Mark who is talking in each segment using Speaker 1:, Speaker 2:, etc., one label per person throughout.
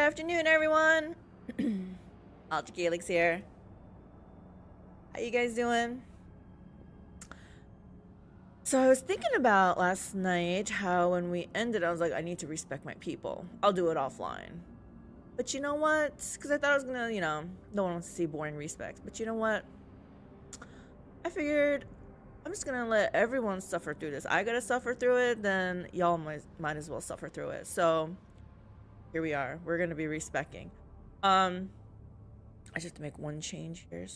Speaker 1: afternoon, everyone. AlteredCalyx here. How you guys doing? So I was thinking about last night how when we ended, I was like, I need to respect my people. I'll do it offline. But you know what? Because I thought I was gonna, no one wants to see boring respects. But you know what? I figured I'm just gonna let everyone suffer through this. I gotta suffer through it, then y'all might as well suffer through it. So here we are. We're gonna be respec'ing. I just have to make one change here.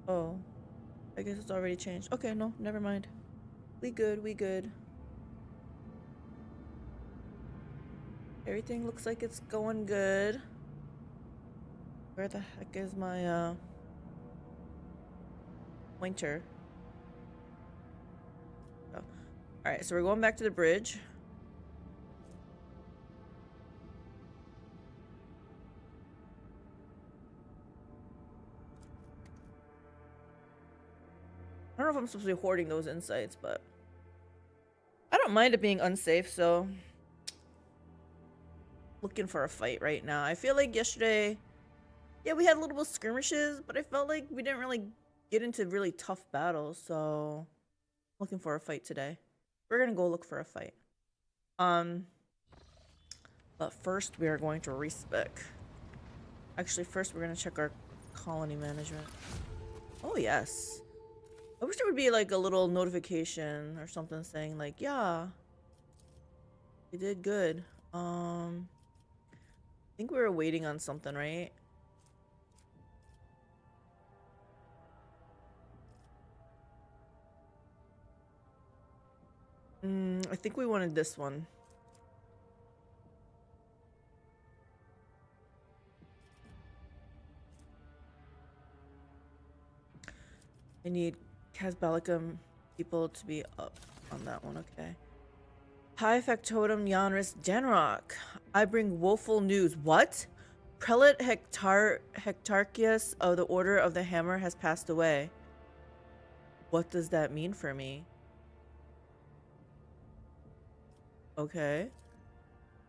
Speaker 1: Oh, I guess it's already changed. Okay, no, never mind. We good, we good. Everything looks like it's going good. Where the heck is my pointer? Oh. Alright, so we're going back to the bridge. I don't know if I'm supposed to be hoarding those insights, but I don't mind it being unsafe, so looking for a fight right now. I feel like yesterday, yeah, we had a little bit of skirmishes, but I felt like we didn't really get into really tough battles, so looking for a fight today. We're gonna go look for a fight. But first we are going to respec. Actually, first we're gonna check our colony management. Oh yes. I wish there would be like a little notification or something saying like, yeah, you did good. I think we were waiting on something, right? I think we wanted this one. I need Casbalicum people to be up on that one, okay. High Factotum Janris Genrock. I bring woeful news. What? Prelate Hectarchius of the Order of the Hammer has passed away. What does that mean for me? Okay.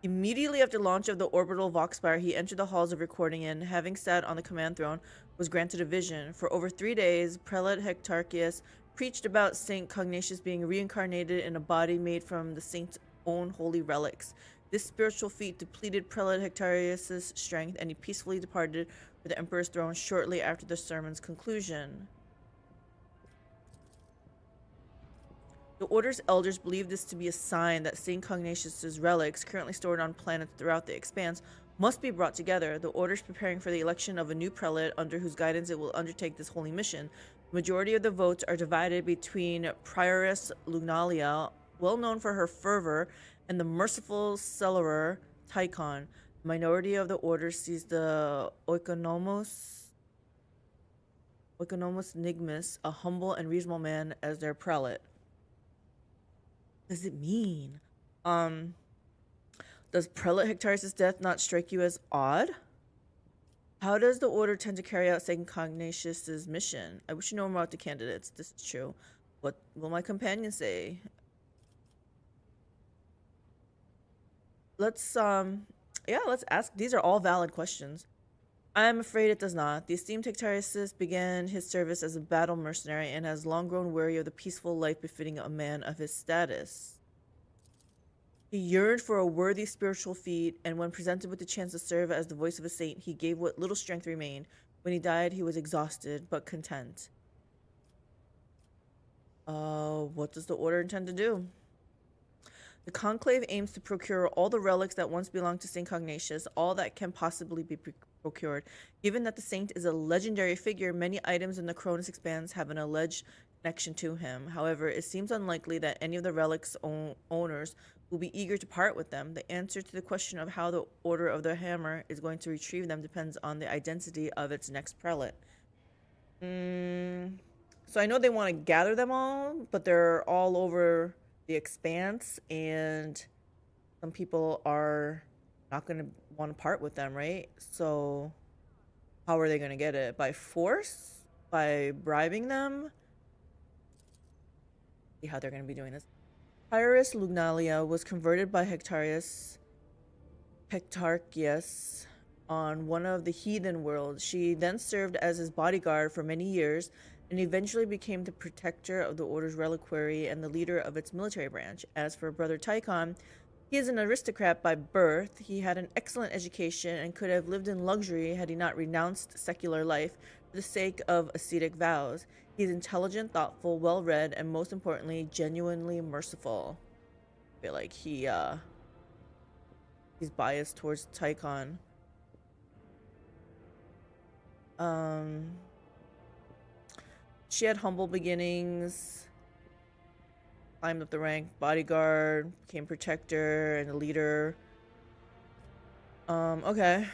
Speaker 1: Immediately after launch of the orbital Voxspire, he entered the halls of recording and, having sat on the command throne, was granted a vision. For over 3 days, Prelate Hectarchius preached about Saint Cognatus being reincarnated in a body made from the saint's own holy relics. This spiritual feat depleted Prelate Hectarchius' strength, and he peacefully departed for the Emperor's throne shortly after the sermon's conclusion. The Order's elders believe this to be a sign that Saint Cognatus' relics, currently stored on planets throughout the expanse, must be brought together. The Order's preparing for the election of a new prelate under whose guidance it will undertake this holy mission. The majority of the votes are divided between Prioress Lugnalia, well known for her fervor, and the merciful cellarer Tychon. The minority of the Order sees the Oikonomos Nigmus, a humble and reasonable man, as their prelate. Does it mean? Does Prelate Hectarchius' death not strike you as odd? How does the Order tend to carry out Saint Cognatus' mission? I wish you know more about the candidates. This is true. What will my companion say? Let's ask. These are all valid questions. I am afraid it does not. The esteemed Hectarchius began his service as a battle mercenary and has long grown weary of the peaceful life befitting a man of his status. He yearned for a worthy spiritual feat, and when presented with the chance to serve as the voice of a saint, he gave what little strength remained. When he died, he was exhausted, but content. What does the Order intend to do? The Conclave aims to procure all the relics that once belonged to Saint Cognatus, all that can possibly be procured. Given that the saint is a legendary figure, many items in the Cronus Expanse have an alleged connection to him. However, it seems unlikely that any of the relics' owners will be eager to part with them. The answer to the question of how the Order of the Hammer is going to retrieve them depends on the identity of its next prelate. So I know they want to gather them all, but they're all over the Expanse, and some people are not going to want to part with them, right? So how are they going to get it? By force? By bribing them? See how they're going to be doing this. Iris Lugnalia was converted by Hectarchius on one of the heathen worlds. She then served as his bodyguard for many years and eventually became the protector of the Order's reliquary and the leader of its military branch. As for Brother Tychon, he is an aristocrat by birth. He had an excellent education and could have lived in luxury had he not renounced secular life for the sake of ascetic vows. He is intelligent, thoughtful, well-read, and most importantly, genuinely merciful. I feel like he's biased towards Tychon. She had humble beginnings, climbed up the rank, bodyguard, became protector and a leader. Okay.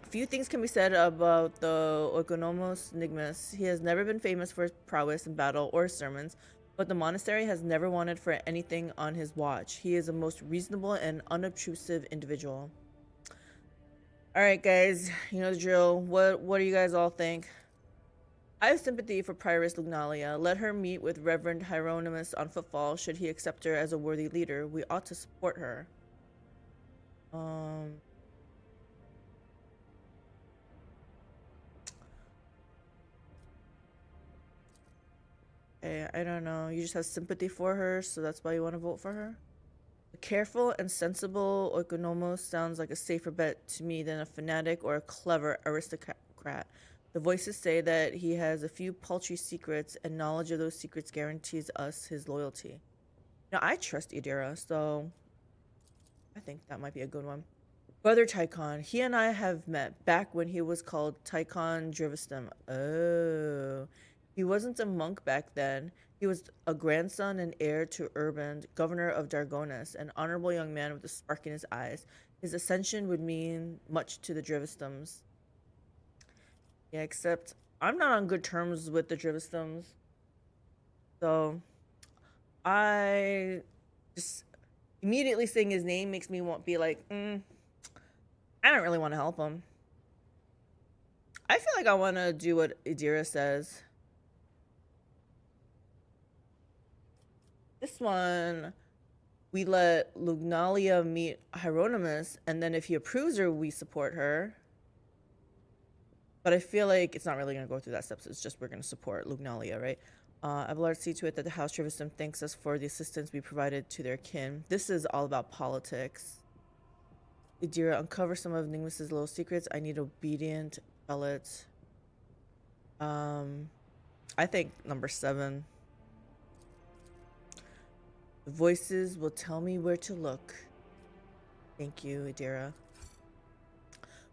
Speaker 1: A few things can be said about the Oikonomos Nigmus. He has never been famous for his prowess in battle or sermons, but the monastery has never wanted for anything on his watch. He is a most reasonable and unobtrusive individual. Alright guys, you know the drill. What do you guys all think? I have sympathy for Prioress Lugnalia. Let her meet with Reverend Hieronymus on footfall should he accept her as a worthy leader. We ought to support her. I don't know. You just have sympathy for her, so that's why you want to vote for her? A careful and sensible Oikonomos sounds like a safer bet to me than a fanatic or a clever aristocrat. The voices say that he has a few paltry secrets, and knowledge of those secrets guarantees us his loyalty. Now, I trust Idira, so I think that might be a good one. Brother Tychon, he and I have met back when he was called Tychon Drivistum. Oh, he wasn't a monk back then. He was a grandson and heir to Urban, governor of Dargonus, an honorable young man with a spark in his eyes. His ascension would mean much to the Drivistums. Yeah, except I'm not on good terms with the Drivistums. So I just immediately saying his name makes me want to be like, I don't really want to help him. I feel like I want to do what Idira says. This one, we let Lugnalia meet Hieronymus, and then if he approves her, we support her. But I feel like it's not really going to go through that steps. It's just we're going to support Lugnalia, right? Abelard, see to it that the House Trivistum thanks us for the assistance we provided to their kin. This is all about politics. Idira, uncover some of Nigmus's little secrets. I need obedient prelates. I think number 7. The voices will tell me where to look. Thank you, Idira.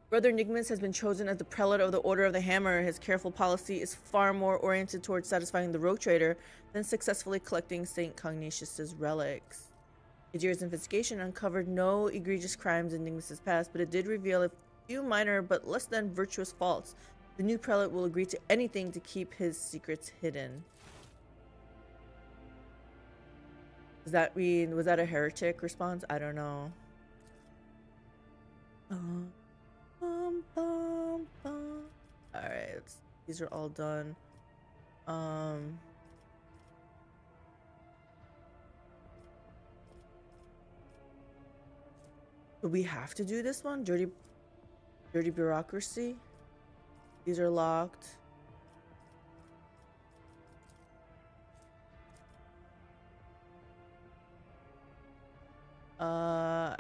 Speaker 1: Brother Nigmus has been chosen as the prelate of the Order of the Hammer. His careful policy is far more oriented towards satisfying the rogue trader than successfully collecting St. Cognatius's relics. Idira's investigation uncovered no egregious crimes in Nigmus's past, but it did reveal a few minor but less than virtuous faults. The new prelate will agree to anything to keep his secrets hidden. Does that mean, was that a heretic response? I don't know. Alright, these are all done. Do we have to do this one? Dirty bureaucracy? These are locked.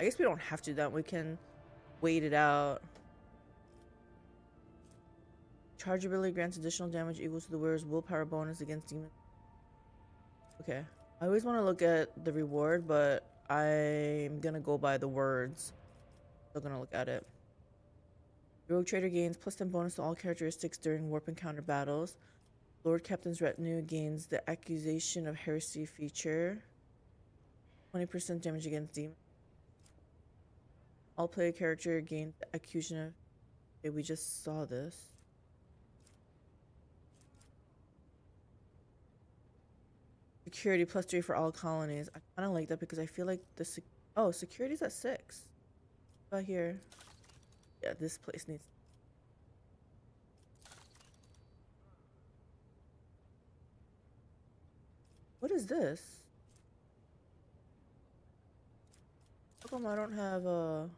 Speaker 1: I guess we don't have to do that. We can wait it out. Charge ability grants additional damage equal to the wearer's willpower bonus against demons. Okay. I always want to look at the reward, but I'm gonna go by the words. Still gonna look at it. The rogue trader gains +10 bonus to all characteristics during warp encounter battles. Lord Captain's retinue gains the accusation of heresy feature. 20% damage against demons. All player character gains the accusation of... Okay, we just saw this. Security +3 for all colonies. I kind of like that because I feel like the security's at 6. About here. Yeah, this place needs... What is this? How come I don't have a...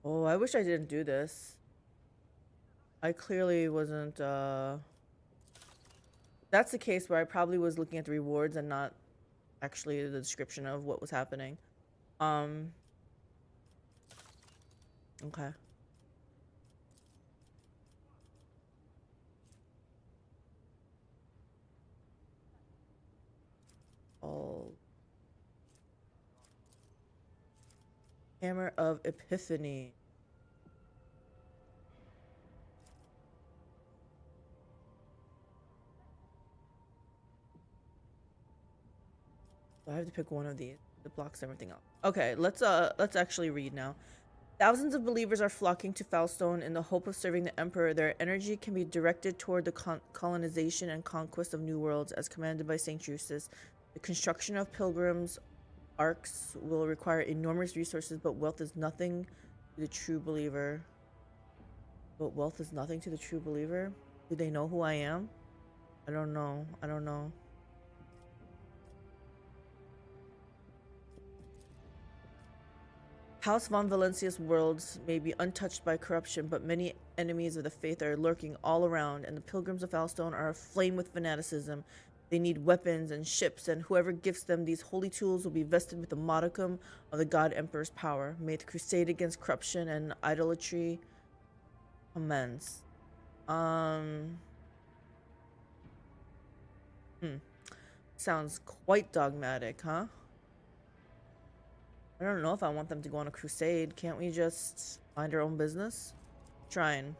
Speaker 1: Oh, I wish I didn't do this. I clearly wasn't, That's the case where I probably was looking at the rewards and not actually the description of what was happening. Okay. Oh. Hammer of Epiphany. So I have to pick one of these. It blocks everything else. Okay, let's actually read now. Thousands of believers are flocking to Foulstone in the hope of serving the Emperor. Their energy can be directed toward the colonization and conquest of new worlds, as commanded by Saint Drusus. The construction of pilgrims' arcs will require enormous resources, but wealth is nothing to the true believer. But wealth is nothing to the true believer? Do they know who I am? I don't know. I don't know. House von Valencia's worlds may be untouched by corruption, but many enemies of the faith are lurking all around, and the pilgrims of Foulstone are aflame with fanaticism. They need weapons and ships, and whoever gifts them these holy tools will be vested with a modicum of the God Emperor's power. May the crusade against corruption and idolatry commence. Sounds quite dogmatic, huh? I don't know if I want them to go on a crusade. Can't we just mind our own business? Shrine.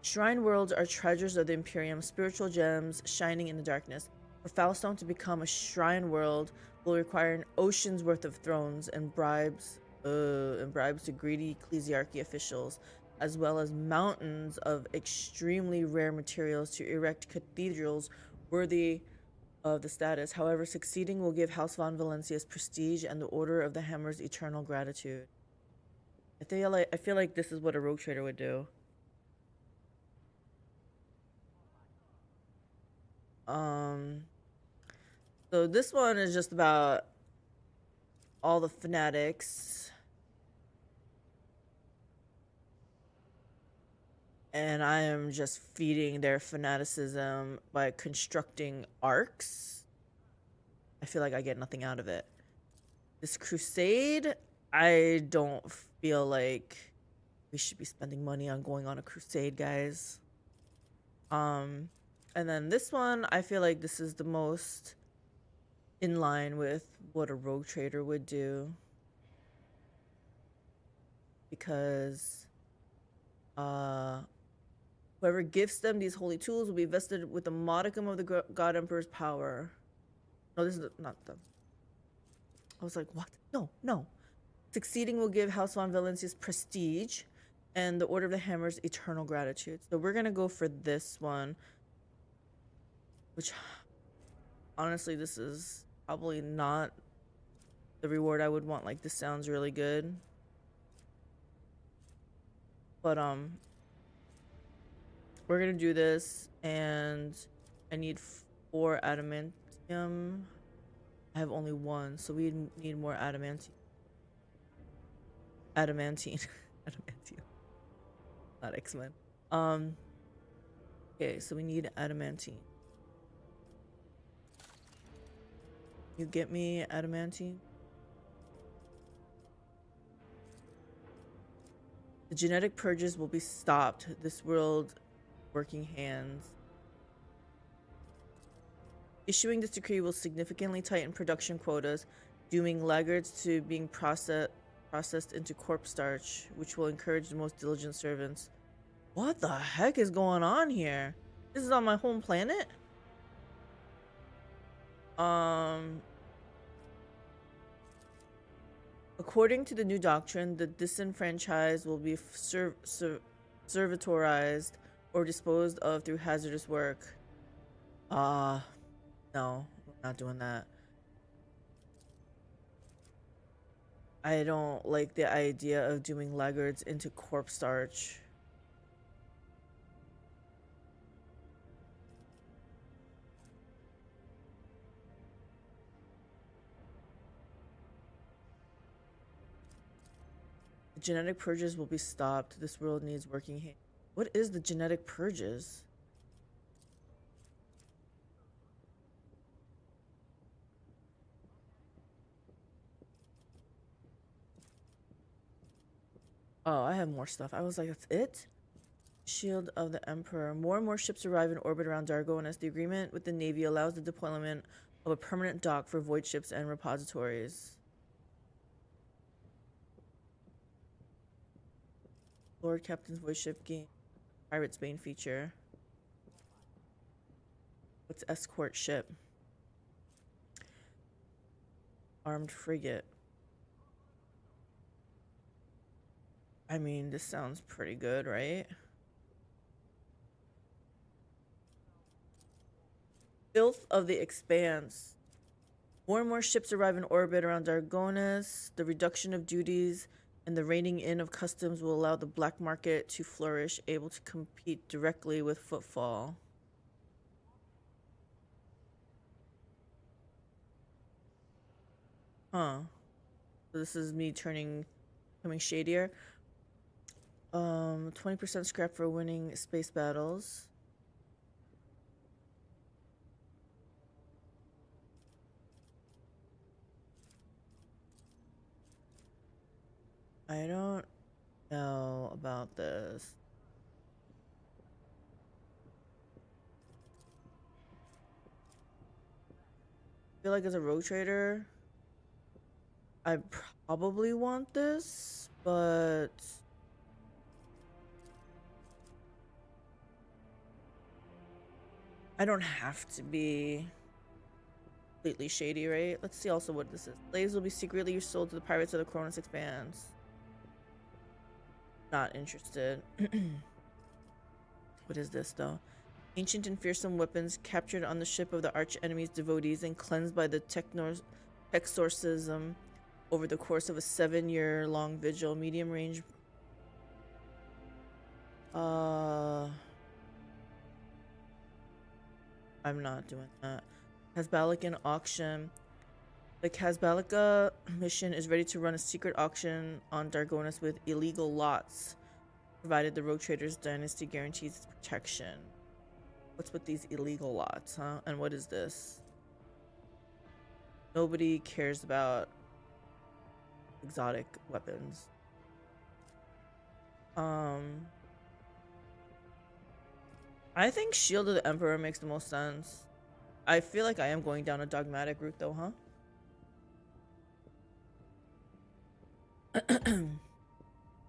Speaker 1: Shrine worlds are treasures of the Imperium, spiritual gems shining in the darkness. For Foulstone to become a shrine world will require an ocean's worth of thrones and bribes to greedy ecclesiarchy officials, as well as mountains of extremely rare materials to erect cathedrals worthy of the status. However, succeeding will give House von Valencia's prestige and the Order of the Hammer's eternal gratitude. I feel like this is what a rogue trader would do. So this one is just about all the fanatics. And I am just feeding their fanaticism by constructing arcs. I feel like I get nothing out of it. This crusade, I don't feel like we should be spending money on going on a crusade, guys. And then this one, I feel like this is the most in line with what a rogue trader would do. Because, whoever gifts them these holy tools will be vested with a modicum of the God Emperor's power. No, this is not them. I was like, what? No. Succeeding will give House von Valencia's prestige and the Order of the Hammer's eternal gratitude. So we're going to go for this one. Which, honestly, this is probably not the reward I would want. Like, this sounds really good. But, we're gonna do this, and I need 4 adamantium. I have only 1, so we need more adamantine. Adamantium. Not X-Men. Okay, so we need adamantine. You get me adamantine? The genetic purges will be stopped. This world working hands. Issuing this decree will significantly tighten production quotas, dooming laggards to being processed into corpse starch, which will encourage the most diligent servants. What the heck is going on here? This is on my home planet? According to the new doctrine, the disenfranchised will be servitorized or disposed of through hazardous work. No, we're not doing that. I don't like the idea of doing laggards into corpse starch. Genetic purges will be stopped. This world needs working hands. What is the genetic purges? Oh, I have more stuff. I was like, that's it? Shield of the Emperor. More and more ships arrive in orbit around Dargonus. The agreement with the Navy allows the deployment of a permanent dock for void ships and repositories. Lord Captain's void ship game. Pirate's Bane feature. What's escort ship? Armed frigate. I mean, this sounds pretty good, right? Filth of the Expanse. More and more ships arrive in orbit around Dargonus. The reduction of duties and the reining in of customs will allow the black market to flourish, able to compete directly with footfall. Huh. So this is me becoming shadier. 20% scrap for winning space battles. I don't know about this. I feel like as a rogue trader, I probably want this, but I don't have to be completely shady, right? Let's see also what this is. Slaves will be secretly sold to the pirates of the Cronus Expanse. Not interested. What is this though? Ancient and fearsome weapons captured on the ship of the arch enemy's devotees and cleansed by the exorcism over the course of a 7-year-long vigil. Medium range. I'm not doing that. Hasbalican auction. The Hasbalica mission is ready to run a secret auction on Dargonus with illegal lots, provided the Rogue Traders dynasty guarantees its protection. What's with these illegal lots, huh? And what is this? Nobody cares about exotic weapons. I think Shield of the Emperor makes the most sense. I feel like I am going down a dogmatic route though, huh?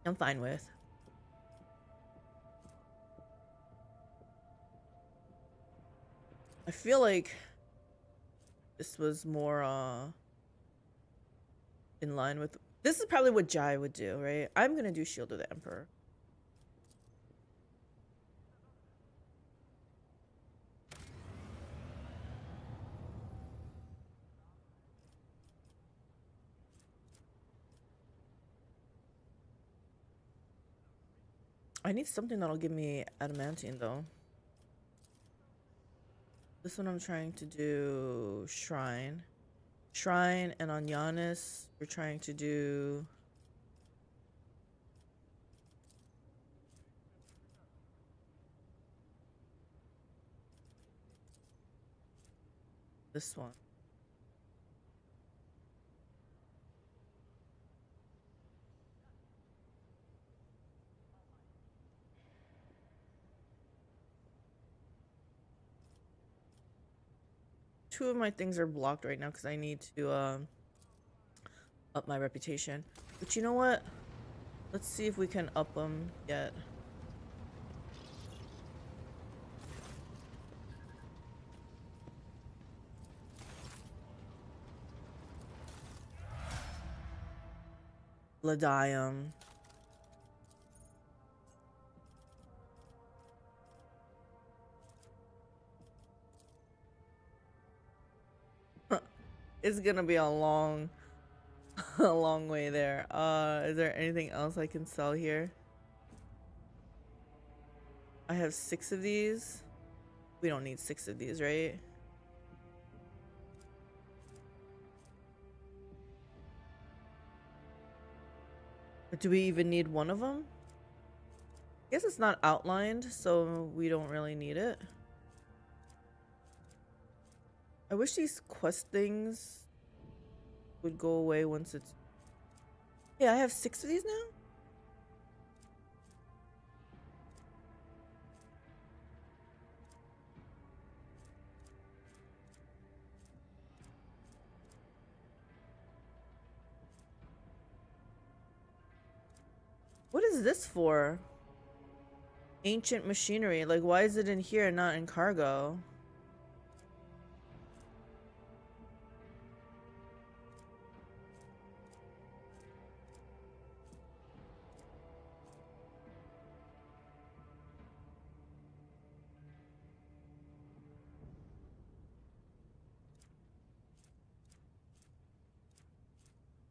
Speaker 1: I'm fine with. I feel like this was more in line with, this is probably what Jai would do, right? I'm gonna do Shield of the Emperor. I need something that'll give me adamantine though. This one I'm trying to do Shrine. Shrine, and on Giannis, we're trying to do this one. Two of my things are blocked right now because I need to up my reputation. But you know what? Let's see if we can up them yet. Ladium. It's gonna be a long a long way there. Is there anything else I can sell here? I have 6 of these. We don't need 6 of these, right? But do we even need one of them? I guess it's not outlined, so we don't really need it. I wish these quest things would go away once it's... Yeah, I have 6 of these now? What is this for? Ancient machinery. Like, why is it in here and not in cargo?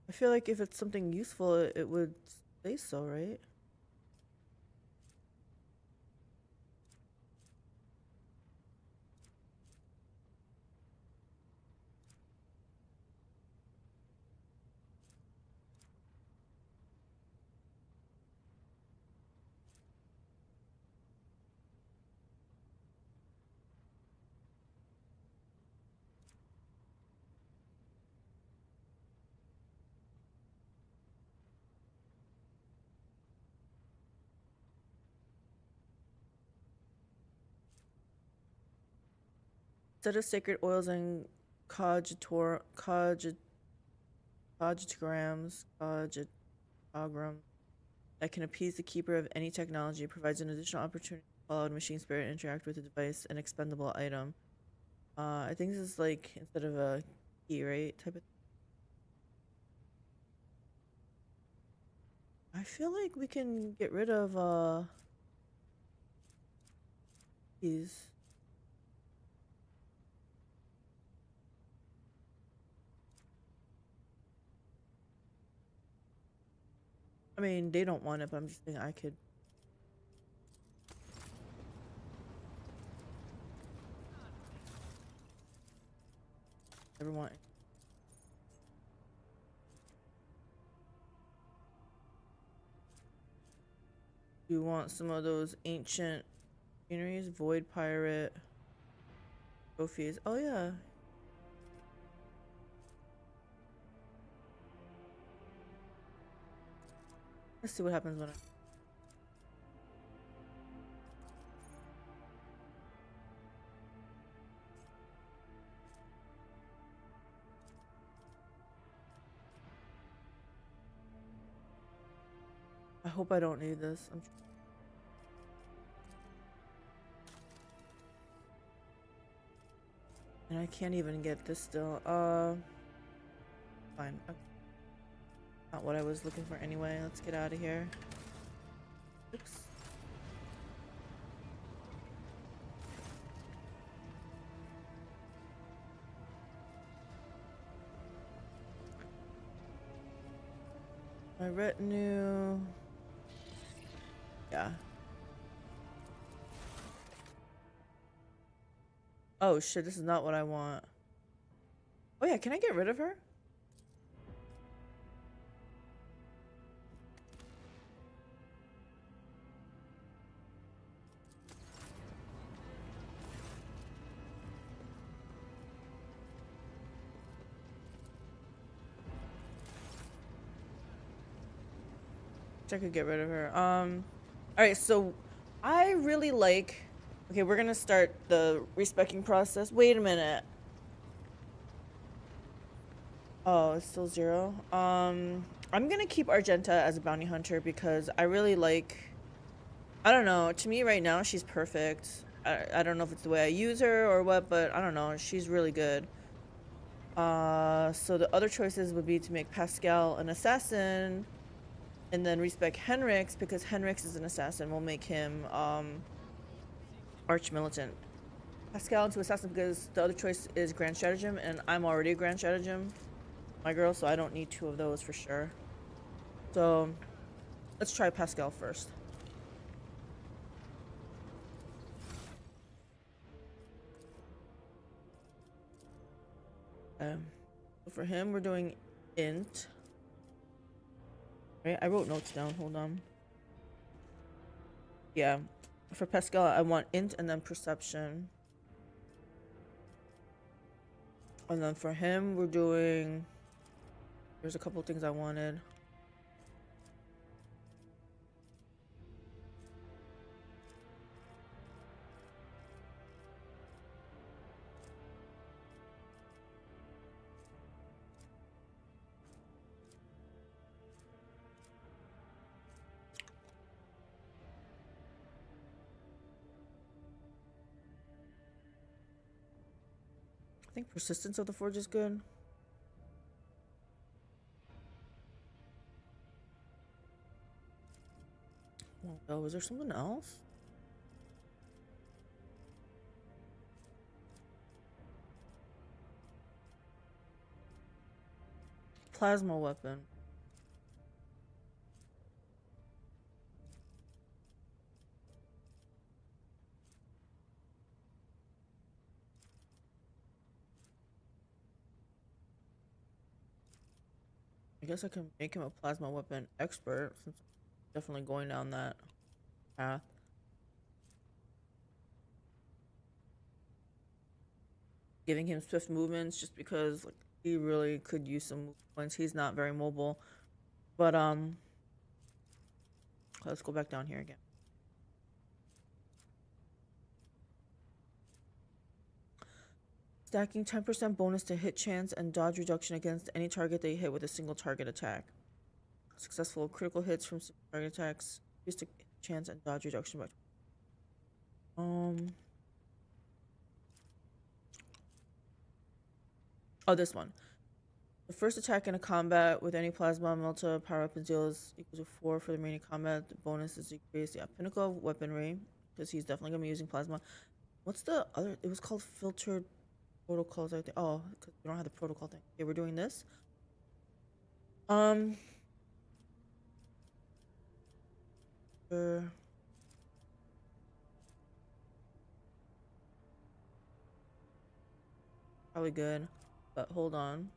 Speaker 1: I feel like if it's something useful, it would say so, right? Set of sacred oils and cogitograms that can appease the keeper of any technology, provides an additional opportunity to follow the machine spirit and interact with the device, an expendable item. I think this is like instead of a key, right? Type of. I feel like we can get rid of these. I mean, they don't want it, but I'm just thinking I could. Never want. You want some of those ancient machineries? Void pirate trophies. Oh yeah. Let's see what happens when I hope I don't need this. And I can't even get this still. Fine. Okay. Not what I was looking for anyway. Let's get out of here. Oops. My retinue. Yeah. Oh shit, this is not what I want. Oh yeah, can I get rid of her? I could get rid of her. Alright, so I really like... Okay, we're gonna start the respec'ing process. Wait a minute. Oh, it's still 0. I'm gonna keep Argenta as a bounty hunter because I really like... I don't know, to me right now she's perfect. I don't know if it's the way I use her or what, but I don't know, she's really good. So the other choices would be to make Pasqal an assassin and then respec Heinrix, because Heinrix is an assassin. We'll make him Arch-Militant. Pasqal into assassin because the other choice is Grand Stratagem, and I'm already a Grand Stratagem, my girl, so I don't need 2 of those for sure. So let's try Pasqal first. So for him, we're doing int. Right, I wrote notes down. Hold on. Yeah, for Pascal, I want int and then perception. And then for him, we're doing... There's a couple things I wanted. I think persistence of the forge is good. Oh, is there something else? Plasma weapon. I guess I can make him a plasma weapon expert since I'm definitely going down that path. Giving him swift movements just because like he really could use some points. He's not very mobile. But let's go back down here again. Stacking 10% bonus to hit chance and dodge reduction against any target they hit with a single target attack. Successful critical hits from single target attacks. Use to chance and dodge reduction by... Oh, this one. The first attack in a combat with any plasma Melta power up and deals equals to 4 for the remaining combat. The bonus is decreased. Yeah, Pinnacle of Weaponry, because he's definitely gonna be using plasma. What's the other? It was called filtered protocols, I think. Oh, because we don't have the protocol thing. Okay, we're doing this. Probably good, but hold on.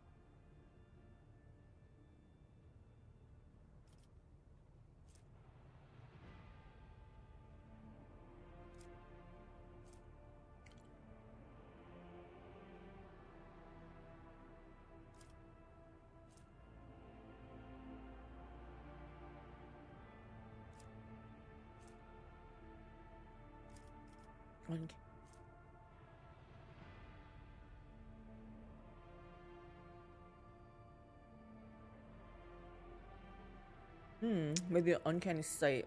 Speaker 1: Maybe an uncanny sight.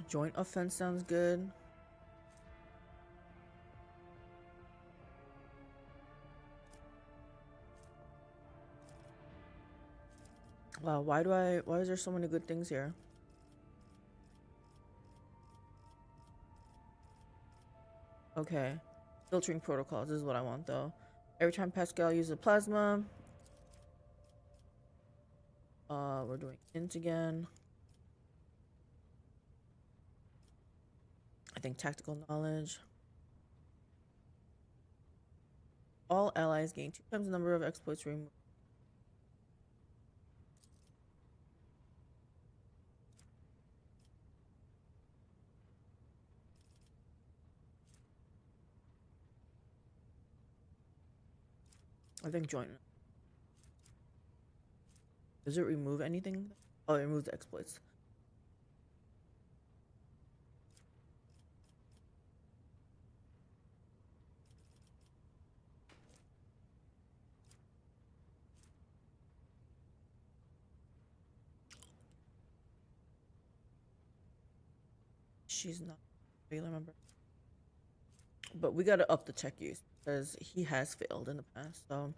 Speaker 1: Joint offense sounds good. Wow, why is there so many good things here? Okay. Filtering protocols is what I want though. Every time Pascal uses plasma. We're doing int again. I think tactical knowledge. All allies gain 2 times the number of exploits removed. I think joint. Does it remove anything? Oh, it removes exploits. She's not a regular member. But we gotta up the tech use because he has failed in the past, so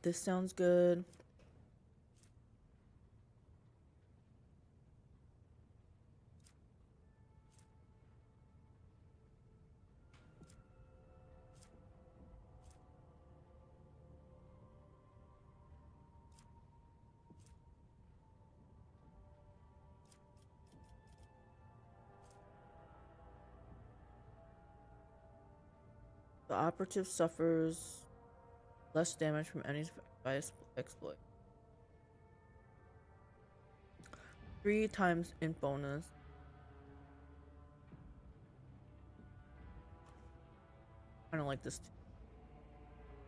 Speaker 1: This sounds good. The operative suffers less damage from any exploit. 3 times in bonus. I don't like this.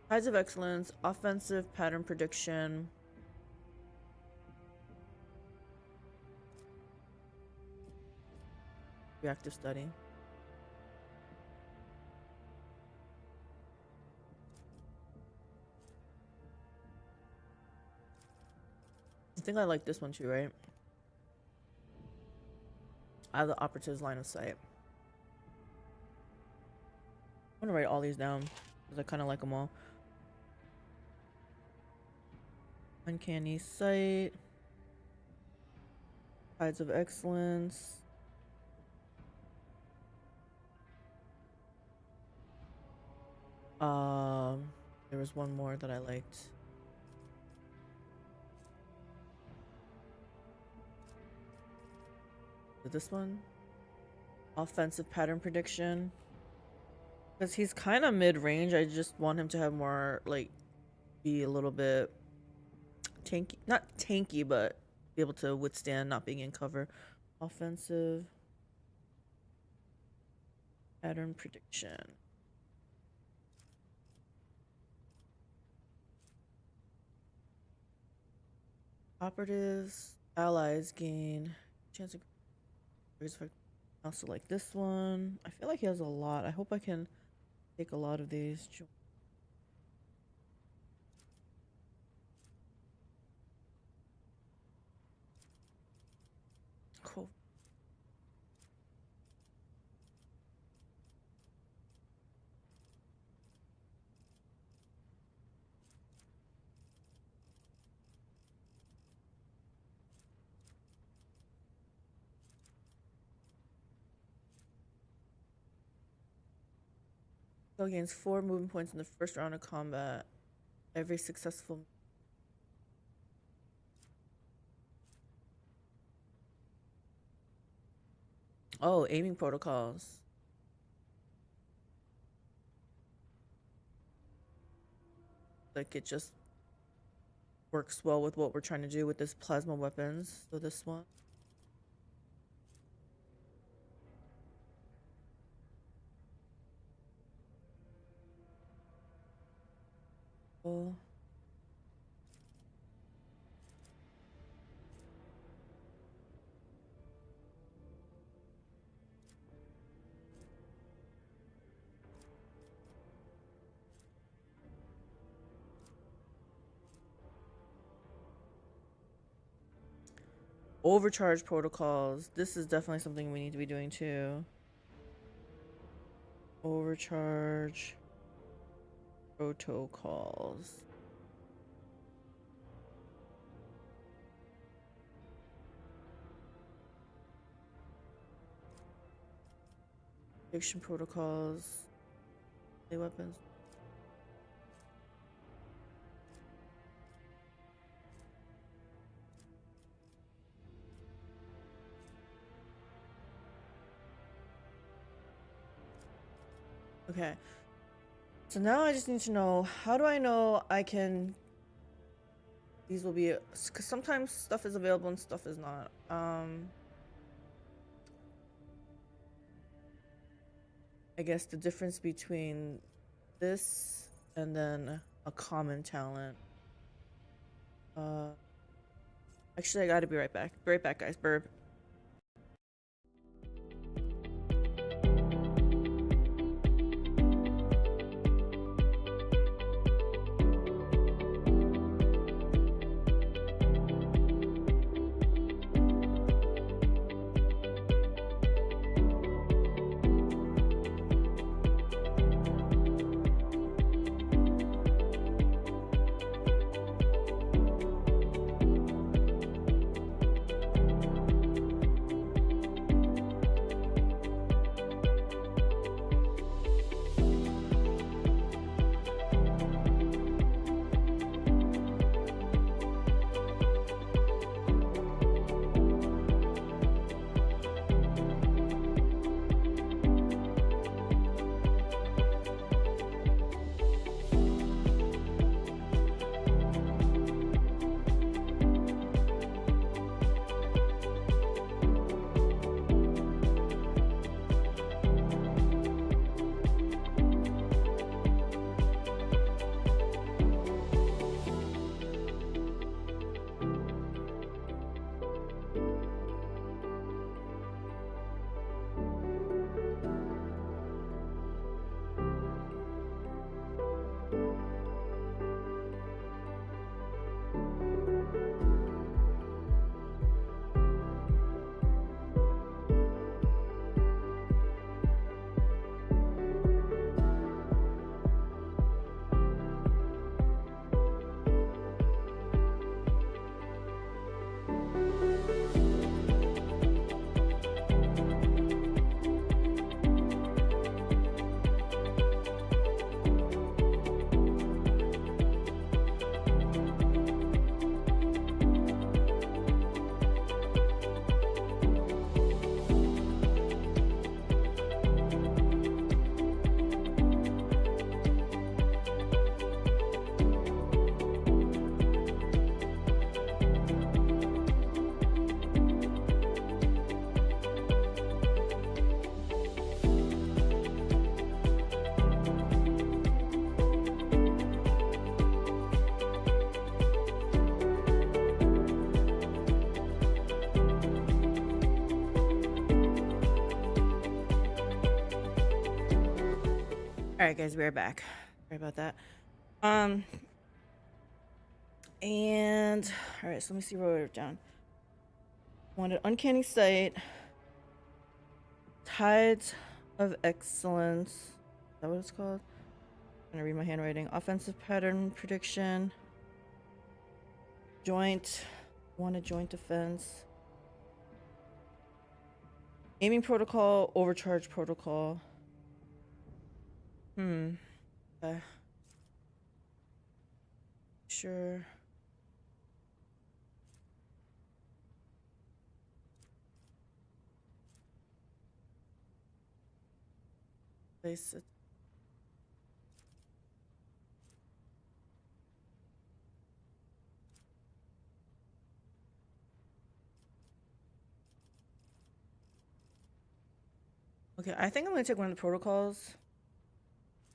Speaker 1: Tides of Excellence, offensive pattern prediction. Reactive study. I think I like this one too, right? I have the operative's line of sight. I'm gonna write all these down because I kind of like them all. Uncanny sight. Tides of Excellence. There was one more that I liked. This one, offensive pattern prediction, because he's kind of mid-range. I just want him to have more, like, be a little bit tanky, not tanky, but be able to withstand not being in cover. Offensive pattern prediction. Operatives, allies gain chance of also like this one. I feel like he has a lot. I hope I can take a lot of these. Cool. Gains 4 movement points in the first round of combat. Every successful. Oh, aiming protocols. Like it just works well with what we're trying to do with this plasma weapons. So this one. Overcharge protocols. This is definitely something we need to be doing too. Overcharge protocols. Addiction protocols. Weapons. Okay. So now I just need to know, how do I know I can... These will be... Because sometimes stuff is available and stuff is not. I guess the difference between this and then a common talent. Actually, I gotta be right back. Be right back, guys. Burp. All right, guys, we're back. Sorry about that. And all right, so let me see what I wrote down. Wanted uncanny sight, tides of excellence. Is that what it's called? I'm gonna read my handwriting. Offensive pattern prediction. Joint. Wanted joint defense. Aiming protocol. Overcharge protocol. Okay. Sure. Place it. Okay, I think I'm gonna take one of the protocols.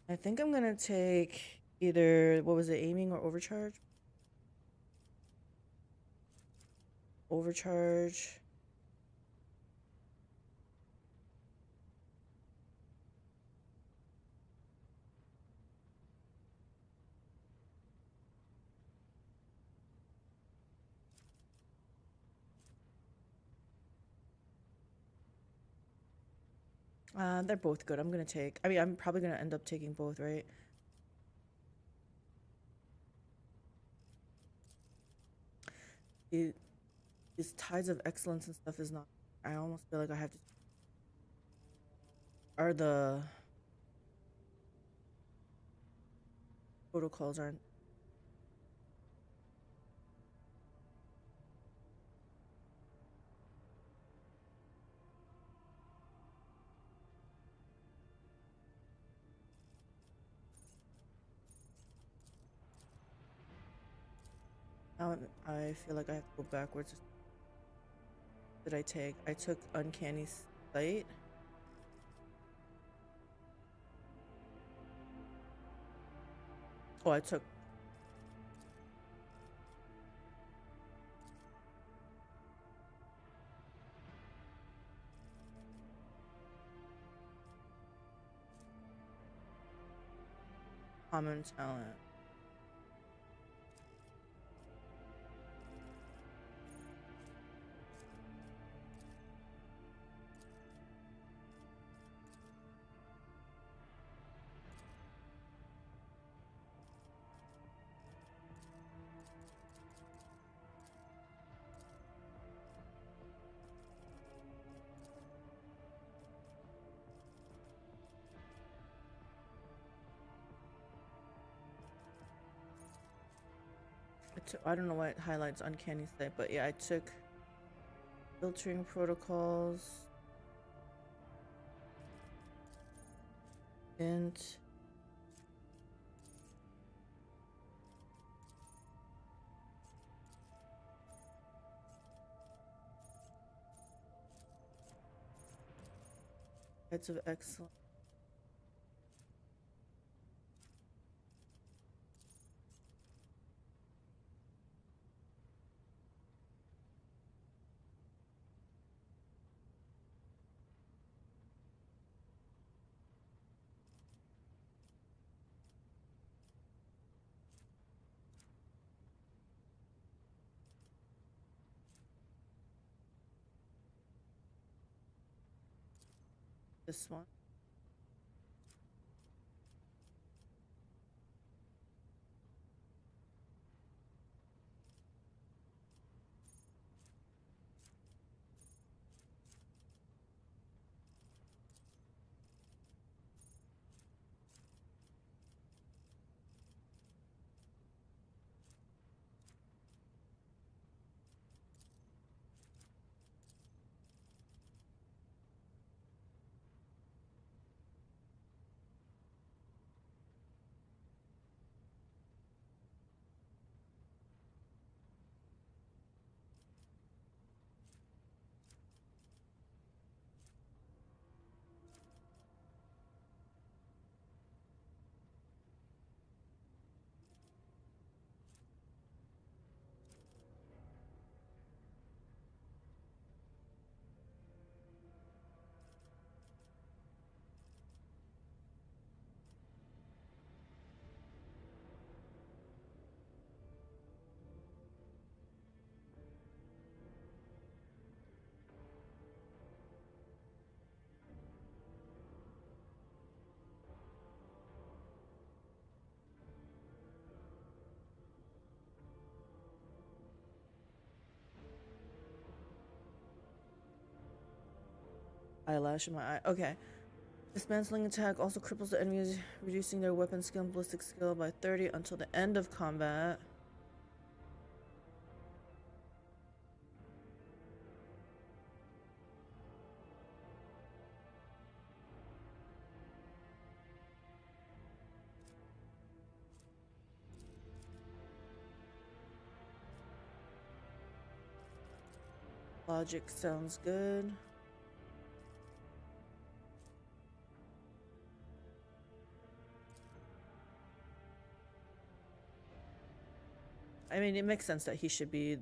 Speaker 1: I think I'm gonna take either, what was it, aiming or overcharge? Overcharge. They're both good. I'm gonna take, I mean, I'm probably gonna end up taking both, right? These tides of excellence and stuff is not, I almost feel like I have to, are the protocols aren't. Now I feel like I have to go backwards. What did I take? I took uncanny sight. Oh, I took common talent. I don't know what highlights uncanny sight, but yeah, I took filtering protocols. And heads of excellence. This one. eyelash in my eye. Okay. Dismantling attack also cripples the enemies, reducing their weapon skill and ballistic skill by 30 until the end of combat. Logic sounds good. I mean, it makes sense that he should be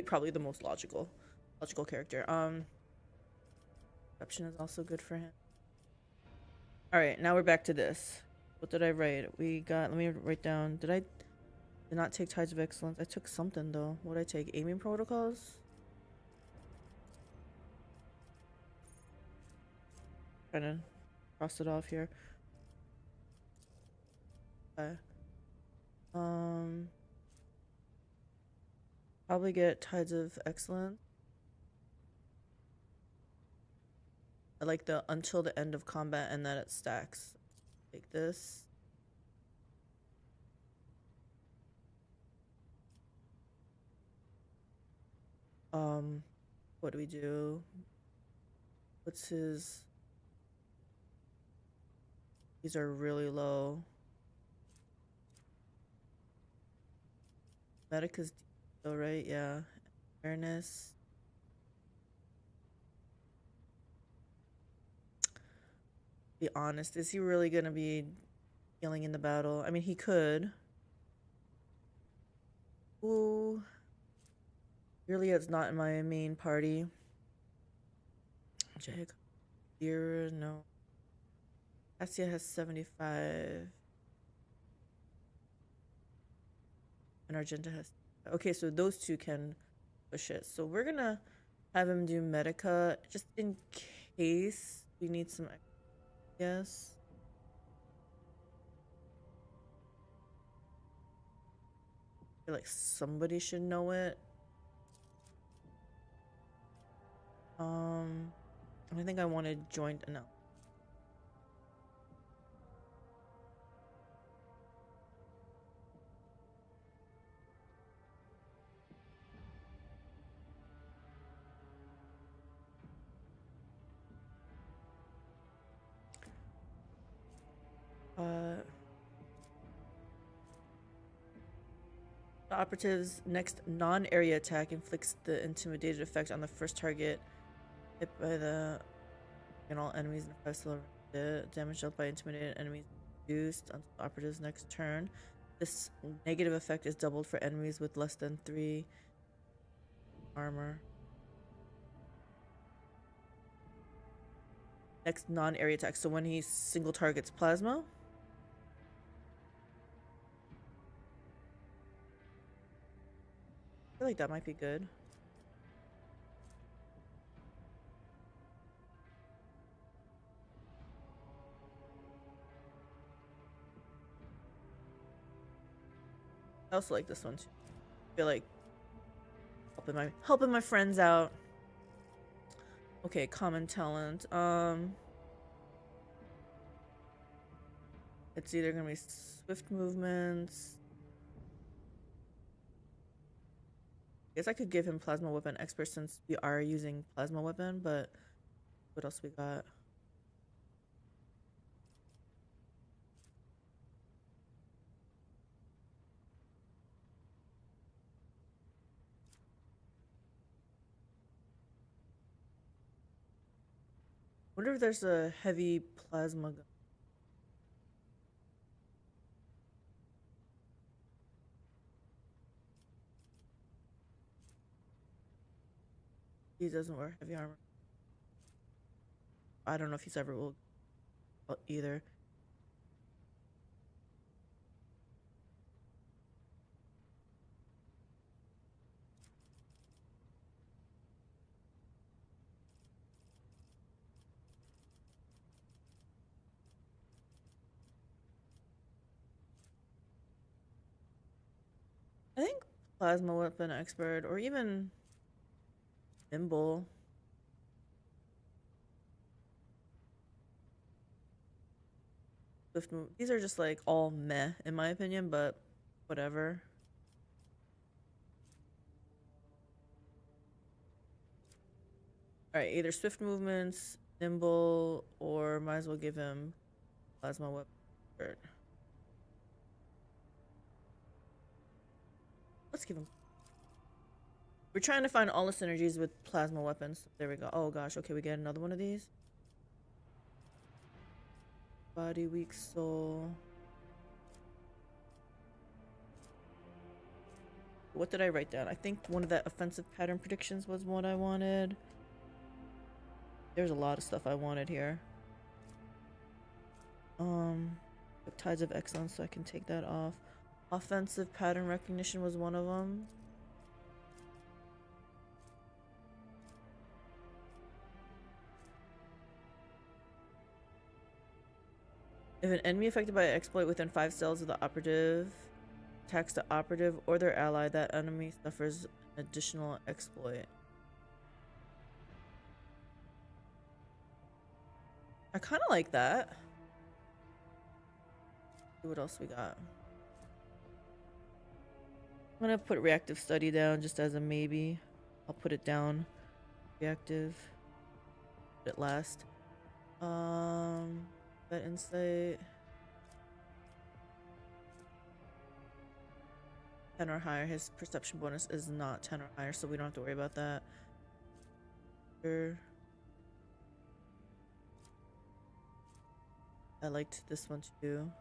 Speaker 1: probably the most logical character. Perception is also good for him. All right, now we're back to this. What did I write? We got. Let me write down. Did not take Tides of Excellence? I took something though. What did I take? Aiming protocols. Trying to cross it off here. Okay. Probably get Tides of Excellence. I like the until the end of combat and that it stacks. Like this. What do we do? What's his? These are really low. Medica's deal, right? Yeah. Awareness. Be honest, is he really gonna be healing in the battle? I mean, he could. Ooh. Iliad's not in my main party. Jacob. Here, no. Assia has 75. And Argenta has. Okay, so those two can push it. So we're gonna have him do Medica just in case we need some. Yes. I feel like somebody should know it. I think I wanted joint no. The operative's next non-area attack inflicts the intimidated effect on the first target hit by the and all enemies in the festival. The damage dealt by intimidated enemies reduced until the operative's next turn. This negative effect is doubled for enemies with less than 3 armor. Next non-area attack. So when he single targets plasma. I feel like that might be good. I also like this one too. I feel like helping my friends out. Okay, common talent. It's either gonna be swift movements. I guess I could give him plasma weapon expert since we are using plasma weapon, but what else we got? Wonder if there's a heavy plasma gun. He doesn't wear heavy armor. I don't know if he's ever will either. I think plasma weapon expert or even nimble. Swift move. These are just like all meh in my opinion, but whatever. All right, either swift movements, nimble, or might as well give him plasma weapon. Let's give him. We're trying to find all the synergies with plasma weapons. There we go. Oh gosh, okay, we get another one of these. Body, weak soul. What did I write down? I think one of the offensive pattern predictions was what I wanted. There's a lot of stuff I wanted here. Tides of Excellence, so I can take that off. Offensive pattern recognition was one of them. If an enemy affected by an exploit within 5 cells of the operative attacks the operative or their ally, that enemy suffers an additional exploit. I kind of like that. See what else we got. I'm gonna put reactive study down just as a maybe. I'll put it down. Reactive. Put it last. That insight. 10 or higher. His perception bonus is not 10 or higher, so we don't have to worry about that. Sure. I liked this one too.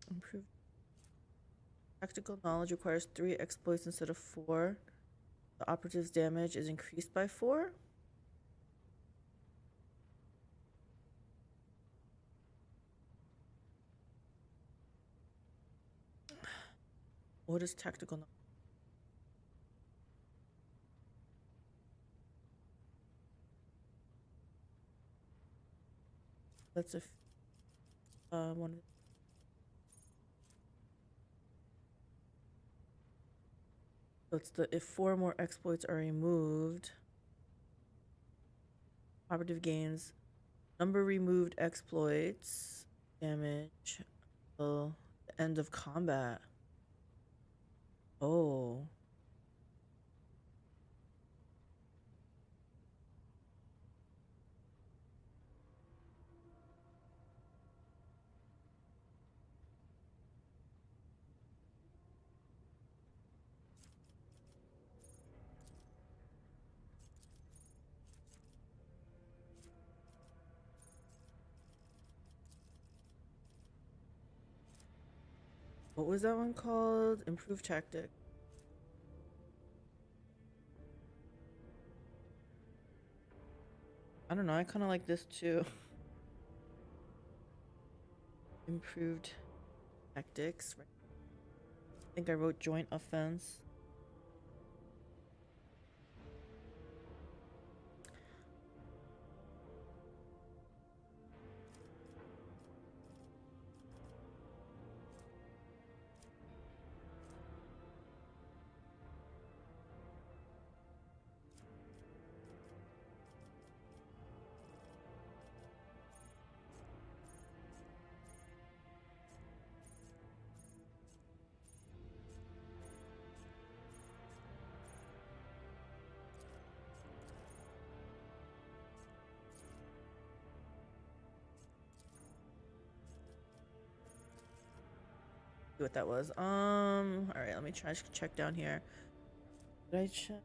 Speaker 1: Improved. Tactical knowledge requires 3 exploits instead of 4. The operative's damage is increased by 4. What is tactical knowledge? That's if one. So it's the if 4 more exploits are removed, operative gains number removed exploits damage till the end of combat. Oh. What was that one called? Improved tactic. I don't know, I kind of like this too. Improved tactics. I think I wrote joint offense. See what that was. All right, let me try to check down here. Did I check?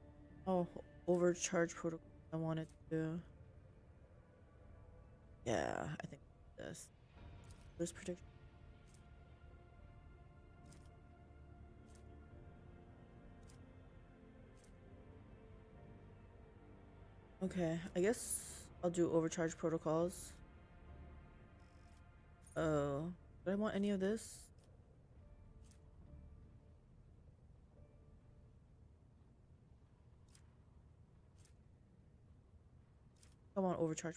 Speaker 1: Oh, overcharge protocol. I wanted to. Yeah, I think this. This prediction. Okay, I guess I'll do overcharge protocols. Oh, do I want any of this? I want overcharge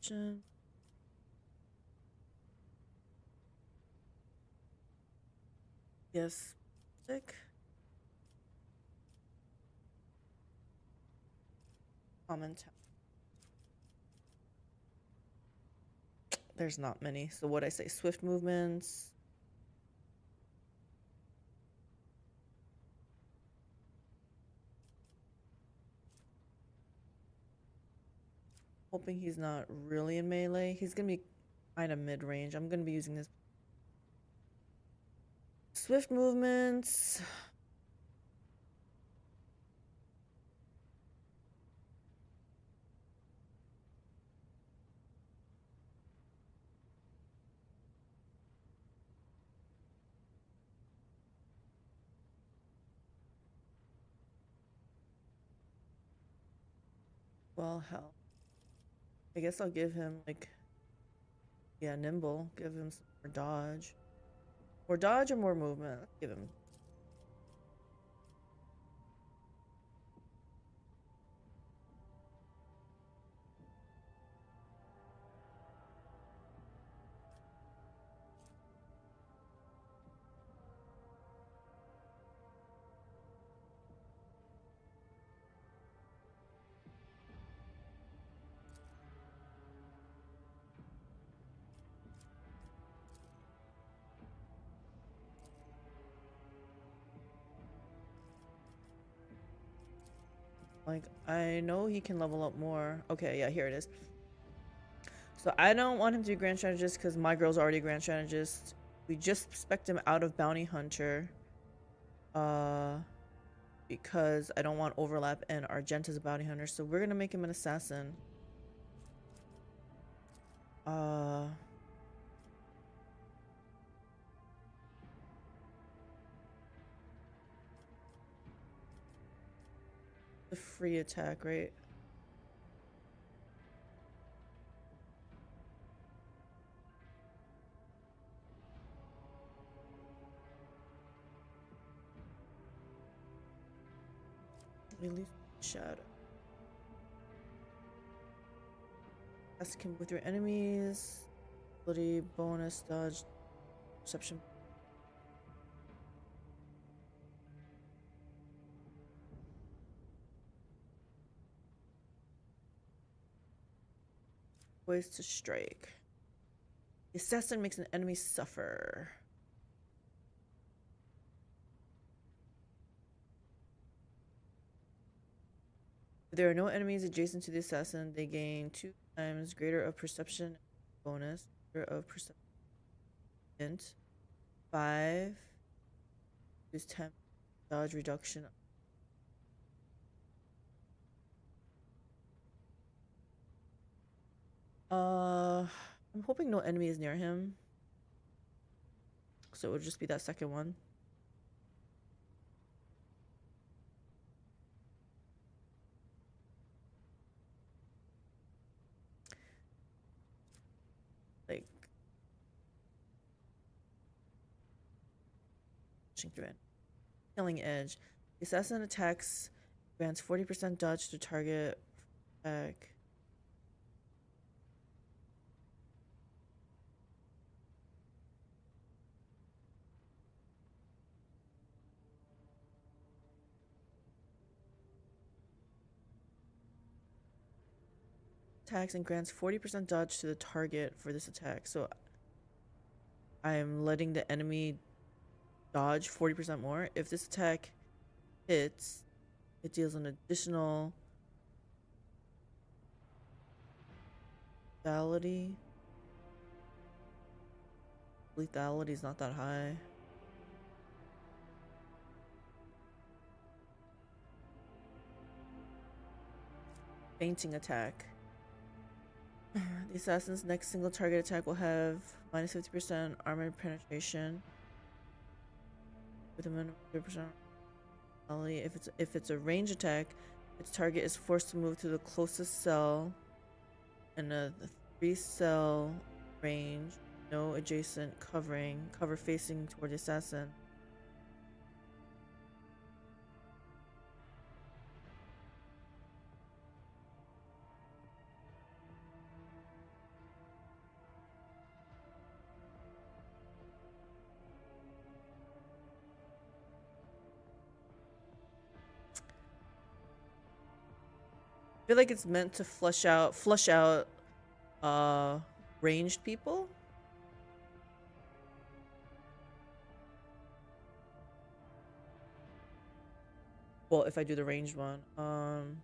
Speaker 1: Perception. Yes. Sick. Common tap. There's not many. So what I say? Swift movements. Hoping he's not really in melee. He's gonna be kind of mid-range. I'm gonna be using this. Swift movements. Well, hell. I guess I'll give him, like, yeah, nimble. Give him some more dodge. More dodge or more movement? Let's give him. Like, I know he can level up more. Okay, yeah, here it is. So I don't want him to be Grand Strategist because my girl's already a Grand Strategist. We just spec'd him out of Bounty Hunter. Because I don't want overlap and Argenta's a Bounty Hunter. So we're gonna make him an Assassin. The free attack, right? Release shadow. Ask him with your enemies. Ability, bonus, dodge, perception. Ways to strike. The assassin makes an enemy suffer. If there are no enemies adjacent to the assassin, they gain 2 times greater of perception bonus, greater of perception int, 5, use 10 dodge reduction. I'm hoping no enemy is near him. So it would just be that second one. Like, pushing through it. Killing edge. The assassin attacks grants 40% dodge to target attack. Attacks and grants 40% dodge to the target for this attack. So I'm letting the enemy dodge 40% more. If this attack hits, it deals an additional lethality. Lethality is not that high. Fainting attack. The assassin's next single target attack will have minus 50% armor penetration with a minimum 30% lethality. If it's a range attack, its target is forced to move to the closest cell in a 3-cell range. No adjacent cover facing toward the assassin. I feel like it's meant to flush out ranged people. Well, if I do the ranged one. I'm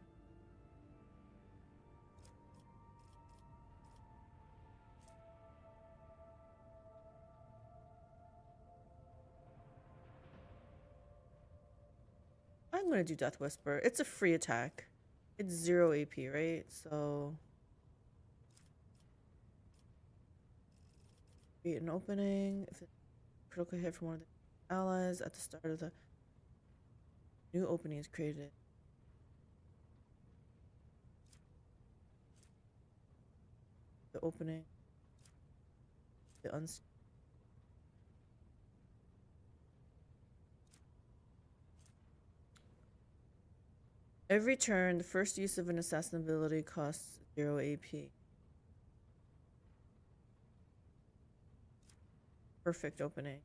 Speaker 1: gonna do Death Whisper. It's a free attack. It's 0 AP, right? So create an opening. If it's critical hit from one of the allies at the start of the new opening is created. The opening. The every turn, the first use of an assassin ability costs 0 AP. Perfect opening.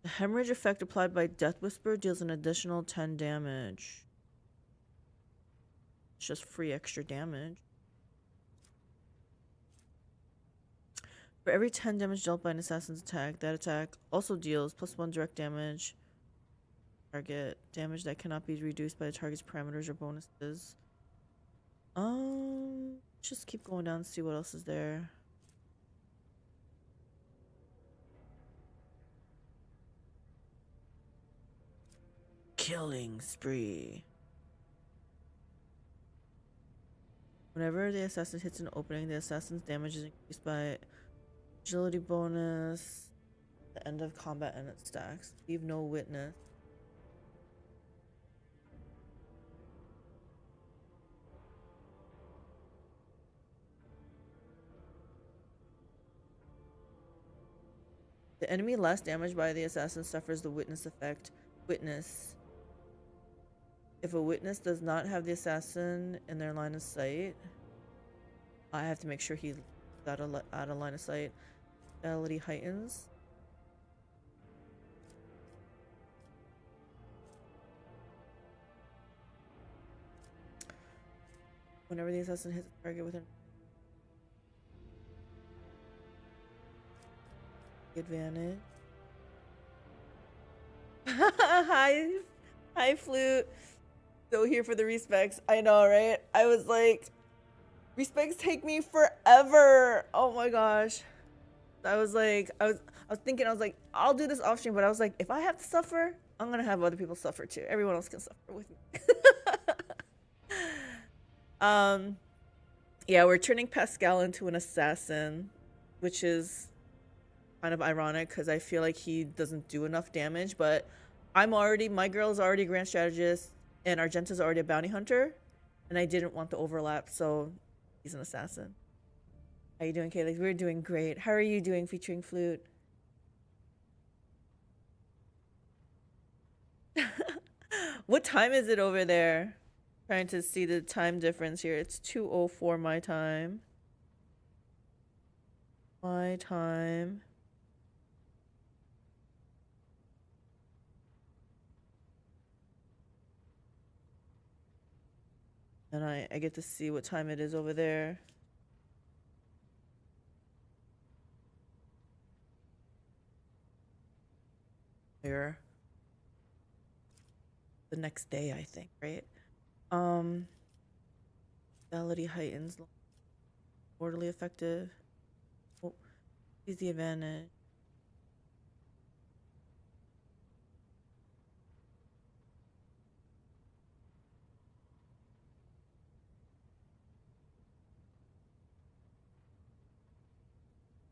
Speaker 1: The hemorrhage effect applied by Death Whisper deals an additional 10 damage. It's just free extra damage. For every 10 damage dealt by an assassin's attack, that attack also deals +1 direct damage. Target damage that cannot be reduced by the target's parameters or bonuses. Just keep going down and see what else is there. Killing spree. Whenever the assassin hits an opening, the assassin's damage is increased by agility bonus. The end of combat and it stacks. Leave no witness. The enemy less damaged by the assassin suffers the witness effect. Witness. If a witness does not have the assassin in their line of sight, I have to make sure he's out of line of sight. Fidelity heightens. Whenever the assassin hits a target within advantage. Hi, Flute. So here for the Respecs. I know, right? I was like, Respecs take me forever. Oh my gosh. I was thinking, I'll do this off stream, but I was like, if I have to suffer, I'm gonna have other people suffer too. Everyone else can suffer with me. Yeah, we're turning Pasqal into an assassin, which is kind of ironic because I feel like he doesn't do enough damage, but my girl's already a grand strategist and Argenta's already a bounty hunter, and I didn't want the overlap, so he's an assassin. How you doing, Calyx? We're doing great. How are you doing, featuring Flute? What time is it over there? Trying to see the time difference here. It's 2:04 my time. My time. And I get to see what time it is over there. Here. The next day, I think, right? Fidelity heightens. Mortally effective. Oh, he's the advantage.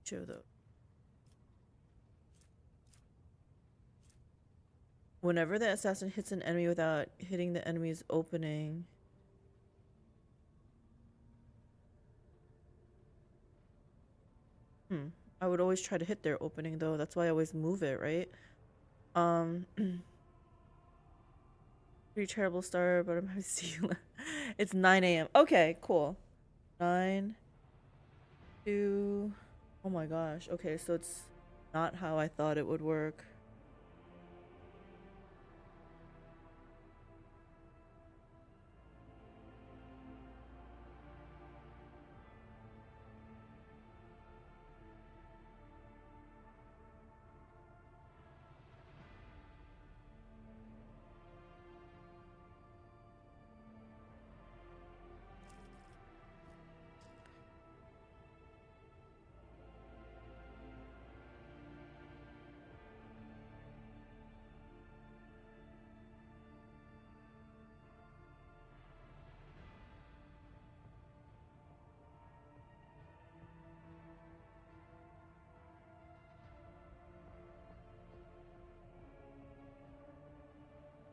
Speaker 1: Show though. Whenever the assassin hits an enemy without hitting the enemy's opening, I would always try to hit their opening though. That's why I always move it, right? Pretty terrible start, but I'm happy to see you. It's 9 a.m. Okay, cool. 9 do. Oh my gosh. Okay, so it's not how I thought it would work.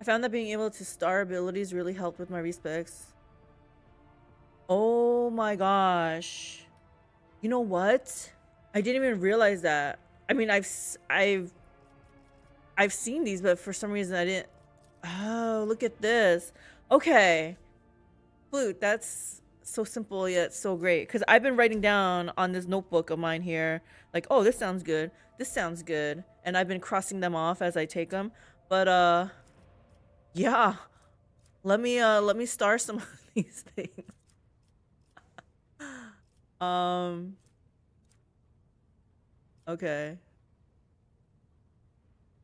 Speaker 1: I found that being able to star abilities really helped with my respecs. Oh my gosh. You know what? I didn't even realize that. I mean, I've seen these, but for some reason I didn't. Oh, look at this. Okay. Flute, that's so simple yet so great. Because I've been writing down on this notebook of mine here, like, oh, this sounds good. This sounds good. And I've been crossing them off as I take them. But yeah. Let me star some of these things. Okay.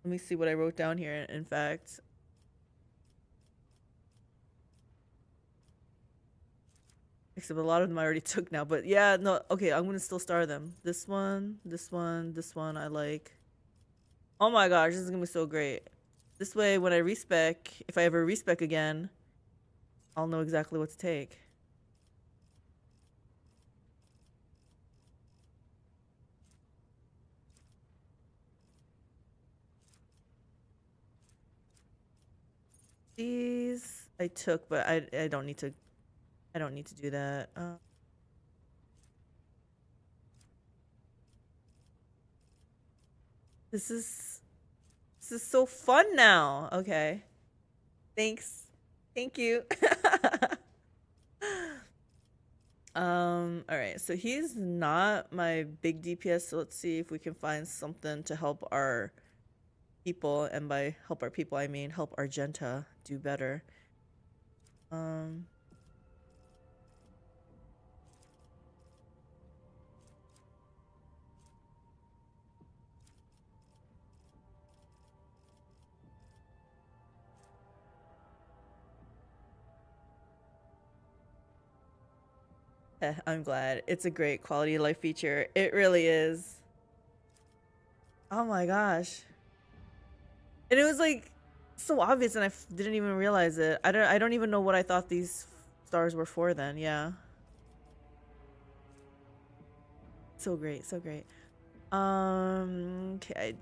Speaker 1: Let me see what I wrote down here, in fact. Except a lot of them I already took now, but yeah, no, okay, I'm gonna still star them. This one, this one, this one I like. Oh my gosh, this is gonna be so great. This way, when I respec, if I ever respec again, I'll know exactly what to take. These I took, but I don't need to. I don't need to do that. This is so fun now. Okay. Thanks. Thank you. All right. So he's not my big DPS. So let's see if we can find something to help our people, and by help our people I mean help Argenta do better. I'm glad. It's a great quality of life feature. It really is. Oh my gosh. And it was like so obvious, and I didn't even realize it. I don't even know what I thought these stars were for then. Yeah. So great, so great. Okay.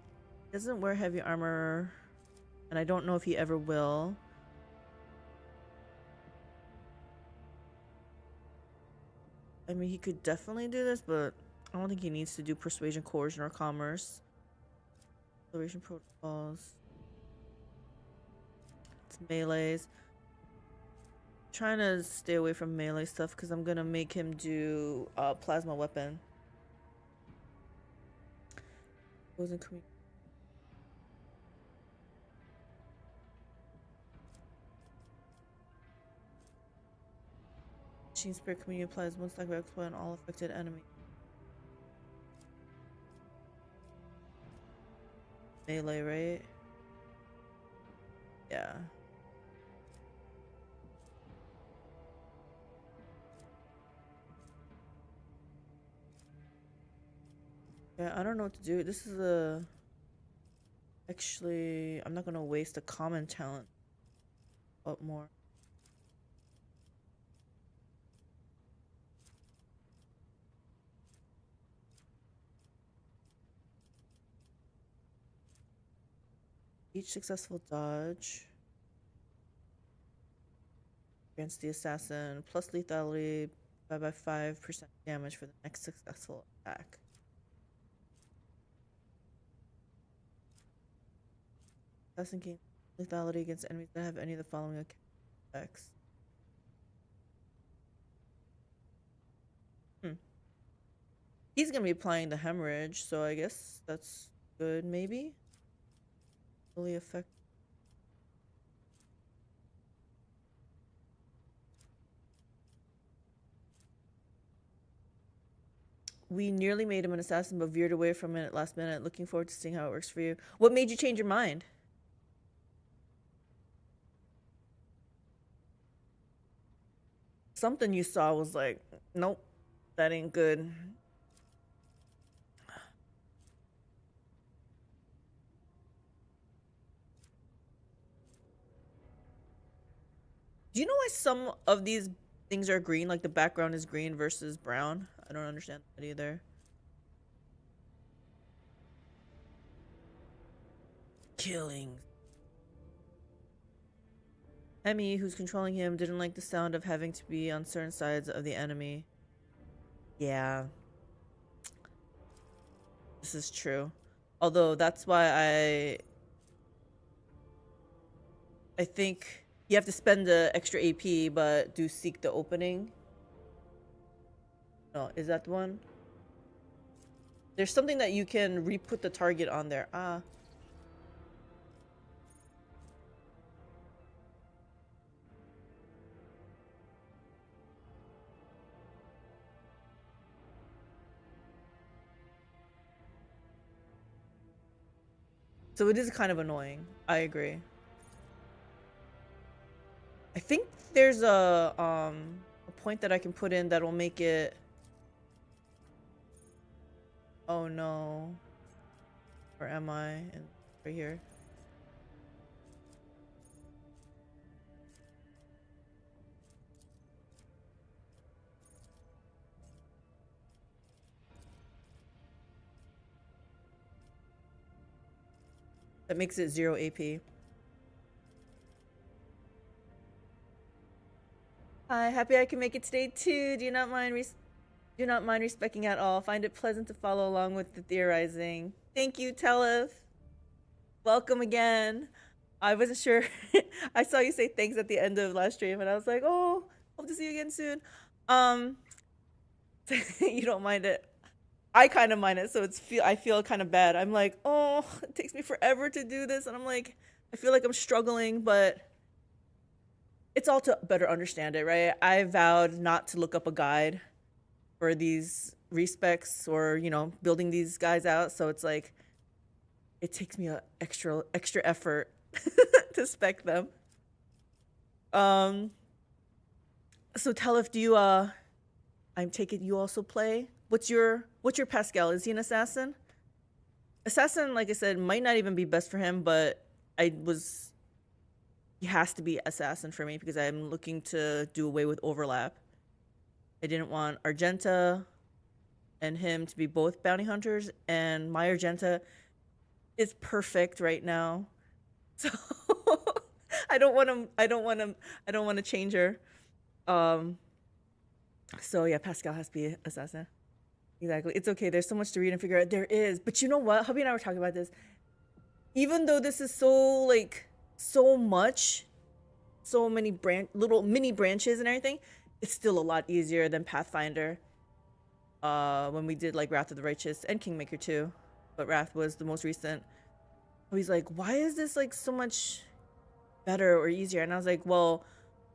Speaker 1: Doesn't wear heavy armor, and I don't know if he ever will. I mean, he could definitely do this, but I don't think he needs to do persuasion, coercion, or commerce. Acceleration protocols. It's melees. Trying to stay away from melee stuff because I'm gonna make him do plasma weapon. Machine Spirit Community applies one stack of exploit on all affected enemies. Melee, right? Yeah. Yeah, I don't know what to do. This is a... Actually, I'm not gonna waste a common talent. Up more. Each successful dodge grants the assassin plus lethality by 5% damage for the next successful attack. Assassin gains lethality against enemies that have any of the following effects. He's gonna be applying the hemorrhage, so I guess that's good, maybe? Fully affect. We nearly made him an assassin, but veered away from it at last minute. Looking forward to seeing how it works for you. What made you change your mind? Something you saw was like, nope, that ain't good. Do you know why some of these things are green? Like the background is green versus brown? I don't understand that either. Killings. Emmy, who's controlling him, didn't like the sound of having to be on certain sides of the enemy. Yeah. This is true. Although that's why I think you have to spend the extra AP, but do seek the opening. No, is that the one? There's something that you can re-put the target on there. Ah. So it is kind of annoying. I agree. I think there's a point that I can put in that'll make it. Oh no. Where am I? Right here. That makes it 0 AP. Hi, happy I can make it today too. Do not mind respecing at all. Find it pleasant to follow along with the theorizing. Thank you, Telef. Welcome again. I wasn't sure. I saw you say thanks at the end of last stream, and I was like, oh, hope to see you again soon. You don't mind it. I kind of mind it, so I feel kind of bad. I'm like, oh, it takes me forever to do this, and I'm like, I feel like I'm struggling, but it's all to better understand it, right? I vowed not to look up a guide for these respecs or, you know, building these guys out, so it's like, it takes me a extra effort to spec them. So Telef, do you I'm taking you also play? What's your Pasqal? Is he an assassin? Assassin, like I said, might not even be best for him, but he has to be assassin for me because I'm looking to do away with overlap. I didn't want Argenta and him to be both bounty hunters, and my Argenta is perfect right now. So I don't want to change her. So yeah, Pasqal has to be assassin. Exactly. It's okay. There's so much to read and figure out. There is. But you know what? Hubby and I were talking about this. Even though this is so much, so many little mini branches and everything, it's still a lot easier than Pathfinder. When we did like Wrath of the Righteous and Kingmaker too, but Wrath was the most recent. He's like, why is this like so much better or easier? And I was like, well,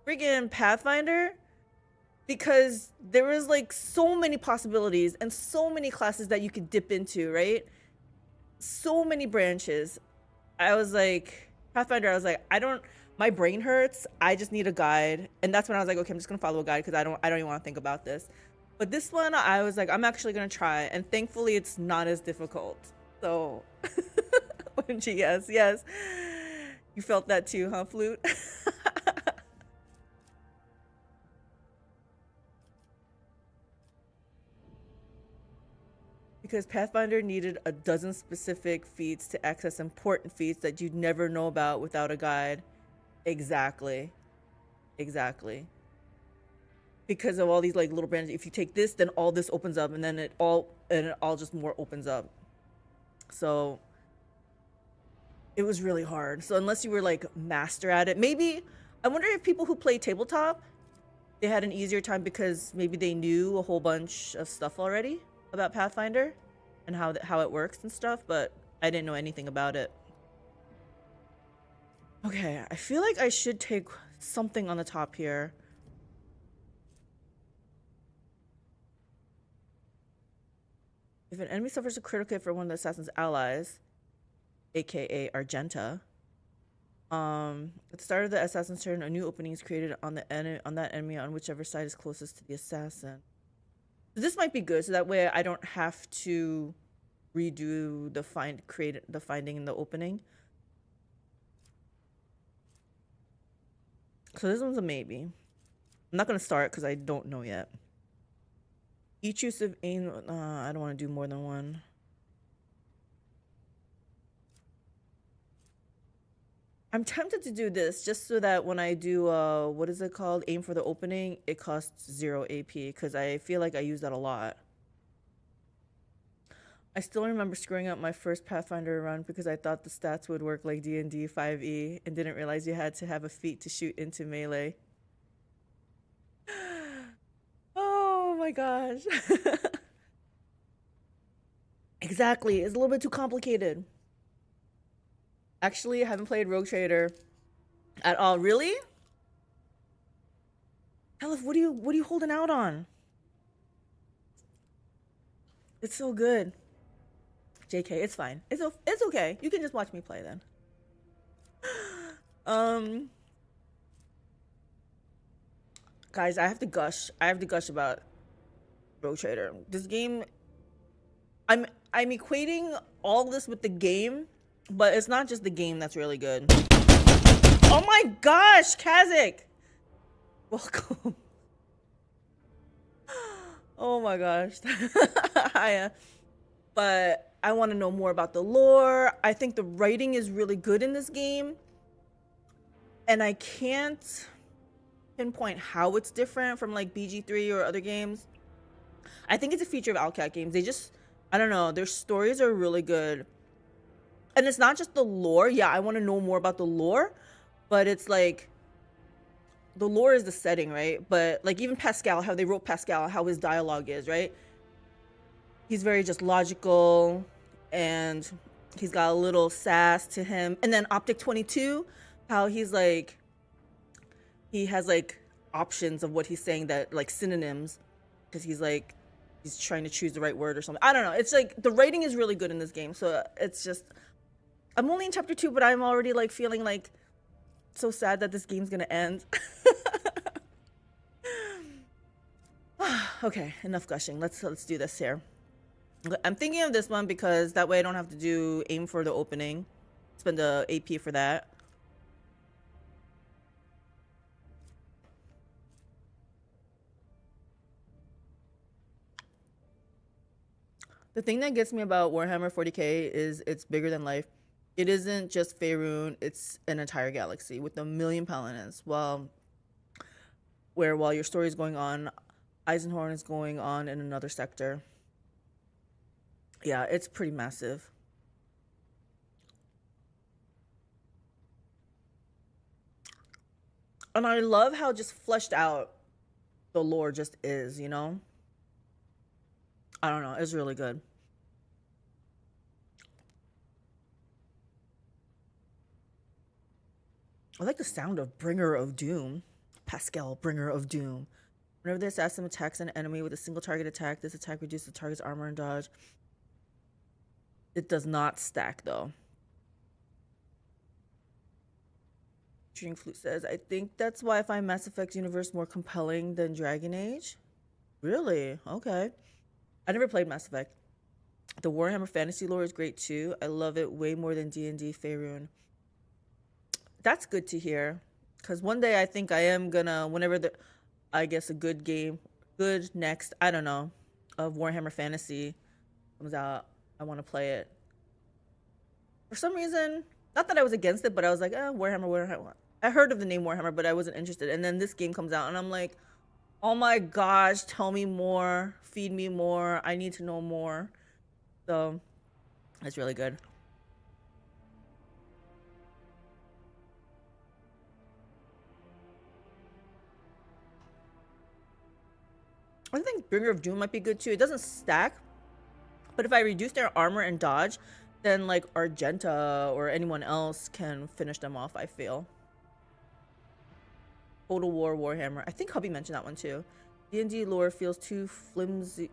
Speaker 1: friggin' Pathfinder, because there was like so many possibilities and so many classes that you could dip into, right? So many branches. I was like, Pathfinder, I was like, my brain hurts. I just need a guide. And that's when I was like, okay, I'm just gonna follow a guide because I don't even want to think about this. But this one, I was like, I'm actually gonna try. And thankfully it's not as difficult. So OMG, yes. You felt that too, huh, Flute? Because Pathfinder needed a dozen specific feats to access important feats that you'd never know about without a guide. Exactly. Because of all these like little branches, if you take this, then all this opens up, and then it all just more opens up. So it was really hard. So unless you were like master at it, maybe I wonder if people who play tabletop, they had an easier time because maybe they knew a whole bunch of stuff already. about Pathfinder and how it works and stuff, but I didn't know anything about it. Okay, I feel like I should take something on the top here. If an enemy suffers a critical hit for one of the assassin's allies, aka Argenta, at the start of the assassin's turn, a new opening is created on that enemy on whichever side is closest to the assassin. So this might be good, so that way I don't have to redo the finding in the opening. So this one's a maybe. I'm not gonna start because I don't know yet. Each use of aim. I don't want to do more than one. I'm tempted to do this just so that when I do what is it called, aim for the opening, it costs 0 AP because I feel like I use that a lot. I still remember screwing up my first Pathfinder run because I thought the stats would work like D&D 5e and didn't realize you had to have a feat to shoot into melee. Oh my gosh. Exactly. It's a little bit too complicated. Actually, I haven't played Rogue Trader at all. Really? Elif, what are you holding out on? It's so good. JK, it's fine. It's okay. You can just watch me play then. Guys, I have to gush. I have to gush about Rogue Trader. This game, I'm equating all this with the game, but it's not just the game that's really good. Oh my gosh, Kazik! Welcome. Oh my gosh. Hiya. But I want to know more about the lore. I think the writing is really good in this game. And I can't pinpoint how it's different from like BG3 or other games. I think it's a feature of AlteredCalyx games. They just, I don't know, their stories are really good. And it's not just the lore. Yeah, I want to know more about the lore. But it's like, the lore is the setting, right? But like even Pasqal, how they wrote Pasqal, how his dialogue is, right? He's very just logical and he's got a little sass to him. And then Optic 22, how he's like, he has like options of what he's saying, that like synonyms, because he's like, he's trying to choose the right word or something. I don't know. It's like the writing is really good in this game. So it's just, I'm only in chapter 2, but I'm already like feeling like so sad that this game's gonna end. Okay, enough gushing. Let's do this here. I'm thinking of this one because that way I don't have to do aim for the opening. Spend the AP for that. The thing that gets me about Warhammer 40k is it's bigger than life. It isn't just Faerun, it's an entire galaxy with a million paladins. While your story is going on, Eisenhorn is going on in another sector. Yeah, it's pretty massive. And I love how just fleshed out the lore just is, you know? I don't know, it's really good. I like the sound of Bringer of Doom. Pasqal, Bringer of Doom. Whenever the assassin attacks an enemy with a single target attack, this attack reduces the target's armor and dodge. It does not stack though. Shooting Flute says, I think that's why I find Mass Effect universe more compelling than Dragon Age. Really? Okay. I never played Mass Effect. The Warhammer fantasy lore is great too. I love it way more than D&D Faerun. That's good to hear. Because one day I think I am gonna, whenever I guess a good game, good next, I don't know, of Warhammer Fantasy comes out, I want to play it. For some reason, not that I was against it, but I was like, Warhammer. I heard of the name Warhammer, but I wasn't interested. And then this game comes out, and I'm like, oh my gosh, tell me more, feed me more, I need to know more. So, it's really good. I think Bringer of Doom might be good too. It doesn't stack, But if I reduce their armor and dodge, then like Argenta or anyone else can finish them off, I feel. Total War Warhammer. I think Hubby mentioned that one too. D&D lore feels too flimsy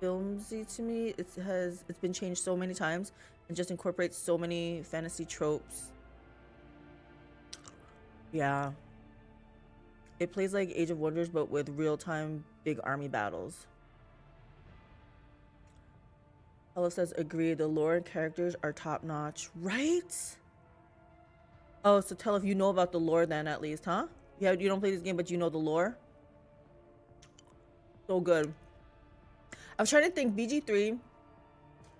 Speaker 1: to me. It's been changed so many times and just incorporates so many fantasy tropes. Yeah. It plays like Age of Wonders but with real-time big army battles. Hello says agree, the lore and characters are top-notch, right? Oh, so tell if you know about the lore then at least, huh? Yeah, you don't play this game but you know the lore? So good. I was trying to think BG3,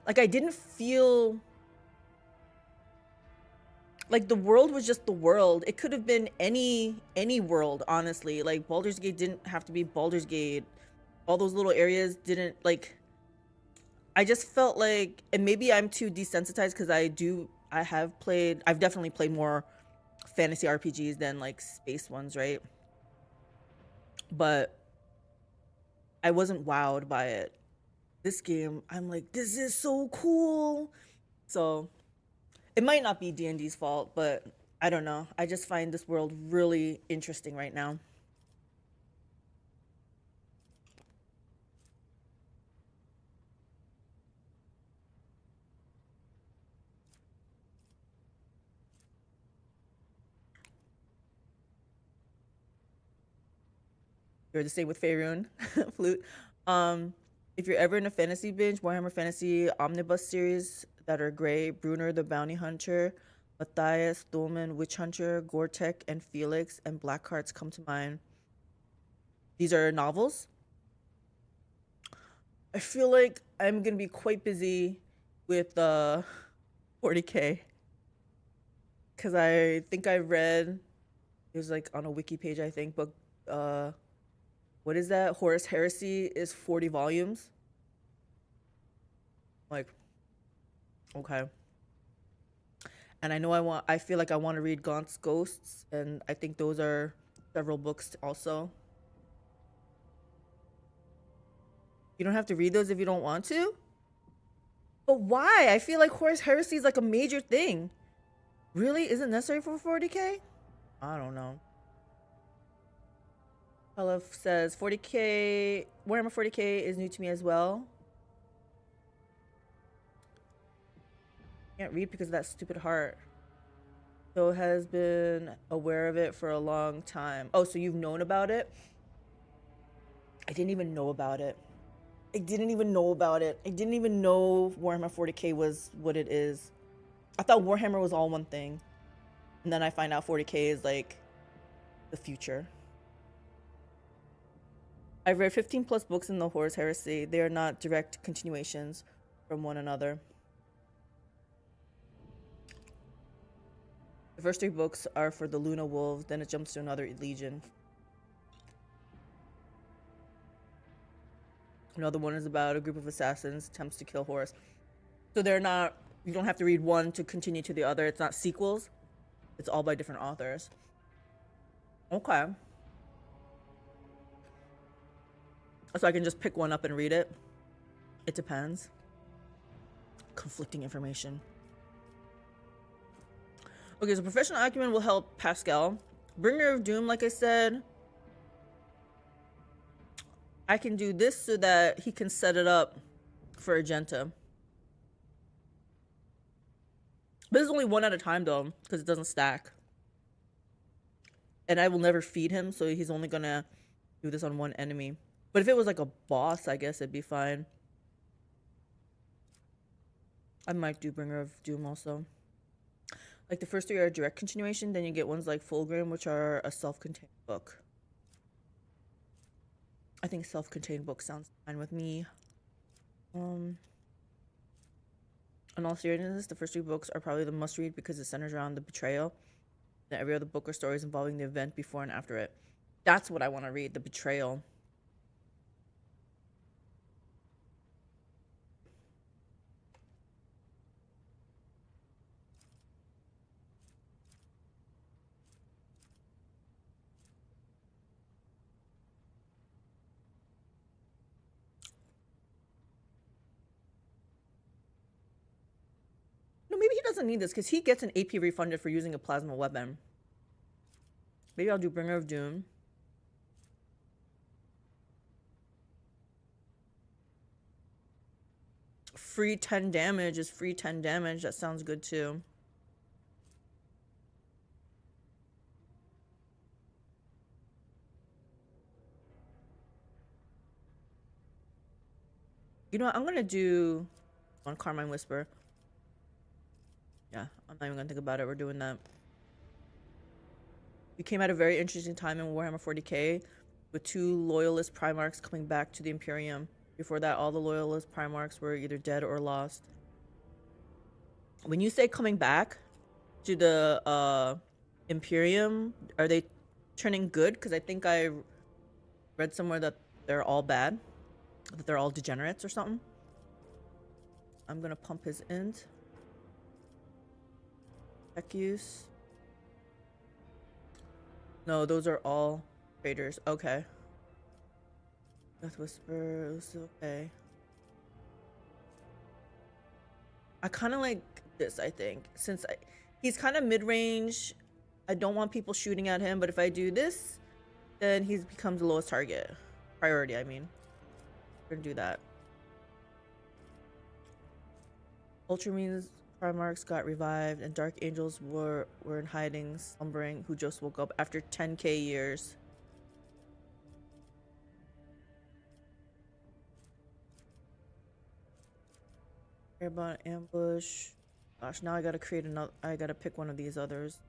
Speaker 1: like I didn't feel like the world was just the world. It could have been any world, honestly. Like Baldur's Gate didn't have to be Baldur's Gate. All those little areas didn't like. I just felt like, and maybe I'm too desensitized because I've definitely played more fantasy RPGs than like space ones, right? But I wasn't wowed by it. This game, I'm like, this is so cool. So it might not be D&D's fault, but I don't know. I just find this world really interesting right now. You're the same with Faerun, Flute. If you're ever in a fantasy binge, Warhammer Fantasy Omnibus series that are great, Brunner the Bounty Hunter, Matthias, Dolman, Witch Hunter, Gore-Tex, and Felix, and Blackhearts come to mind. These are novels. I feel like I'm gonna be quite busy with 40K. Because I think I read, it was like on a wiki page, I think, but what is that? Horus Heresy is 40 volumes. Like, okay. And I know I feel like I want to read Gaunt's Ghosts, and I think those are several books also. You don't have to read those if you don't want to? But why? I feel like Horus Heresy is like a major thing. Really? Isn't necessary for 40K? I don't know. Hello says 40K, Warhammer 40K is new to me as well. Can't read because of that stupid heart. So has been aware of it for a long time. Oh, so you've known about it? I didn't even know about it. I didn't even know Warhammer 40K was what it is. I thought Warhammer was all one thing. And then I find out 40K is like the future. I've read 15 plus books in the Horus Heresy. They are not direct continuations from one another. The first 3 books are for the Luna Wolves, then it jumps to another legion. Another one is about a group of assassins attempts to kill Horus. So they're not, you don't have to read one to continue to the other. It's not sequels. It's all by different authors. Okay. So I can just pick one up and read it. It depends. Conflicting information. Okay, so professional acumen will help Pasqal. Bringer of Doom, like I said, I can do this so that he can set it up for Argenta. But it's only one at a time though, because it doesn't stack. And I will never feed him, so he's only gonna do this on one enemy. But if it was like a boss, I guess it'd be fine. I might do Bringer of Doom also. Like the first 3 are a direct continuation, then you get ones like Fulgrim, which are a self-contained book. I think self-contained book sounds fine with me. In all seriousness, the first 3 books are probably the must-read because it centers around the betrayal. Then every other book or story is involving the event before and after it. That's what I want to read, the betrayal. doesn't need this because he gets an AP refunded for using a plasma weapon. Maybe I'll do Bringer of Doom. Free 10 damage is free 10 damage. That sounds good too. You know what? I'm gonna do on Carmine Whisper. Yeah, I'm not even gonna think about it. We're doing that. We came at a very interesting time in Warhammer 40k with 2 loyalist Primarchs coming back to the Imperium. Before that, all the loyalist Primarchs were either dead or lost. When you say coming back to the Imperium, are they turning good? Because I think I read somewhere that they're all bad. That they're all degenerates or something. I'm gonna pump his int. Tech use. No, those are all traders. Okay. Death Whisper, it was okay. I kind of like this, I think. Since he's kind of mid-range, I don't want people shooting at him, but if I do this, then he becomes the lowest target. Priority, I mean. We're gonna do that. Ultramarines Primarchs got revived, and Dark Angels were in hiding, slumbering, who just woke up after 10k years. Airbound ambush. Gosh, now I gotta create another. I gotta pick one of these others.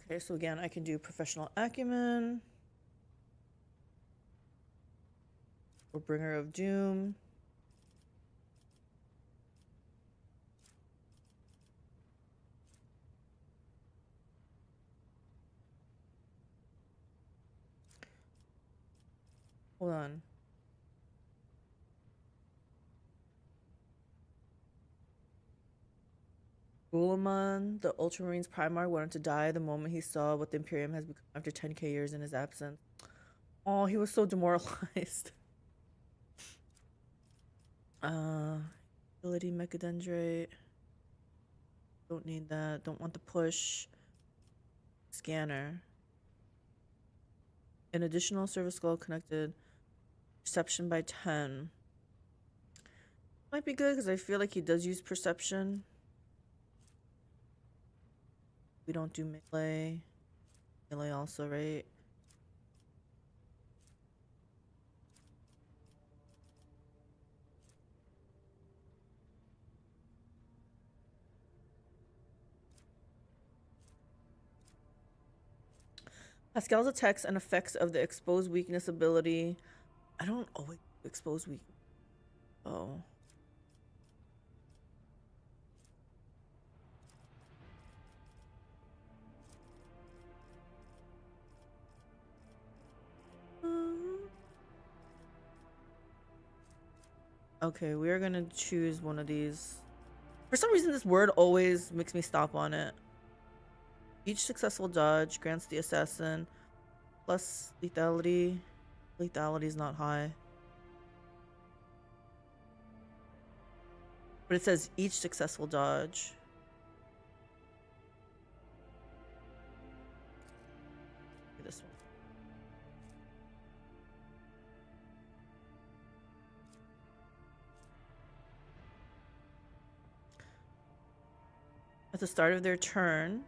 Speaker 1: Okay, so again, I can do Professional Acumen. Or Bringer of Doom. Hold on. Guilliman, the Ultramarines Primarch, wanted to die the moment he saw what the Imperium has become after 10k years in his absence. Oh, he was so demoralized. Ability Mechadendrite. Don't need that. Don't want the push. Scanner. An additional service skull connected. Perception by 10. Might be good because I feel like he does use perception. We don't do melee. Melee also, right? Pasqal's attacks and effects of the expose weakness ability. I don't always expose weakness. Oh. Okay, we are gonna choose one of these. For some reason, this word always makes me stop on it. Each successful dodge grants the assassin plus lethality. Lethality is not high. But it says each successful dodge. This one. At the start of their turn,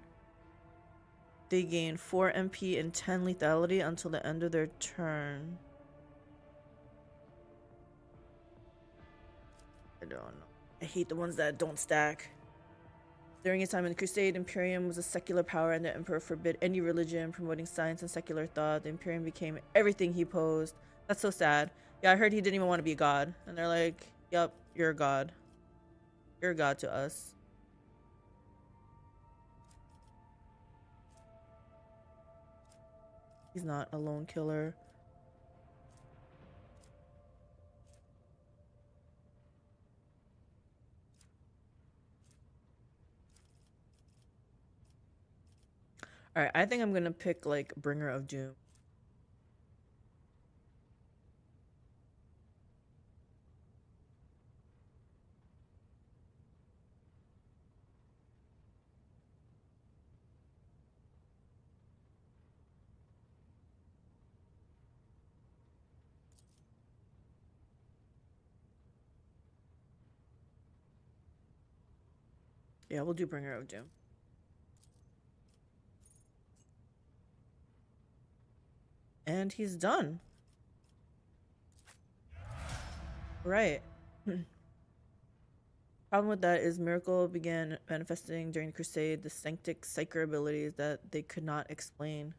Speaker 1: they gain 4 MP and 10 lethality until the end of their turn. I don't know. I hate the ones that don't stack. During his time in the Crusade, Imperium was a secular power and the Emperor forbid any religion, promoting science and secular thought. The Imperium became everything he posed. That's so sad. Yeah, I heard he didn't even want to be a god. And they're like, yep, you're a god. You're a god to us. He's not a lone killer. All right, I think I'm gonna pick like Bringer of Doom. Yeah, we'll do Bringer of Doom. And he's done. Right. Problem with that is Miracle began manifesting during the Crusade the sanctic psyker abilities that they could not explain.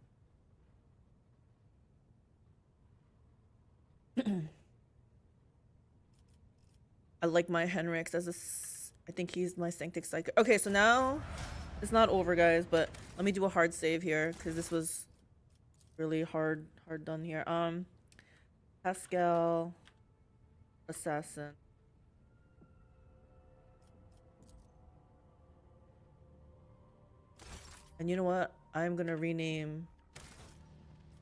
Speaker 1: I like my Heinrix as a... I think he's my sanctic psyker. Okay, so now it's not over, guys, but let me do a hard save here because this was really hard done here. Pasqal, Assassin. And you know what? I'm gonna rename,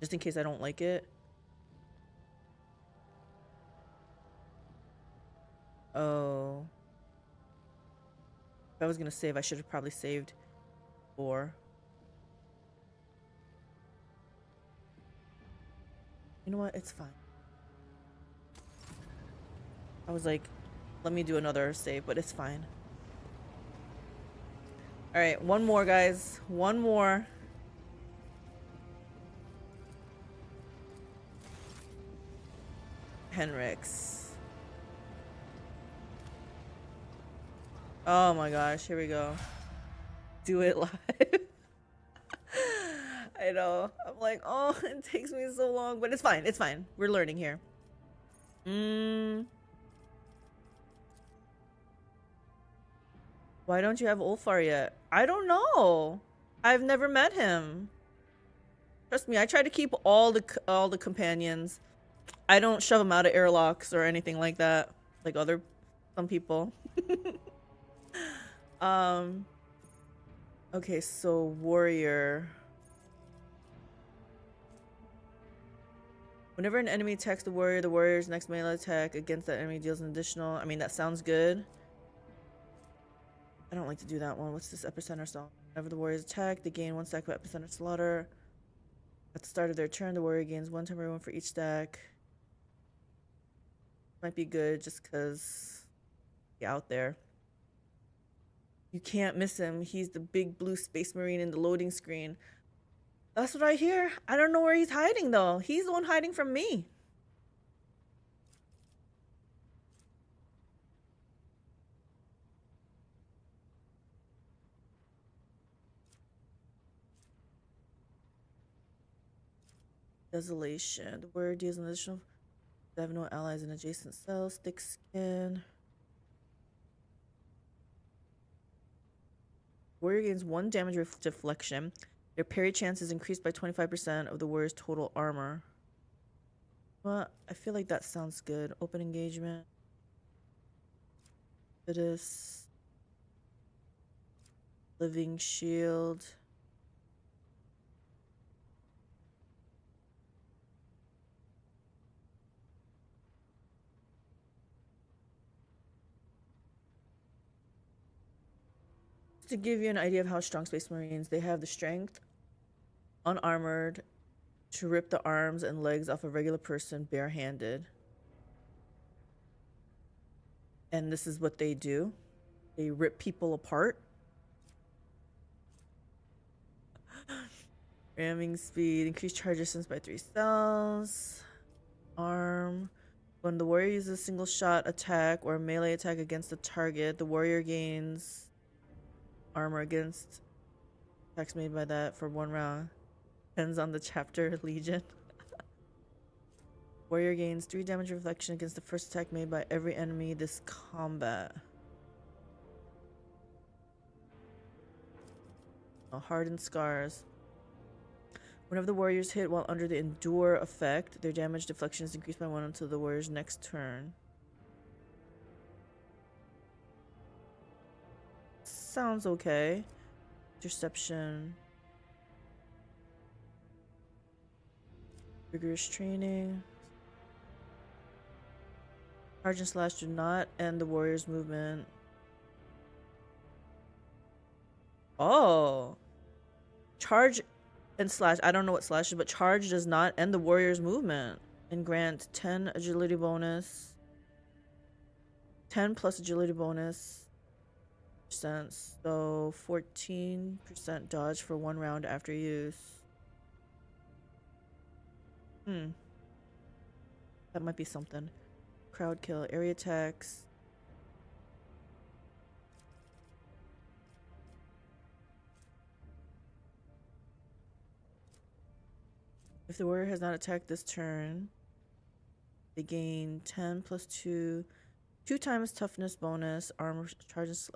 Speaker 1: just in case I don't like it. Oh. If I was gonna save, I should have probably saved 4. You know what? It's fine. I was like, let me do another save, but it's fine. All right, one more, guys. One more. Heinrix. Oh my gosh, here we go. Do it live. I know. I'm like, oh, it takes me so long, but it's fine. It's fine. We're learning here. Why don't you have Ulfar yet? I don't know. I've never met him. Trust me, I try to keep all the companions. I don't shove them out of airlocks or anything like that, like some people. Okay, so warrior. Whenever an enemy attacks the warrior's next melee attack against that enemy deals an additional... I mean, that sounds good. I don't like to do that one. What's this epicenter song? Whenever the warriors attack, they gain 1 stack of epicenter slaughter. At the start of their turn, the warrior gains 1 temporary 1 for each stack. Might be good just because he's out there. You can't miss him. He's the big blue space marine in the loading screen. That's what I hear. I don't know where he's hiding, though. He's the one hiding from me. Desolation. The warrior deals an additional... They have no allies in adjacent cells. Thick skin. Warrior gains 1 damage deflection. Their parry chance is increased by 25% of the warrior's total armor. Well, I feel like that sounds good. Open engagement. This. Living shield. To give you an idea of how strong Space Marines, they have the strength, unarmored, to rip the arms and legs off a regular person barehanded. And this is what they do. They rip people apart. Ramming speed, increased charge distance by 3 cells. Arm. When the warrior uses a single shot attack or melee attack against the target, the warrior gains armor against attacks made by that for 1 round. Depends on the chapter legion. Warrior gains 3 damage reflection against the first attack made by every enemy this combat. Hardened scars. Whenever the warriors hit while under the endure effect, their damage deflection is increased by 1 until the warrior's next turn. Sounds okay. Interception. Rigorous training. Charge and slash do not end the warrior's movement. Oh. Charge and slash. I don't know what slash is, but charge does not end the warrior's movement. And grant 10 agility bonus. 10 plus agility bonus. So 14% dodge for 1 round after use. That might be something. Crowd kill, area attacks. If the warrior has not attacked this turn, they gain 10 plus 2. 2 times toughness bonus, armor charges.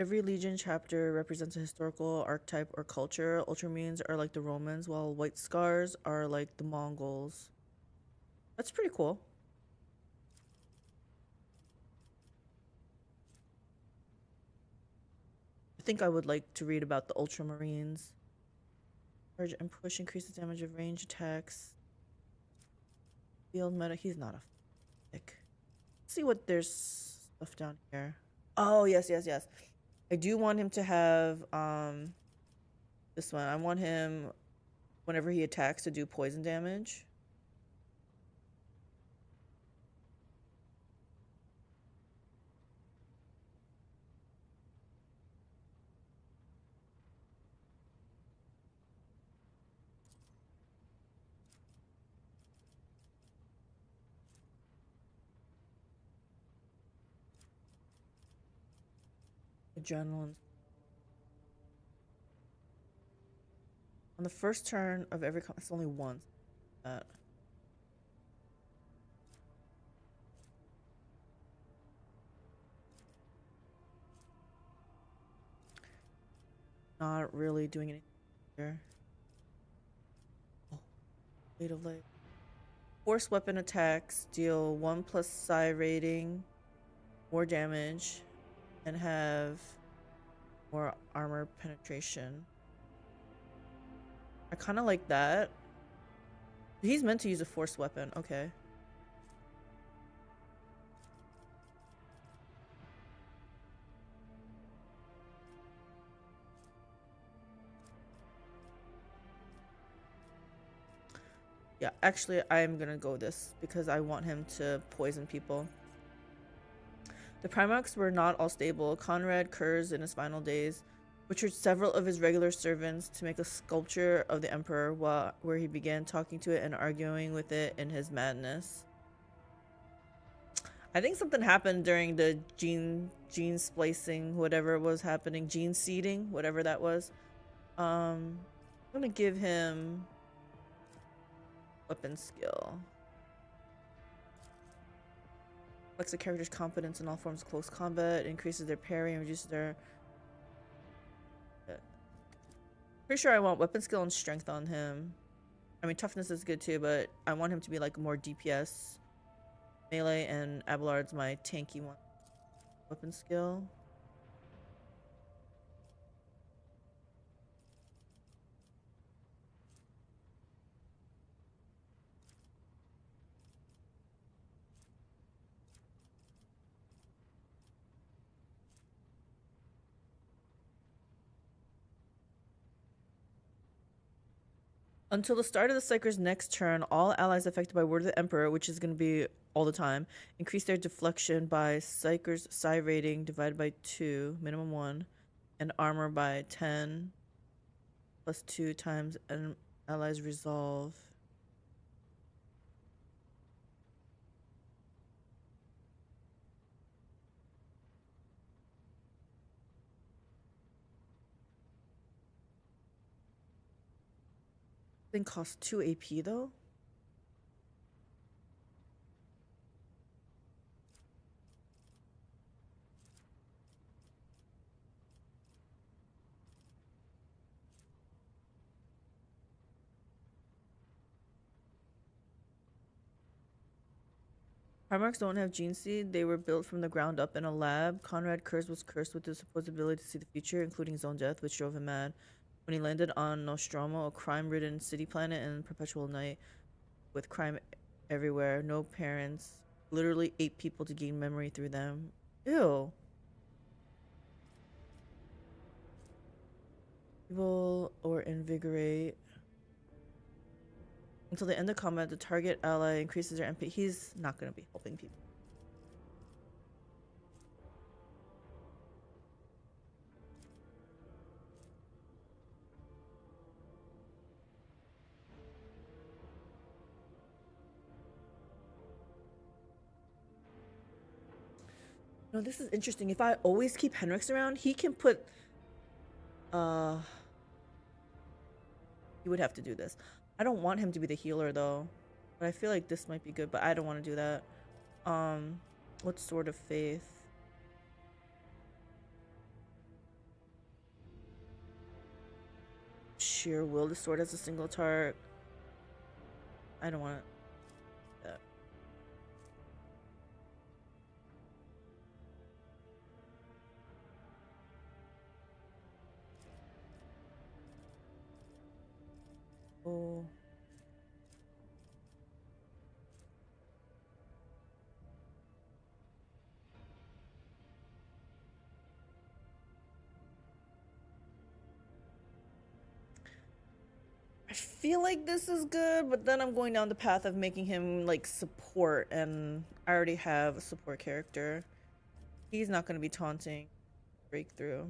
Speaker 1: Every Legion chapter represents a historical archetype or culture. Ultramarines are like the Romans, while White Scars are like the Mongols. That's pretty cool. I think I would like to read about the Ultramarines. Charge and push increases damage of range attacks. Field meta. He's not a thick. Let's see what there's stuff down here. Oh, yes. I do want him to have this one. I want him, whenever he attacks, to do poison damage. Adrenaline. On the first turn of every it's only once. Not really doing anything here. Oh, weight of light. Force weapon attacks deal 1 plus psi rating, more damage, and have more armor penetration. I kind of like that. He's meant to use a force weapon. Okay. Yeah, actually, I'm gonna go this because I want him to poison people. The Primarchs were not all stable. Conrad Kurz, in his final days, butchered several of his regular servants to make a sculpture of the Emperor, where he began talking to it and arguing with it in his madness. I think something happened during the gene splicing, whatever was happening, gene seeding, whatever that was. I'm gonna give him weapon skill. Reflects the character's confidence in all forms of close combat, increases their parry, and reduces their... Pretty sure I want weapon skill and strength on him. I mean, toughness is good too, but I want him to be like more DPS. Melee, and Abelard's my tanky one. Weapon skill. Until the start of the Psyker's next turn, all allies affected by Word of the Emperor, which is going to be all the time, increase their deflection by Psyker's psi rating divided by 2, minimum 1, and armor by 10, plus 2 times an ally's resolve. Thing costs 2 AP though. Primarchs don't have gene seed. They were built from the ground up in a lab. Conrad Kurz was cursed with the supposed ability to see the future, including his own death, which drove him mad. when he landed on Nostromo, a crime-ridden city planet in perpetual night with crime everywhere, no parents, literally 8 people to gain memory through them. Ew. Evil or invigorate. Until the end of combat, the target ally increases their MP. He's not going to be helping people. No, this is interesting. If I always keep Heinrix around, he can put... He would have to do this. I don't want him to be the healer, though. But I feel like this might be good, but I don't want to do that. What sort of faith? Sheer will. The sword as a single target. I don't want that. Oh. I feel like this is good, but then I'm going down the path of making him like support, and I already have a support character. He's not going to be taunting. Breakthrough.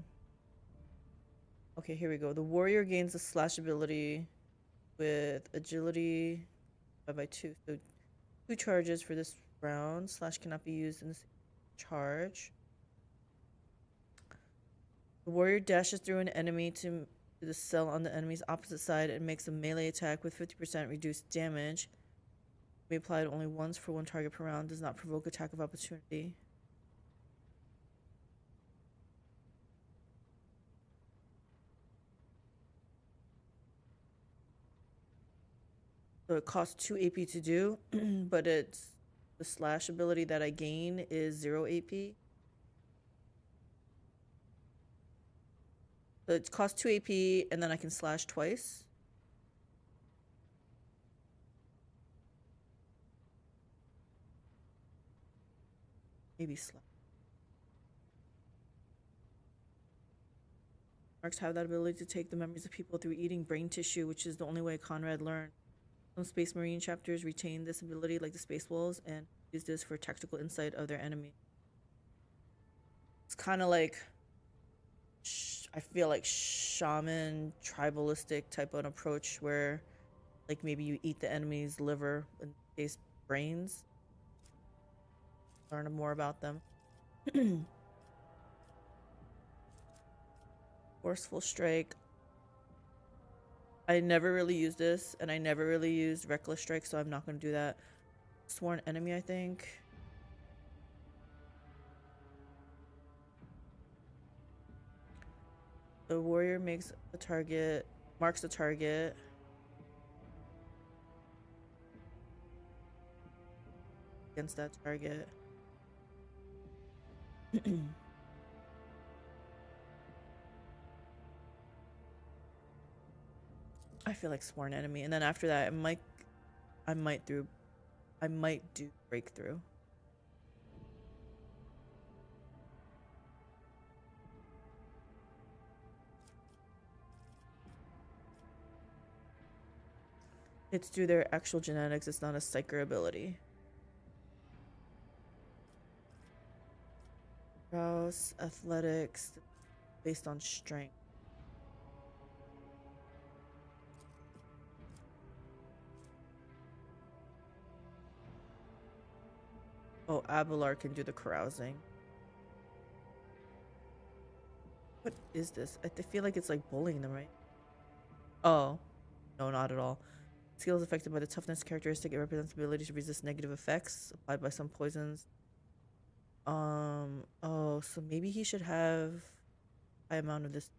Speaker 1: Okay, here we go. The warrior gains the slash ability with agility 5/2. So 2 charges for this round. Slash cannot be used in this charge. The warrior dashes through an enemy to the cell on the enemy's opposite side and makes a melee attack with 50% reduced damage. May be applied only once for 1 target per round. Does not provoke attack of opportunity. So it costs 2 AP to do, but it's the slash ability that I gain is 0 AP. So it costs 2 AP, and then I can slash twice. Maybe slash. Marks have that ability to take the memories of people through eating brain tissue, which is the only way Conrad learned. Some Space Marine chapters retain this ability, like the Space Wolves, and use this for tactical insight of their enemy. It's kind of like, I feel like shaman, tribalistic type of an approach where, like, maybe you eat the enemy's liver and taste brains. Learn more about them. Forceful Strike. I never really used this, and I never really used Reckless Strike, so I'm not going to do that. Sworn Enemy, I think. The warrior makes a target, marks the target. Against that target. I feel like Sworn Enemy, and then after that, I might do Breakthrough. It's through their actual genetics. It's not a psyker ability. Rouse, athletics, based on strength. Oh, Abelard can do the carousing. What is this? I feel like it's like bullying them, right? Oh, no, not at all. Skill is affected by the toughness characteristic. It represents the ability to resist negative effects applied by some poisons. Oh, so maybe he should have a high amount of this.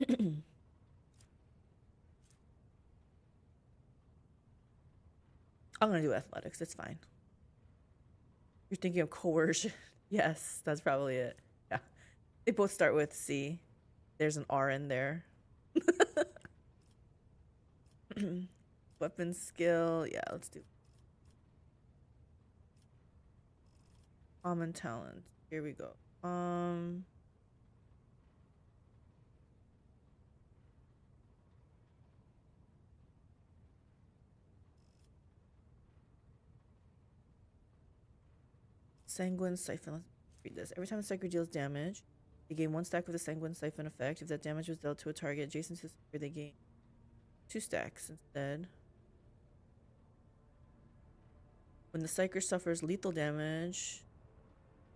Speaker 1: I'm gonna do athletics. It's fine. You're thinking of coercion. Yes, that's probably it. Yeah. They both start with C. There's an R in there. Weapon skill. Yeah, let's do common talent. Here we go. Sanguine Siphon. Let's read this. Every time the Psyker deals damage, they gain 1 stack of the Sanguine Siphon effect. If that damage was dealt to a target adjacent to the Psyker, they gain 2 stacks instead. When the Psyker suffers lethal damage,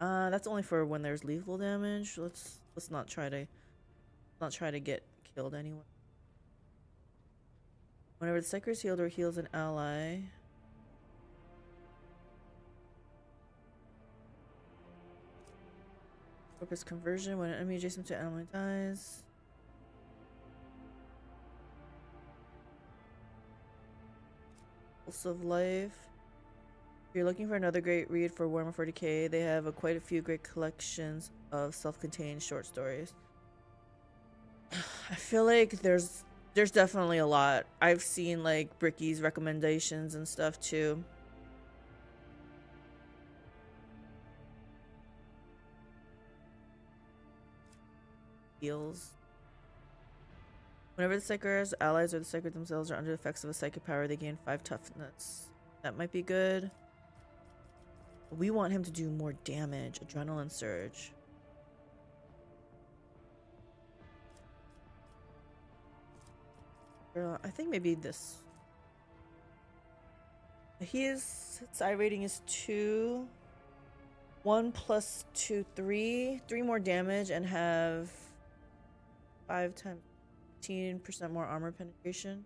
Speaker 1: that's only for when there's lethal damage. Let's not try to get killed anyway. Whenever the Psyker is healed or heals an ally. Purpose conversion. When an enemy adjacent to an ally dies. Pulse of Life. If you're looking for another great read for Warhammer 40k, they have quite a few great collections of self-contained short stories. I feel like there's definitely a lot. I've seen like Bricky's recommendations and stuff too. Heals. Whenever the Psyker's allies or the Psyker themselves are under the effects of a psychic power, they gain 5 toughness. That might be good. We want him to do more damage. Adrenaline Surge. I think maybe this. His psi rating is 2. 1 plus 2, 3. 3 more damage and have 5 times 15% more armor penetration.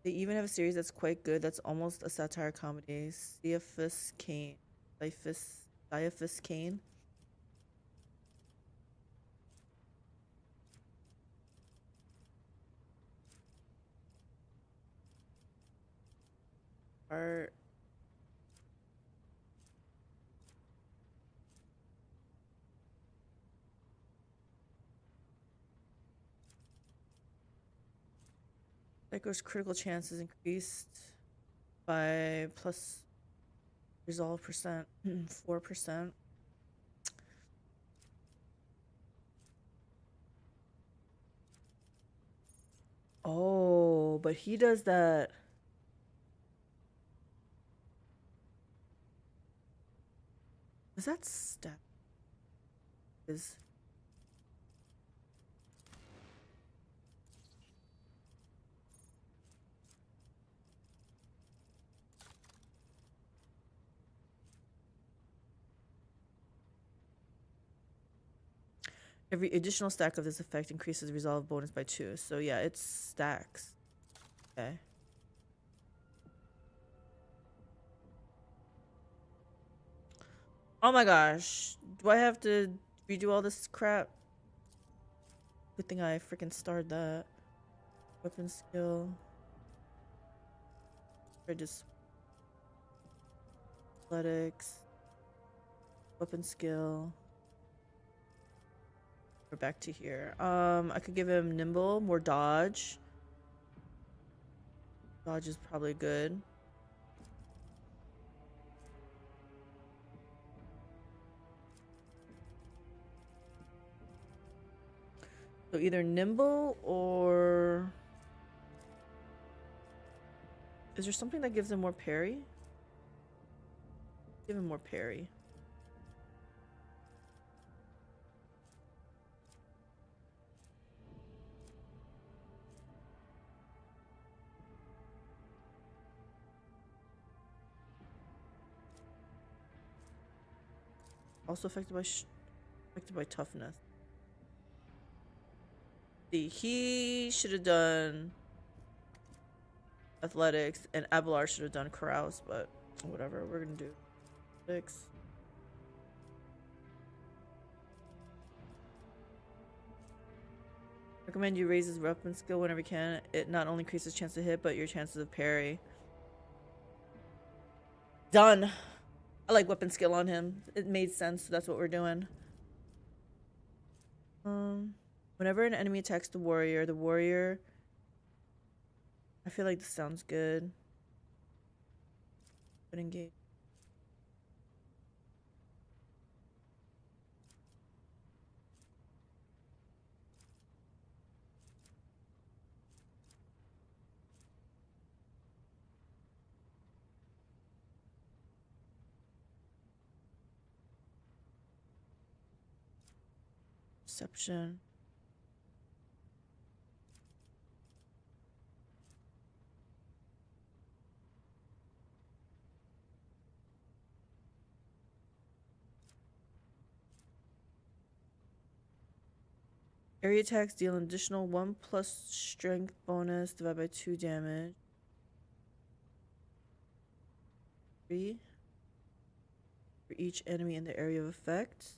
Speaker 1: They even have a series that's quite good. That's almost a satire comedy. Caiaphas Cain. Caiaphas Cain. Art. Psycho's critical chance is increased by plus resolve percent, 4%. Oh, but he does that. Is that stat? Is every additional stack of this effect increases resolve bonus by 2. So yeah, it's stacks. Okay. Oh my gosh. Do I have to redo all this crap? Good thing I freaking starred that. Weapon skill. Or just athletics. Weapon skill. We're back to here. I could give him nimble, more dodge. Dodge is probably good. So either nimble or... Is there something that gives him more parry? Give him more parry. Also affected by toughness. See, he should have done athletics, and Abelard should have done carouse, but whatever. We're gonna do 6. Recommend you raise his weapon skill whenever you can. It not only increases chance to hit, but your chances of parry. Done. I like weapon skill on him. It made sense, so that's what we're doing. Whenever an enemy attacks the warrior... I feel like this sounds good. But engage. Perception. Area attacks deal an additional 1+ strength bonus divided by 2 damage. 3 for each enemy in the area of effect.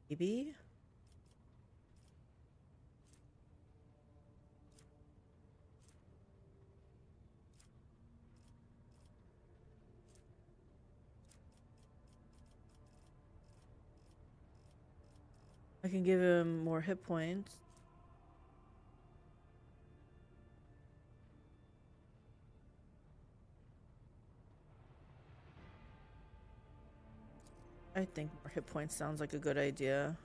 Speaker 1: Maybe. I can give him more hit points. I think more hit points sounds like a good idea.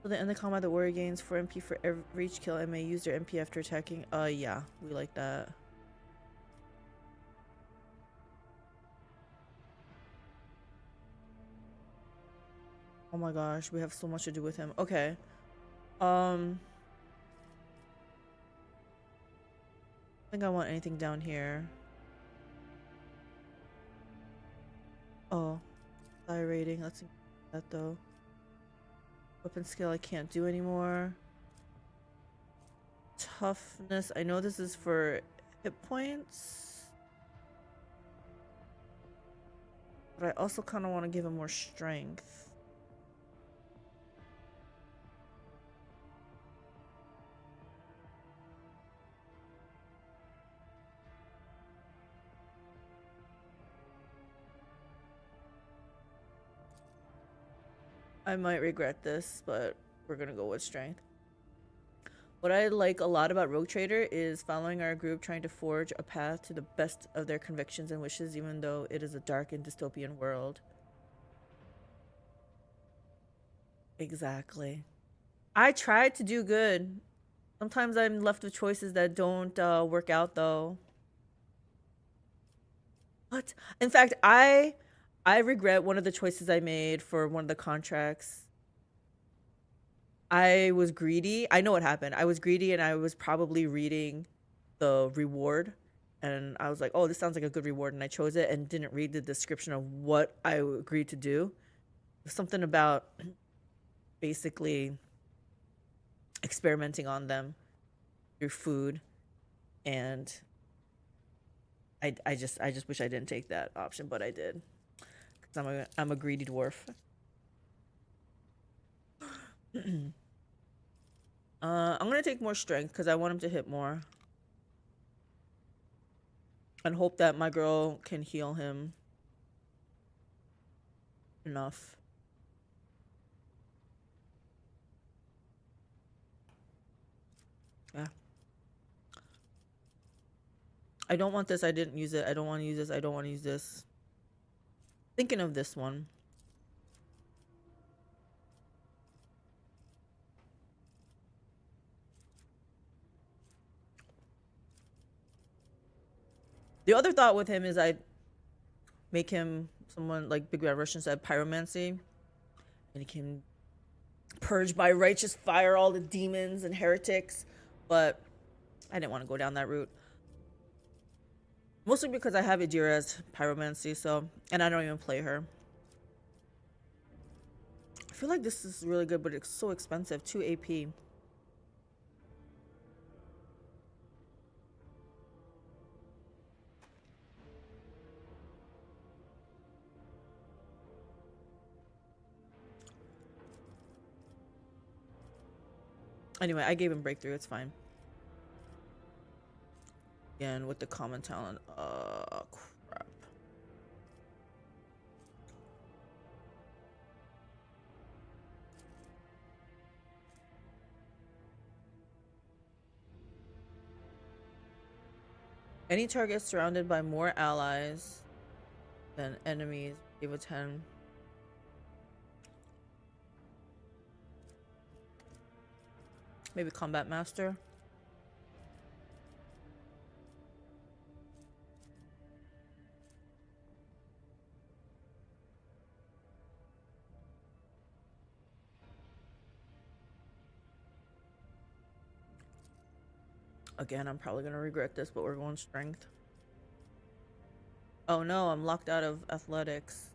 Speaker 1: So the end of combat, the warrior gains 4 MP for every each kill and may use their MP after attacking. Yeah, we like that. Oh my gosh, we have so much to do with him. Okay. I think I want anything down here. Oh, fire rating. Let's increase that though. Weapon skill I can't do anymore. Toughness. I know this is for hit points, but I also kind of want to give him more strength. I might regret this, but we're gonna go with strength. What I like a lot about Rogue Trader is following our group, trying to forge a path to the best of their convictions and wishes, even though it is a dark and dystopian world. Exactly. I tried to do good. Sometimes I'm left with choices that don't work out, though. What? In fact, I regret one of the choices I made for one of the contracts. I was greedy. I know what happened. I was greedy and I was probably reading the reward. And I was like, oh, this sounds like a good reward. And I chose it and didn't read the description of what I agreed to do. Something about basically experimenting on them through food. And I just wish I didn't take that option, but I did. Because I'm a greedy dwarf. I'm gonna take more strength because I want him to hit more. And hope that my girl can heal him enough. Yeah. I don't want this. I didn't use it. I don't want to use this. I don't want to use this. Thinking of this one. The other thought with him is I'd make him someone like Big Bad Russian said, pyromancy. And he can purge by righteous fire all the demons and heretics. But I didn't want to go down that route. Mostly because I have Idira's pyromancy, so, and I don't even play her. I feel like this is really good, but it's so expensive. 2 AP. Anyway, I gave him breakthrough. It's fine. Again, with the common talent. Crap. Any target surrounded by more allies than enemies, give a 10. Maybe combat master. Again, I'm probably gonna regret this, but we're going strength. Oh no, I'm locked out of athletics.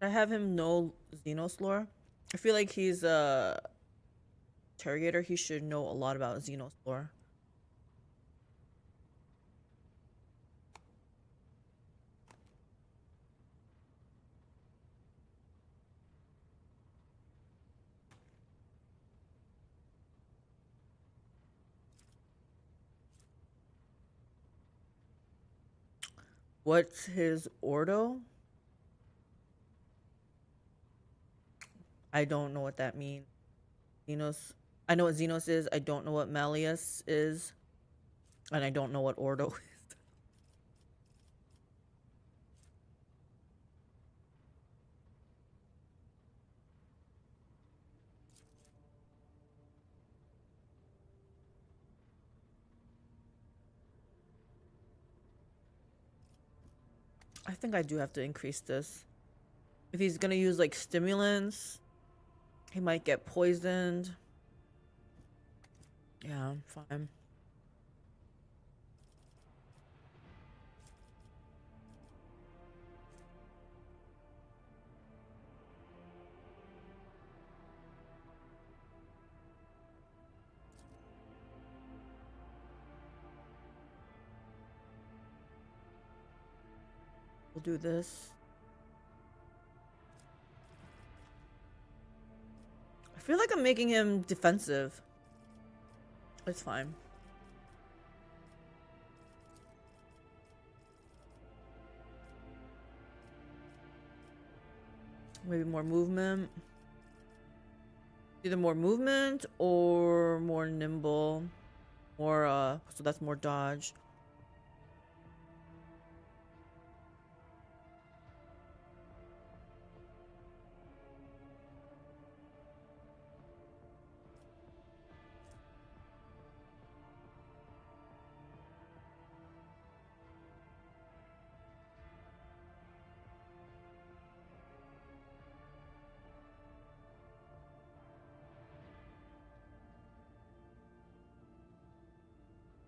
Speaker 1: I have him know Xenos lore. I feel like he's a interrogator. He should know a lot about Xenos lore. What's his ordo? I don't know what that means. Xenos. I know what Xenos is. I don't know what Malleus is. And I don't know what ordo is. I think I do have to increase this. If he's gonna use like stimulants, he might get poisoned. Yeah, fine. We'll do this. I feel like I'm making him defensive. It's fine. Maybe more movement. Either more movement or more nimble. More, so that's more dodge.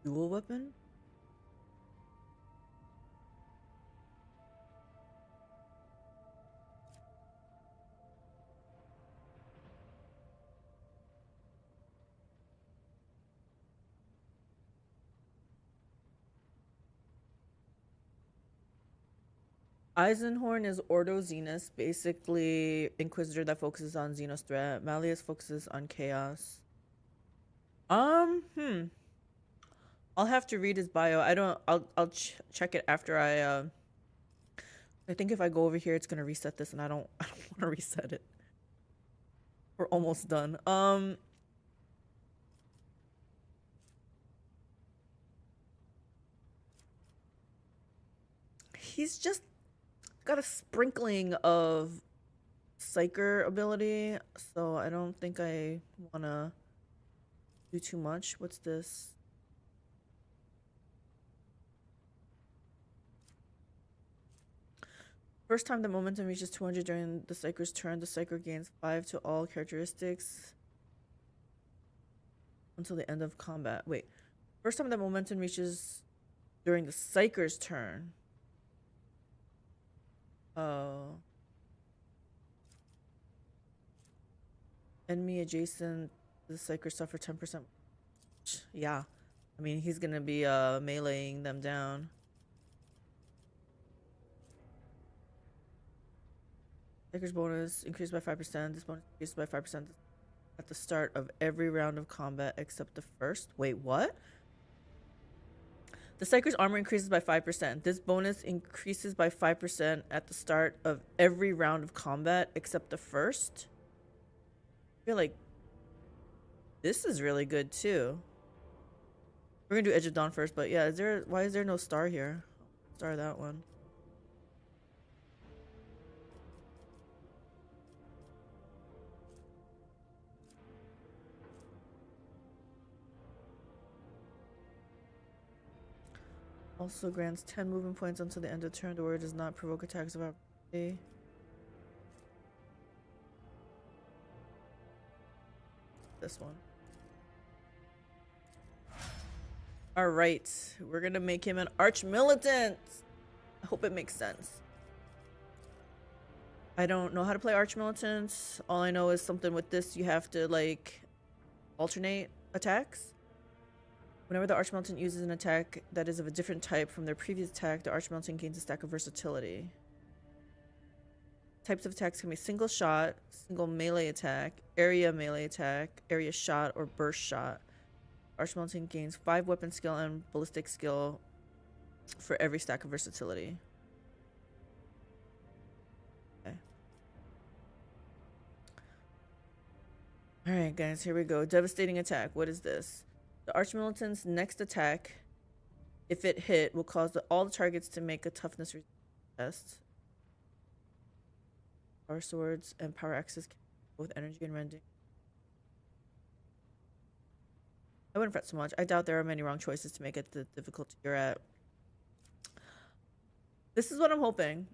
Speaker 1: Dual weapon? Eisenhorn is Ordo Xenos, basically Inquisitor that focuses on Xenos threat. Malleus focuses on chaos. I'll have to read his bio. I'll check it after I think if I go over here it's gonna reset this and I don't want to reset it. We're almost done. He's just Got a sprinkling of Psyker ability, so I don't think I wanna do too much. What's this? First time the momentum reaches 200 during the Psyker's turn, the Psyker gains 5 to all characteristics until the end of combat. Wait. First time the momentum reaches during the Psyker's turn. Oh. Enemy adjacent to the Psyker suffer 10%. Yeah. I mean, he's gonna be meleeing them down. Psyker's bonus increased by 5%. This bonus increased by 5% at the start of every round of combat except the first. Wait, what? The Psyker's armor increases by 5%. This bonus increases by 5% at the start of every round of combat except the first. I feel like this is really good too. We're gonna do Edge of Dawn first, but yeah, why is there no star here? Star that one. Also grants 10 movement points until the end of turn. The word does not provoke attacks of opportunity. This one. Alright, we're gonna make him an Arch-Militant. I hope it makes sense. I don't know how to play Arch-Militant. All I know is something with this, you have to like alternate attacks. Whenever the Arch-Militant uses an attack that is of a different type from their previous attack, the Arch-Militant gains a stack of versatility. Types of attacks can be single shot, single melee attack, area melee attack, area shot, or burst shot. Arch-Militant gains 5 weapon skill and ballistic skill for every stack of versatility. Okay. Alright guys, here we go. Devastating attack. What is this? The Arch-Militant's next attack, if it hit, will cause all the targets to make a toughness test. Power swords and power axes can both energy and rending. I wouldn't fret so much. I doubt there are many wrong choices to make it the difficulty you're at. This is what I'm hoping.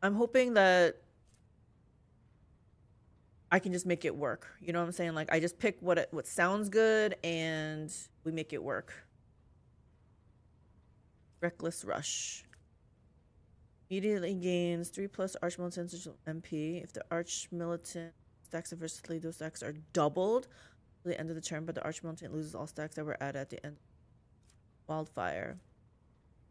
Speaker 1: I'm hoping that I can just make it work. You know what I'm saying? Like, I just pick what sounds good and we make it work. Reckless Rush. Immediately gains 3+ Arch-Militant MP. If the Arch-Militant stacks of versatility, those stacks are doubled at the end of the turn, but the Arch-Militant loses all stacks that were added at the end. Wildfire.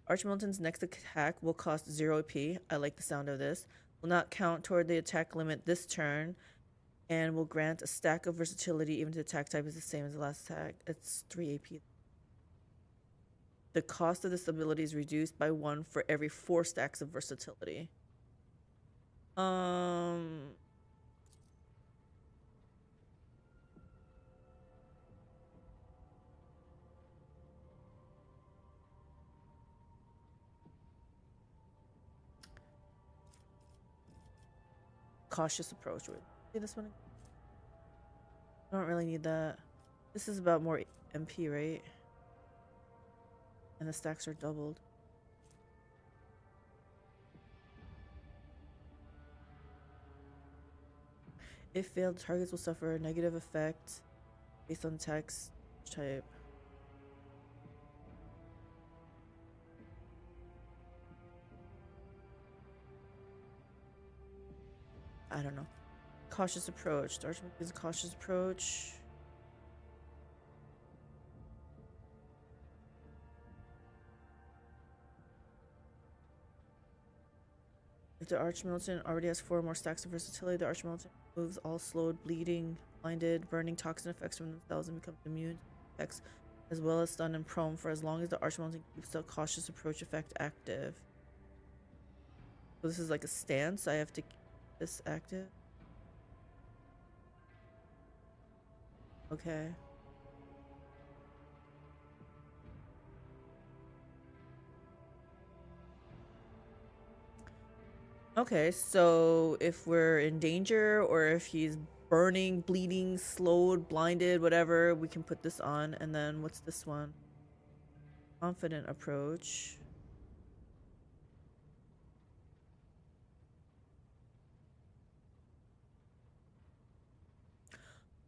Speaker 1: Arch-Militant's next attack will cost 0 AP. I like the sound of this. Will not count toward the attack limit this turn, and will grant a stack of versatility even if the attack type is the same as the last attack. It's 3 AP. The cost of this ability is reduced by 1 for every 4 stacks of versatility. Cautious approach. Wait, see this one? I don't really need that. This is about more MP, right? And the stacks are doubled. If failed, targets will suffer a negative effect based on attacks type. I don't know. Cautious approach. The Archmage is a cautious approach. If the Arch-Militant already has 4 more stacks of versatility, the Arch-Militant moves all slowed, bleeding, blinded, burning toxin effects from themselves and becomes immune to effects, as well as stunned and prone for as long as the Arch-Militant keeps the cautious approach effect active. So this is like a stance. I have to keep this active. Okay. Okay, so if we're in danger or if he's burning, bleeding, slowed, blinded, whatever, we can put this on. And then what's this one? Confident approach.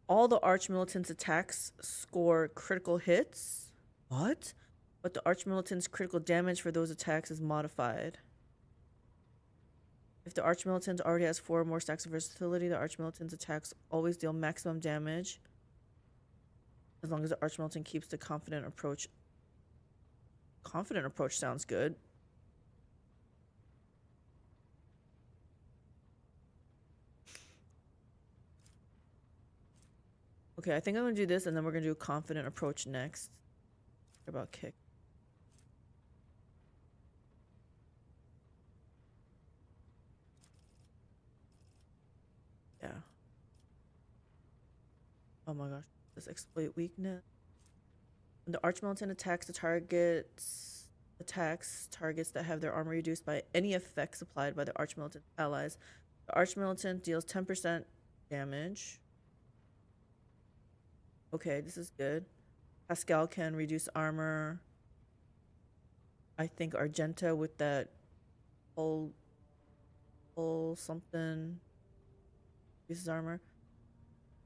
Speaker 1: All the Arch-Militant's attacks score critical hits. What? But the Arch-Militant's critical damage for those attacks is modified. If the Arch-Militant already has 4 or more stacks of versatility, the Arch-Militant's attacks always deal maximum damage as long as the Arch-Militant keeps the confident approach. Confident approach sounds good. Okay, I think I'm gonna do this and then we're gonna do confident approach next. What about kick? Yeah. Oh my gosh. This exploit weakness. When the Arch-Militant attacks targets that have their armor reduced by any effects applied by the Arch-Militant allies. The Arch-Militant deals 10% damage. Okay, this is good. Pasqal can reduce armor. I think Argenta with that whole something reduces armor.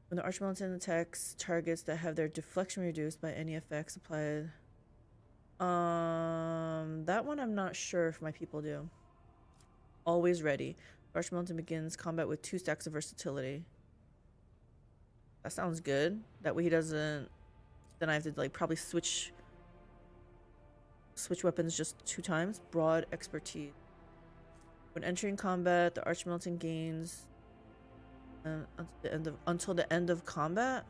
Speaker 1: When the Arch-Militant attacks targets that have their deflection reduced by any effects applied. That one I'm not sure if my people do. Always ready. Arch-Militant begins combat with 2 stacks of versatility. That sounds good. That way he doesn't. Then I have to like probably switch weapons just 2 times. Broad expertise. When entering combat, the Arch-Militant gains until the end of combat.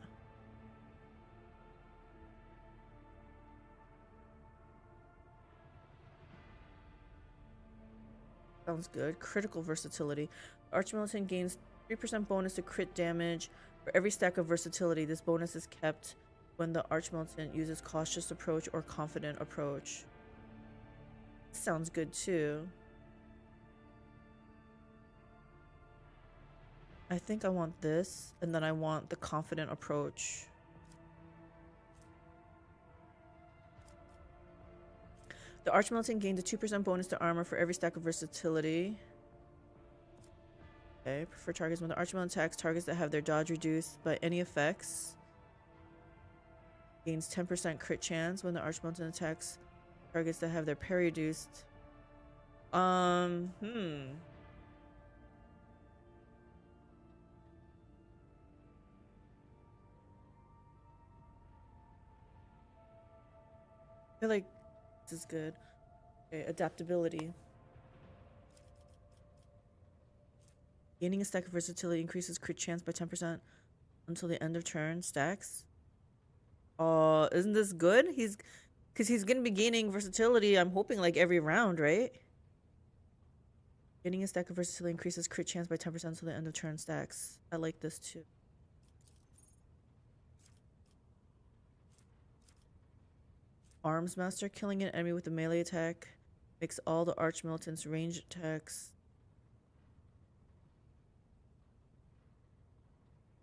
Speaker 1: Sounds good. Critical versatility. Arch-Militant gains 3% bonus to crit damage for every stack of versatility. This bonus is kept when the Arch-Militant uses cautious approach or confident approach. Sounds good too. I think I want this, and then I want the confident approach. The Arch-Militant gains a 2% bonus to armor for every stack of versatility. Okay, prefer targets when the Arch-Militant attacks targets that have their dodge reduced by any effects. Gains 10% crit chance when the Arch-Militant attacks targets that have their parry reduced. I feel like this is good. Okay, adaptability. Gaining a stack of versatility increases crit chance by 10% until the end of turn. Stacks. Oh, isn't this good? Because he's gonna be gaining versatility, I'm hoping, like every round, right? Gaining a stack of versatility increases crit chance by 10% until the end of turn. Stacks. I like this too. Arms Master, killing an enemy with a melee attack makes all the Arch-Militant's ranged attacks.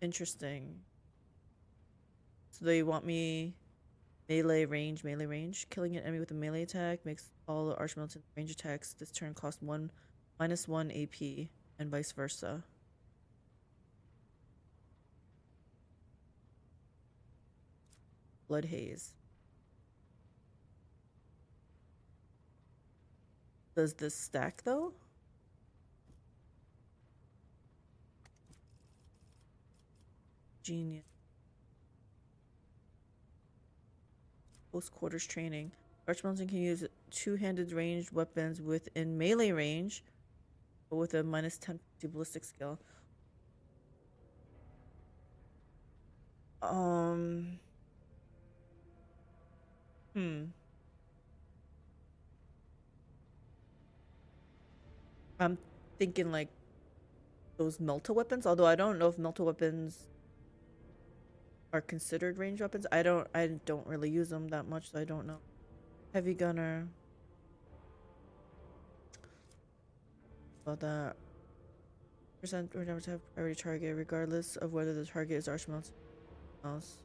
Speaker 1: Interesting. So they want me melee range. Killing an enemy with a melee attack makes all the Arch-Militant range attacks this turn cost -1 AP and vice versa. Blood Haze. Does this stack though? Genius. Close quarters training. Arch-Militant can use 2-handed ranged weapons within melee range, but with a -10 ballistic skill. I'm thinking like those Melta weapons, although I don't know if Melta weapons are considered ranged weapons. I don't really use them that much, so I don't know. Heavy gunner. about that. Percent or never to have priority target, regardless of whether the target is Arch-Militant else.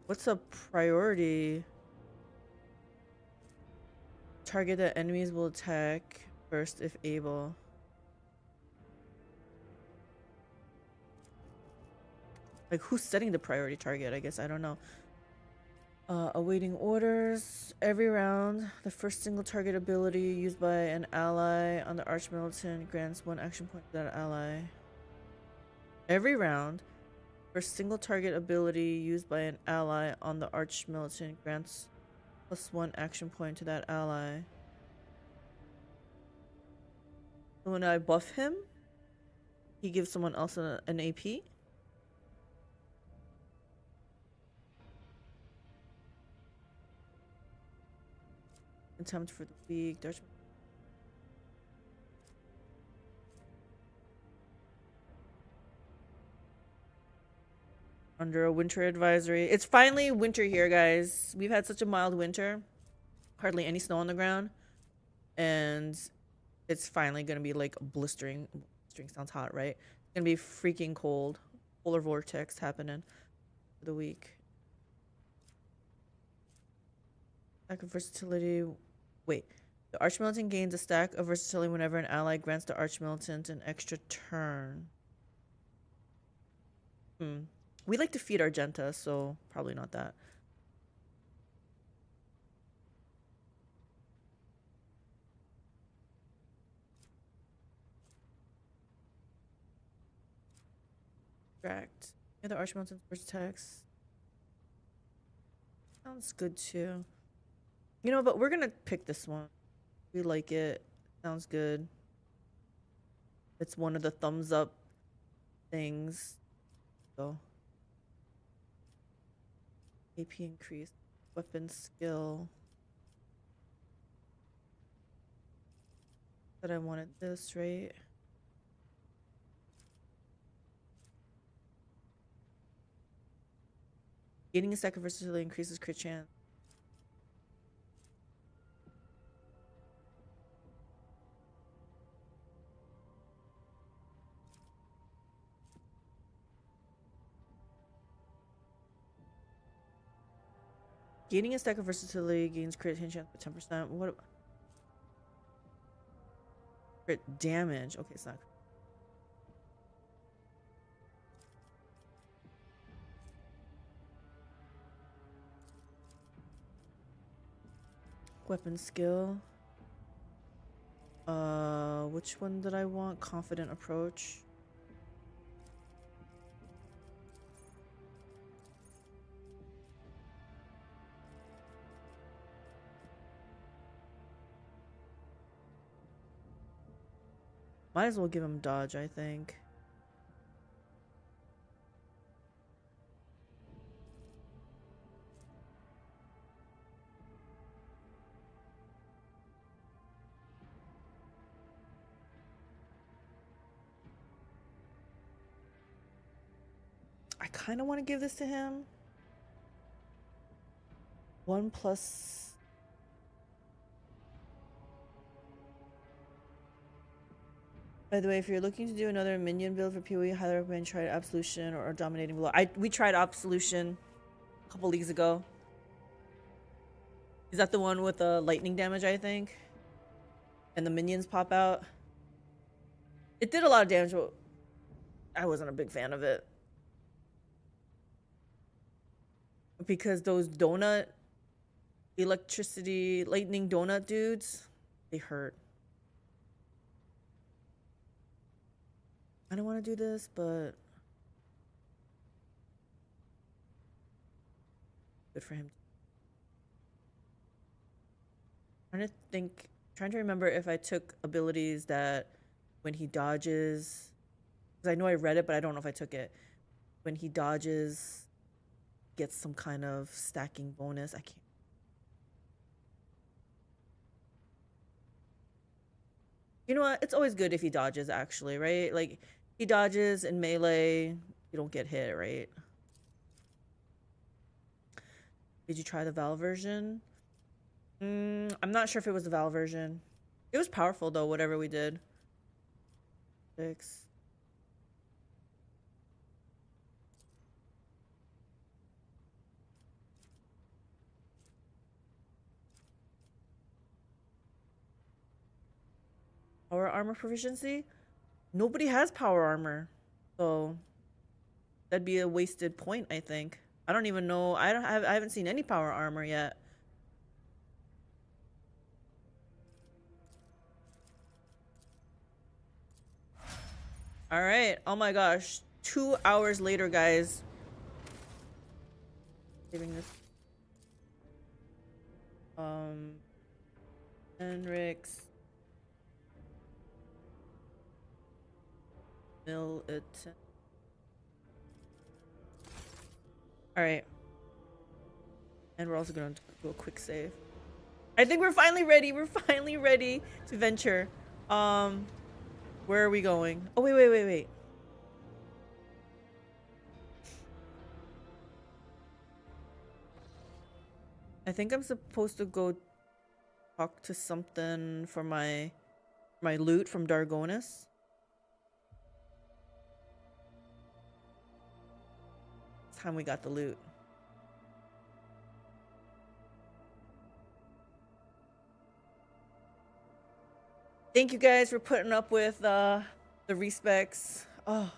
Speaker 1: What's a priority? Target that enemies will attack first if able. Like, who's setting the priority target? I guess I don't know. Awaiting orders. Every round, the first single target ability used by an ally on the Arch-Militant grants 1 action point to that ally. Every round, first single target ability used by an ally on the Arch-Militant grants +1 action point to that ally. So when I buff him, he gives someone else an AP. Contempt for the weak. Dutch. Under a winter advisory. It's finally winter here, guys. We've had such a mild winter. Hardly any snow on the ground. And it's finally going to be like blistering. Blistering sounds hot, right? It's going to be freaking cold. Polar vortex happening for the week. Stack of versatility. Wait. The Arch-Militant gains a stack of versatility whenever an ally grants the Arch-Militant an extra turn. We like to feed Argenta, so probably not that. Correct. Yeah, the Arch-Militant's first attacks. Sounds good too. You know, but we're gonna pick this one. We like it. Sounds good. It's one of the thumbs up things. So AP increase, weapon skill. But I wanted this, right? Gaining a stack of versatility increases crit chance. Gaining a stack of versatility gains crit hit chance by 10%. What? Crit damage. Okay, it's not. Weapon skill. Which one did I want? Confident approach. Might as well give him dodge, I think. I kind of want to give this to him. 1+. By the way, if you're looking to do another minion build for PoE, highly recommend try Absolution or Dominating Blow. We tried Absolution a couple leagues ago. Is that the one with the lightning damage, I think? And the minions pop out? It did a lot of damage, but I wasn't a big fan of it. Because those donut, electricity, lightning donut dudes, they hurt. I don't want to do this, but good for him. Trying to remember if I took abilities that when he dodges, because I know I read it, but I don't know if I took it. When he dodges, gets some kind of stacking bonus. I can't. You know what? It's always good if he dodges, actually, right? Like, he dodges in melee, you don't get hit, right? Did you try the Val version? I'm not sure if it was the Val version. It was powerful though, whatever we did. 6. Power armor proficiency? Nobody has power armor. So that'd be a wasted point, I think. I don't even know. I haven't seen any power armor yet. All right. Oh my gosh. 2 hours later, guys. Saving this. Heinrix. Militant. All right. And we're also going to do a quick save. I think we're finally ready. We're finally ready to venture. Where are we going? Oh, wait. I think I'm supposed to go talk to something for my loot from Dargonus. It's time we got the loot. Thank you guys for putting up with the Respecs. Oh,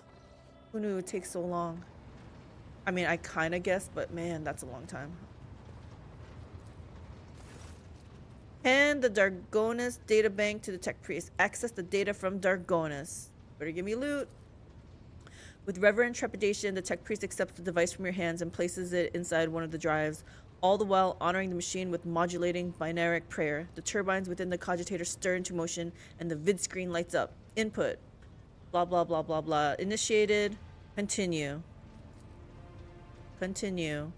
Speaker 1: who knew it would take so long? I mean, I kind of guessed, but man, that's a long time. Hand the Dargonus databank to the tech priest. Access the data from Dargonus. Better give me loot. With reverent trepidation, the tech priest accepts the device from your hands and places it inside one of the drives, all the while honoring the machine with modulating binaric prayer. The turbines within the cogitator stir into motion, and the vid screen lights up. Input. Blah, blah, blah, blah, blah. Initiated. Continue. Continue.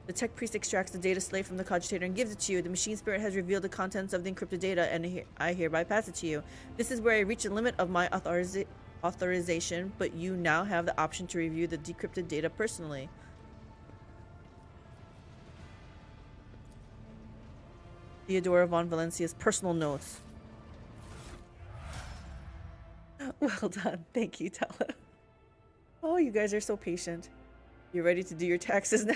Speaker 1: The tech priest extracts the data slave from the cogitator and gives it to you. The machine spirit has revealed the contents of the encrypted data, and I hereby pass it to you. This is where I reach the limit of my authorization, but you now have the option to review the decrypted data personally. Theodora von Valencia's personal notes. Well done. Thank you, Tala. Oh, you guys are so patient. You're ready to do your taxes now?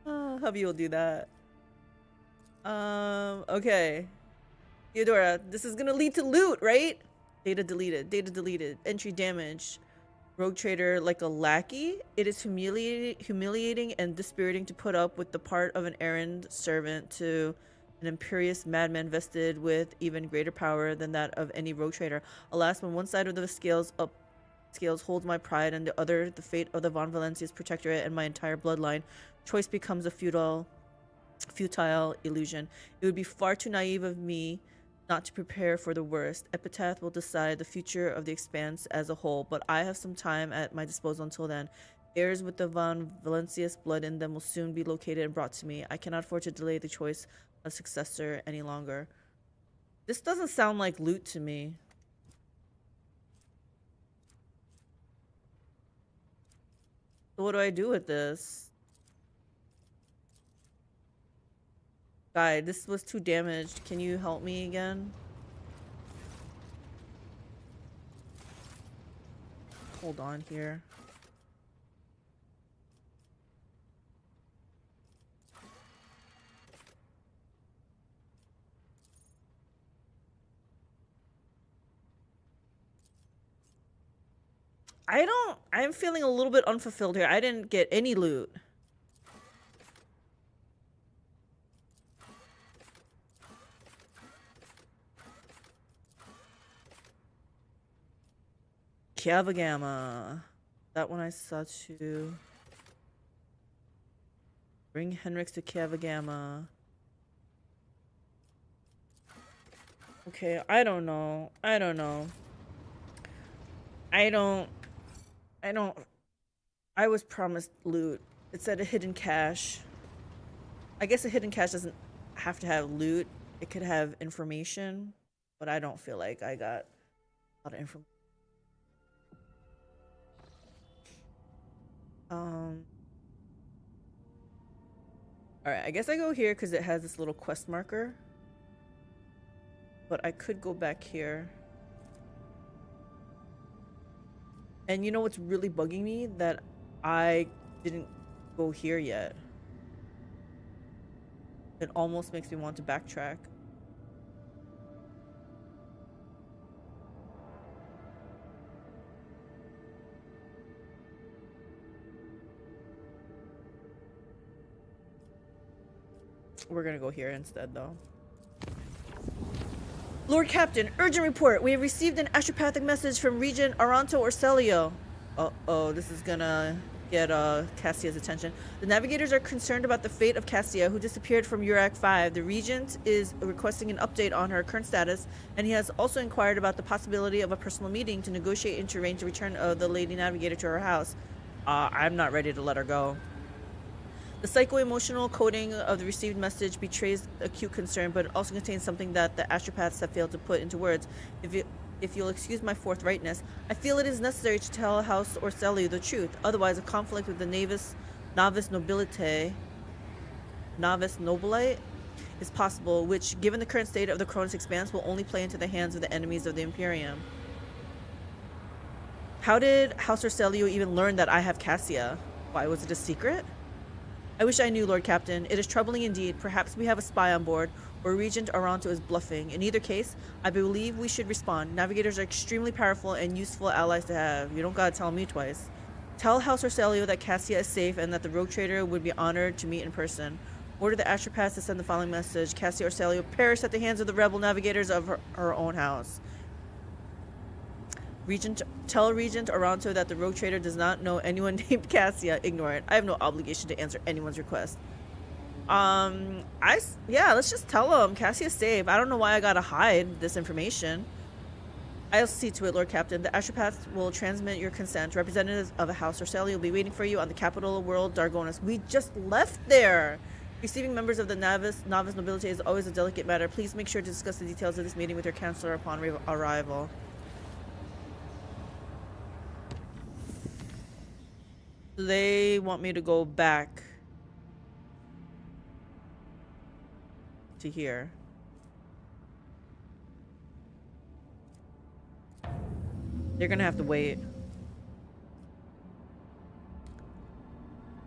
Speaker 1: Oh, hubby will do that. Okay. Theodora, this is gonna lead to loot, right? Data deleted, entry damage. Rogue trader like a lackey. It is humiliating and dispiriting to put up with the part of an errand servant to an imperious madman vested with even greater power than that of any rogue trader. Alas, when one side of the scales holds my pride and the other the fate of the Von Valencia's protectorate and my entire bloodline, choice becomes a futile illusion. It would be far too naive of me not to prepare for the worst. Epitaph will decide the future of the Expanse as a whole, but I have some time at my disposal until then. Heirs with the Von Valencia's blood in them will soon be located and brought to me. I cannot afford to delay the choice of successor any longer. This doesn't sound like loot to me. So what do I do with this? Guy, this was too damaged. Can you help me again? Hold on here. I'm feeling a little bit unfulfilled here. I didn't get any loot. Kavagama. That one I saw too. Bring Heinrix to Kavagama. Okay, I don't know. I was promised loot. It said a hidden cache. I guess a hidden cache doesn't have to have loot. It could have information, but I don't feel like I got a lot of information. Alright, I guess I go here because it has this little quest marker. But I could go back here. And you know what's really bugging me? That I didn't go here yet. It almost makes me want to backtrack. We're gonna go here instead, though. Lord Captain, urgent report. We have received an astropathic message from Regent House Orsellio. Uh-oh, this is gonna get Cassia's attention. The navigators are concerned about the fate of Cassia, who disappeared from Urac 5. The Regent is requesting an update on her current status, and he has also inquired about the possibility of a personal meeting to negotiate and to arrange the return of the Lady Navigator to her house. I'm not ready to let her go. The psycho-emotional coding of the received message betrays acute concern, but it also contains something that the astropaths have failed to put into words. If you'll excuse my forthrightness, I feel it is necessary to tell House Orsellio the truth. Otherwise, a conflict with the novice nobilite is possible, which, given the current state of the Cronus expanse, will only play into the hands of the enemies of the Imperium. How did House Orsellio even learn that I have Cassia? Why, was it a secret? I wish I knew, Lord Captain. It is troubling indeed. Perhaps we have a spy on board, or Regent Aranto is bluffing. In either case, I believe we should respond. Navigators are extremely powerful and useful allies to have. You don't gotta tell me twice. Tell House Orsellio that Cassia is safe and that the rogue trader would be honored to meet in person. Order the astropaths to send the following message. Cassia Orsellio perished at the hands of the rebel navigators of her own house. Tell Regent Aranto that the rogue trader does not know anyone named Cassia. Ignore it. I have no obligation to answer anyone's request. Yeah, let's just tell him Cassia's safe. I don't know why I gotta hide this information. I'll see to it, Lord Captain. The astropaths will transmit your consent. Representatives of the House Orsellio will be waiting for you on the capital world, Dargonus. We just left there. Receiving members of the novice nobility is always a delicate matter. Please make sure to discuss the details of this meeting with your counselor upon arrival. They want me to go back to here. They're gonna have to wait.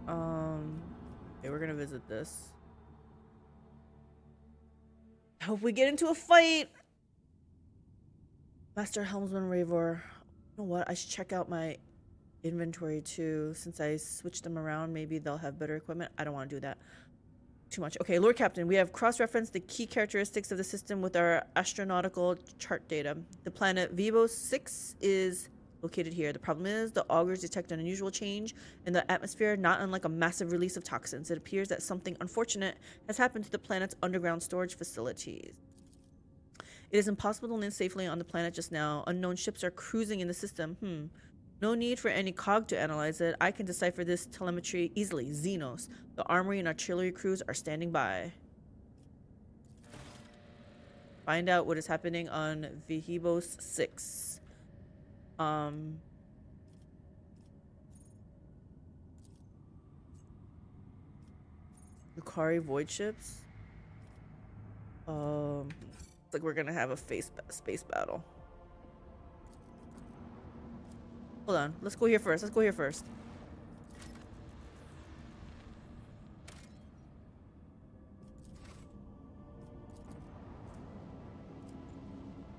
Speaker 1: Okay, we're gonna visit this. I hope we get into a fight. Master Helmsman Ravor. You know what? I should check out my inventory too, since I switched them around. Maybe they'll have better equipment. I don't want to do that too much. Okay, Lord Captain, we have cross-referenced the key characteristics of the system with our astronautical chart data. The planet Vibos 6 is located here. The problem is the augurs detect an unusual change in the atmosphere, not unlike a massive release of toxins. It appears that something unfortunate has happened to the planet's underground storage facilities. It is impossible to land safely on the planet just now. Unknown ships are cruising in the system. No need for any cog to analyze it. I can decipher this telemetry easily. Xenos. The armory and artillery crews are standing by. Find out what is happening on Vibos 6. Yukari void ships. Looks like we're gonna have a space battle. Hold on. Let's go here first.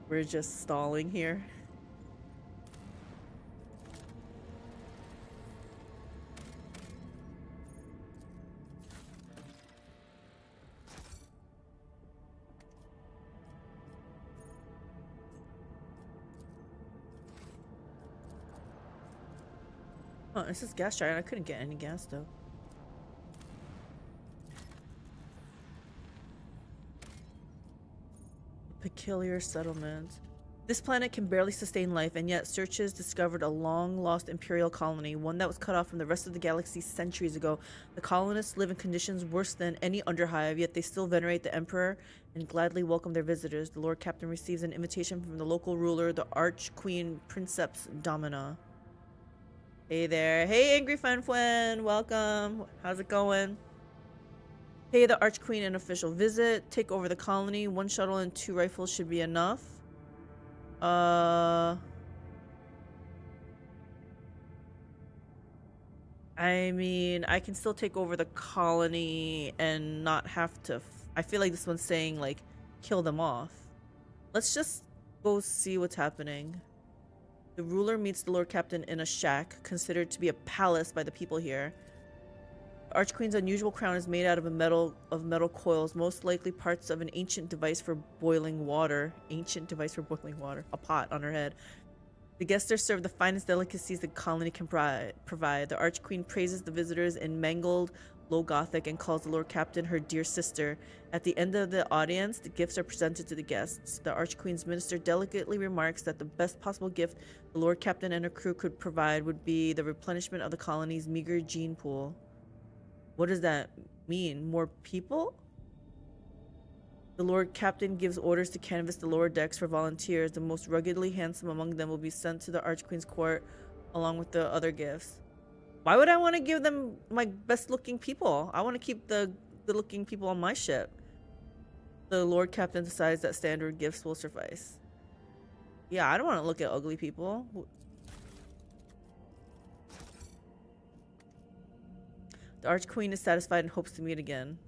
Speaker 1: We're just stalling here. Oh, this is gas giant. I couldn't get any gas though. Peculiar settlement. This planet can barely sustain life, and yet searches discovered a long-lost imperial colony, one that was cut off from the rest of the galaxy centuries ago. The colonists live in conditions worse than any underhive, yet they still venerate the Emperor and gladly welcome their visitors. The Lord Captain receives an invitation from the local ruler, the Arch-Queen Princeps Domina. Hey there. Hey, Angry Fun Welcome. How's it going? Pay the Archqueen an official visit. Take over the colony. 1 shuttle and 2 rifles should be enough. I mean, I can still take over the colony and not have to... I feel like this one's saying, like, kill them off. Let's just go see what's happening. The ruler meets the Lord Captain in a shack, considered to be a palace by the people here. The Archqueen's unusual crown is made out of metal coils, most likely parts of an ancient device for boiling water. Ancient device for boiling water. A pot on her head. The guests are served the finest delicacies the colony can provide. The Archqueen praises the visitors in mangled Low Gothic and calls the Lord Captain her dear sister. At the end of the audience, the gifts are presented to the guests. The Archqueen's minister delicately remarks that the best possible gift the Lord Captain and her crew could provide would be the replenishment of the colony's meager gene pool. What does that mean? More people? The Lord Captain gives orders to canvass the lower decks for volunteers. The most ruggedly handsome among them will be sent to the Archqueen's court along with the other gifts. Why would I want to give them my best looking people? I want to keep the looking people on my ship. The Lord Captain decides that standard gifts will suffice. Yeah, I don't want to look at ugly people. The Archqueen is satisfied and hopes to meet again.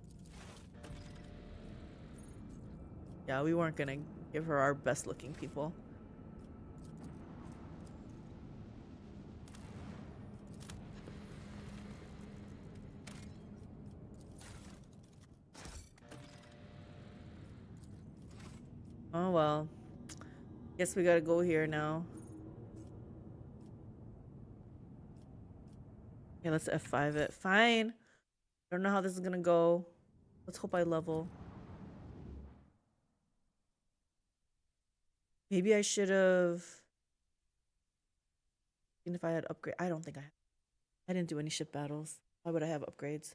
Speaker 1: Yeah, we weren't gonna give her our best looking people. Oh well. Guess we gotta go here now. Yeah, let's F5 it. Fine. I don't know how this is gonna go. Let's hope I level. Maybe I should have... Even if I had upgrade... I don't think I didn't do any ship battles. Why would I have upgrades?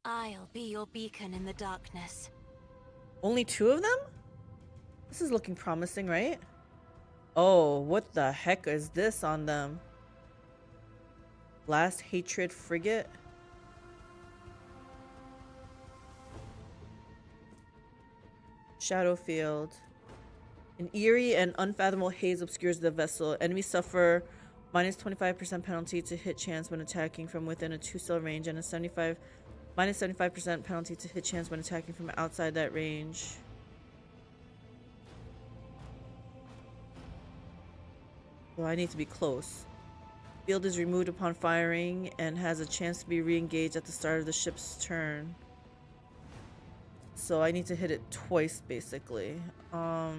Speaker 2: I'll be your beacon in the darkness.
Speaker 1: Only 2 of them? This is looking promising, right? Oh, what the heck is this on them? Last Hatred Frigate? Shadowfield. An eerie and unfathomable haze obscures the vessel. Enemies suffer minus 25% penalty to hit chance when attacking from within a 2-cell range and a minus 75% penalty to hit chance when attacking from outside that range. So I need to be close. Field is removed upon firing and has a chance to be re-engaged at the start of the ship's turn. So I need to hit it twice, basically. I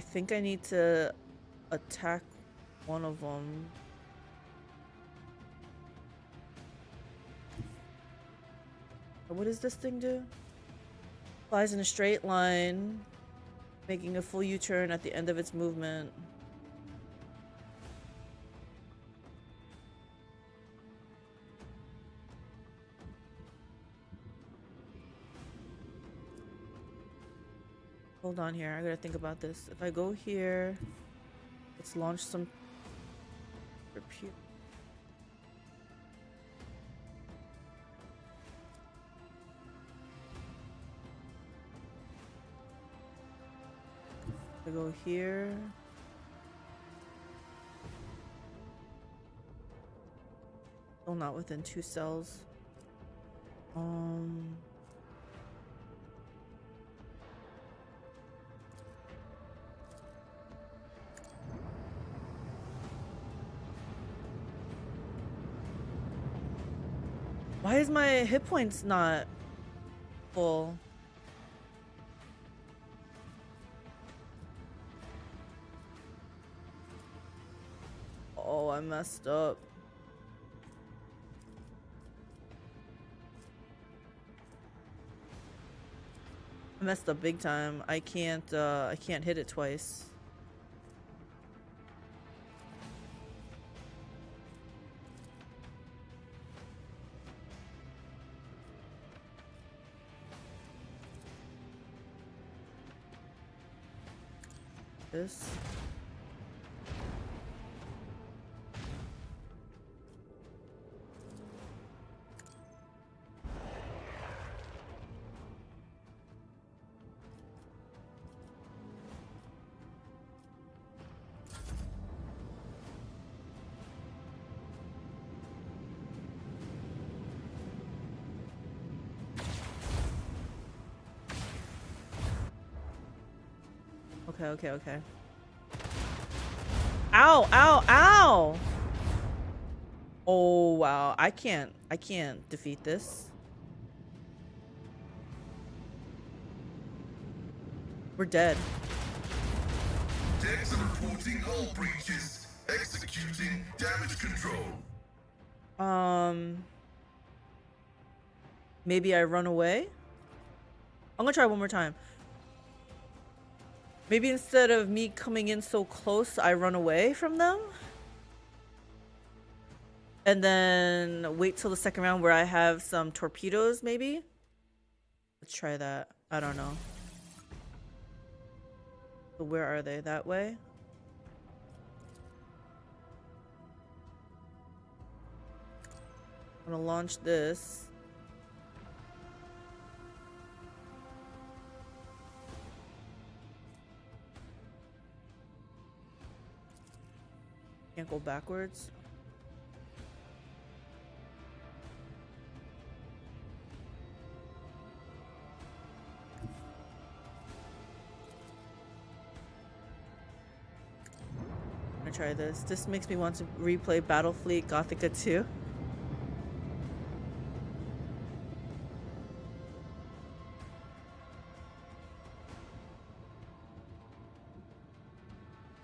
Speaker 1: think I need to attack one of them. What does this thing do? Flies in a straight line, making a full U-turn at the end of its movement. Hold on here, I gotta think about this. If I go here, let's launch some repeat. I go here. Still not within 2 cells. Why is my hit points not full? Oh, I messed up. I messed up big time. I can't hit it twice. this. Okay. Ow, ow, ow! Oh, wow. I can't defeat this. We're dead.
Speaker 3: Decks are reporting hull breaches. Executing damage control.
Speaker 1: Maybe I run away? I'm gonna try one more time. Maybe instead of me coming in so close, I run away from them? And then wait till the second round where I have some torpedoes, maybe? Let's try that. I don't know. So where are they? That way? I'm gonna launch this. Can't go backwards. I'm gonna try this. This makes me want to replay Battlefleet Gothica 2.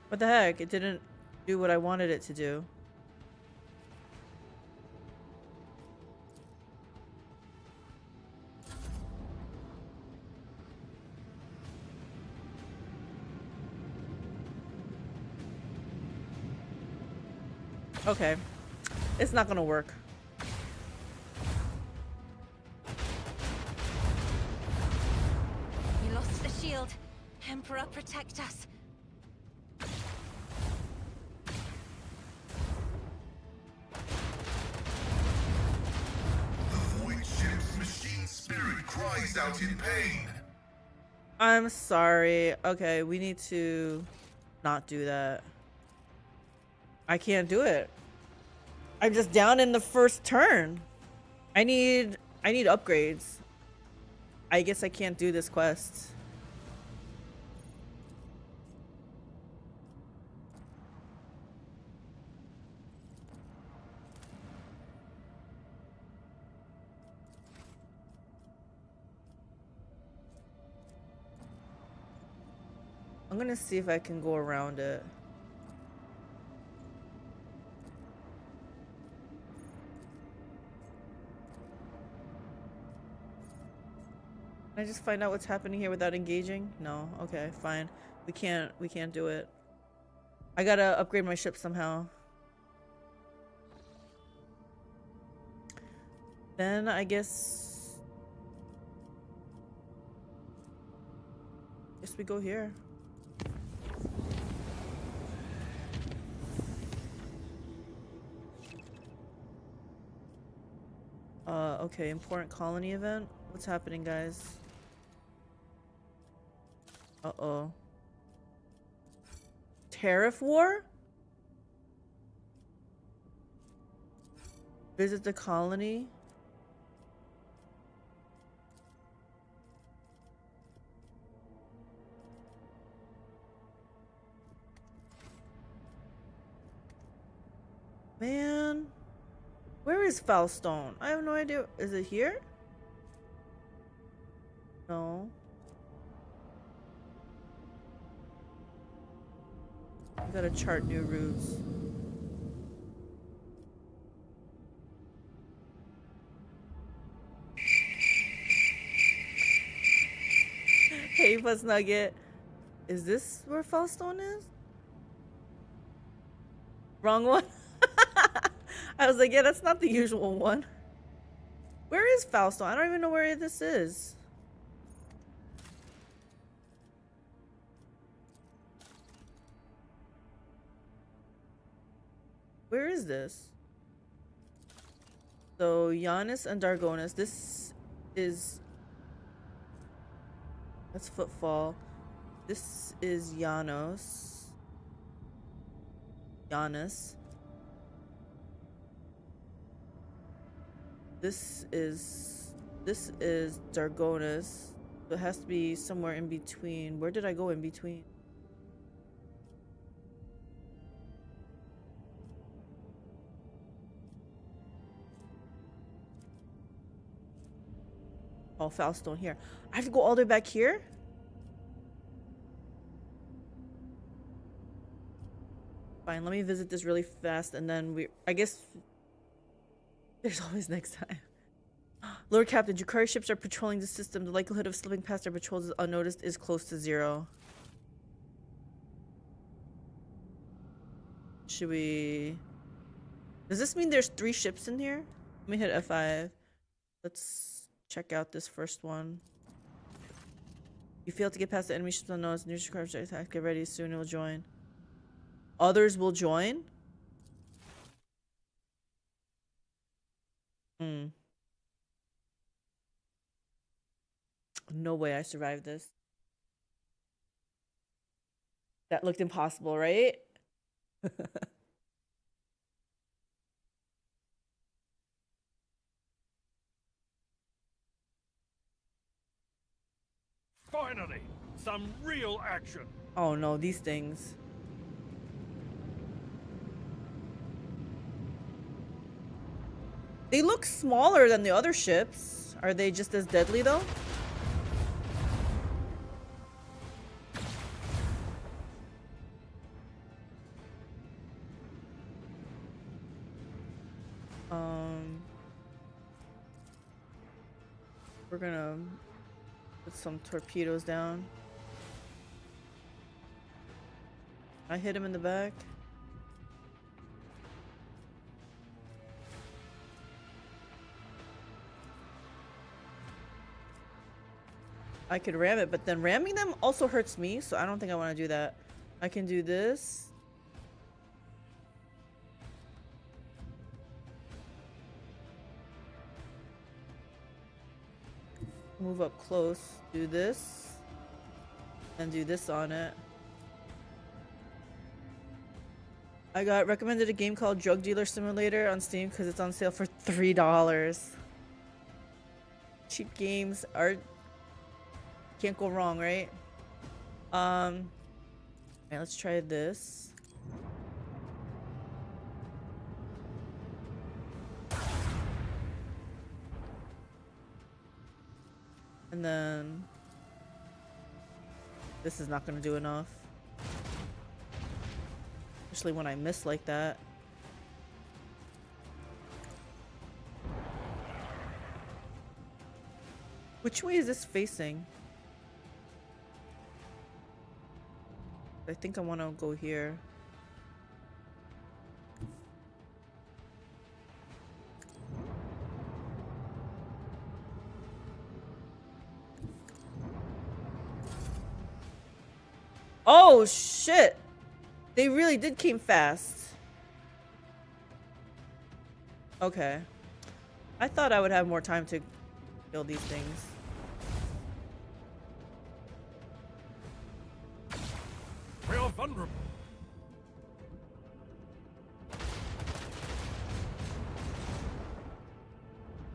Speaker 1: What the heck? It didn't do what I wanted it to do. Okay. It's not gonna work.
Speaker 2: We lost the shield. Emperor, protect us.
Speaker 3: Cries out in pain.
Speaker 1: I'm sorry. Okay, we need to not do that. I can't do it. I'm just down in the first turn. I need upgrades. I guess I can't do this quest. I'm gonna see if I can go around it. Can I just find out what's happening here without engaging? No. Okay, fine. We can't do it. I gotta upgrade my ship somehow. Then I guess we go here. Okay, important colony event. What's happening, guys? Uh-oh. Tariff war? Visit the colony? Man. Where is Foulstone? I have no idea. Is it here? No. We gotta chart new routes. Hey, Buzz Nugget. Is this where Foulstone is? Wrong one? I was like, yeah, that's not the usual one. Where is Foulstone? I don't even know where this is. Where is this? So Giannis and Dargonus. This is that's Footfall. This is Giannis. This is Dargonus. So it has to be somewhere in between. Where did I go in between? Oh, Foulstone here. I have to go all the way back here? Fine, let me visit this really fast and then I guess there's always next time. Lord Captain, Jukari ships are patrolling the system. The likelihood of slipping past their patrols unnoticed is close to 0. Should we... Does this mean there's 3 ships in here? Let me hit F5. Let's check out this first one. You failed to get past the enemy ships unnoticed. New Jukari attack. Get ready. Soon it will join. Others will join? No way I survived this. That looked impossible, right?
Speaker 4: Finally, some real action.
Speaker 1: Oh no, these things. They look smaller than the other ships. Are they just as deadly though? We're gonna put some torpedoes down. I hit him in the back. I could ram it, but then ramming them also hurts me, so I don't think I want to do that. I can do this. Move up close, do this, and do this on it. I got recommended a game called Drug Dealer Simulator on Steam because it's on sale for $3. Cheap games are... Can't go wrong, right? Alright, let's try this. And then this is not gonna do enough. Especially when I miss like that. Which way is this facing? I think I want to go here. Oh shit! They really did came fast. Okay. I thought I would have more time to kill these things.
Speaker 4: We are vulnerable.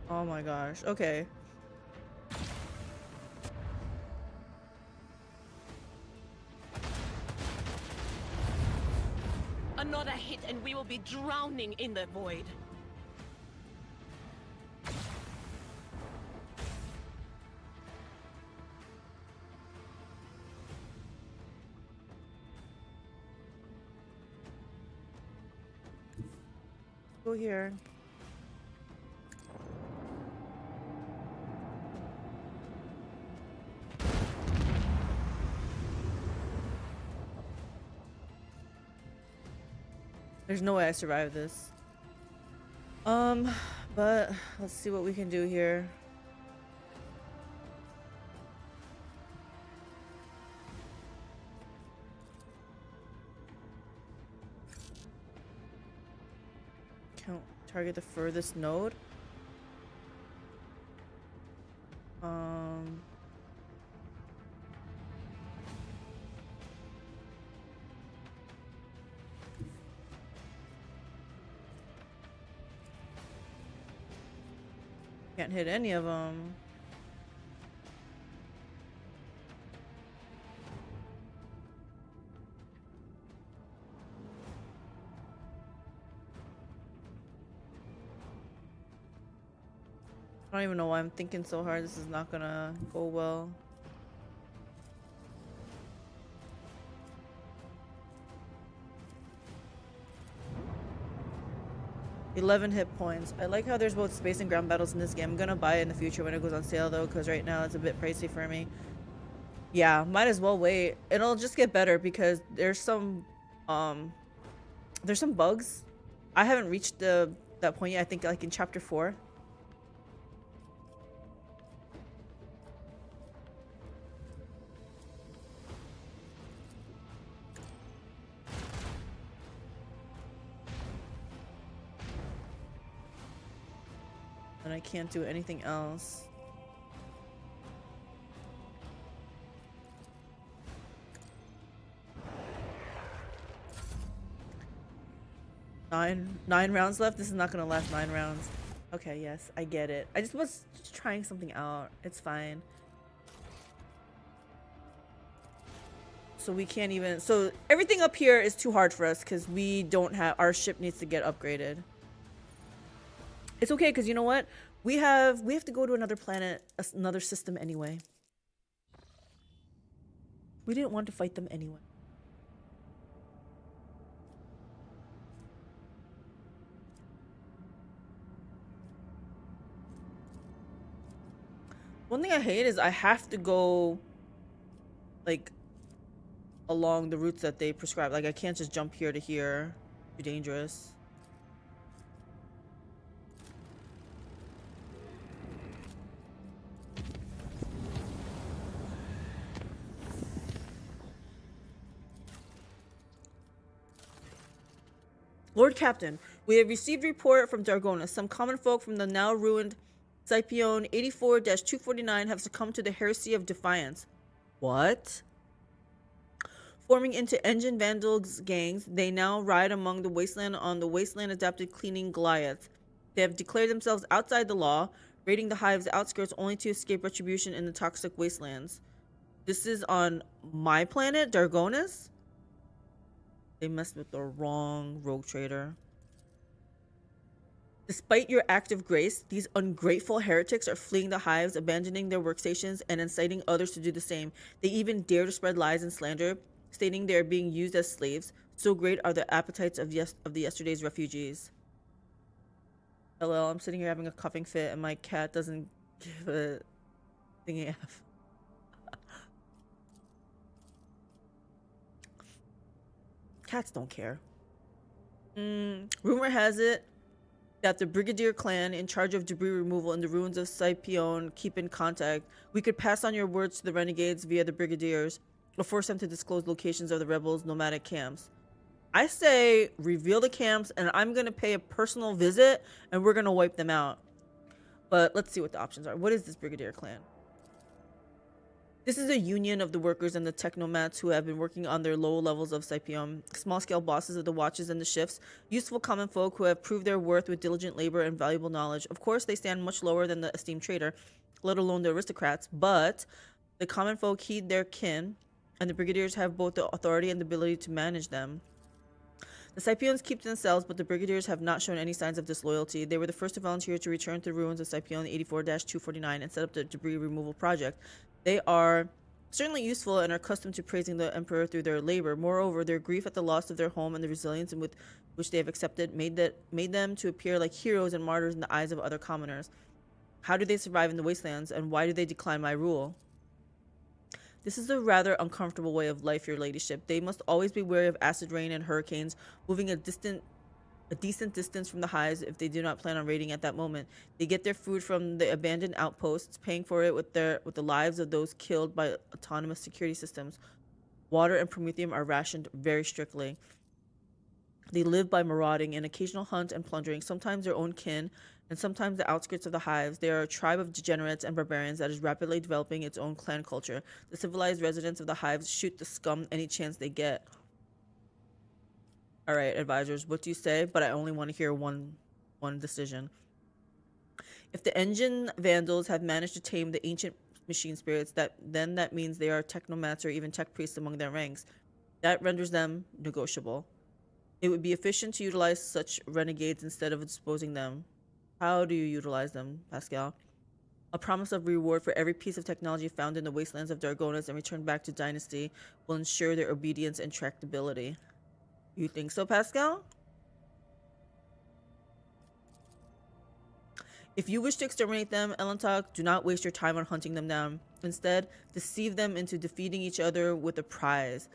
Speaker 1: Oh my gosh. Okay.
Speaker 5: Another hit and we will be drowning in the void.
Speaker 1: Go here. There's no way I survived this. But let's see what we can do here. Count target the furthest node. Can't hit any of them. I don't even know why I'm thinking so hard. This is not gonna go well. $11 hit points. I like how there's both space and ground battles in this game. I'm gonna buy it in the future when it goes on sale though, because right now it's a bit pricey for me. Yeah, might as well wait. It'll just get better because there's some bugs. I haven't reached that point yet. I think like in chapter 4. And I can't do anything else. Nine rounds left? This is not gonna last 9 rounds. Okay, yes, I get it. I just was trying something out. It's fine. So we can't even... So everything up here is too hard for us because we don't have... Our ship needs to get upgraded. It's okay, because you know what? We have to go to another planet, another system anyway. We didn't want to fight them anyway. One thing I hate is I have to go, like, along the routes that they prescribe. Like, I can't just jump here to here. Too dangerous. Lord Captain, we have received report from Dargonus. Some common folk from the now ruined Scipione 84-249 have succumbed to the heresy of defiance. What? Forming into engine vandals gangs, they now ride among the wasteland on the wasteland adapted cleaning Goliaths. They have declared themselves outside the law, raiding the hive's outskirts only to escape retribution in the toxic wastelands. This is on my planet, Dargonus? They messed with the wrong rogue trader. Despite your act of grace, these ungrateful heretics are fleeing the hives, abandoning their workstations, and inciting others to do the same. They even dare to spread lies and slander, stating they are being used as slaves. So great are the appetites of the yesterday's refugees. LL, I'm sitting here having a coughing fit, and my cat doesn't give a thingy F. Cats don't care. Rumor has it that the Brigadier clan in charge of debris removal in the ruins of Scipione keep in contact. We could pass on your words to the renegades via the Brigadiers or force them to disclose locations of the rebels' nomadic camps. I say reveal the camps and I'm going to pay a personal visit and we're going to wipe them out. But let's see what the options are. What is this Brigadier clan? This is a union of the workers and the technomats who have been working on their low levels of Scipione, small-scale bosses of the watches and the shifts, useful common folk who have proved their worth with diligent labor and valuable knowledge. Of course, they stand much lower than the esteemed trader, let alone the aristocrats, but the common folk heed their kin, and the brigadiers have both the authority and the ability to manage them. The Scipiones keep to themselves, but the brigadiers have not shown any signs of disloyalty. They were the first to volunteer to return to the ruins of Scipione 84-249 and set up the debris removal project. They are certainly useful and are accustomed to praising the Emperor through their labor. Moreover, their grief at the loss of their home and the resilience in which they have accepted made them to appear like heroes and martyrs in the eyes of other commoners. How do they survive in the wastelands, and why do they decline my rule? This is a rather uncomfortable way of life, your ladyship. They must always be wary of acid rain and hurricanes, moving a decent distance from the hives if they do not plan on raiding at that moment. They get their food from the abandoned outposts, paying for it with the lives of those killed by autonomous security systems. Water and promethium are rationed very strictly. They live by marauding and occasional hunt and plundering, sometimes their own kin, and sometimes the outskirts of the hives. They are a tribe of degenerates and barbarians that is rapidly developing its own clan culture. The civilized residents of the hives shoot the scum any chance they get. All right, advisors, what do you say? But I only want to hear one decision. If the engine vandals have managed to tame the ancient machine spirits, then that means they are technomats or even tech priests among their ranks. That renders them negotiable. It would be efficient to utilize such renegades instead of disposing them. How do you utilize them, Pasqal? A promise of reward for every piece of technology found in the wastelands of Dargonus and returned back to Dynasty will ensure their obedience and tractability. You think so, Pasqal? If you wish to exterminate them, Elentok, do not waste your time on hunting them down. Instead, deceive them into defeating each other with a prize,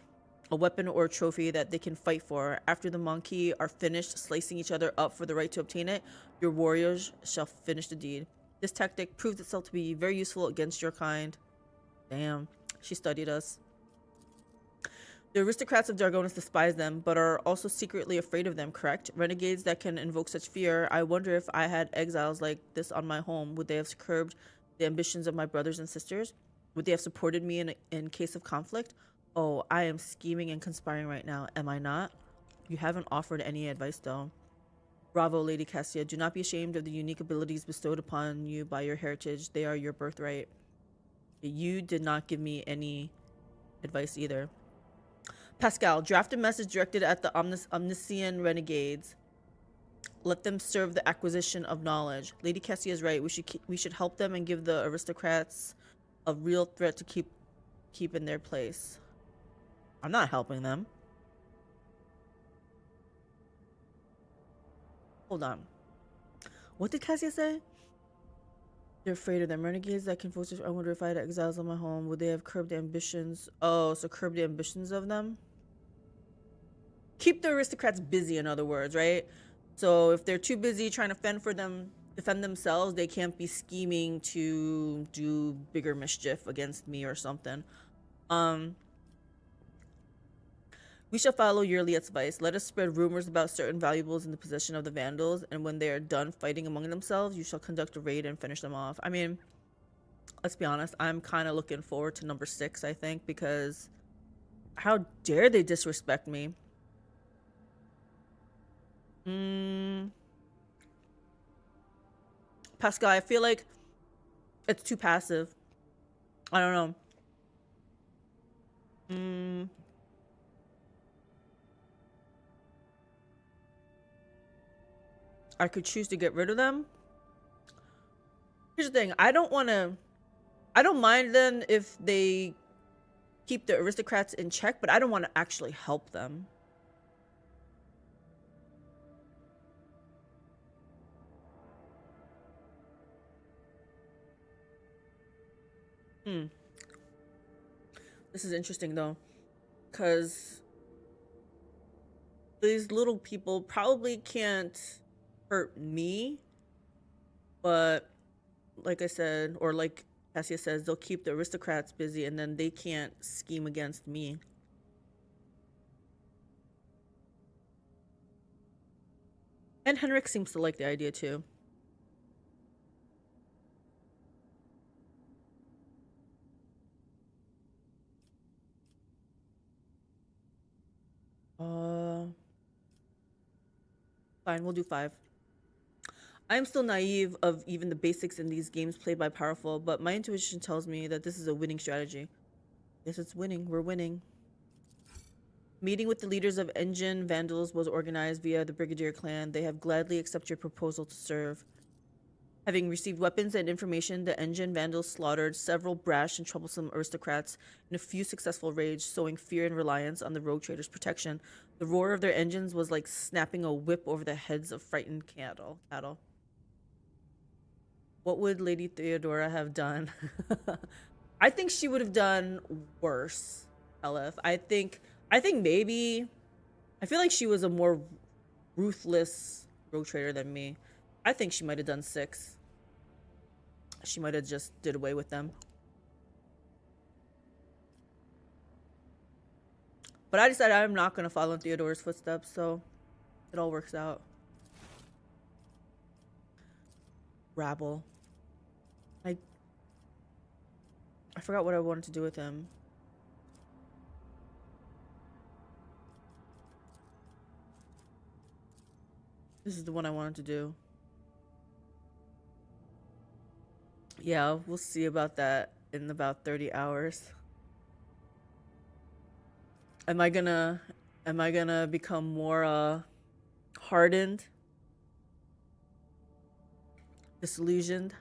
Speaker 1: a weapon or a trophy that they can fight for. After the monkey are finished slicing each other up for the right to obtain it, your warriors shall finish the deed. This tactic proves itself to be very useful against your kind. Damn, she studied us. The aristocrats of Dargonus despise them, but are also secretly afraid of them, correct? Renegades that can invoke such fear. I wonder if I had exiles like this on my home, would they have curbed the ambitions of my brothers and sisters? Would they have supported me in case of conflict? Oh, I am scheming and conspiring right now, am I not? You haven't offered any advice, though. Bravo, Lady Cassia. Do not be ashamed of the unique abilities bestowed upon you by your heritage. They are your birthright. You did not give me any advice either. Pasqal, draft a message directed at the omniscient renegades. Let them serve the acquisition of knowledge. Lady Cassia is right. We should help them and give the aristocrats a real threat to keep in their place. I'm not helping them. Hold on. What did Cassia say? They're afraid of them. Renegades that can force. I wonder if I had exiles on my home, would they have curbed the ambitions? Oh, so curb the ambitions of them? Keep the aristocrats busy, in other words, right? So if they're too busy trying to defend themselves, they can't be scheming to do bigger mischief against me or something. We shall follow your advice. Let us spread rumors about certain valuables in the possession of the Vandals, and when they are done fighting among themselves, you shall conduct a raid and finish them off. I mean, let's be honest, I'm kind of looking forward to number 6, I think, because how dare they disrespect me? Pasqal, I feel like it's too passive. I don't know. I could choose to get rid of them. Here's the thing. I don't mind them if they keep the aristocrats in check, but I don't want to actually help them. This is interesting though, because these little people probably can't hurt me, but like I said, or like Cassia says, they'll keep the aristocrats busy and then they can't scheme against me. And Heinrix seems to like the idea too. Fine, we'll do 5. I am still naive of even the basics in these games played by powerful, but my intuition tells me that this is a winning strategy. Yes, it's winning. We're winning. Meeting with the leaders of Engine Vandals was organized via the Brigadier clan. They have gladly accepted your proposal to serve. Having received weapons and information, the Engine Vandals slaughtered several brash and troublesome aristocrats in a few successful raids, sowing fear and reliance on the rogue traders' protection. The roar of their engines was like snapping a whip over the heads of frightened cattle. What would Lady Theodora have done? I think she would have done worse, Elif. I think maybe... I feel like she was a more ruthless rogue trader than me. I think she might have done 6. She might have just did away with them. But I decided I'm not going to follow in Theodora's footsteps, so It all works out. Rabble. I forgot what I wanted to do with him. This is the one I wanted to do. Yeah, we'll see about that in about 30 hours. Am I gonna become more hardened? Disillusioned?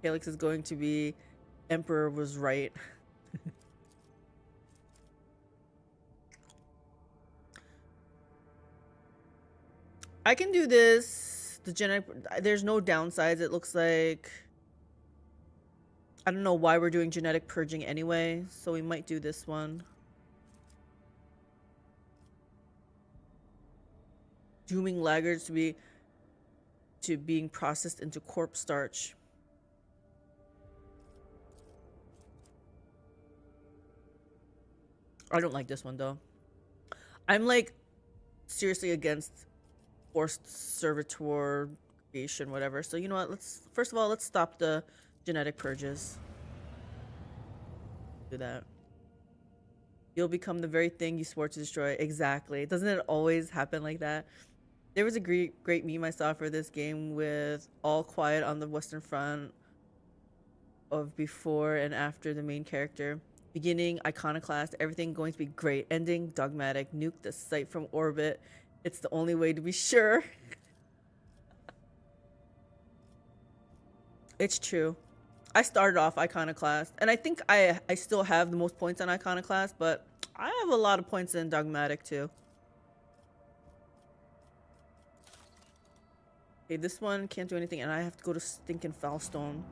Speaker 1: Calyx is going to be Emperor was right. I can do this. The genetic, there's no downsides. It looks like, I don't know why we're doing genetic purging anyway, so we might do this one. Dooming laggards to being processed into corpse starch. I don't like this one though. I'm like seriously against forced servitor creation, whatever. So you know what? First of all, let's stop the genetic purges. Do that. You'll become the very thing you swore to destroy. Exactly. Doesn't it always happen like that? There was a great meme I saw for this game with all quiet on the Western Front of before and after the main character. Beginning, iconoclast, everything going to be great. Ending, dogmatic, nuke the site from orbit. It's the only way to be sure. It's true. I started off iconoclast, and I think I still have the most points on iconoclast, but I have a lot of points in dogmatic too. Okay, this one can't do anything, and I have to go to stinking Foulstone.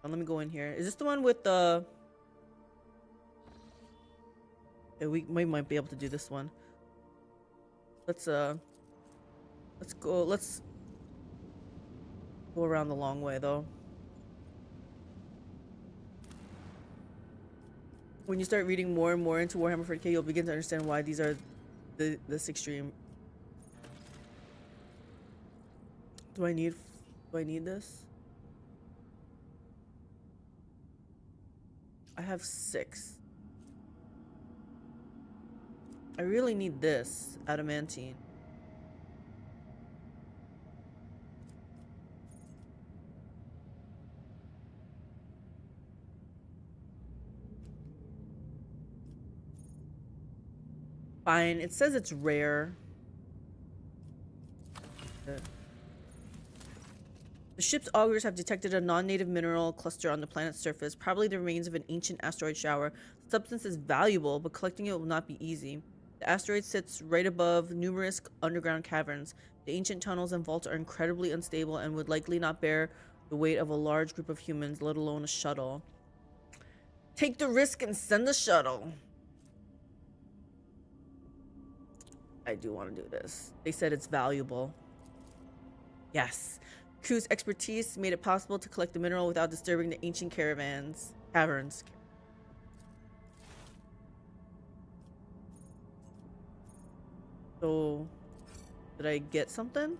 Speaker 1: Let me go in here. Is this the one with the... Yeah, we might be able to do this one. Let's go around the long way though. When you start reading more and more into Warhammer 40k, you'll begin to understand why these are this extreme. Do I need this? I have 6. I really need this adamantine. Fine, it says it's rare. The ship's augurs have detected a non-native mineral cluster on the planet's surface, probably the remains of an ancient asteroid shower. The substance is valuable, but collecting it will not be easy. The asteroid sits right above numerous underground caverns. The ancient tunnels and vaults are incredibly unstable and would likely not bear the weight of a large group of humans, let alone a shuttle. Take the risk and send the shuttle. I do want to do this. They said it's valuable. Yes. Crew's expertise made it possible to collect the mineral without disturbing the ancient caverns. So, did I get something?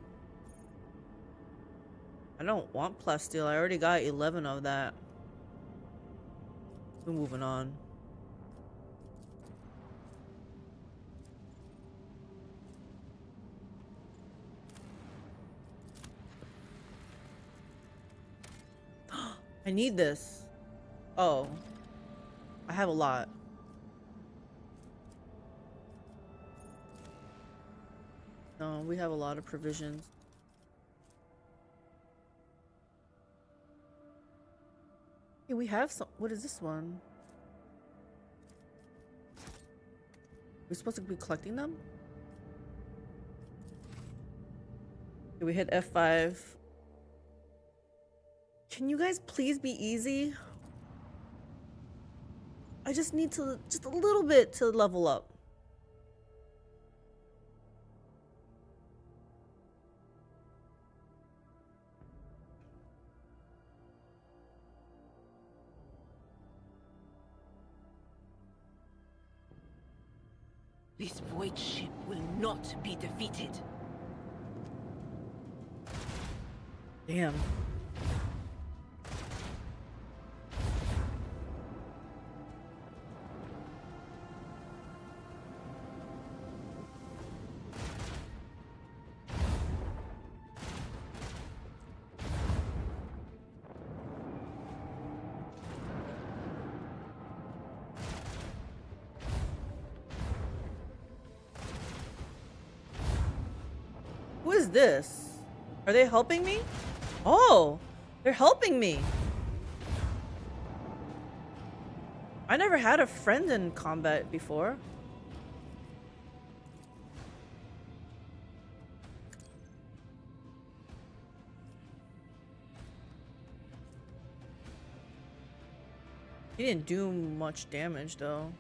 Speaker 1: I don't want plasteel. I already got 11 of that. We're moving on. I need this. Oh. I have a lot. No, we have a lot of provisions. Hey, we have some. What is this one? We're supposed to be collecting them? Okay, we hit F5. Can you guys please be easy? I just need to, just a little bit to level up.
Speaker 5: This void ship will not be defeated.
Speaker 1: Damn. Who is this? Are they helping me? Oh, they're helping me. I never had a friend in combat before. He didn't do much damage though.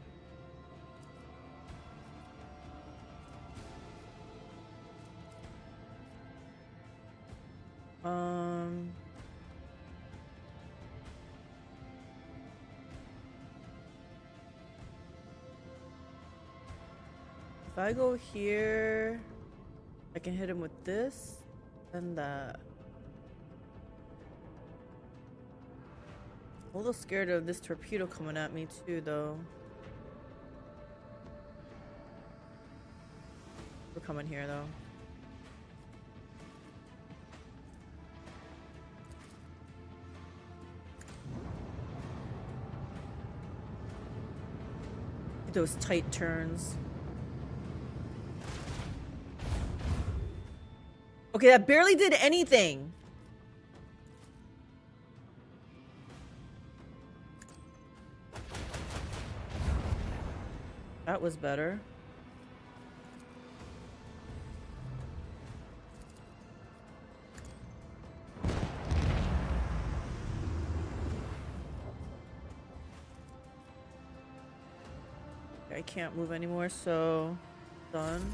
Speaker 1: If I go here, I can hit him with this and that. I'm a little scared of this torpedo coming at me too, though. We're coming here, though. Those tight turns. Okay, that barely did anything. That was better. I can't move anymore, so done.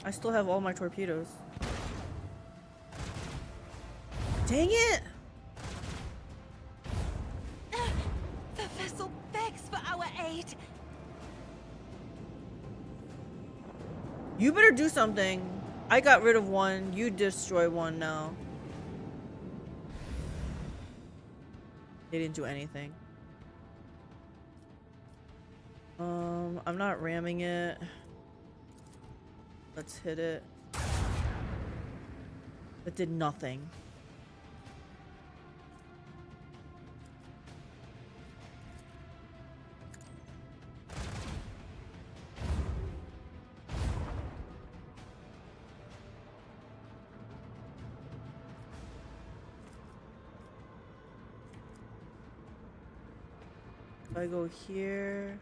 Speaker 1: I still have all my torpedoes. Dang it!
Speaker 2: The vessel begs for our aid.
Speaker 1: You better do something. I got rid of one. You destroy one now. They didn't do anything. I'm not ramming it. Let's hit it. That did nothing. If I go here.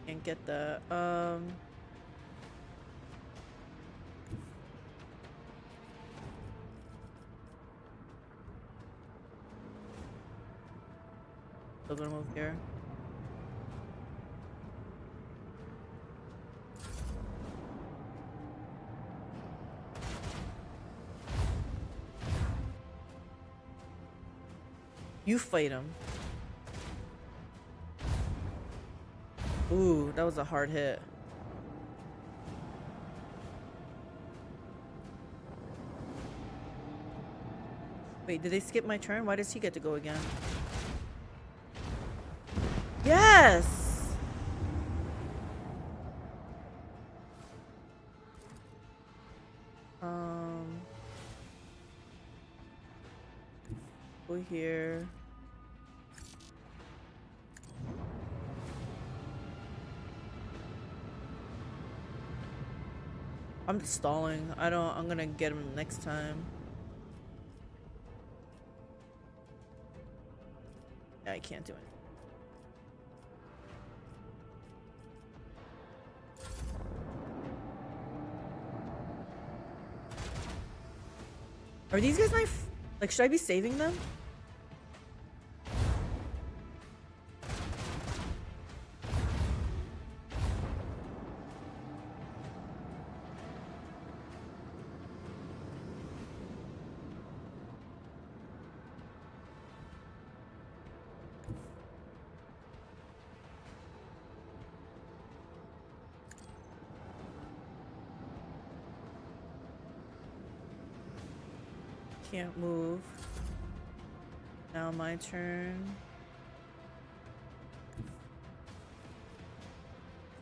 Speaker 1: Can't get the still gonna move here. You fight him. Ooh, that was a hard hit. Wait, did they skip my turn? Why does he get to go again? Yes! Go here. I'm just stalling. I'm gonna get him next time. Yeah, I can't do it. Are these guys my like, should I be saving them? Can't move. Now my turn.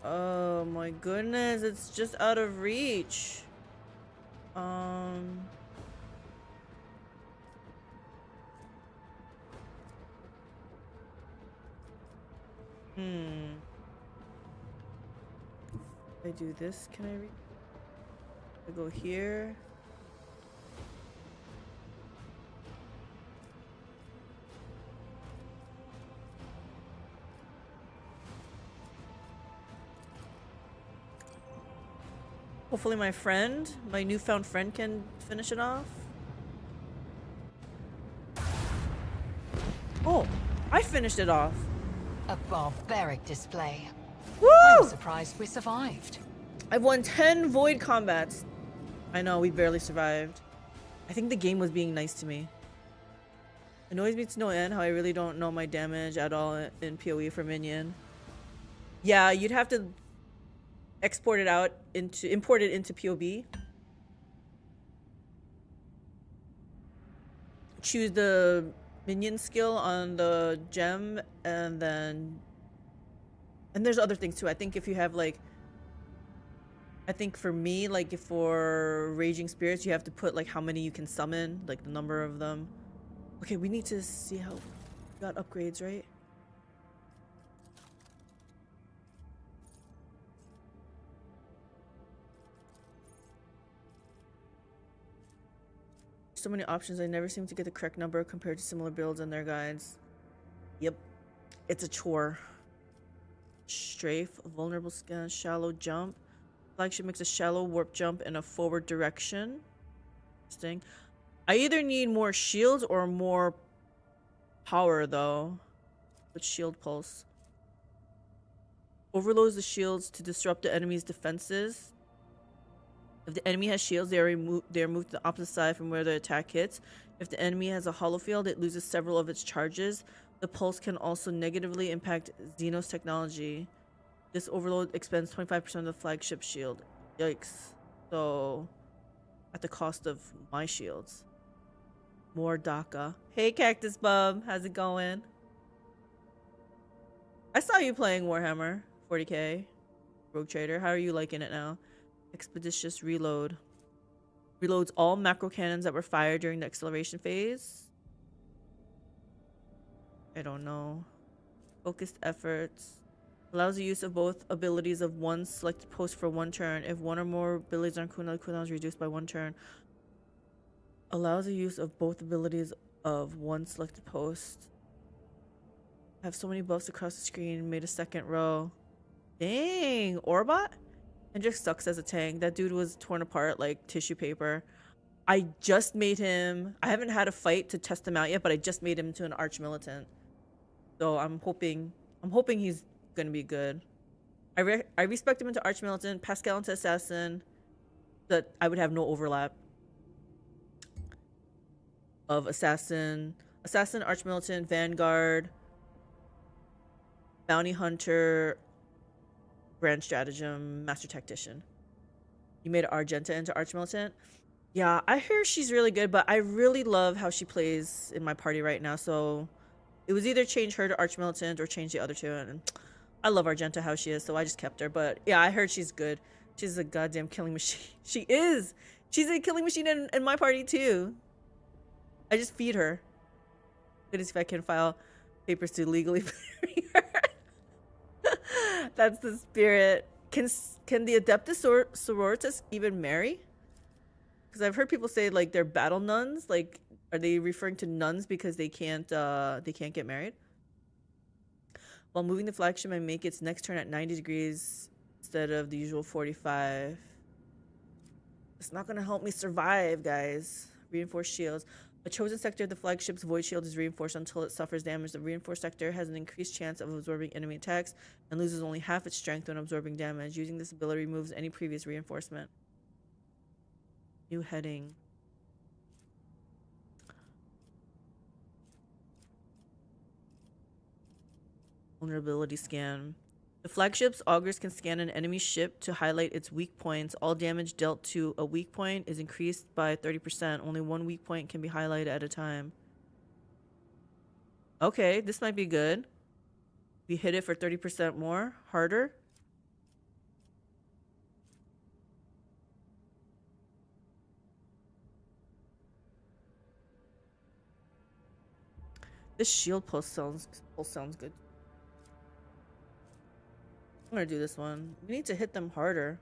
Speaker 1: Oh my goodness, it's just out of reach. If I do this, can I reach? I go here. Hopefully my friend, my newfound friend, can finish it off. Oh, I finished it off.
Speaker 6: A barbaric display.
Speaker 1: Woo!
Speaker 6: I'm surprised we survived.
Speaker 1: I've won 10 void combats. I know, we barely survived. I think the game was being nice to me. It annoys me to no end how I really don't know my damage at all in PoE for minion. Yeah, you'd have to import it into POB. Choose the minion skill on the gem, and there's other things too. I think if you have like, I think for me, like if for raging spirits, you have to put like how many you can summon, like the number of them. Okay, we need to see how we got upgrades, right? So many options, I never seem to get the correct number compared to similar builds and their guides. Yep, it's a chore. Strafe, vulnerable scan, shallow jump. Flagship makes a shallow warp jump in a forward direction. Interesting. I either need more shields or more power though. With shield pulse. Overloads the shields to disrupt the enemy's defenses. If the enemy has shields, they are moved to the opposite side from where the attack hits. If the enemy has a hollow field, it loses several of its charges. The pulse can also negatively impact Xenos technology. This overload expends 25% of the flagship shield. Yikes. So, at the cost of my shields. More DACA. Hey, Cactus Bub. How's it going? I saw you playing Warhammer 40k. Rogue Trader. How are you liking it now? Expeditious reload. Reloads all macro cannons that were fired during the acceleration phase. I don't know. Focused efforts. Allows the use of both abilities of one selected post for one turn. If one or more abilities on cooldown is reduced by one turn. Allows the use of both abilities of one selected post. I have so many buffs across the screen. Made a second row. Dang. Orbot? Heinrix sucks as a tank. That dude was torn apart like tissue paper. I just made him. I haven't had a fight to test him out yet, but I just made him into an Arch-Militant. So I'm hoping he's gonna be good. I respect him into Arch-Militant, Pasqal into Assassin. That I would have no overlap of Assassin, Arch-Militant, Vanguard, Bounty Hunter, Grand Stratagem, Master Tactician. You made Argenta into Arch-Militant. Yeah, I hear she's really good, but I really love how she plays in my party right now. So it was either change her to Arch-Militant or change the other two. And I love Argenta how she is, so I just kept her. But yeah, I heard she's good. She's a goddamn killing machine. She is. She's a killing machine in my party too. I just feed her. Goodness, if I can file papers to legally marry her. That's the spirit. Can the Adeptus Sororitas even marry? Because I've heard people say like they're battle nuns. Like, are they referring to nuns because they can't get married? While moving the flagship, I make its next turn at 90 degrees instead of the usual 45. It's not gonna help me survive, guys. reinforced shields. A chosen sector of the flagship's void shield is reinforced until it suffers damage. The reinforced sector has an increased chance of absorbing enemy attacks and loses only half its strength when absorbing damage. Using this ability removes any previous reinforcement. New heading. Vulnerability scan. The flagship's augurs can scan an enemy ship to highlight its weak points. All damage dealt to a weak point is increased by 30%. Only one weak point can be highlighted at a time. Okay, this might be good. We hit it for 30% more, harder. This shield pulse sounds good. I'm gonna do this one. We need to hit them harder.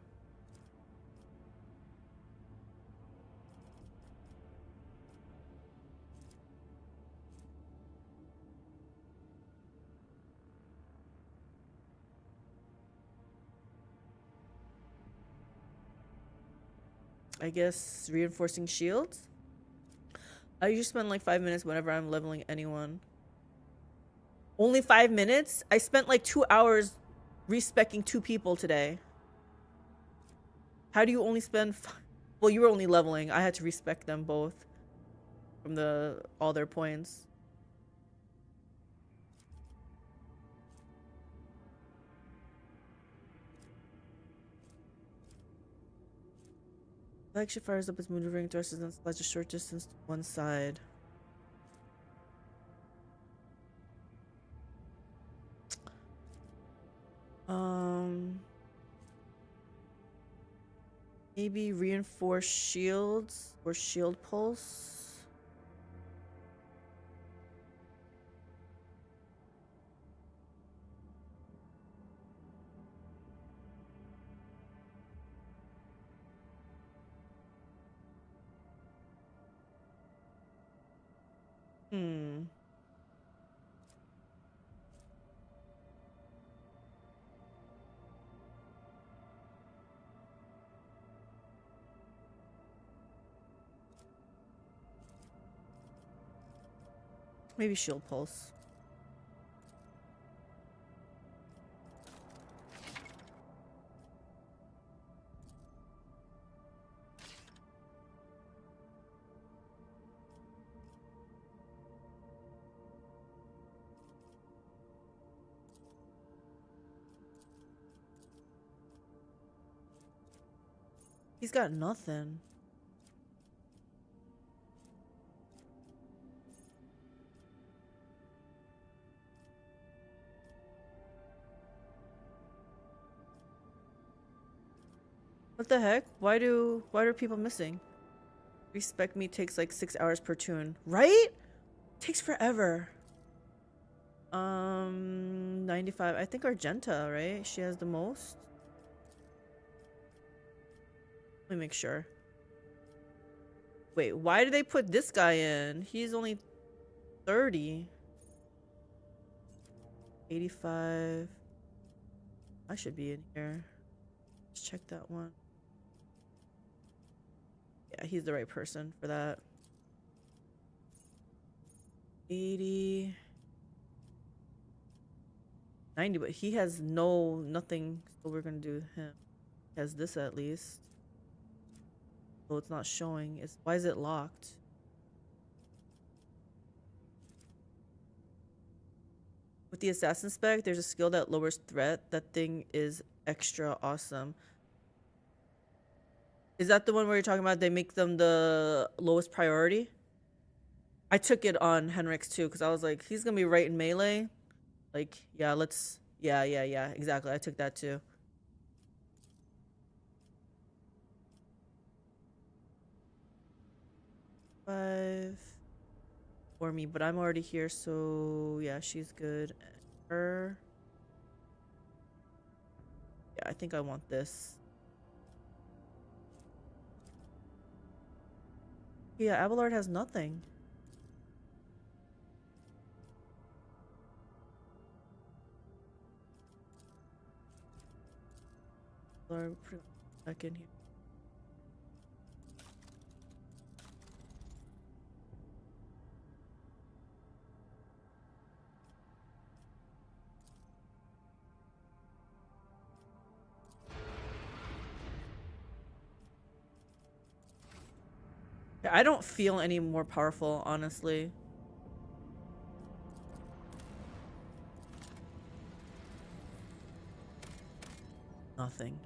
Speaker 1: I guess reinforcing shields. I usually spend like 5 minutes whenever I'm leveling anyone. Only 5 minutes? I spent like 2 hours respec'ing 2 people today. How do you only spend well, you were only leveling. I had to respec them both from all their points. Flagship fires up its maneuvering thrusters and slides a short distance to one side. Maybe reinforce shields or shield pulse. Maybe shield pulse. He's got nothing. What the heck? Why are people missing? Respect me takes like 6 hours per tune. Right? Takes forever. 95. I think Argenta, right? She has the most. Let me make sure. Wait, why did they put this guy in? He's only 30. 85. I should be in here. Let's check that one. Yeah, he's the right person for that. 80. 90, but he has nothing, so we're gonna do him. He has this at least. So it's not showing. Why is it locked? With the assassin spec, there's a skill that lowers threat. That thing is extra awesome. Is that the one where you're talking about they make them the lowest priority? I took it on Heinrix too, because I was like, he's gonna be right in melee. Like, yeah, yeah, exactly. I took that too. Five for me, but I'm already here, so yeah, she's good. Her. Yeah, I think I want this. Yeah, Abelard has nothing. Abelard, put it back in here. I don't feel any more powerful, honestly. Nothing.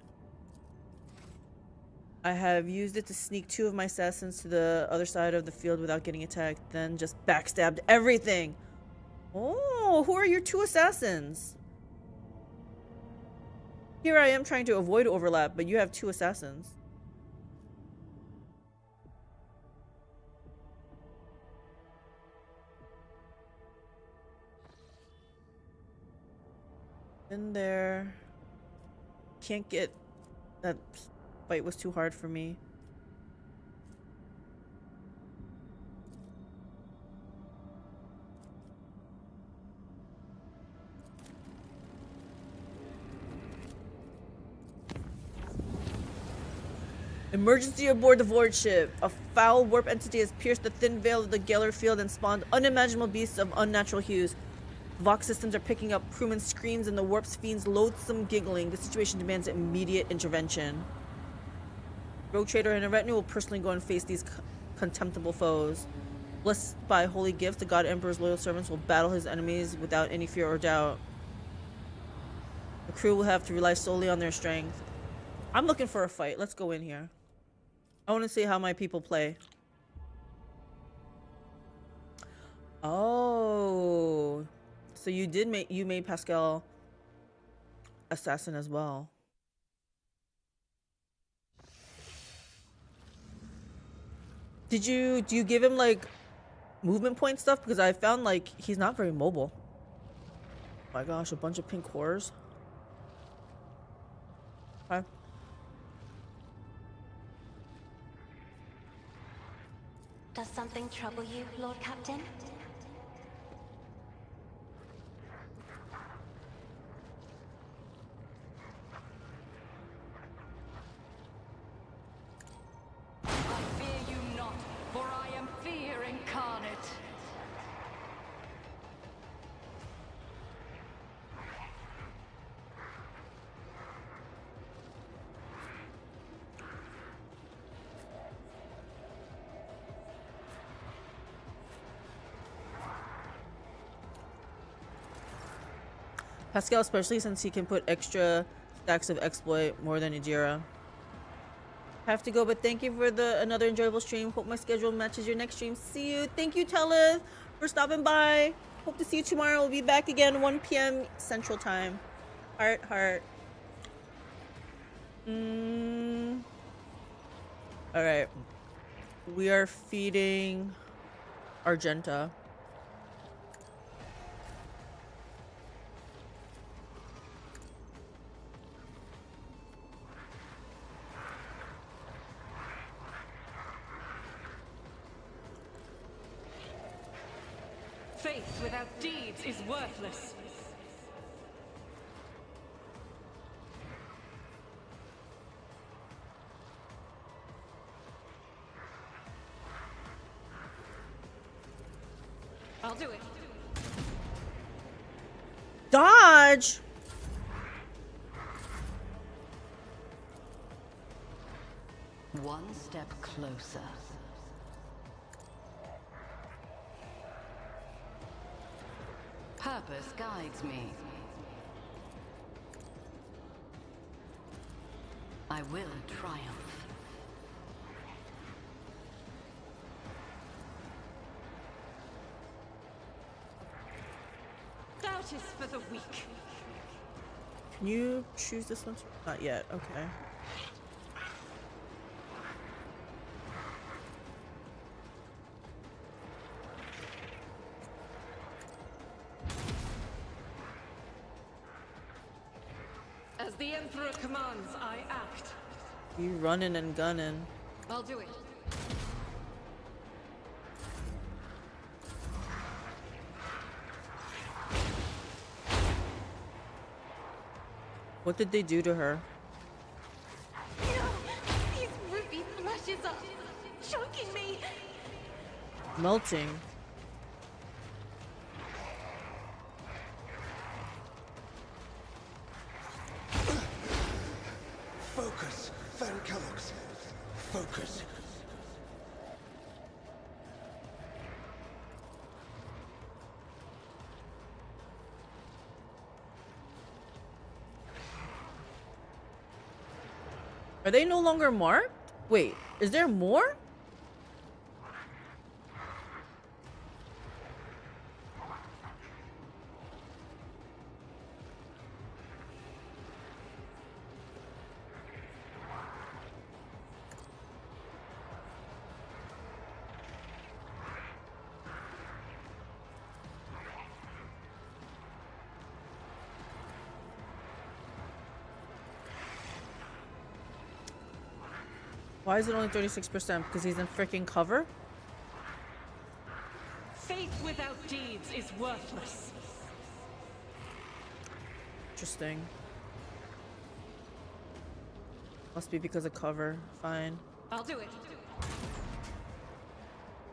Speaker 1: I have used it to sneak 2 of my assassins to the other side of the field without getting attacked, then just backstabbed everything. Oh, who are your 2 assassins? Here I am trying to avoid overlap, but you have 2 assassins. In there. Can't get... That fight was too hard for me. Emergency aboard the Void ship. A foul warp entity has pierced the thin veil of the Geller field and spawned unimaginable beasts of unnatural hues. Vox systems are picking up crewmen's screams and the warp's fiend's loathsome giggling. The situation demands immediate intervention. Rogue Trader and a retinue will personally go and face these contemptible foes. Blessed by holy gifts, the God Emperor's loyal servants will battle his enemies without any fear or doubt. The crew will have to rely solely on their strength. I'm looking for a fight. Let's go in here. I want to see how my people play. Oh, so you made Pasqal assassin as well. Do you give him like movement point stuff? Because I found like he's not very mobile. Oh my gosh, a bunch of pink cores. Okay.
Speaker 7: Does something trouble you, Lord Captain?
Speaker 6: I fear you not, for I am fear incarnate.
Speaker 1: Pasqal, especially since he can put extra stacks of exploit more than Idira. Have to go, but thank you for another enjoyable stream. Hope my schedule matches your next stream. See you. Thank you, Teleth, for stopping by. Hope to see you tomorrow. We'll be back again 1 p.m. Central Time. Heart. Alright. We are feeding Argenta.
Speaker 5: Faith without deeds is worthless. I'll do it.
Speaker 1: Dodge!
Speaker 6: One step closer. Purpose guides me. I will triumph.
Speaker 5: Doubt is for the weak.
Speaker 1: Can you choose this one? Not yet. Okay.
Speaker 5: As the Emperor commands, I act.
Speaker 1: You running and gunning.
Speaker 5: I'll do it.
Speaker 1: What did they do to her?
Speaker 2: No! These ruby flashes are choking me!
Speaker 1: Melting.
Speaker 3: Focus, AlteredCalyx. Focus.
Speaker 1: Are they no longer marked? Wait, is there more? Why is it only 36%? Because he's in freaking cover?
Speaker 6: Faith without deeds is worthless.
Speaker 1: Interesting. Must be because of cover. Fine.
Speaker 6: I'll do it.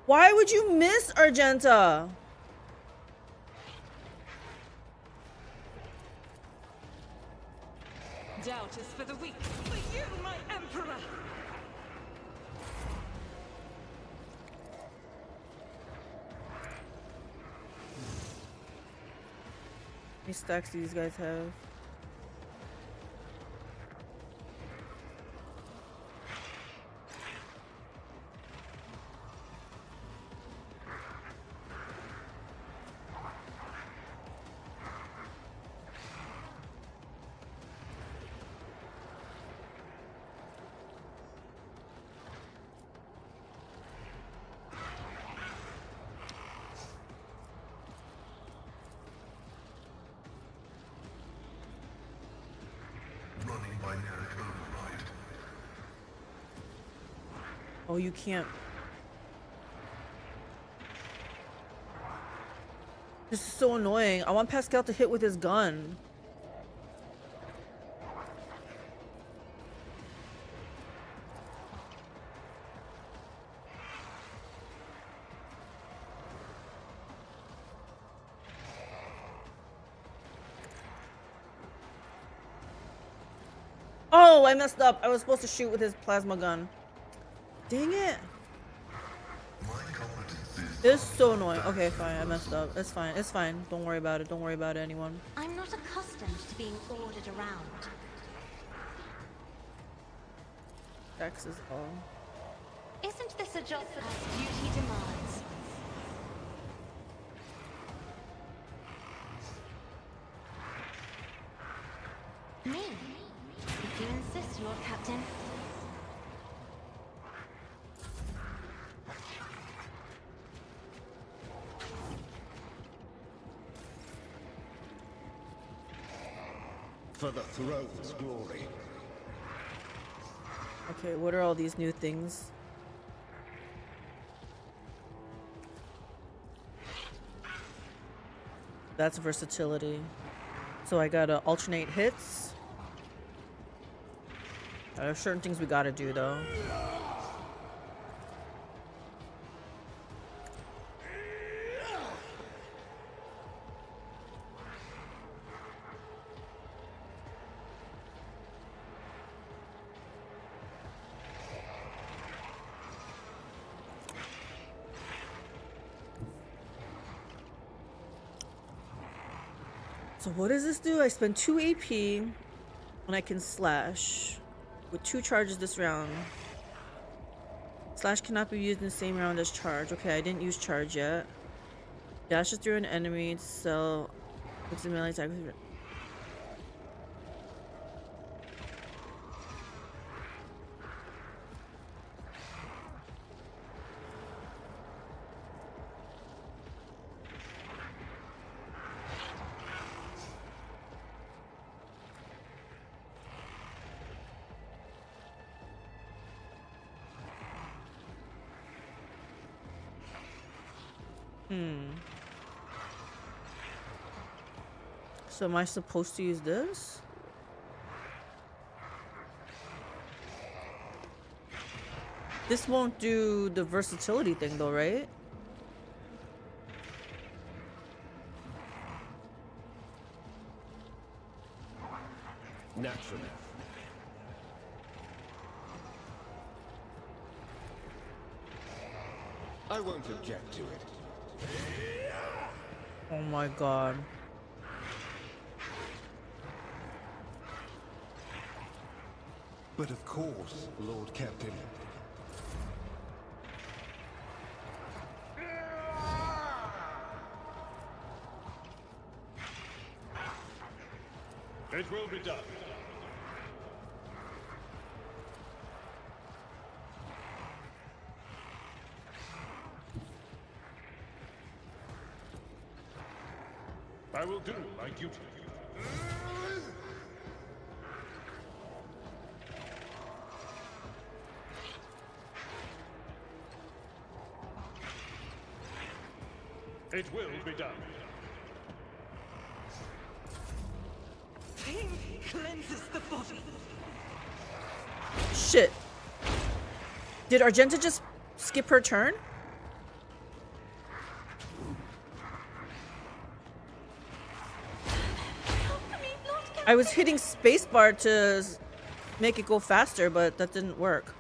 Speaker 1: Why would you miss Argenta?
Speaker 6: Doubt is for the weak. For you, my emperor!
Speaker 1: How many stacks do these guys have?
Speaker 3: Running binary override.
Speaker 1: Oh, you can't. This is so annoying. I want Pasqal to hit with his gun. Oh, I messed up. I was supposed to shoot with his plasma gun. Dang it.
Speaker 3: My competence is
Speaker 1: This is so annoying. Okay, fine. I messed up. It's fine. It's fine. Don't worry about it. Don't worry about it, anyone.
Speaker 7: I'm not accustomed to being ordered around.
Speaker 1: Dex is all.
Speaker 7: Isn't this a job as duty demands? Me? If you insist, Lord Captain.
Speaker 8: For the throne's glory.
Speaker 1: Okay, what are all these new things? That's versatility. So I gotta alternate hits. There are certain things we gotta do though. So what does this do? I spend 2 AP and I can slash with 2 charges this round. Slash cannot be used in the same round as charge. Okay, I didn't use charge yet. Dashes through an enemy to sell. Makes a melee attack. So am I supposed to use this? This won't do the versatility thing though, right?
Speaker 8: Naturally. I won't object to it.
Speaker 1: Oh my god.
Speaker 8: But of course, Lord Captain.
Speaker 4: It will be done. I will do my duty. It will be done.
Speaker 2: Pain cleanses the body.
Speaker 1: Shit. Did Argenta just skip her turn? I was hitting spacebar to make it go faster, but that didn't work.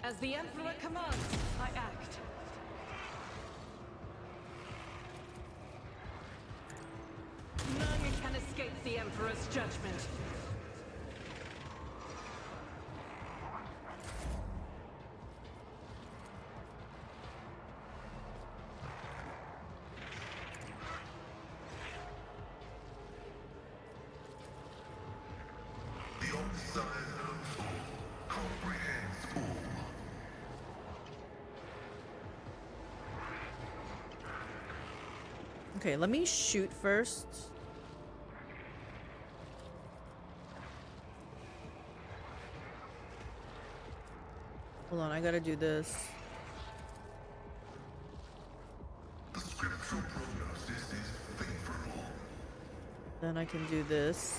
Speaker 6: As the Emperor commands, I act. None can escape the Emperor's judgment.
Speaker 3: The outside knows all, comprehends all.
Speaker 1: Okay, let me shoot first. Hold on, I gotta do this.
Speaker 3: The scriptural prognosis is favorable.
Speaker 1: Then I can do this.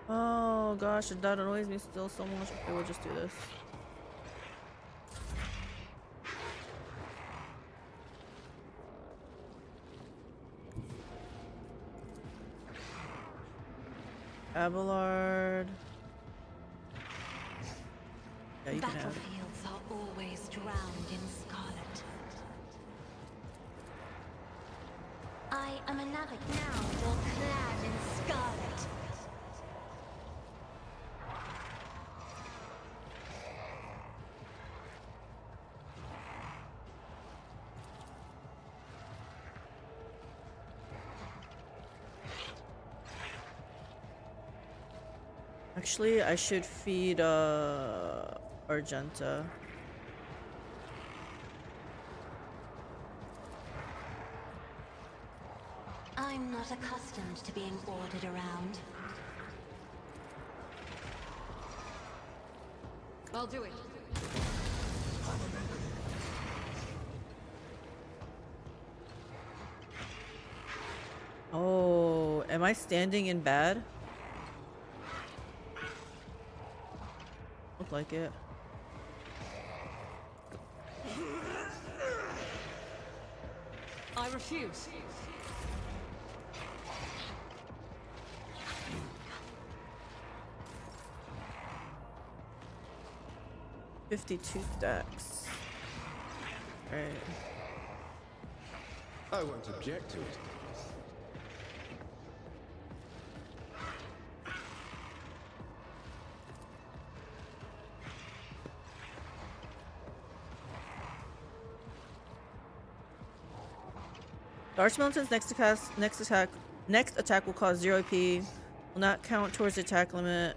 Speaker 1: Oh gosh, that annoys me still so much. Okay, we'll just do this. Abelard. Yeah, you can have it.
Speaker 7: Battlefields are always drowned in scarlet. I am a Navic now, you're clad in scarlet.
Speaker 1: Actually, I should feed Argenta.
Speaker 7: I'm not accustomed to being ordered around.
Speaker 6: I'll do it.
Speaker 1: Oh, am I standing in bad? Look like it.
Speaker 6: I refuse.
Speaker 1: $52 stacks. Right.
Speaker 8: I won't object to it.
Speaker 1: Arch-Militant's next attack will cause 0 AP. Will not count towards the attack limit.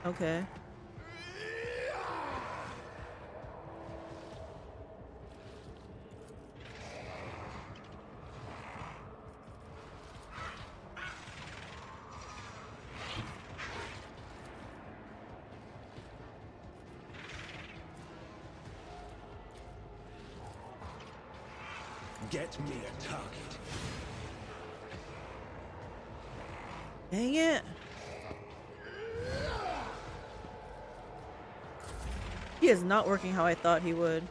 Speaker 1: Okay.
Speaker 8: Get me a target.
Speaker 1: Dang it. He is not working how I thought he would.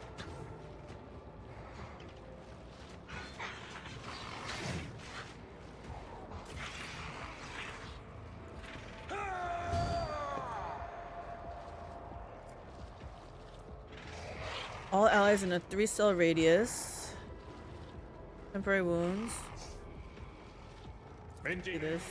Speaker 1: All allies in a 3-cell radius. Temporary wounds. Do
Speaker 4: Indeed.
Speaker 1: this.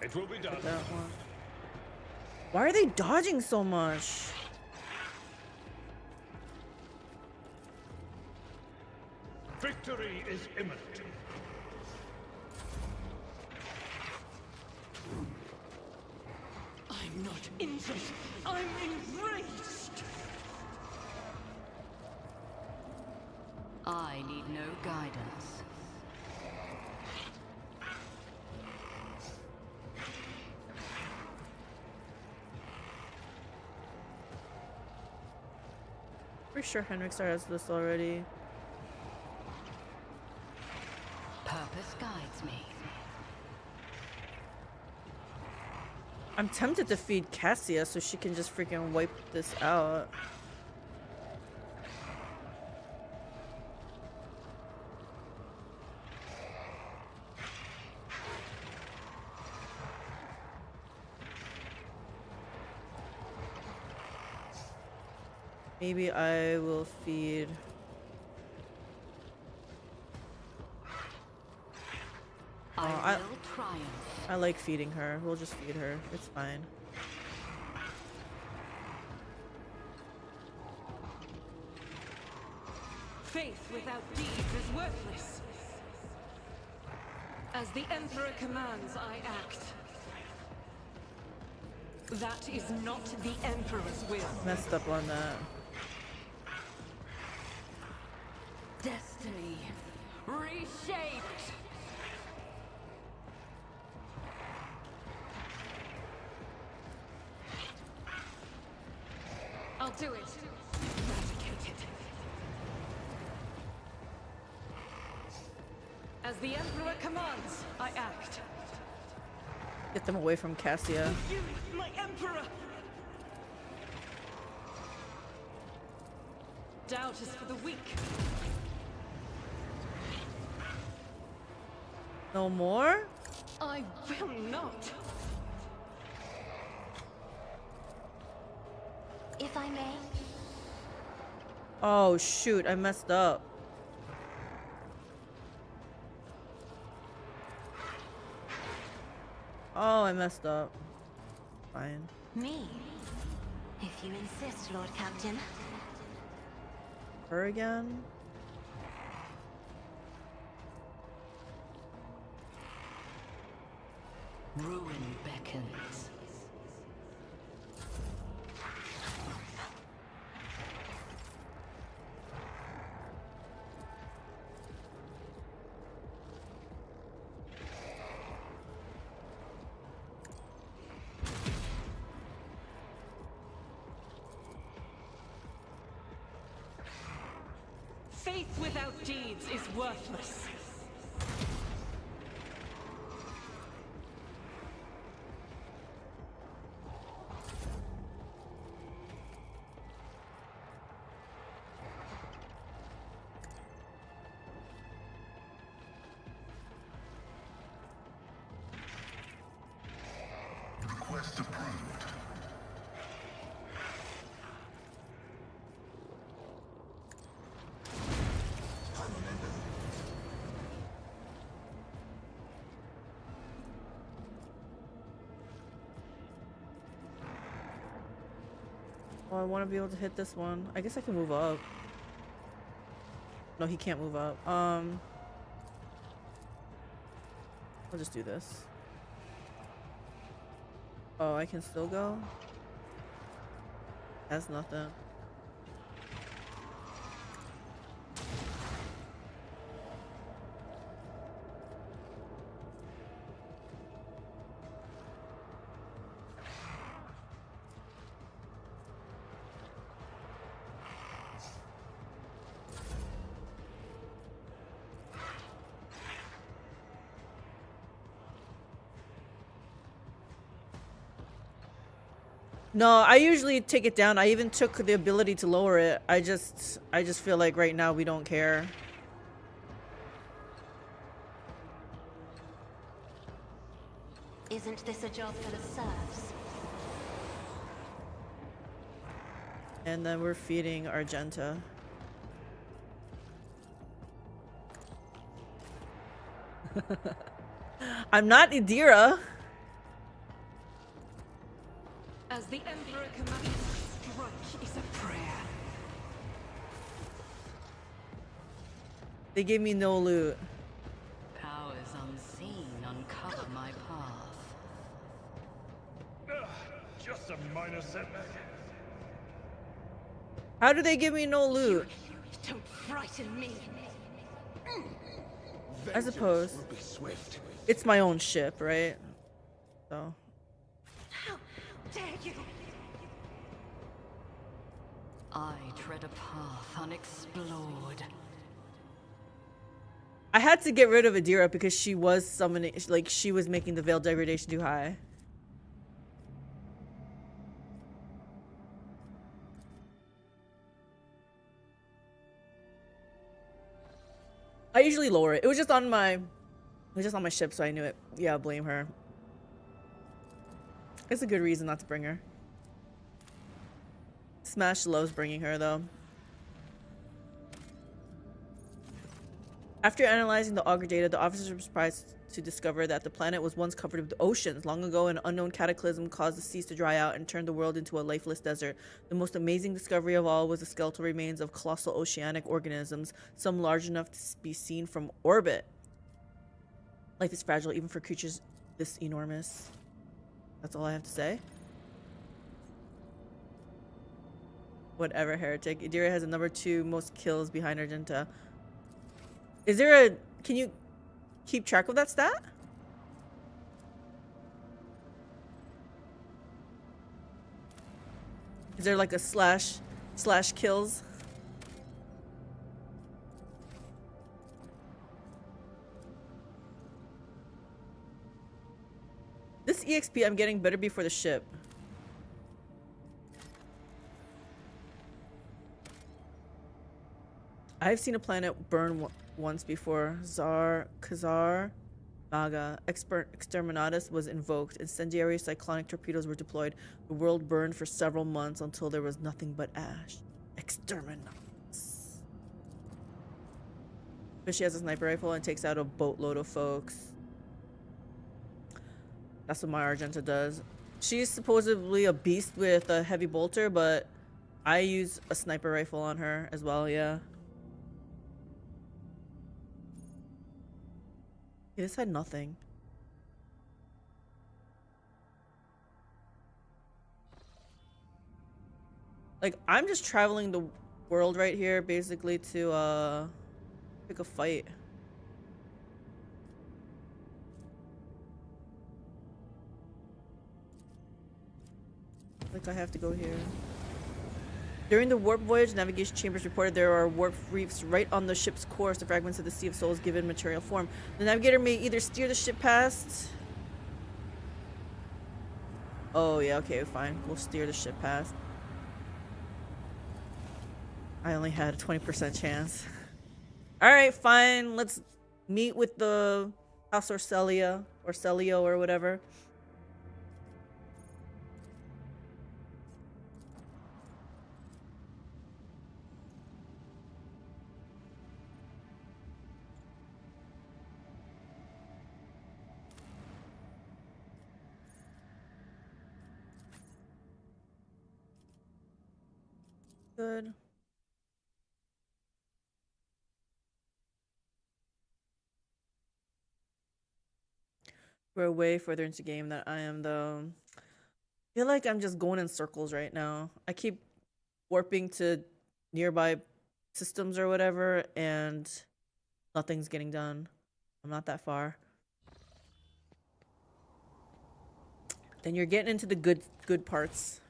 Speaker 4: It will be done.
Speaker 1: That one. Why are they dodging so much?
Speaker 4: Victory is imminent.
Speaker 6: I'm not injured. I'm enraged. I need no guidance.
Speaker 1: Pretty sure Heinrix has this already.
Speaker 6: Purpose guides me.
Speaker 1: I'm tempted to feed Cassia so she can just freaking wipe this out. Maybe I will feed.
Speaker 6: I will triumph.
Speaker 1: I like feeding her. We'll just feed her. It's fine.
Speaker 6: Faith without deeds is worthless. As the Emperor commands, I act. That is not the Emperor's will.
Speaker 1: Messed up on that.
Speaker 6: Destiny reshaped. I'll do it. Eradicate it. As the Emperor commands, I act.
Speaker 1: Get them away from Cassia.
Speaker 6: You, my Emperor! Doubt is for the weak.
Speaker 1: No more?
Speaker 6: I will not.
Speaker 7: If I may.
Speaker 1: Oh shoot, I messed up. Oh, I messed up. Fine.
Speaker 7: Me? If you insist, Lord Captain.
Speaker 1: Her again?
Speaker 6: Ruin beckons. Faith without deeds is worthless.
Speaker 3: Request approved.
Speaker 1: Oh, I want to be able to hit this one. I guess I can move up. No, he can't move up. I'll just do this. Oh, I can still go? That's nothing. No, I usually take it down. I even took the ability to lower it. I just feel like right now we don't care.
Speaker 7: Isn't this a job for the serfs?
Speaker 1: And then we're feeding Argenta. I'm not Idira.
Speaker 6: As the Emperor commands, strike is a prayer.
Speaker 1: They gave me no loot.
Speaker 6: Powers unseen uncover my path.
Speaker 4: Just a minor setback.
Speaker 1: How do they give me no loot?
Speaker 2: Don't frighten me.
Speaker 1: I suppose.
Speaker 8: Will be swift.
Speaker 1: It's my own ship, right? So.
Speaker 2: How dare you?
Speaker 6: I tread a path unexplored.
Speaker 1: I had to get rid of Adira because she was summoning, like, she was making the veil degradation too high. I usually lower it. It was just on my ship, so I knew it. Yeah, blame her. It's a good reason not to bring her. Smash loves bringing her, though. After analyzing the auger data, the officers were surprised to discover that the planet was once covered with oceans. Long ago, an unknown cataclysm caused the seas to dry out and turned the world into a lifeless desert. The most amazing discovery of all was the skeletal remains of colossal oceanic organisms, some large enough to be seen from orbit. Life is fragile even for creatures this enormous. That's all I have to say. Whatever, heretic. Idira has the number 2 most kills behind Argenta. Is there a... Can you keep track of that stat? Is there like a slash kills? This EXP I'm getting better before the ship. I've seen a planet burn once before. Khazar Maga Exterminatus was invoked. Incendiary cyclonic torpedoes were deployed. The world burned for several months until there was nothing but ash. Exterminatus. But she has a sniper rifle and takes out a boatload of folks. That's what my Argenta does. She's supposedly a beast with a heavy bolter, but I use a sniper rifle on her as well, yeah. This had nothing. Like, I'm just traveling the world right here, basically, to, pick a fight. Like, I have to go here. During the warp voyage, navigation chambers reported there are warp reefs right on the ship's course. The fragments of the Sea of Souls given material form. The navigator may either steer the ship past... Oh, yeah, okay, fine. We'll steer the ship past. I only had a 20% chance. Alright, fine. Let's meet with the House Orsellio or whatever. Good. We're way further into the game than I am, though. I feel like I'm just going in circles right now. I keep warping to nearby systems or whatever, and nothing's getting done. I'm not that far. Then you're getting into the good parts.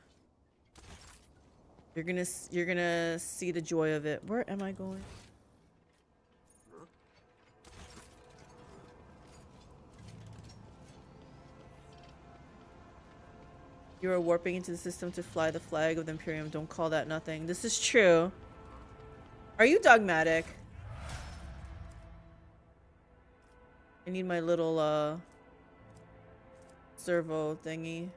Speaker 1: You're gonna see the joy of it. Where am I going? You are warping into the system to fly the flag of the Imperium. Don't call that nothing. This is true. Are you dogmatic? I need my little, servo thingy.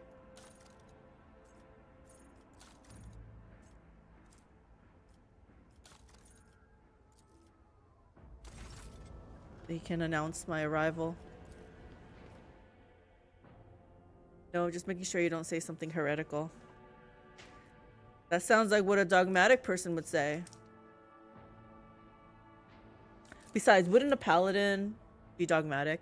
Speaker 1: They can announce my arrival. No, just making sure you don't say something heretical. That sounds like what a dogmatic person would say. Besides, wouldn't a paladin be dogmatic?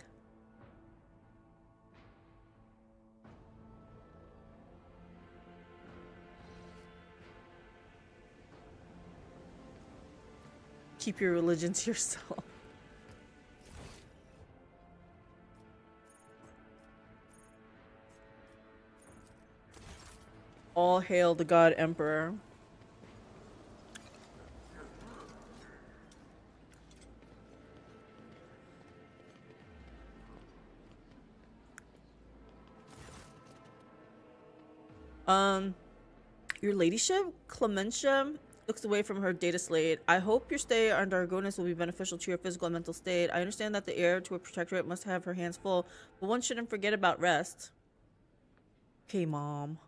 Speaker 1: Keep your religion to yourself. All hail the God Emperor. Your ladyship, Clementia, looks away from her data slate. I hope your stay on Dargonus will be beneficial to your physical and mental state. I understand that the heir to a protectorate must have her hands full, but one shouldn't forget about rest. Okay, Mom.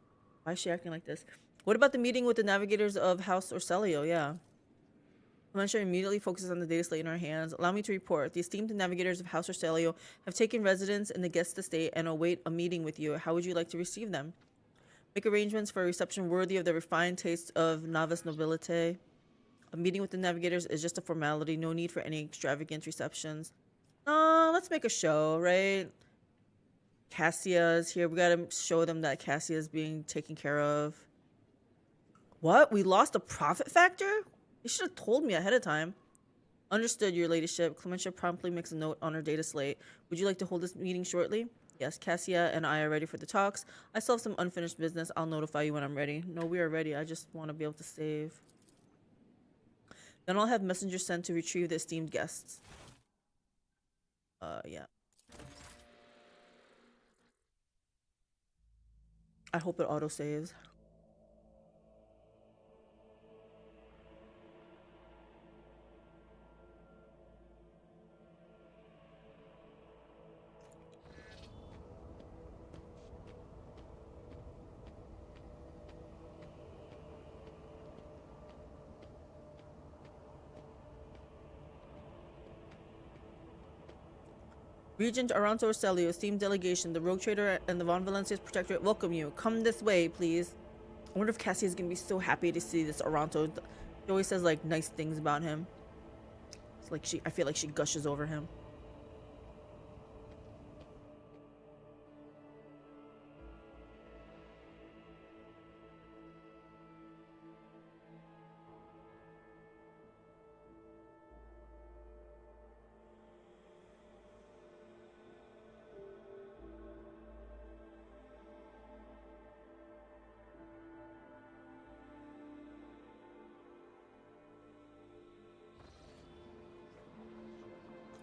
Speaker 1: Why is she acting like this? What about the meeting with the navigators of House Orsellio? Yeah. Clementia immediately focuses on the data slate in her hands. Allow me to report. The esteemed navigators of House Orsellio have taken residence in the guest estate and await a meeting with you. How would you like to receive them? Make arrangements for a reception worthy of the refined taste of novice nobility. A meeting with the navigators is just a formality. No need for any extravagant receptions. Let's make a show, right? Cassia's here. We gotta show them that Cassia is being taken care of. What? We lost a profit factor? You should have told me ahead of time. Understood, your ladyship. Clementia promptly makes a note on her data slate. Would you like to hold this meeting shortly? Yes, Cassia and I are ready for the talks. I still have some unfinished business. I'll notify you when I'm ready. No, we are ready. I just want to be able to save. Then I'll have messengers sent to retrieve the esteemed guests. Yeah. I hope it auto-saves. Regent Arch Orsellio, esteemed delegation, the Rogue Trader and the Von Valencia's Protectorate welcome you. Come this way, please. I wonder if Cassie is gonna be so happy to see this Aranto. She always says like nice things about him. It's like I feel like she gushes over him.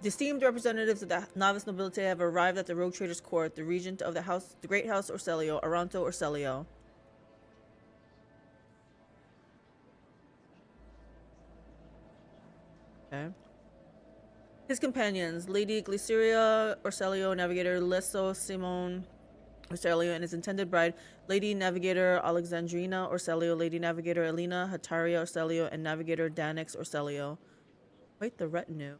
Speaker 1: The esteemed representatives of the novice nobility have arrived at the Rogue Trader's court. The regent of the Great House Orsellio, Arch Orsellio. Okay. His companions, Lady Glyceria Orsellio, Navigator Lesso Simone Orsellio, and his intended bride, Lady Navigator Alexandrina Orsellio, Lady Navigator Elena Hataria Orsellio, and Navigator Danix Orsellio. Quite the retinue.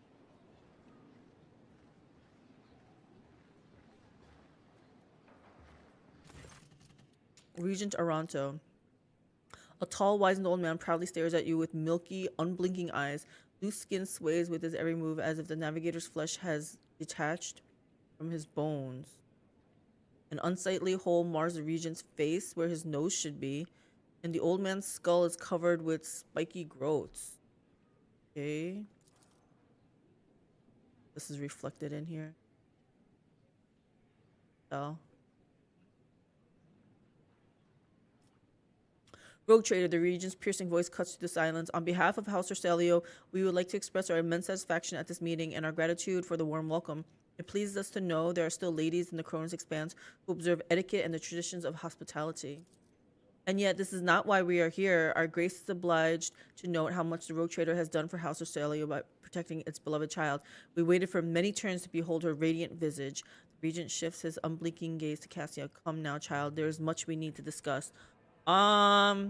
Speaker 1: Regent Aranto. A tall, wizened old man proudly stares at you with milky, unblinking eyes. Loose skin sways with his every move as if the navigator's flesh has detached from his bones. An unsightly hole mars the regent's face where his nose should be, and the old man's skull is covered with spiky growths. Okay. This is reflected in here. Oh. Rogue Trader, the regent's piercing voice cuts through the silence. On behalf of House Orsellio, we would like to express our immense satisfaction at this meeting and our gratitude for the warm welcome. It pleases us to know there are still ladies in the Cronus Expanse who observe etiquette and the traditions of hospitality. And yet, this is not why we are here. Our grace is obliged to note how much the Rogue Trader has done for House Orsellio by protecting its beloved child. We waited for many turns to behold her radiant visage. The Regent shifts his unblinking gaze to Cassia. Come now, child. There is much we need to discuss. I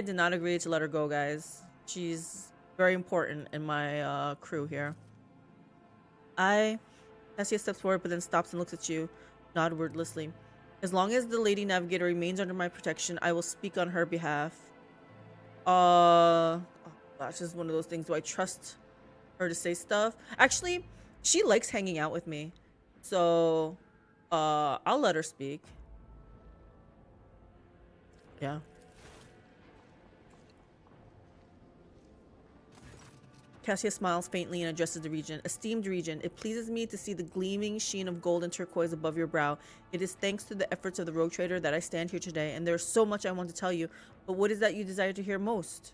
Speaker 1: did not agree to let her go, guys. She's very important in my crew here. Cassia steps forward, but then stops and looks at you, nod wordlessly. As long as the Lady Navigator remains under my protection, I will speak on her behalf. Oh gosh, this is one of those things. Do I trust her to say stuff? Actually, she likes hanging out with me. So, I'll let her speak. Yeah. Cassia smiles faintly and addresses the Regent. Esteemed Regent, it pleases me to see the gleaming sheen of gold and turquoise above your brow. It is thanks to the efforts of the Rogue Trader that I stand here today, and there's so much I want to tell you, but what is that you desire to hear most?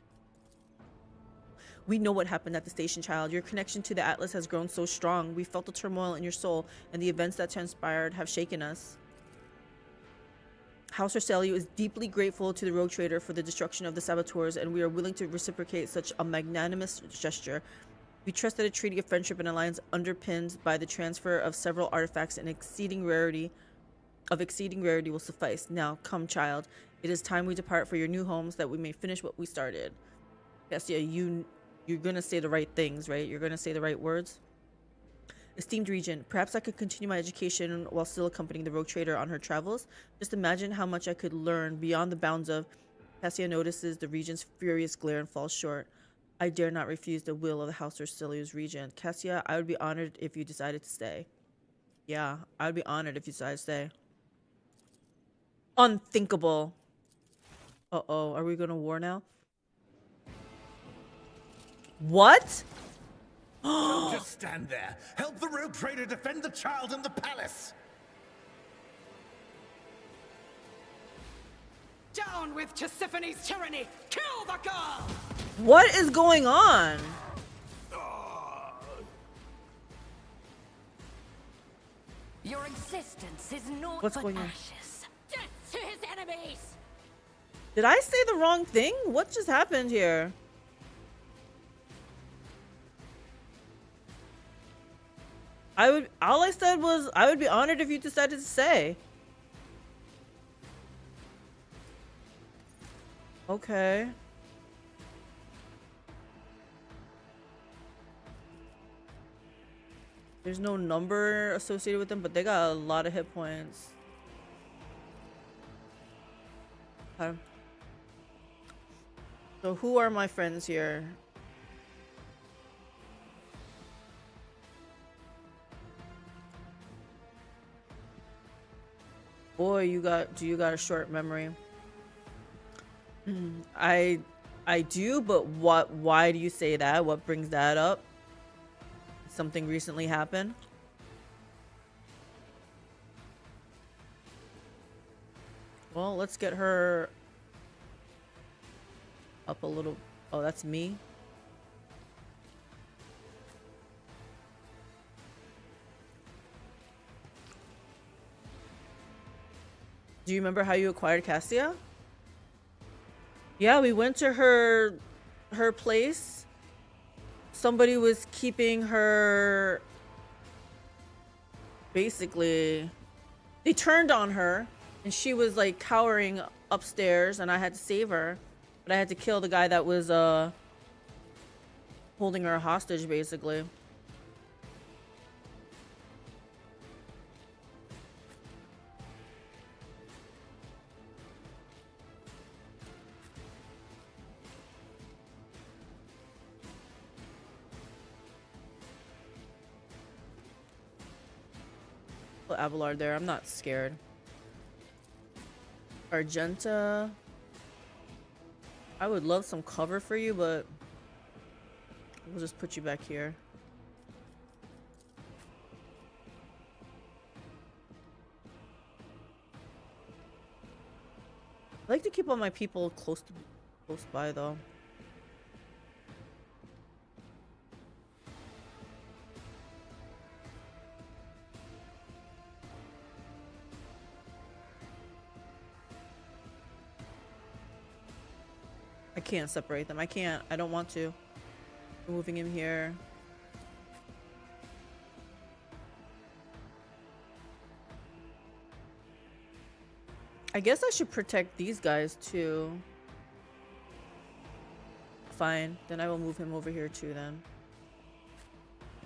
Speaker 1: We know what happened at the station, child. Your connection to the Atlas has grown so strong. We felt the turmoil in your soul, and the events that transpired have shaken us. House Orsellio is deeply grateful to the Rogue Trader for the destruction of the saboteurs, and we are willing to reciprocate such a magnanimous gesture. We trust that a treaty of friendship and alliance underpinned by the transfer of several artifacts of exceeding rarity will suffice. Now, come, child. It is time we depart for your new homes, that we may finish what we started. Cassia, you're gonna say the right things, right? You're gonna say the right words. Esteemed Regent, perhaps I could continue my education while still accompanying the Rogue Trader on her travels. Just imagine how much I could learn beyond the bounds of... Cassia notices the Regent's furious glare and falls short. I dare not refuse the will of the House Orsellio's Regent. Cassia, I would be honored if you decided to stay. Yeah, I would be honored if you decided to stay. Unthinkable. Uh-oh, are we going to war now? What?
Speaker 9: Don't just stand there. Help the Rogue Trader defend the child and the palace.
Speaker 6: Down with Tisiphone's tyranny! Kill the girl!
Speaker 1: What is going on?
Speaker 6: Your existence is naught
Speaker 1: What's
Speaker 6: but
Speaker 1: going on?
Speaker 6: ashes. Death to his enemies!
Speaker 1: Did I say the wrong thing? What just happened here? All I said was I would be honored if you decided to stay. Okay. There's no number associated with them, but they got a lot of hit points. Okay. So who are my friends here? Boy, you got a short memory. I do, but why do you say that? What brings that up? Something recently happened? Well, let's get her up a little. Oh, that's me. Do you remember how you acquired Cassia? Yeah, we went to her place. Somebody was keeping her. Basically, they turned on her and she was like cowering upstairs and I had to save her. But I had to kill the guy that was holding her hostage, basically. Put Abelard there. I'm not scared. Argenta. I would love some cover for you, but we'll just put you back here. I like to keep all my people close by, though. I can't separate them. I can't. I don't want to. Moving him here. I guess I should protect these guys too. Fine. Then I will move him over here too then.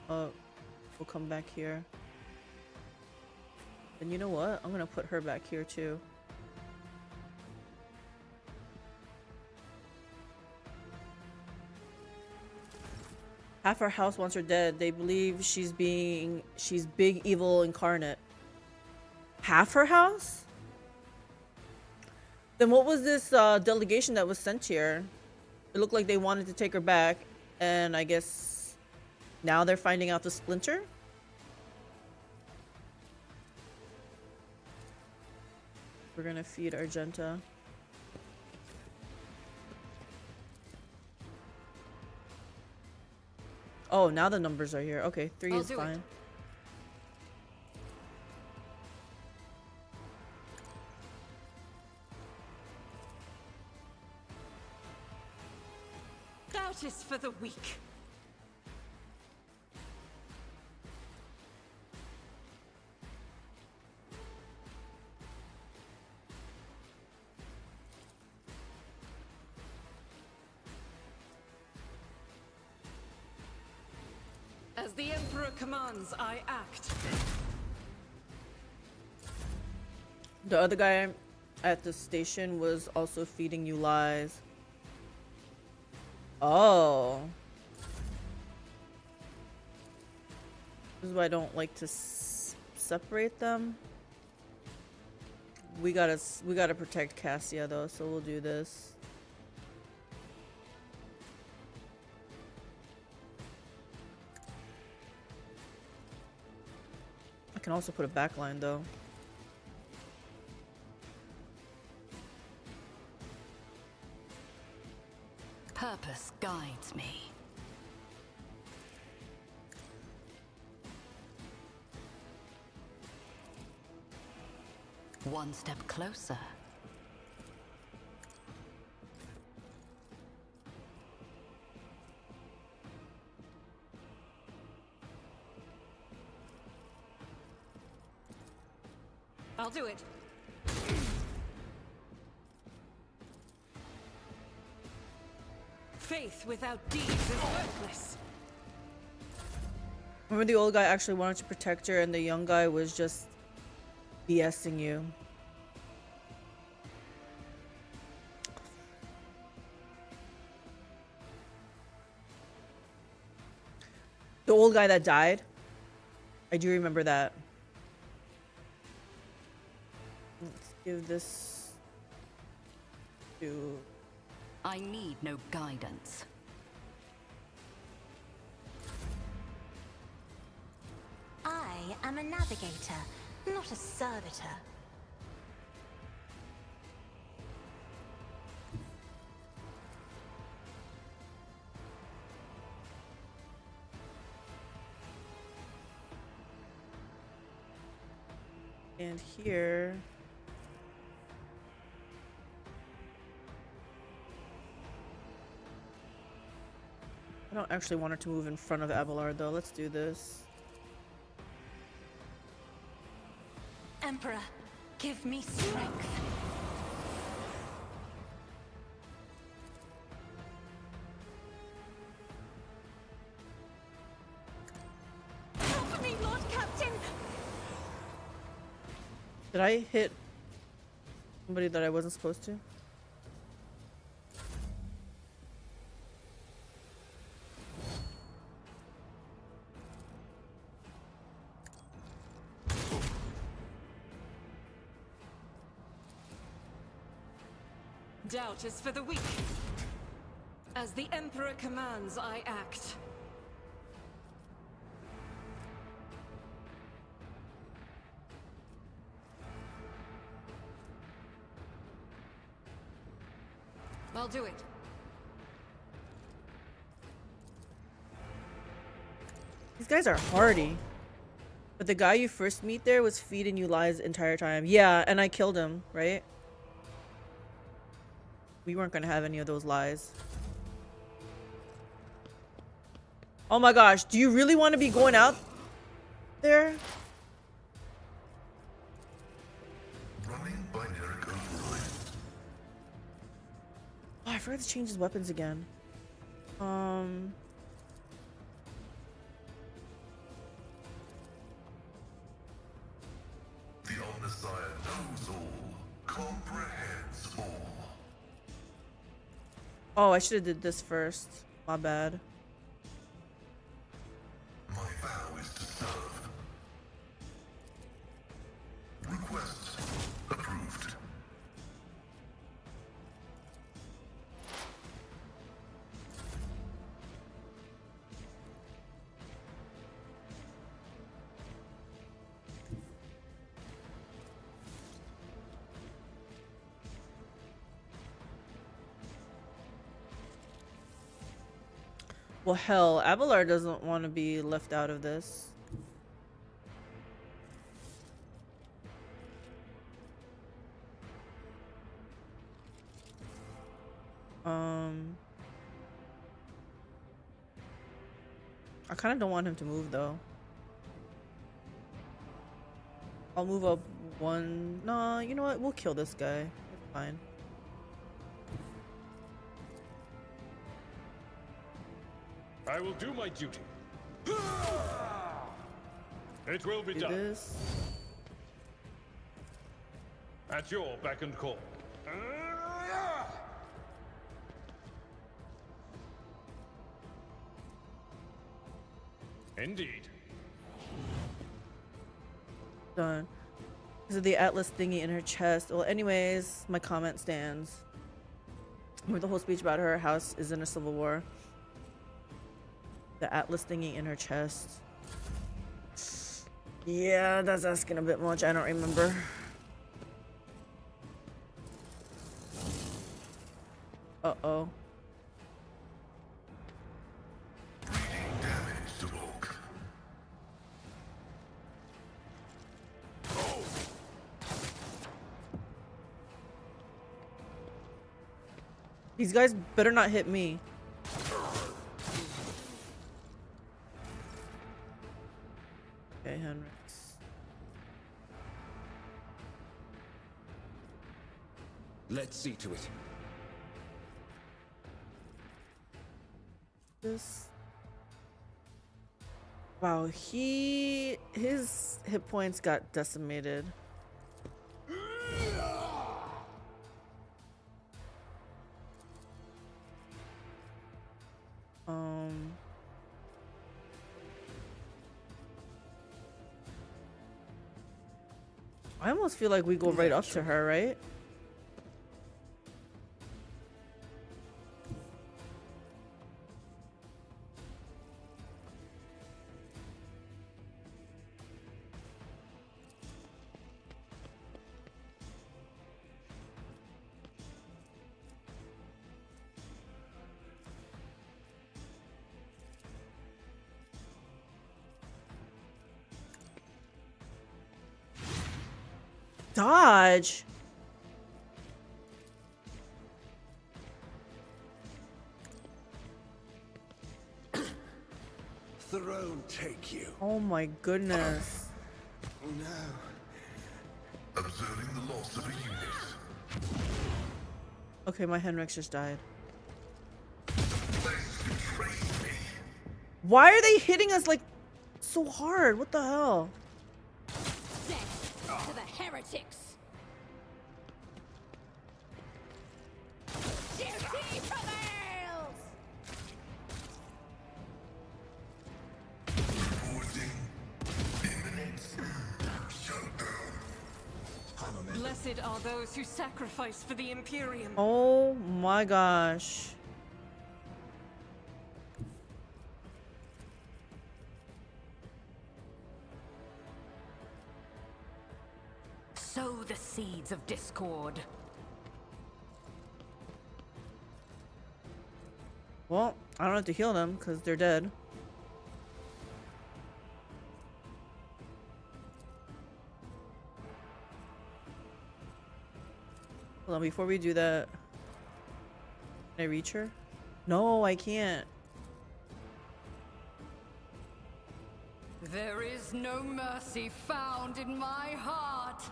Speaker 1: We'll come back here. And you know what? I'm gonna put her back here too. Half our house wants her dead. They believe she's big evil incarnate. Half her house? Then what was this delegation that was sent here? It looked like they wanted to take her back, and I guess now they're finding out the splinter? We're gonna feed Argenta. Oh, now the numbers are here. Okay, 3 is fine.
Speaker 2: Doubt is for the weak. As the Emperor commands, I act.
Speaker 1: The other guy at the station was also feeding you lies. Oh. This is why I don't like to separate them. We gotta protect Cassia though, so we'll do this. I can also put a backline though.
Speaker 6: Purpose guides me. One step closer.
Speaker 2: I'll do it. Faith without deeds is worthless.
Speaker 1: Remember the old guy actually wanted to protect her and the young guy was just BSing you. The old guy that died? I do remember that. Let's give this to...
Speaker 6: I need no guidance.
Speaker 7: I am a navigator, not a servitor.
Speaker 1: And here... I don't actually want her to move in front of Abelard though. Let's do this.
Speaker 7: Emperor, give me strength.
Speaker 2: Help me, Lord Captain!
Speaker 1: Did I hit somebody that I wasn't supposed to?
Speaker 2: Doubt is for the weak. As the Emperor commands, I act. I'll do it.
Speaker 1: These guys are hardy. But the guy you first meet there was feeding you lies the entire time. Yeah, and I killed him, right? We weren't gonna have any of those lies. Oh my gosh, do you really want to be going out there?
Speaker 3: Running binary override.
Speaker 1: Oh, I forgot to change his weapons again.
Speaker 3: The Omnissiah knows all, comprehends all.
Speaker 1: Oh, I should have did this first. My bad.
Speaker 3: My vow is to serve. Request approved.
Speaker 1: Well, hell, Abelard doesn't want to be left out of this. I kind of don't want him to move though. I'll move up one. No, you know what? We'll kill this guy. It's fine.
Speaker 4: I will do my duty. It will be
Speaker 1: Do
Speaker 4: done.
Speaker 1: this.
Speaker 4: At your beck and call. Indeed.
Speaker 1: Done. Because of the Atlas thingy in her chest. Well, anyways, my comment stands. With the whole speech about her house is in a civil war. The Atlas thingy in her chest. Yeah, that's asking a bit much. I don't remember. Uh-oh.
Speaker 3: Damage to Oak.
Speaker 1: These guys better not hit me. Okay, Heinrix.
Speaker 8: Let's see to it.
Speaker 1: This. Wow, his hit points got decimated. I almost feel like we go right up to her, right? Dodge.
Speaker 8: Throne take you.
Speaker 1: Oh my goodness.
Speaker 8: Oh no.
Speaker 3: Observing the loss of a unit.
Speaker 1: Okay, my Heinrix just died.
Speaker 3: Place betrays me.
Speaker 1: Why are they hitting us like so hard? What the hell?
Speaker 6: Death to the heretics! Duty prevails!
Speaker 3: Reporting imminent shutdown.
Speaker 2: Blessed are those who sacrifice for the Imperium.
Speaker 1: Oh my gosh.
Speaker 6: Sow the seeds of discord.
Speaker 1: Well, I don't have to heal them because they're dead. Hold on, before we do that. Can I reach her? No, I can't.
Speaker 6: There is no mercy found in my heart.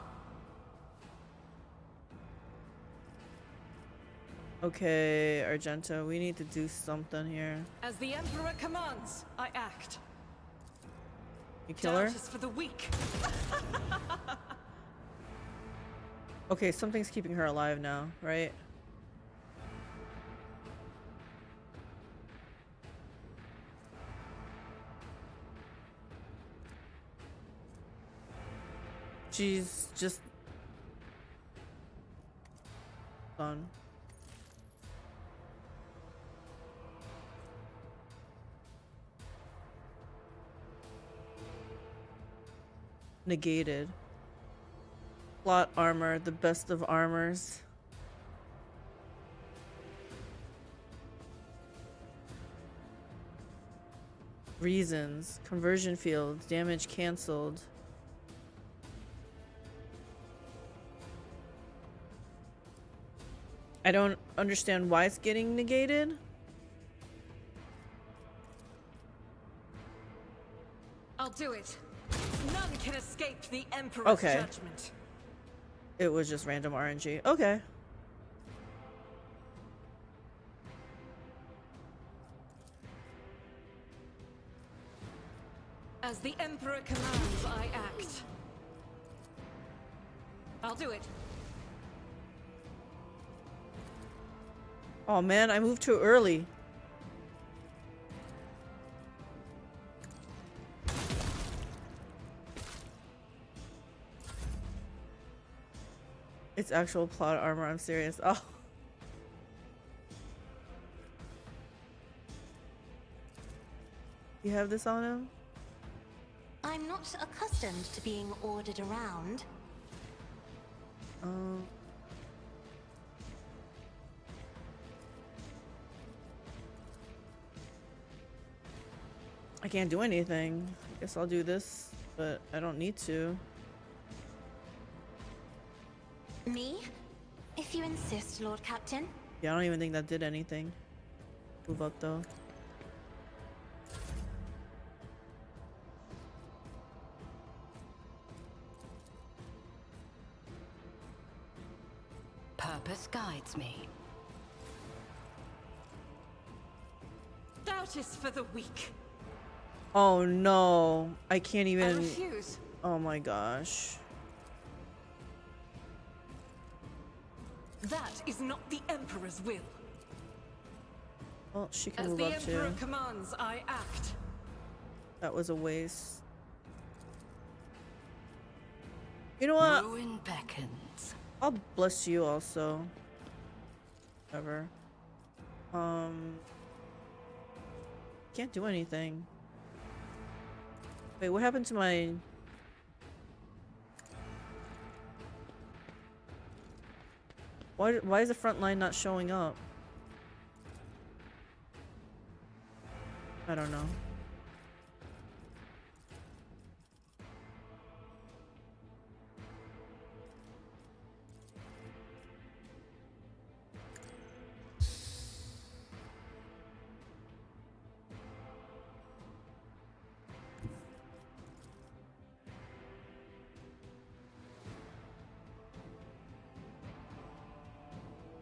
Speaker 1: Okay, Argento, we need to do something here.
Speaker 2: As the Emperor commands, I act.
Speaker 1: You kill her?
Speaker 2: Doubt is for the weak.
Speaker 1: Okay, something's keeping her alive now, right? She's just gone. Negated. Plot armor, the best of armors. Reasons. Conversion fields. Damage cancelled. I don't understand why it's getting negated.
Speaker 2: I'll do it. None can escape the Emperor's judgment.
Speaker 1: It was just random RNG. Okay.
Speaker 2: As the Emperor commands, I act. I'll do it.
Speaker 1: Oh man, I moved too early. It's actual plot armor, I'm serious. Oh. You have this on him?
Speaker 7: I'm not accustomed to being ordered around.
Speaker 1: I can't do anything. I guess I'll do this, but I don't need to.
Speaker 7: Me? If you insist, Lord Captain.
Speaker 1: Yeah, I don't even think that did anything. Move up though.
Speaker 6: Purpose guides me.
Speaker 2: Doubt is for the weak.
Speaker 1: Oh no. I can't
Speaker 2: I
Speaker 1: even.
Speaker 2: refuse.
Speaker 1: Oh my gosh.
Speaker 2: That is not the Emperor's will.
Speaker 1: Well, she can
Speaker 2: As
Speaker 1: move
Speaker 2: the
Speaker 1: up
Speaker 2: Emperor
Speaker 1: too.
Speaker 2: commands, I act.
Speaker 1: That was a waste. You know what?
Speaker 6: Ruin beckons.
Speaker 1: I'll bless you also. Whatever. Can't do anything. Wait, what happened to my... Why is the front line not showing up? I don't know.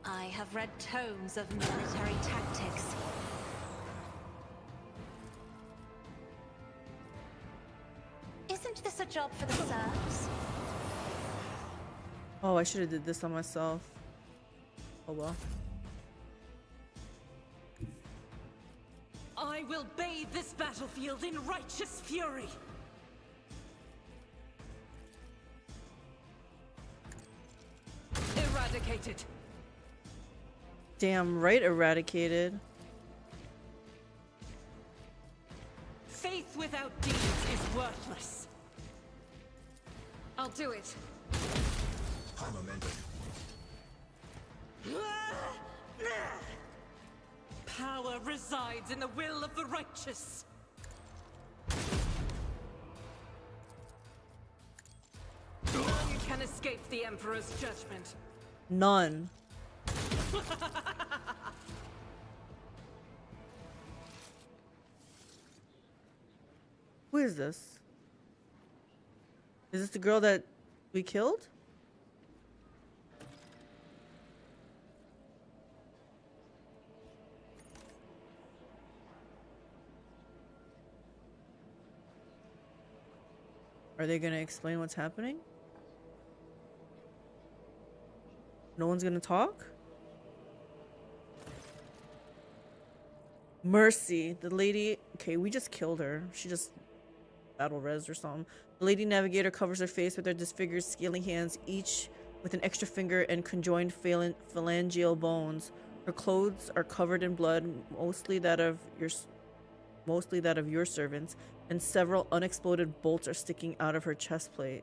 Speaker 7: I have read tomes of military tactics. Isn't this a job for the serfs?
Speaker 1: Oh, I should have did this on myself. Oh well.
Speaker 2: I will bathe this battlefield in righteous fury. Eradicated.
Speaker 1: Damn right, eradicated.
Speaker 2: Faith without deeds is worthless. I'll do it.
Speaker 3: High momentum.
Speaker 2: Power resides in the will of the righteous. None can escape the Emperor's judgment.
Speaker 1: None. Who is this? Is this the girl that we killed? Are they gonna explain what's happening? No one's gonna talk? Mercy, the lady. Okay, we just killed her. She just battle res or something. The lady navigator covers her face with her disfigured, scaly hands, each with an extra finger and conjoined phalangeal bones. Her clothes are covered in blood, mostly that of your servants, and several unexploded bolts are sticking out of her chest plate.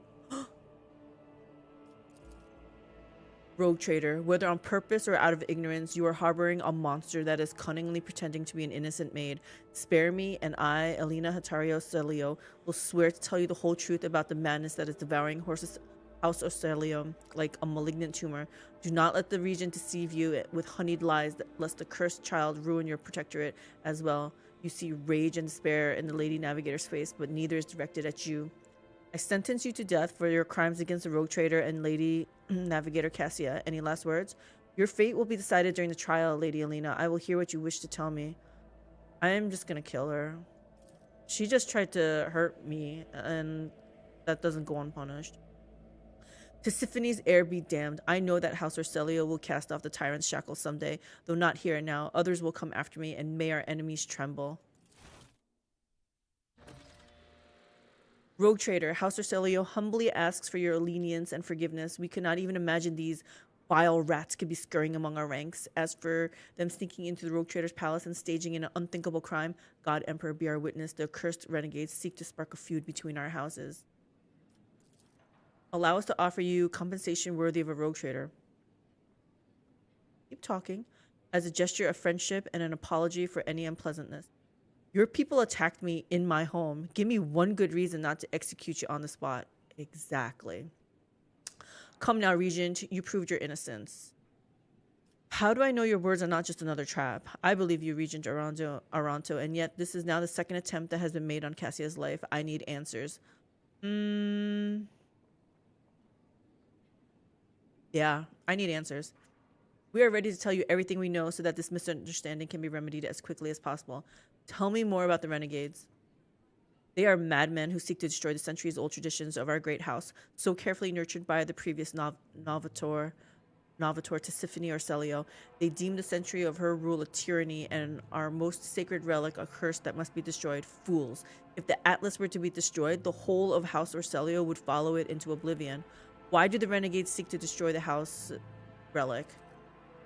Speaker 1: Rogue trader, whether on purpose or out of ignorance, you are harboring a monster that is cunningly pretending to be an innocent maid. Spare me, and I, Elena Orsellio, will swear to tell you the whole truth about the madness that is devouring House Orsellio like a malignant tumor. Do not let the regent deceive you with honeyed lies, lest the cursed child ruin your protectorate as well. You see rage and despair in the Lady Navigator's face, but neither is directed at you. I sentence you to death for your crimes against the Rogue Trader and Lady Navigator Cassia. Any last words? Your fate will be decided during the trial, Lady Elena. I will hear what you wish to tell me. I am just gonna kill her. She just tried to hurt me, and that doesn't go unpunished. Tisiphony's heir be damned. I know that House Orsellio will cast off the tyrant's shackles someday, though not here and now. Others will come after me, and may our enemies tremble. Rogue Trader, House Orsellio humbly asks for your lenience and forgiveness. We could not even imagine these vile rats could be scurrying among our ranks. As for them sneaking into the Rogue Trader's palace and staging an unthinkable crime, God Emperor be our witness, the accursed renegades seek to spark a feud between our houses. Allow us to offer you compensation worthy of a Rogue Trader. Keep talking. As a gesture of friendship and an apology for any unpleasantness. Your people attacked me in my home. Give me one good reason not to execute you on the spot. Exactly. Come now, Regent. You proved your innocence. How do I know your words are not just another trap? I believe you, Regent Aranto, and yet this is now the second attempt that has been made on Cassia's life. I need answers. Yeah, I need answers. We are ready to tell you everything we know so that this misunderstanding can be remedied as quickly as possible. Tell me more about the renegades. They are madmen who seek to destroy the centuries-old traditions of our great house, so carefully nurtured by the previous Novator Tisiphone Orsellio. They deem the century of her rule a tyranny and our most sacred relic a curse that must be destroyed. Fools. If the Atlas were to be destroyed, the whole of House Orsellio would follow it into oblivion. Why do the renegades seek to destroy the house relic?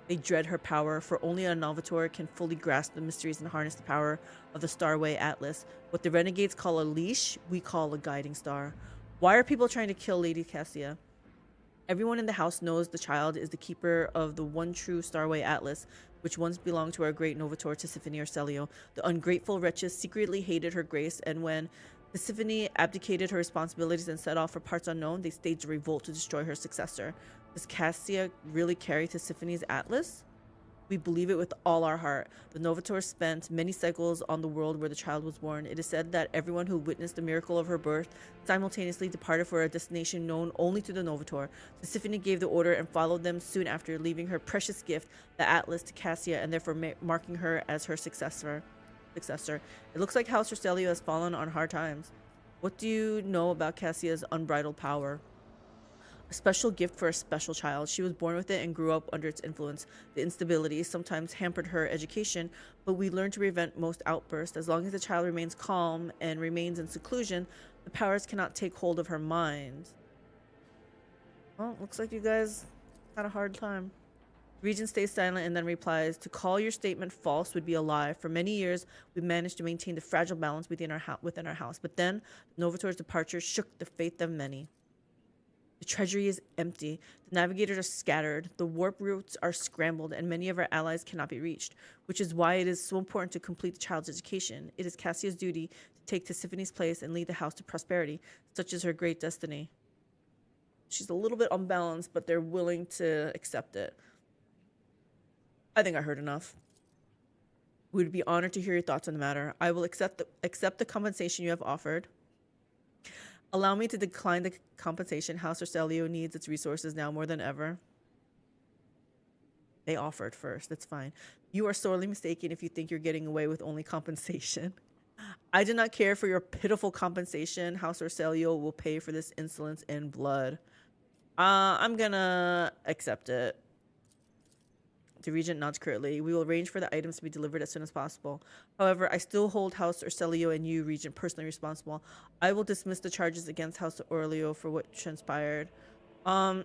Speaker 1: They dread her power, for only a Novator can fully grasp the mysteries and harness the power of the Starway Atlas. What the renegades call a leash, we call a guiding star. Why are people trying to kill Lady Cassia? Everyone in the house knows the child is the keeper of the one true Starway Atlas, which once belonged to our great Novator Tisiphone Orsellio. The ungrateful wretches secretly hated her grace, and when Tisiphone abdicated her responsibilities and set off for parts unknown, they staged a revolt to destroy her successor. Does Cassia really carry Tisiphone's atlas? We believe it with all our heart. The Novator spent many cycles on the world where the child was born. It is said that everyone who witnessed the miracle of her birth simultaneously departed for a destination known only to the Novator. Tisiphone gave the order and followed them soon after, leaving her precious gift, the atlas, to Cassia, and therefore marking her as her successor. It looks like House Orsellio has fallen on hard times. What do you know about Cassia's unbridled power? A special gift for a special child. She was born with it and grew up under its influence. The instability sometimes hampered her education, but we learned to prevent most outbursts. As long as the child remains calm and remains in seclusion, the powers cannot take hold of her mind. Well, looks like you guys had a hard time. Regent stays silent and then replies, to call your statement false would be a lie. For many years, we managed to maintain the fragile balance within our house, but then Novator's departure shook the faith of many. The treasury is empty. The navigators are scattered. The warp routes are scrambled, and many of our allies cannot be reached, which is why it is so important to complete the child's education. It is Cassia's duty to take Tisiphone's place and lead the house to prosperity. Such is her great destiny. She's a little bit unbalanced, but they're willing to accept it. I think I heard enough. We would be honored to hear your thoughts on the matter. I will accept the compensation you have offered. Allow me to decline the compensation. House Orsellio needs its resources now more than ever. They offered first. That's fine. You are sorely mistaken if you think you're getting away with only compensation. I do not care for your pitiful compensation. House Orsellio will pay for this insolence in blood. I'm gonna accept it. The regent nods curtly. We will arrange for the items to be delivered as soon as possible. However, I still hold House Orsellio and you, regent, personally responsible. I will dismiss the charges against House Orsellio for what transpired. I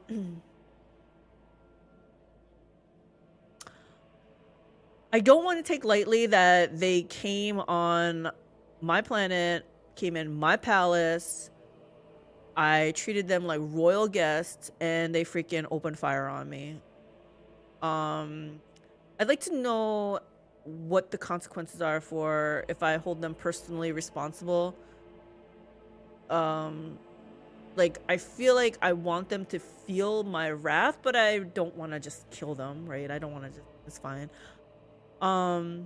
Speaker 1: don't want to take lightly that they came on my planet, came in my palace. I treated them like royal guests, and they freaking opened fire on me. I'd like to know what the consequences are for if I hold them personally responsible. Like, I feel like I want them to feel my wrath, but I don't want to just kill them, right? I don't want to just, it's fine. I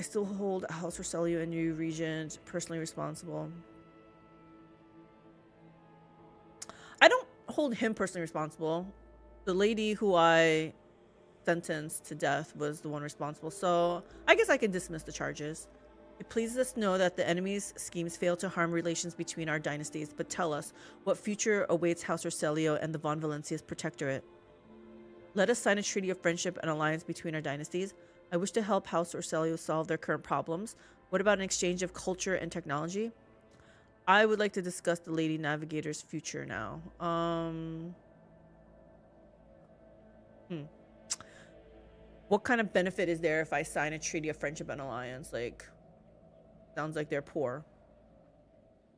Speaker 1: still hold House Orsellio and you, regent, personally responsible. I don't hold him personally responsible. The lady who I sentenced to death was the one responsible, so I guess I can dismiss the charges. It pleases us to know that the enemy's schemes fail to harm relations between our dynasties, but tell us, what future awaits House Orsellio and the Von Valencia's protectorate? Let us sign a treaty of friendship and alliance between our dynasties. I wish to help House Orsellio solve their current problems. What about an exchange of culture and technology? I would like to discuss the Lady Navigator's future now. What kind of benefit is there if I sign a treaty of friendship and alliance? Like, sounds like they're poor.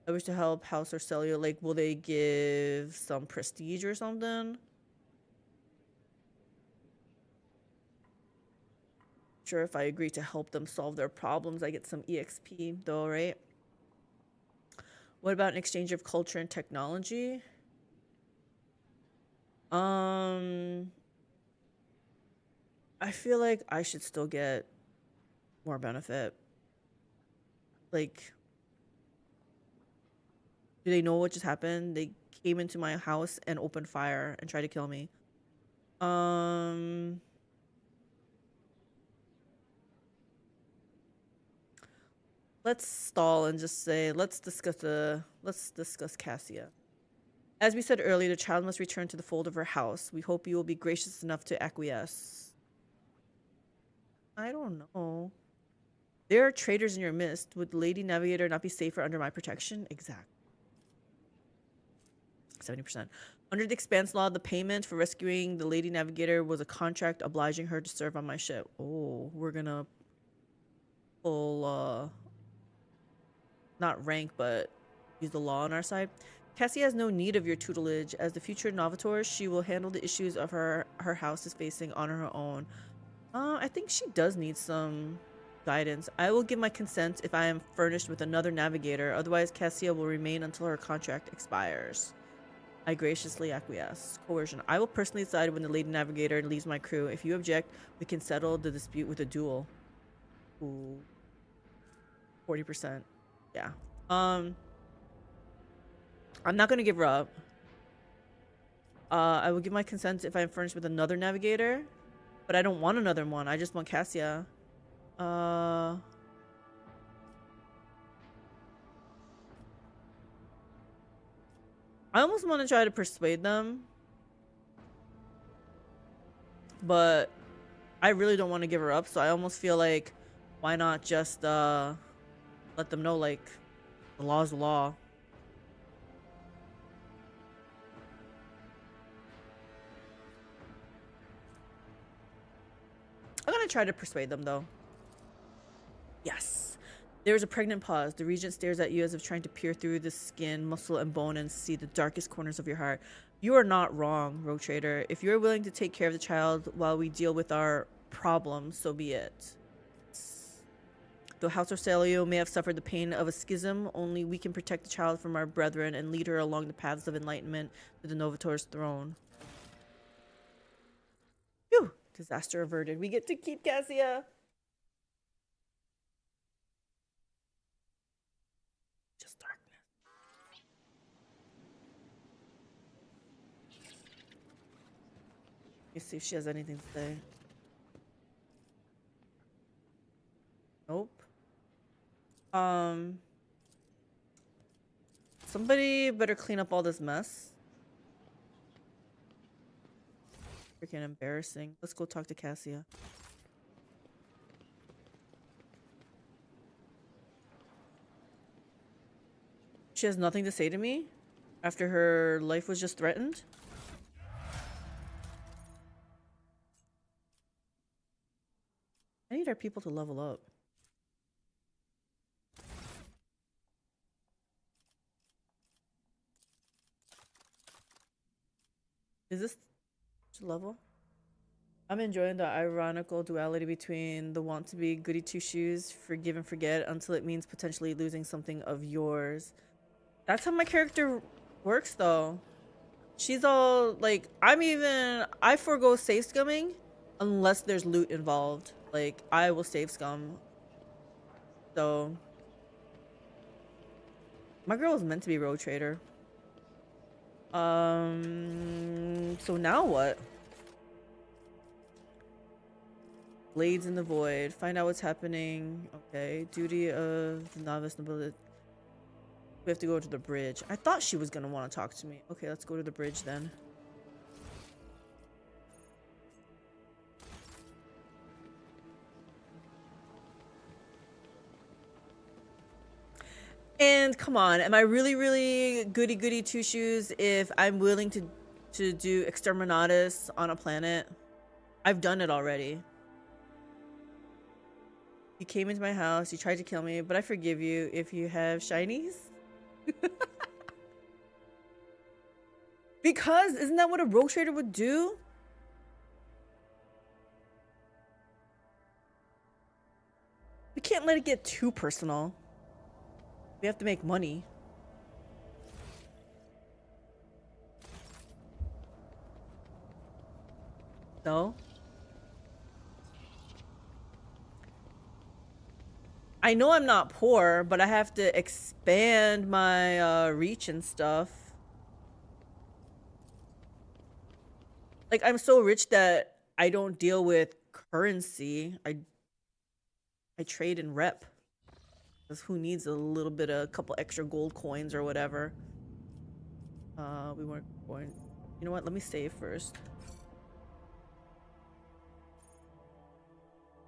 Speaker 1: I wish to help House Orsellio. Like, will they give some prestige or something? Sure, if I agree to help them solve their problems, I get some EXP though, right? What about an exchange of culture and technology? I feel like I should still get more benefit. Like, do they know what just happened? They came into my house and opened fire and tried to kill me. Let's stall and just say, let's discuss Cassia. As we said earlier, the child must return to the fold of her house. We hope you will be gracious enough to acquiesce. I don't know. There are traitors in your midst. Would the Lady Navigator not be safer under my protection? Exactly. 70%. Under the Expanse Law, the payment for rescuing the Lady Navigator was a contract obliging her to serve on my ship. Oh, we're gonna pull, not rank, but use the law on our side. Cassie has no need of your tutelage. As the future Novator, she will handle the issues of her house is facing on her own. I think she does need some guidance. I will give my consent if I am furnished with another navigator. Otherwise, Cassia will remain until her contract expires. I graciously acquiesce. Coercion. I will personally decide when the Lady Navigator leaves my crew. If you object, we can settle the dispute with a duel. Ooh. 40%. Yeah. I'm not gonna give her up. I will give my consent if I am furnished with another navigator. But I don't want another one. I just want Cassia. I almost want to try to persuade them. But I really don't want to give her up. So I almost feel like, why not just let them know, like, the law is the law. I'm gonna try to persuade them though. Yes. There is a pregnant pause. The regent stares at you as if trying to peer through the skin, muscle, and bone and see the darkest corners of your heart. You are not wrong, rogue trader. If you are willing to take care of the child while we deal with our problems, so be it. Though House Orsellio may have suffered the pain of a schism, only we can protect the child from our brethren and lead her along the paths of enlightenment to the Novator's throne. Phew! Disaster averted. We get to keep Cassia. Just darkness. Let me see if she has anything to say. Nope. Somebody better clean up all this mess. Freaking embarrassing. Let's go talk to Cassia. She has nothing to say to me after her life was just threatened. I need our people to level up. Is this level? I'm enjoying the ironical duality between the want to be goody two shoes, forgive and forget until it means potentially losing something of yours. That's how my character works though. She's all like, I forego safe scumming unless there's loot involved. Like, I will save scum. So my girl is meant to be road trader. So now what? Blades in the void. Find out what's happening. Okay. Duty of the novice nobility. We have to go to the bridge. I thought she was gonna want to talk to me. Okay, let's go to the bridge then. And come on, am I really goody two shoes if I'm willing to do exterminatus on a planet? I've done it already. You came into my house, you tried to kill me, but I forgive you if you have shinies. Because isn't that what a rogue trader would do? We can't let it get too personal. We have to make money. No? I know I'm not poor, but I have to expand my reach and stuff. Like, I'm so rich that I don't deal with currency. I trade in rep. Because who needs a couple extra gold coins or whatever? We weren't going. You know what? Let me save first.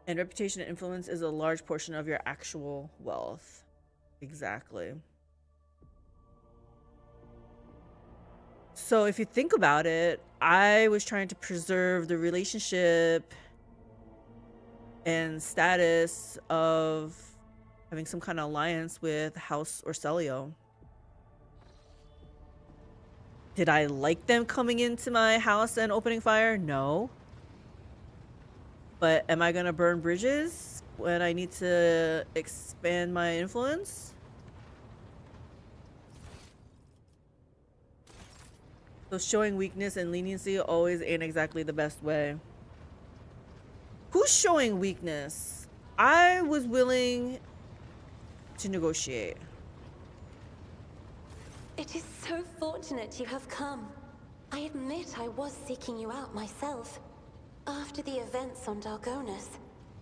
Speaker 1: And reputation and influence is a large portion of your actual wealth. Exactly. So if you think about it, I was trying to preserve the relationship and status of having some kind of alliance with House Orsellio. Did I like them coming into my house and opening fire? No. But am I gonna burn bridges when I need to expand my influence? So showing weakness and leniency always ain't exactly the best way. Who's showing weakness? I was willing to negotiate.
Speaker 7: It is so fortunate you have come. I admit I was seeking you out myself. After the events on Dargonus,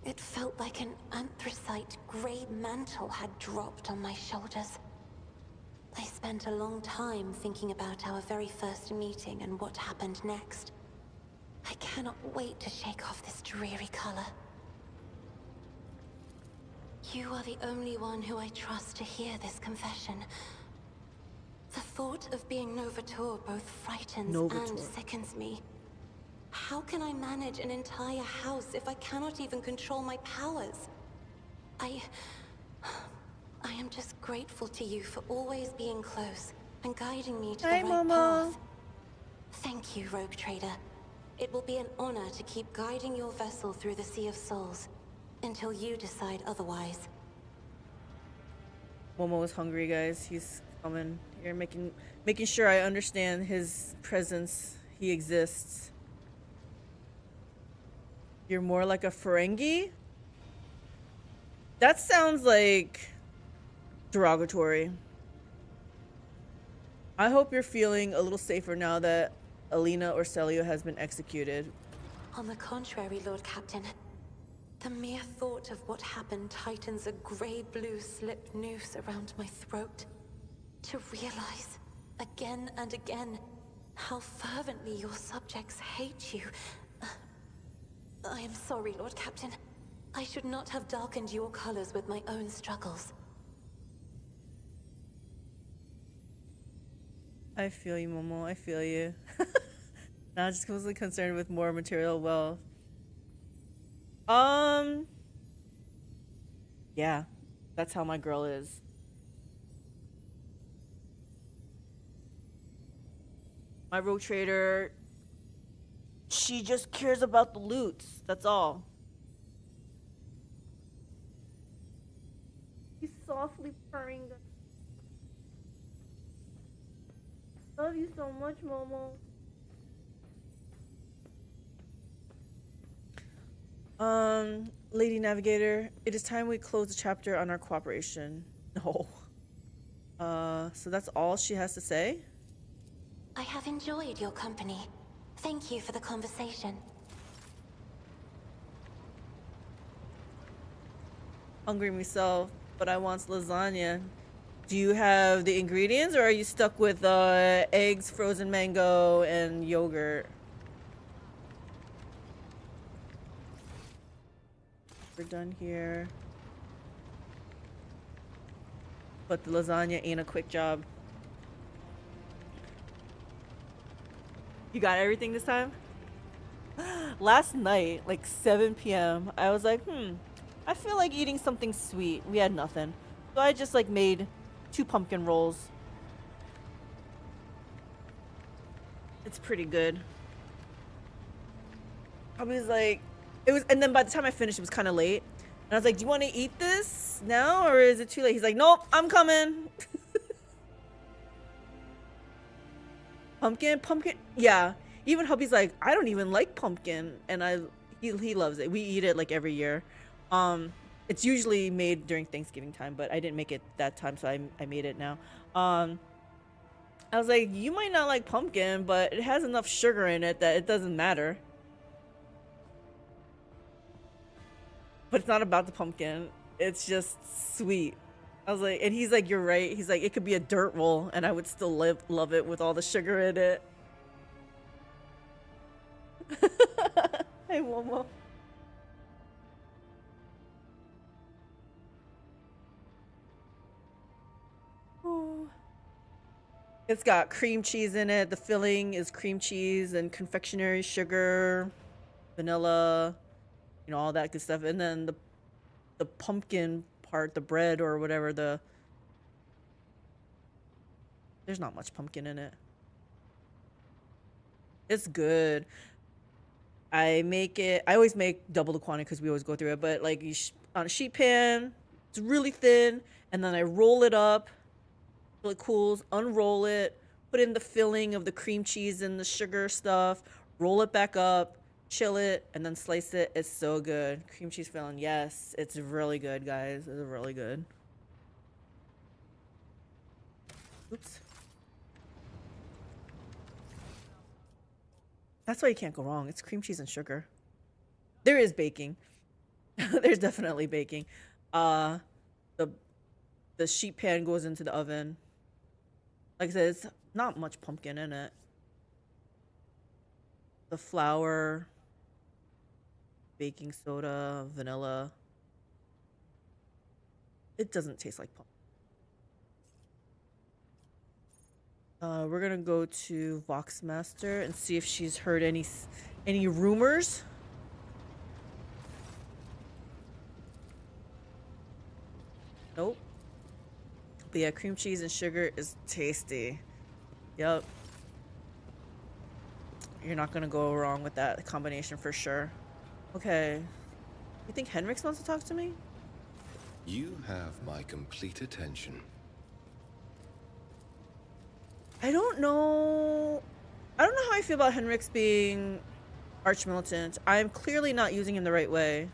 Speaker 7: it felt like an anthracite grey mantle had dropped on my shoulders. I spent a long time thinking about our very first meeting and what happened next. I cannot wait to shake off this dreary color. You are the only one who I trust to hear this confession. The thought of being Novator both frightens and sickens me. How can I manage an entire house if I cannot even control my powers? I am just grateful to you for always being close and guiding me to the right path. Thank you, Rogue Trader. It will be an honor to keep guiding your vessel through the Sea of Souls until you decide otherwise.
Speaker 1: Momo is hungry, guys. He's coming here, making sure I understand his presence. He exists. You're more like a Ferengi? That sounds like derogatory. I hope you're feeling a little safer now that Alina Orsellio has been executed.
Speaker 7: On the contrary, Lord Captain. The mere thought of what happened tightens a grey-blue slip noose around my throat. To realize, again and again, how fervently your subjects hate you. I am sorry, Lord Captain. I should not have darkened your colors with my own struggles.
Speaker 1: I feel you, Momo. I feel you. Now just mostly concerned with more material wealth. Yeah, that's how my girl is. My rogue trader, she just cares about the loots. That's all. He's softly purring. Love you so much, Momo. Lady Navigator, it is time we close the chapter on our cooperation. No. So that's all she has to say?
Speaker 7: I have enjoyed your company. Thank you for the conversation.
Speaker 1: Hungry myself, but I want lasagna. Do you have the ingredients, or are you stuck with eggs, frozen mango, and yogurt? We're done here. But the lasagna ain't a quick job. You got everything this time? Last night, like 7 p.m., I was like, I feel like eating something sweet. We had nothing. So I just like made 2 pumpkin rolls. It's pretty good. I was like, and then by the time I finished, it was kind of late. And I was like, do you want to eat this now, or is it too late? He's like, nope, I'm coming. Pumpkin, yeah. Even hubby's like, I don't even like pumpkin, and he loves it. We eat it like every year. It's usually made during Thanksgiving time, but I didn't make it that time, so I made it now. I was like, you might not like pumpkin, but it has enough sugar in it that it doesn't matter. But it's not about the pumpkin. It's just sweet. I was like, and he's like, you're right. He's like, it could be a dirt roll, and I would still love it with all the sugar in it. Hey, Momo. Oh. It's got cream cheese in it. The filling is cream cheese and confectionery sugar, vanilla, you know, all that good stuff. And then the pumpkin part, the bread or whatever, there's not much pumpkin in it. It's good. I always make double the quantity because we always go through it, but like on a sheet pan, it's really thin, and then I roll it up till it cools, unroll it, put in the filling of the cream cheese and the sugar stuff, roll it back up, chill it, and then slice it. It's so good. Cream cheese filling, yes, it's really good, guys. It's really good. Oops. That's why you can't go wrong. It's cream cheese and sugar. There is baking. There's definitely baking. The sheet pan goes into the oven. Like I said, it's not much pumpkin in it. The flour, baking soda, vanilla. It doesn't taste like pumpkin. We're gonna go to Voxmaster and see if she's heard any rumors. Nope. But yeah, cream cheese and sugar is tasty. Yep. You're not gonna go wrong with that combination for sure. Okay. You think Heinrix wants to talk to me?
Speaker 8: You have my complete attention.
Speaker 1: I don't know how I feel about Heinrix being Arch-Militant. I'm clearly not using him the right way.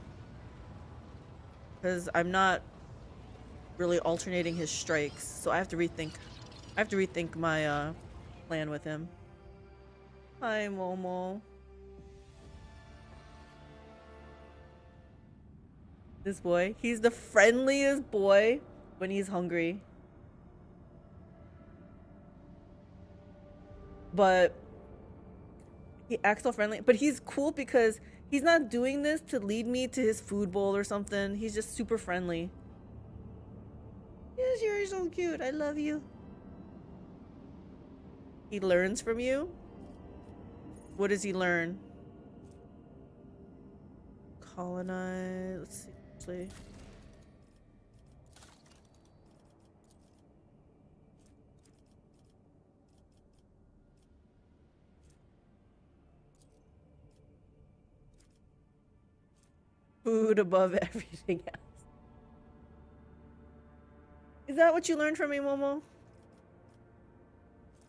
Speaker 1: Because I'm not really alternating his strikes. So I have to rethink my plan with him. Hi, Momo. This boy. He's the friendliest boy when he's hungry. But he acts so friendly. But he's cool because he's not doing this to lead me to his food bowl or something. He's just super friendly. Yes, you're so cute. I love you. He learns from you. What does he learn? Colonize. Let's see. Actually. Food above everything else. Is that what you learned from me, Momo?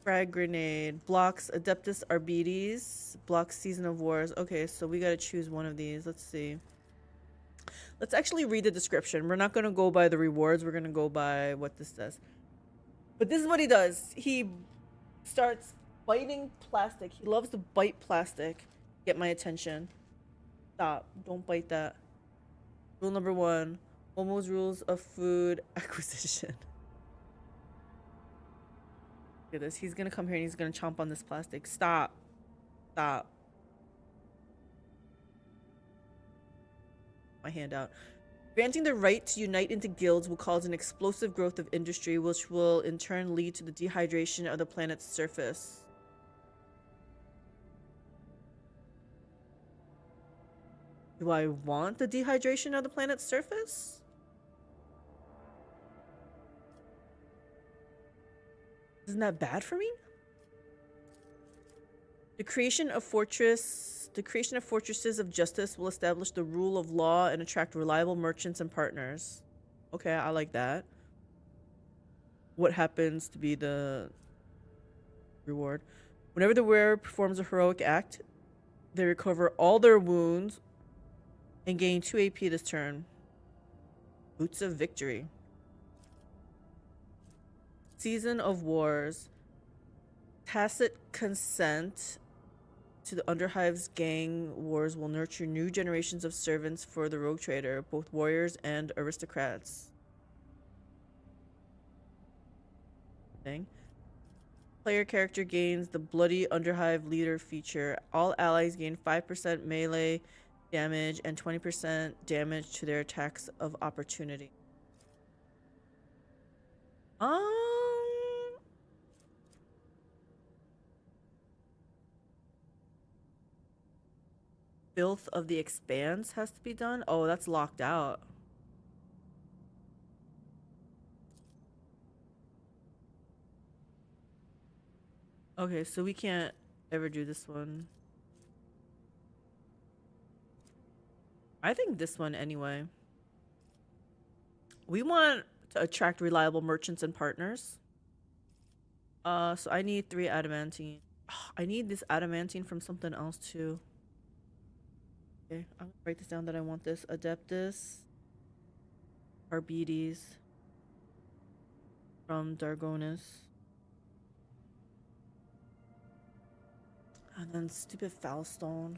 Speaker 1: Frag grenade. Blocks Adeptus Arbites. Blocks Season of Wars. Okay, so we gotta choose one of these. Let's see. Let's actually read the description. We're not gonna go by the rewards. We're gonna go by what this says. But this is what he does. He starts biting plastic. He loves to bite plastic. Get my attention. Stop. Don't bite that. Rule number 1. Momo's rules of food acquisition. Look at this. He's gonna come here and he's gonna chomp on this plastic. Stop. Stop. My hand out. Granting the right to unite into guilds will cause an explosive growth of industry, which will in turn lead to the dehydration of the planet's surface. Do I want the dehydration of the planet's surface? Isn't that bad for me? The creation of fortresses of justice will establish the rule of law and attract reliable merchants and partners. Okay, I like that. What happens to be the reward? Whenever the wearer performs a heroic act, they recover all their wounds and gain 2 AP this turn. Boots of Victory. Season of Wars. Tacit consent to the Underhive's gang wars will nurture new generations of servants for the rogue trader, both warriors and aristocrats. Thing. Player character gains the Bloody Underhive Leader feature. All allies gain 5% melee damage and 20% damage to their attacks of opportunity. Filth of the Expanse has to be done. Oh, that's locked out. Okay, so we can't ever do this one. I think this one anyway. We want to attract reliable merchants and partners. So I need 3 adamantine. I need this adamantine from something else too. Okay, I'm gonna write this down that I want this. Adeptus Arbites from Dargonus. And then stupid Foulstone.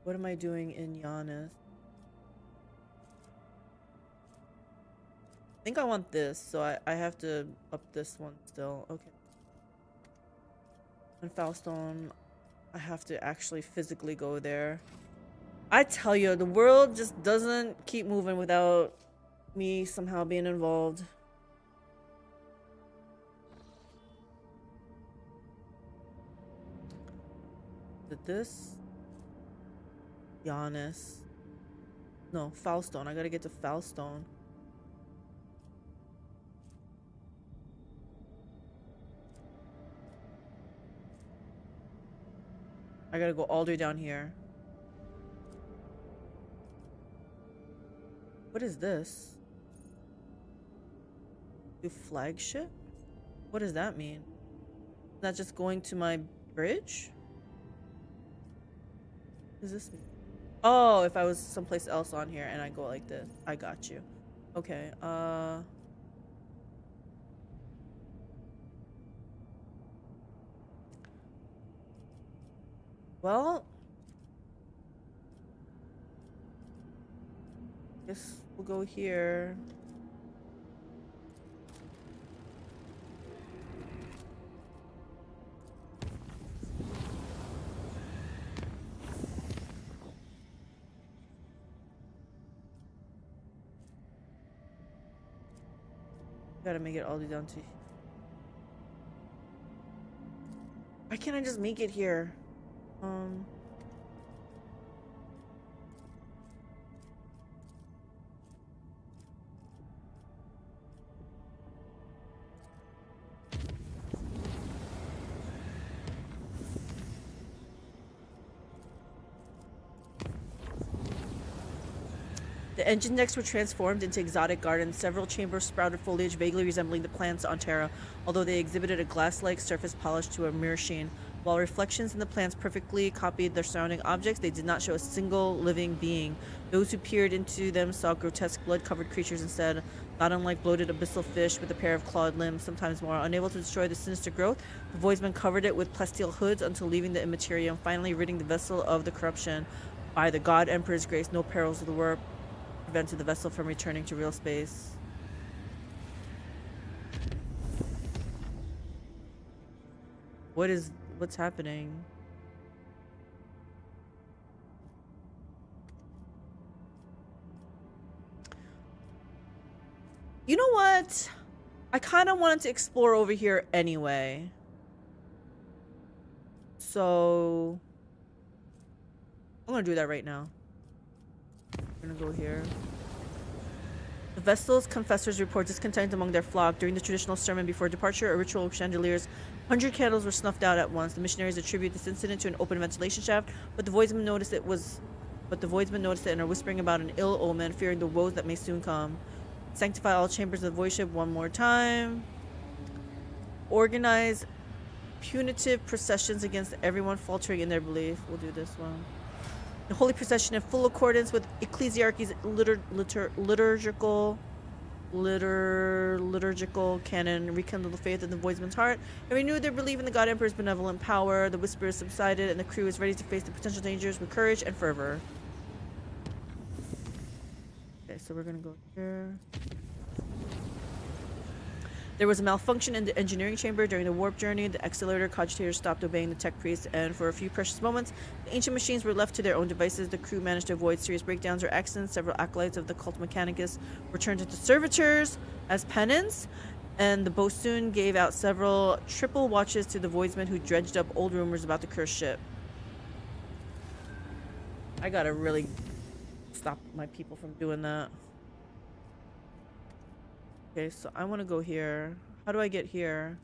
Speaker 1: What am I doing in Giannis? I think I want this, so I have to up this one still. Okay. And Foulstone, I have to actually physically go there. I tell you, the world just doesn't keep moving without me somehow being involved. Did this? Giannis. No, Foulstone. I gotta get to Foulstone. I gotta go all the way down here. What is this? Do flagship? What does that mean? Is that just going to my bridge? What does this mean? Oh, if I was someplace else on here and I go like this. I got you. Okay, well, Guess we'll go here. Gotta make it all the way down to. Why can't I just make it here? The engine decks were transformed into exotic gardens. Several chambers sprouted foliage vaguely resembling the plants on Terra, although they exhibited a glass-like surface polished to a mirror sheen. While reflections in the plants perfectly copied their surrounding objects, they did not show a single living being. Those who peered into them saw grotesque blood-covered creatures instead, not unlike bloated abyssal fish with a pair of clawed limbs, sometimes more. Unable to destroy the sinister growth, the voidsmen covered it with plasteel hoods until leaving the immaterium, finally ridding the vessel of the corruption. By the God Emperor's grace, no perils of the warp prevented the vessel from returning to real space. What's happening? You know what? I kind of wanted to explore over here anyway. So I'm gonna do that right now. We're gonna go here. The vessel's confessors report discontent among their flock. During the traditional sermon before departure, a ritual of chandeliers, 100 candles were snuffed out at once. The missionaries attribute this incident to an open ventilation shaft, but the voidsmen noticed it and are whispering about an ill omen, fearing the woes that may soon come. Sanctify all chambers of the void ship one more time. Organize punitive processions against everyone faltering in their belief. We'll do this one. The holy procession, in full accordance with ecclesiarchy's liturgical canon, rekindled the faith in the voidsman's heart and renewed their belief in the God Emperor's benevolent power. The whispers subsided, and the crew is ready to face the potential dangers with courage and fervor. Okay, so we're gonna go here. There was a malfunction in the engineering chamber during the warp journey. The accelerator cogitators stopped obeying the tech priest, and for a few precious moments, the ancient machines were left to their own devices. The crew managed to avoid serious breakdowns or accidents. Several acolytes of the cult mechanicus were turned into servitors as penance, and the bosun gave out several triple watches to the voidsmen who dredged up old rumors about the cursed ship. I gotta really stop my people from doing that. Okay, so I want to go here. How do I get here?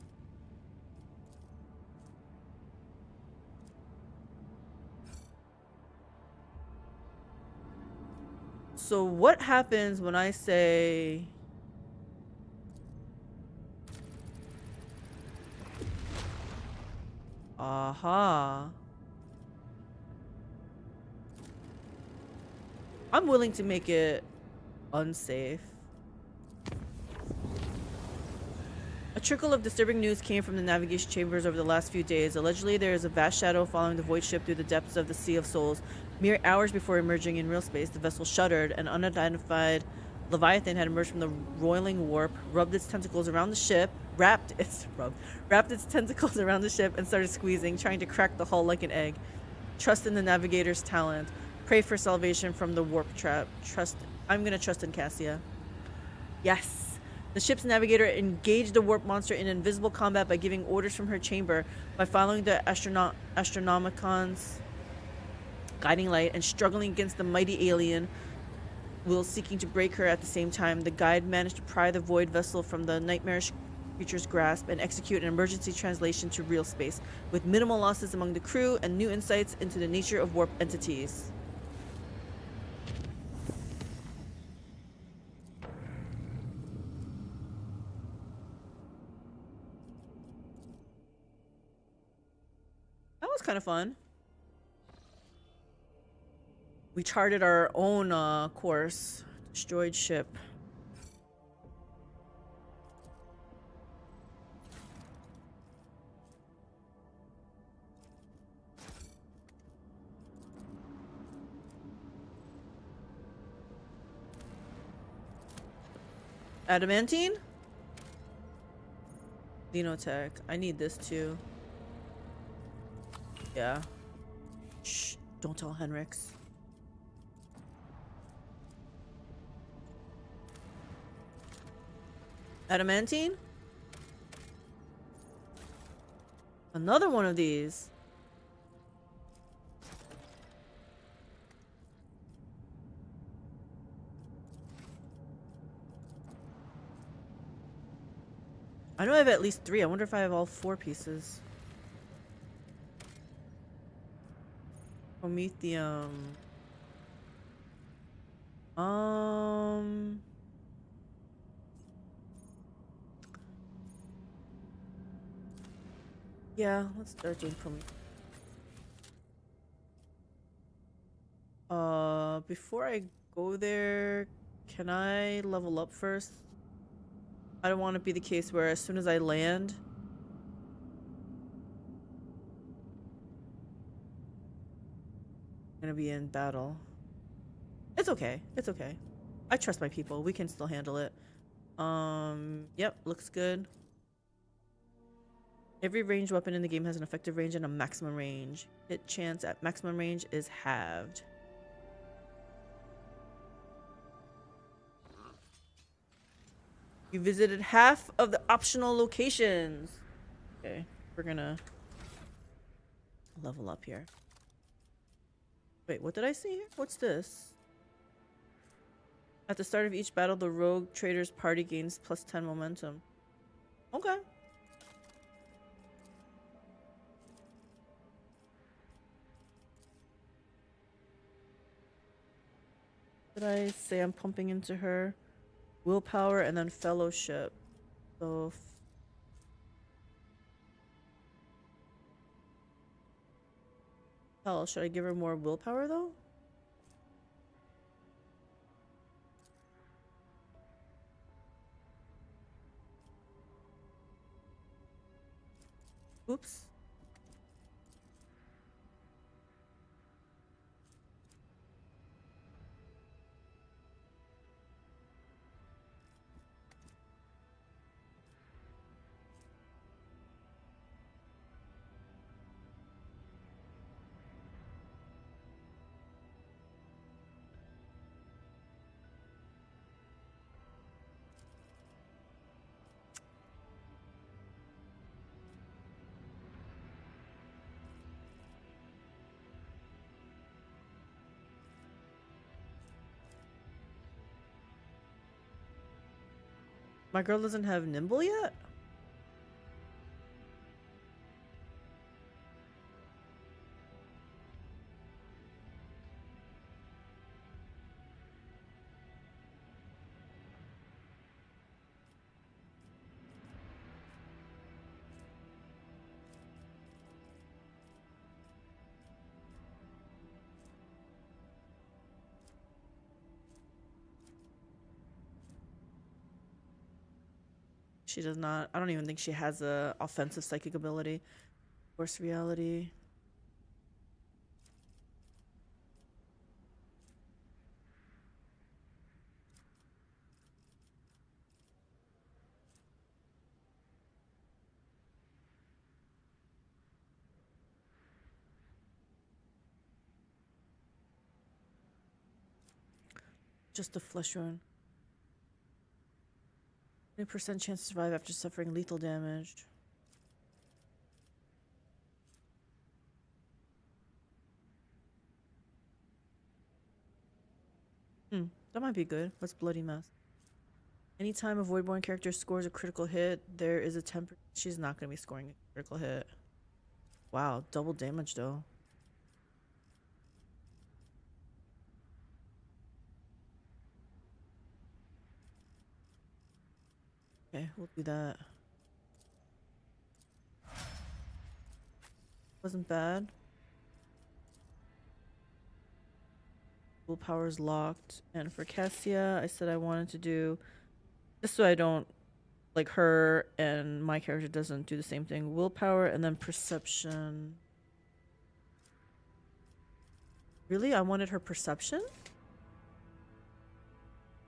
Speaker 1: So what happens when I say... Aha. I'm willing to make it unsafe. A trickle of disturbing news came from the navigation chambers over the last few days. Allegedly, there is a vast shadow following the void ship through the depths of the Sea of Souls. Mere hours before emerging in real space, the vessel shuddered. An unidentified Leviathan had emerged from the roiling warp, rubbed its tentacles around the ship, wrapped its tentacles around the ship, and started squeezing, trying to crack the hull like an egg. Trust in the navigator's talent. Pray for salvation from the warp trap. I'm gonna trust in Cassia. Yes. The ship's navigator engaged the warp monster in invisible combat by giving orders from her chamber, by following the Astronomicon's guiding light and struggling against the mighty alien, while seeking to break her at the same time. The guide managed to pry the void vessel from the nightmarish creature's grasp and execute an emergency translation to real space, with minimal losses among the crew and new insights into the nature of warp entities. That was kind of fun. We charted our own course. Destroyed ship. Adamantine? Xenotech. I need this too. Yeah. Shh. Don't tell Heinrix. Adamantine? Another one of these. I know I have at least 3. I wonder if I have all 4 pieces. Promethium. Yeah, let's start doing Promethium. Before I go there, can I level up first? I don't want to be the case where as soon as I land, I'm gonna be in battle. It's okay. It's okay. I trust my people. We can still handle it. Yep, looks good. Every ranged weapon in the game has an effective range and a maximum range. Hit chance at maximum range is halved. You visited half of the optional locations. Okay, we're gonna level up here. Wait, what did I see here? What's this? At the start of each battle, the rogue trader's party gains plus 10 momentum. Okay. Did I say I'm pumping into her? Willpower and then fellowship. So hell, should I give her more willpower though? Oops. My girl doesn't have nimble yet? She does not. I don't even think she has a offensive psychic ability. Force reality. Just a flesh wound. 20% chance to survive after suffering lethal damage. That might be good. What's bloody mess? Anytime a Voidborn character scores a critical hit, there is a 10%. She's not going to be scoring a critical hit. Wow, double damage though. Okay, we'll do that. Wasn't bad. Willpower's locked. And for Cassia, I said I wanted to do, just so I don't, like her and my character doesn't do the same thing. Willpower and then perception. Really? I wanted her perception?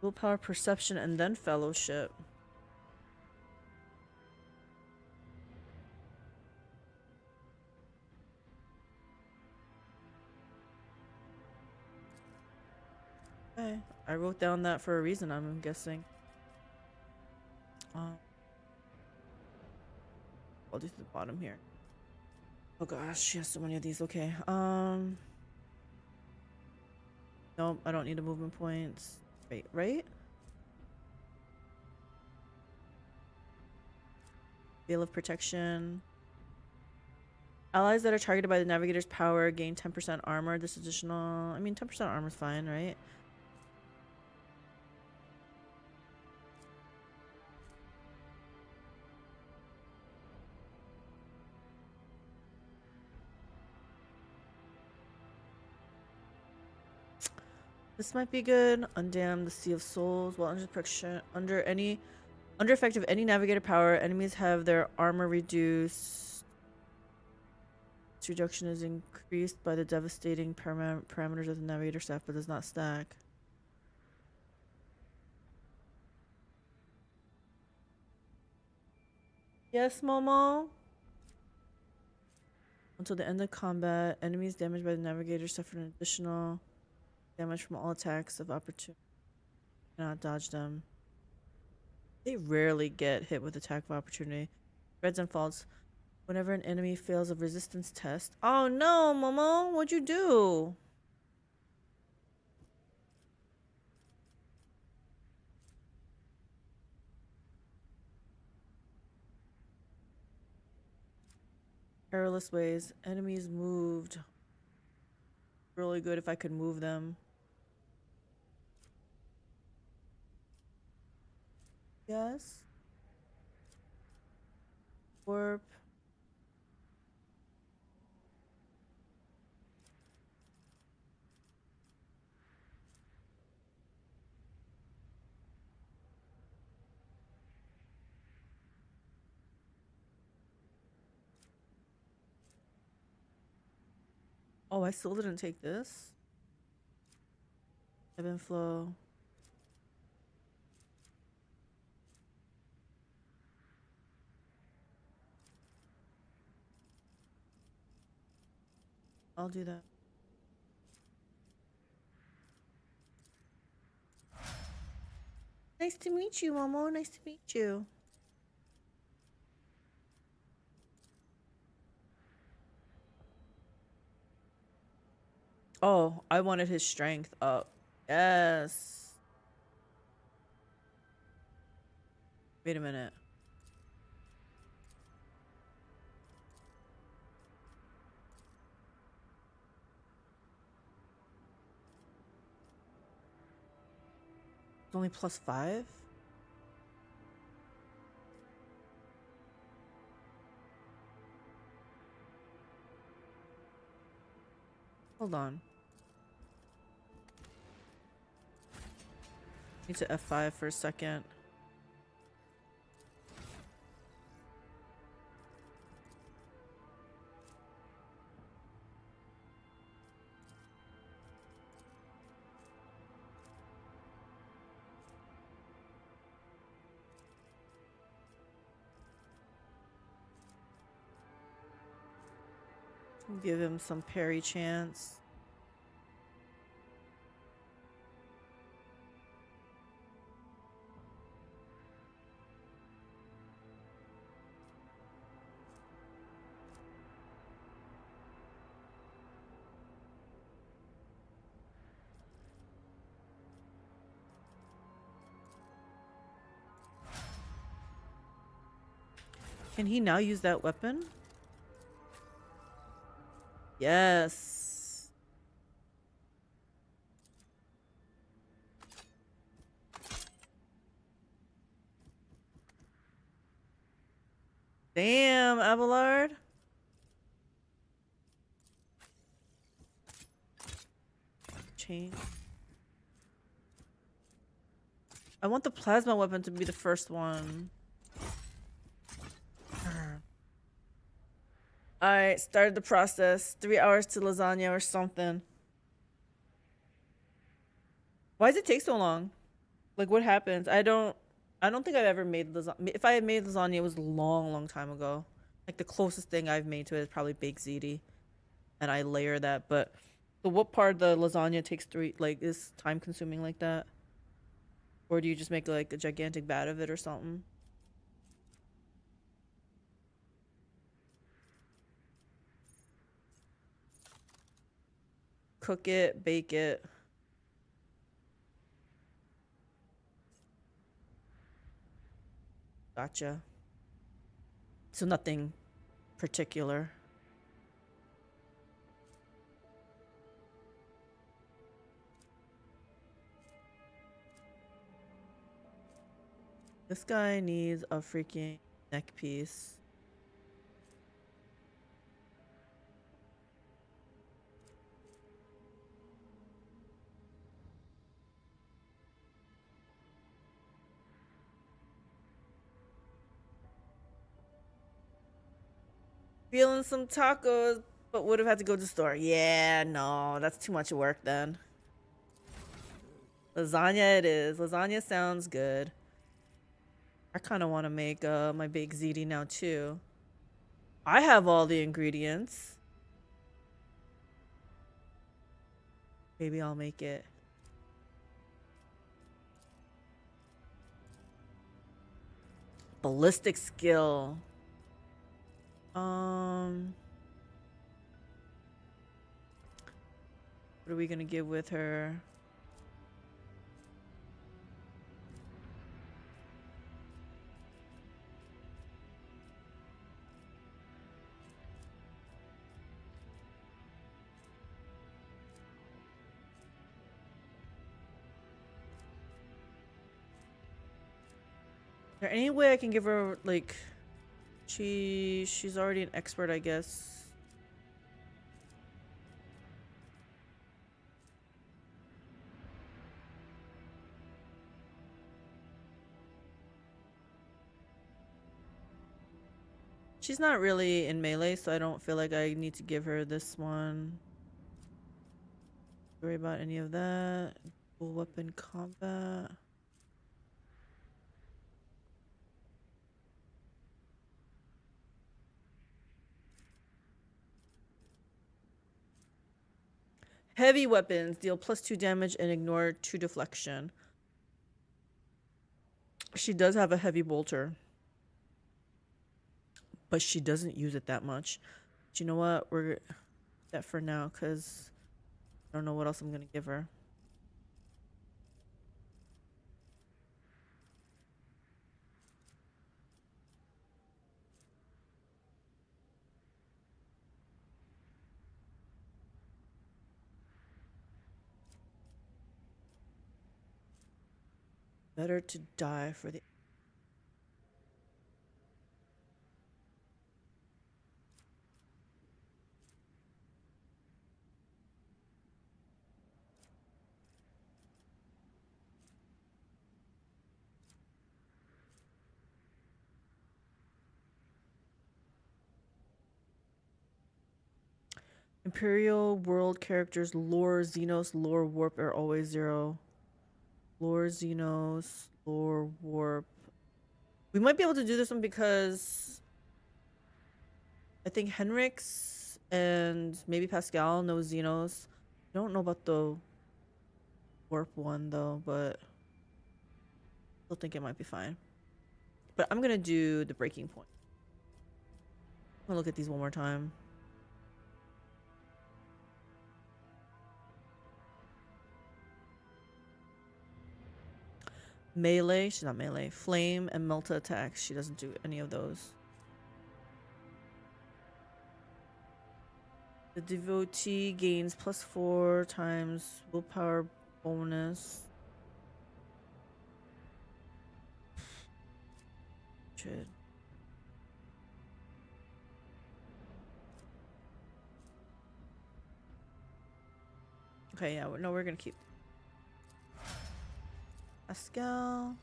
Speaker 1: Willpower, perception, and then fellowship. Okay, I wrote down that for a reason, I'm guessing. I'll do to the bottom here. Oh gosh, she has so many of these. Okay. Nope, I don't need a movement points. Wait, right? Veil of Protection. Allies that are targeted by the Navigator's power gain 10% armor. This additional... I mean, 10% armor is fine, right? This might be good. Undam the Sea of Souls. While under effect of any navigator power, enemies have their armor reduced. Its reduction is increased by the devastating parameters of the navigator staff, but does not stack. Yes, Momo. Until the end of combat, enemies damaged by the navigator suffer an additional damage from all attacks of opportunity. Cannot dodge them. They rarely get hit with attack of opportunity. Reds and faults. Whenever an enemy fails a resistance test. Oh no, Momo! What'd you do? Perilous ways. Enemies moved. Really good if I could move them. Yes. Warp. Oh, I still didn't take this. Ebb and flow. I'll do that. Nice to meet you, Momo. Nice to meet you. Oh, I wanted his strength up. Yes. Wait a minute. It's only +5? Hold on. Need to F5 for a second. Give him some parry chance. Can he now use that weapon? Yes. Damn, Abelard. Chain. I want the plasma weapon to be the first one. Alright, started the process. 3 hours to lasagna or something. Why does it take so long? Like, what happens? I don't think I've ever made lasagna. If I had made lasagna, it was a long time ago. Like, the closest thing I've made to it is probably baked ziti, and I layer that. But so what part of the lasagna takes is time consuming like that? Or do you just make like a gigantic bat of it or something? Cook it, bake it. Gotcha. So nothing particular. This guy needs a freaking neck piece. Feeling some tacos, but would have had to go to the store. Yeah, no, that's too much work then. Lasagna it is. Lasagna sounds good. I kind of want to make my baked ziti now too. I have all the ingredients. Maybe I'll make it. Ballistic skill. What are we gonna give with her? Is there any way I can give her like she's already an expert, I guess. She's not really in melee, so I don't feel like I need to give her this one. Worry about any of that. Full weapon combat. Heavy weapons deal +2 damage and ignore 2 deflection. She does have a heavy bolter, but she doesn't use it that much. But you know what? We're that for now because I don't know what else I'm gonna give her. Better to die for the Imperial world characters, lore, Xenos, lore, warp are always 0. Lore, Xenos, lore, warp. We might be able to do this one because I think Heinrix and maybe Pasqal know Xenos. I don't know about the warp one though, but I still think it might be fine. But I'm gonna do the breaking point. I'm gonna look at these one more time. Melee, she's not melee. Flame and Melta attacks, she doesn't do any of those. The devotee gains +4 times willpower bonus. Should. Okay, yeah, no, we're gonna keep Pasqal.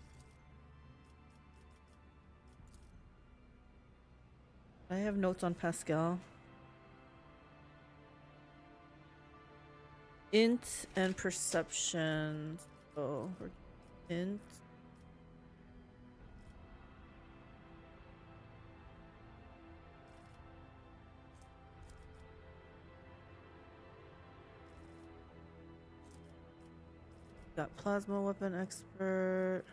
Speaker 1: I have notes on Pasqal. Int and perception. Oh, Int. Got plasma weapon expert.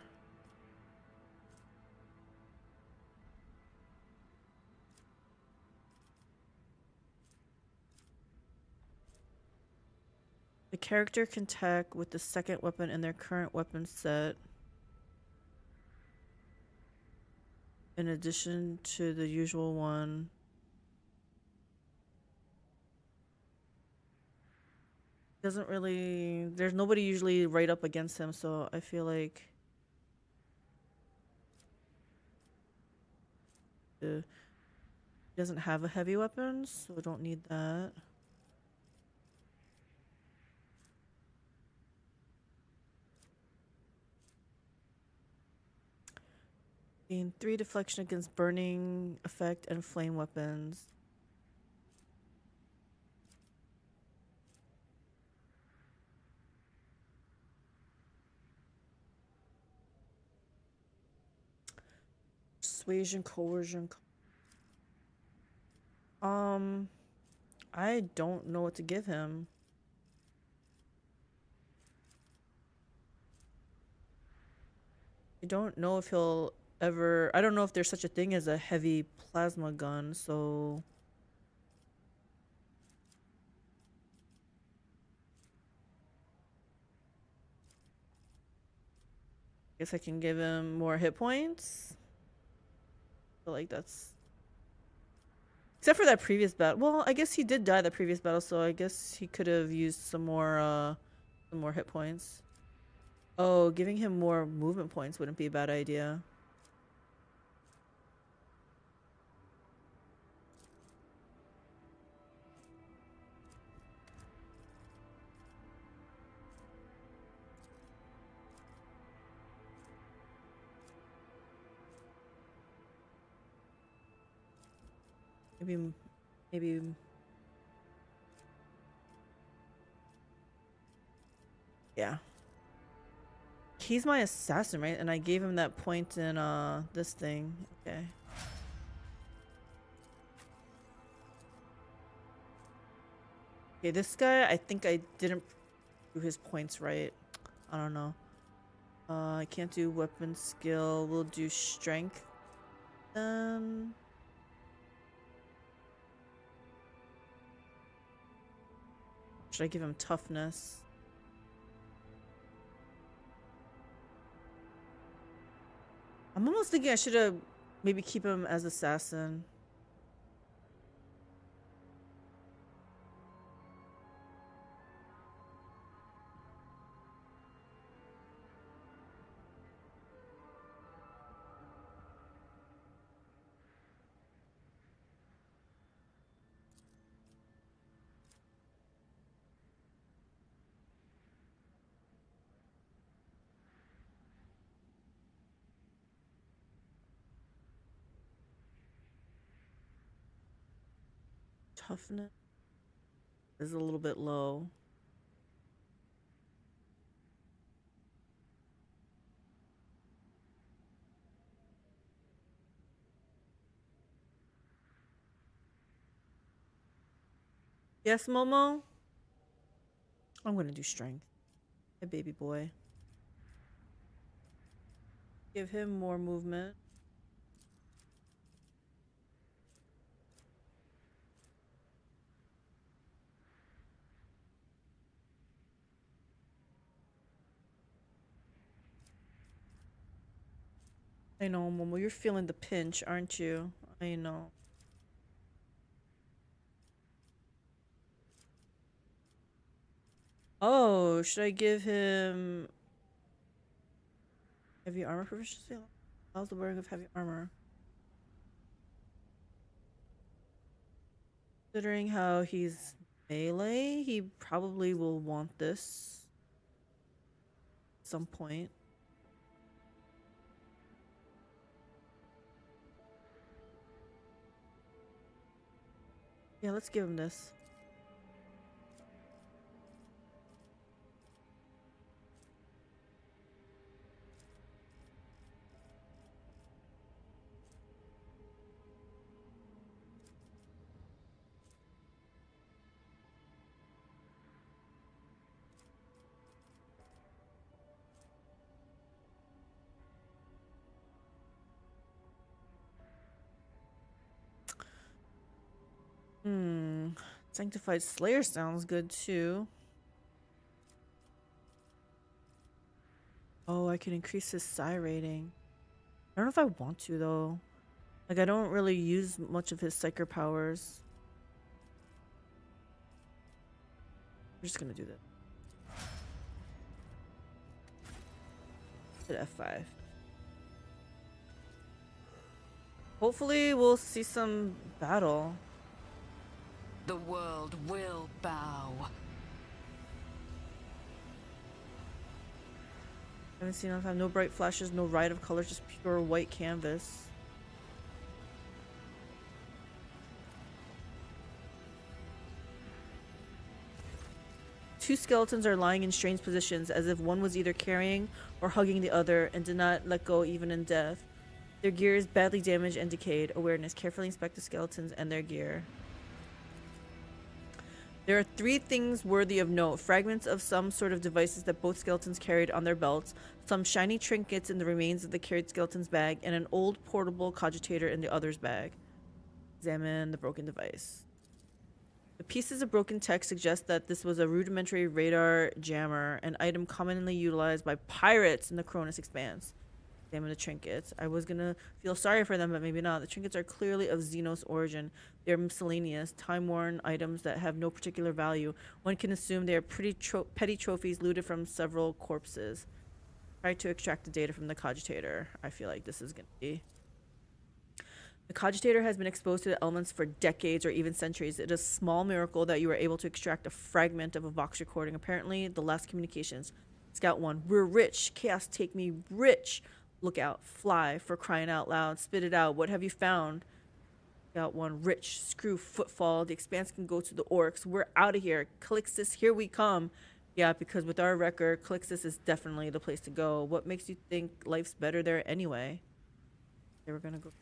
Speaker 1: The character can attack with the second weapon in their current weapon set, in addition to the usual one. Doesn't really, there's nobody usually right up against him, so I feel like he doesn't have a heavy weapon, so I don't need that. Gain 3 deflection against burning effect and flame weapons. Persuasion, coercion. I don't know what to give him. I don't know if he'll ever, I don't know if there's such a thing as a heavy plasma gun, so I guess I can give him more hit points. I feel like that's, except for that previous battle. Well, I guess he did die the previous battle, so I guess he could have used some more hit points. Oh, giving him more movement points wouldn't be a bad idea. Maybe. Yeah. He's my assassin, right? And I gave him that point in this thing. Okay. Okay, this guy, I think I didn't do his points right. I don't know. I can't do weapon skill. We'll do strength then. Should I give him toughness? I'm almost thinking I should have maybe keep him as assassin. Toughness is a little bit low. Yes, Momo? I'm gonna do strength. Hey, baby boy. Give him more movement. I know, Momo, you're feeling the pinch, aren't you? I know. Oh, should I give him heavy armor proficiency? How's the wearing of heavy armor? Considering how he's melee, he probably will want this at some point. Yeah, let's give him this. Sanctified Slayer sounds good too. Oh, I can increase his psi rating. I don't know if I want to though. Like, I don't really use much of his psyker powers. I'm just gonna do that. Hit F5. Hopefully we'll see some battle.
Speaker 6: The world will bow.
Speaker 1: Haven't seen enough time. No bright flashes, no riot of colors, just pure white canvas. Two skeletons are lying in strange positions, as if one was either carrying or hugging the other and did not let go even in death. Their gear is badly damaged and decayed. Awareness. Carefully inspect the skeletons and their gear. There are 3 things worthy of note. Fragments of some sort of devices that both skeletons carried on their belts, some shiny trinkets in the remains of the carried skeleton's bag, and an old portable cogitator in the other's bag. Examine the broken device. The pieces of broken tech suggest that this was a rudimentary radar jammer, an item commonly utilized by pirates in the Cronus Expanse. Examine the trinkets. I was gonna feel sorry for them, but maybe not. The trinkets are clearly of Xenos origin. They're miscellaneous, time-worn items that have no particular value. One can assume they are pretty petty trophies looted from several corpses. Try to extract the data from the cogitator. I feel like this is gonna be... The cogitator has been exposed to the elements for decades or even centuries. It is a small miracle that you were able to extract a fragment of a Vox recording. Apparently, the last communications. Scout 1. We're rich. Chaos take me rich. Look out. Fly. For crying out loud. Spit it out. What have you found? Scout 1. Rich. Screw footfall. The expanse can go to the orcs. We're out of here. Calixis, here we come. Yeah, because with our record, Calixis is definitely the place to go. What makes you think life's better there anyway? They were gonna go...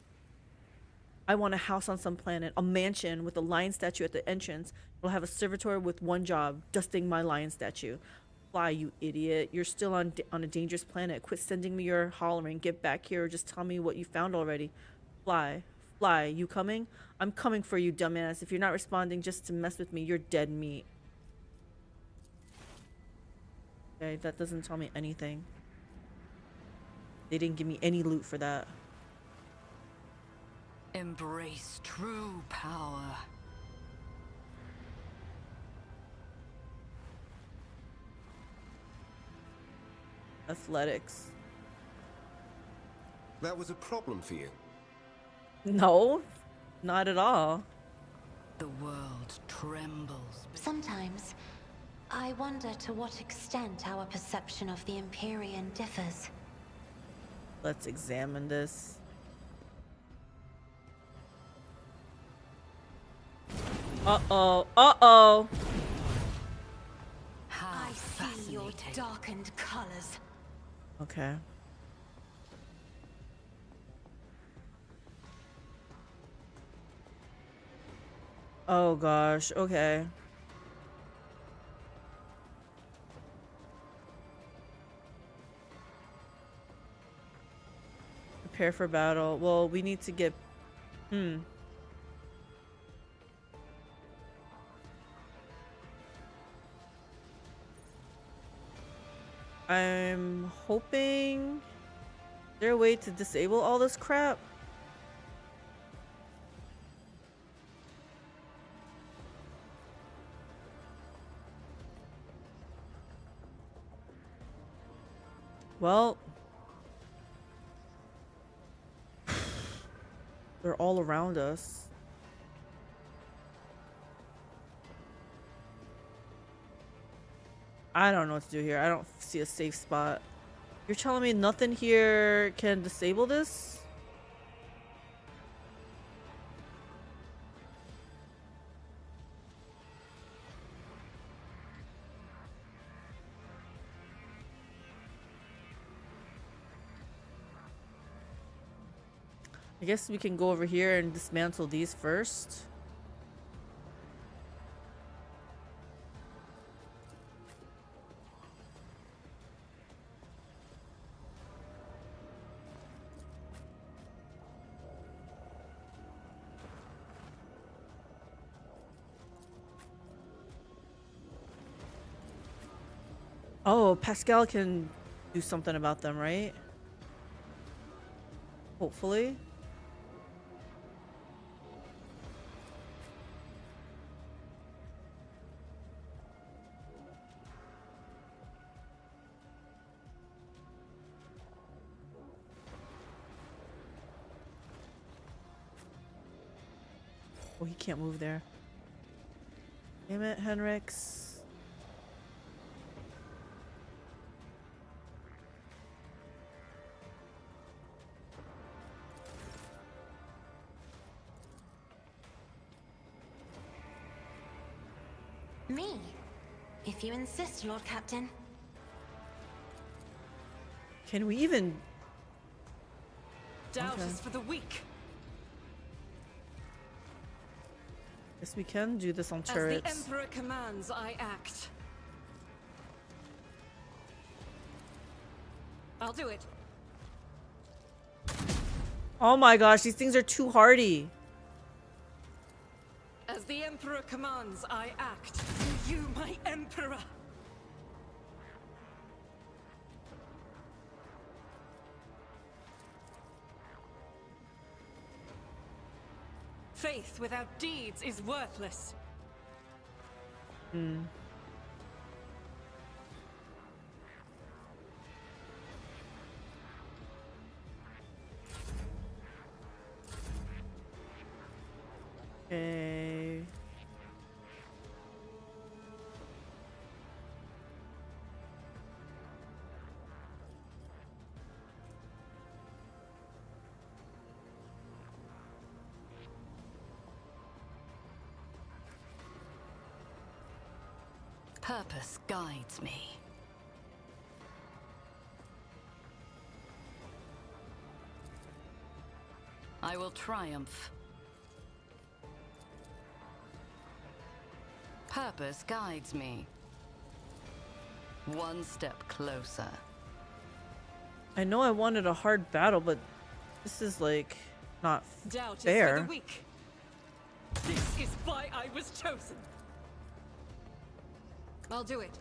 Speaker 1: I want a house on some planet, a mansion with a lion statue at the entrance. We'll have a servitor with one job, dusting my lion statue. Fly, you idiot. You're still on a dangerous planet. Quit sending me your hollering. Get back here or just tell me what you found already. Fly. Fly, you coming? I'm coming for you, dumbass. If you're not responding just to mess with me, you're dead meat. Okay, that doesn't tell me anything. They didn't give me any loot for that.
Speaker 6: Embrace true power.
Speaker 1: Athletics.
Speaker 8: That was a problem for you.
Speaker 1: No, not at all.
Speaker 6: The world trembles.
Speaker 7: Sometimes, I wonder to what extent our perception of the Empyrean differs.
Speaker 1: Let's examine this. Uh-oh. Uh-oh.
Speaker 7: I see your darkened colors.
Speaker 1: Okay. Oh gosh, okay. Prepare for battle. Well, we need to get... I'm hoping... Is there a way to disable all this crap? Well... They're all around us. I don't know what to do here. I don't see a safe spot. You're telling me nothing here can disable this? I guess we can go over here and dismantle these first. Oh, Pasqal can do something about them, right? Hopefully. Oh, he can't move there. Damn it, Heinrix.
Speaker 7: Me? If you insist, Lord Captain.
Speaker 1: Can we even...
Speaker 2: Doubt
Speaker 1: Okay.
Speaker 2: is for the weak.
Speaker 1: Guess we can do this on
Speaker 2: As the
Speaker 1: turrets.
Speaker 2: Emperor commands, I act. I'll do it.
Speaker 1: Oh my gosh, these things are too hardy.
Speaker 2: As the Emperor commands, I act. You, my Emperor! Faith without deeds is worthless.
Speaker 1: Okay.
Speaker 6: Purpose guides me. I will triumph. Purpose guides me. One step closer.
Speaker 1: I know I wanted a hard battle, but this is like not
Speaker 2: Doubt
Speaker 1: fair.
Speaker 2: is for the weak. This is why I was chosen. I'll do it.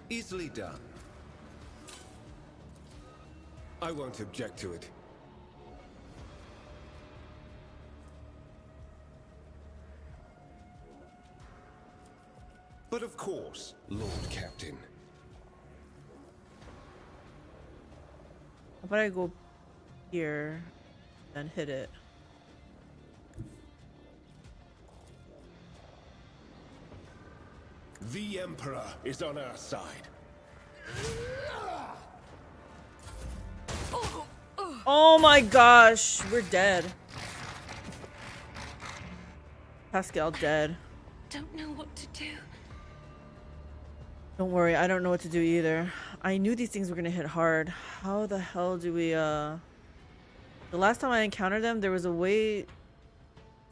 Speaker 8: Easily done. I won't object to it. But of course, Lord Captain.
Speaker 1: How about I go here and hit it?
Speaker 9: The Emperor is on our side.
Speaker 1: Oh my gosh, we're dead. Pasqal dead.
Speaker 7: Don't know what to do.
Speaker 1: Don't worry, I don't know what to do either. I knew these things were gonna hit hard. How the hell do we The last time I encountered them, there was a way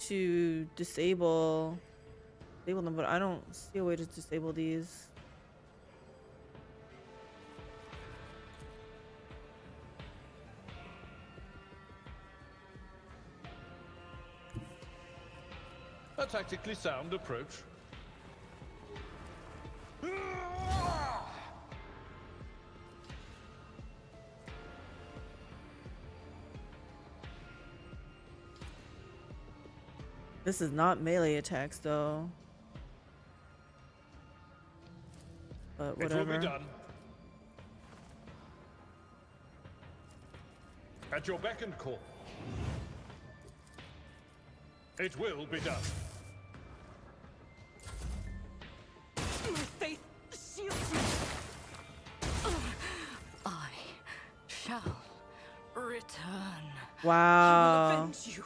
Speaker 1: to disable them, but I don't see a way to disable these.
Speaker 4: A tactically sound approach.
Speaker 1: This is not melee attacks though. But
Speaker 4: It will be
Speaker 1: whatever.
Speaker 4: done. At your beck and call. It will be done.
Speaker 2: My faith shields me.
Speaker 6: I shall return.
Speaker 2: I
Speaker 1: Wow.
Speaker 2: will avenge you.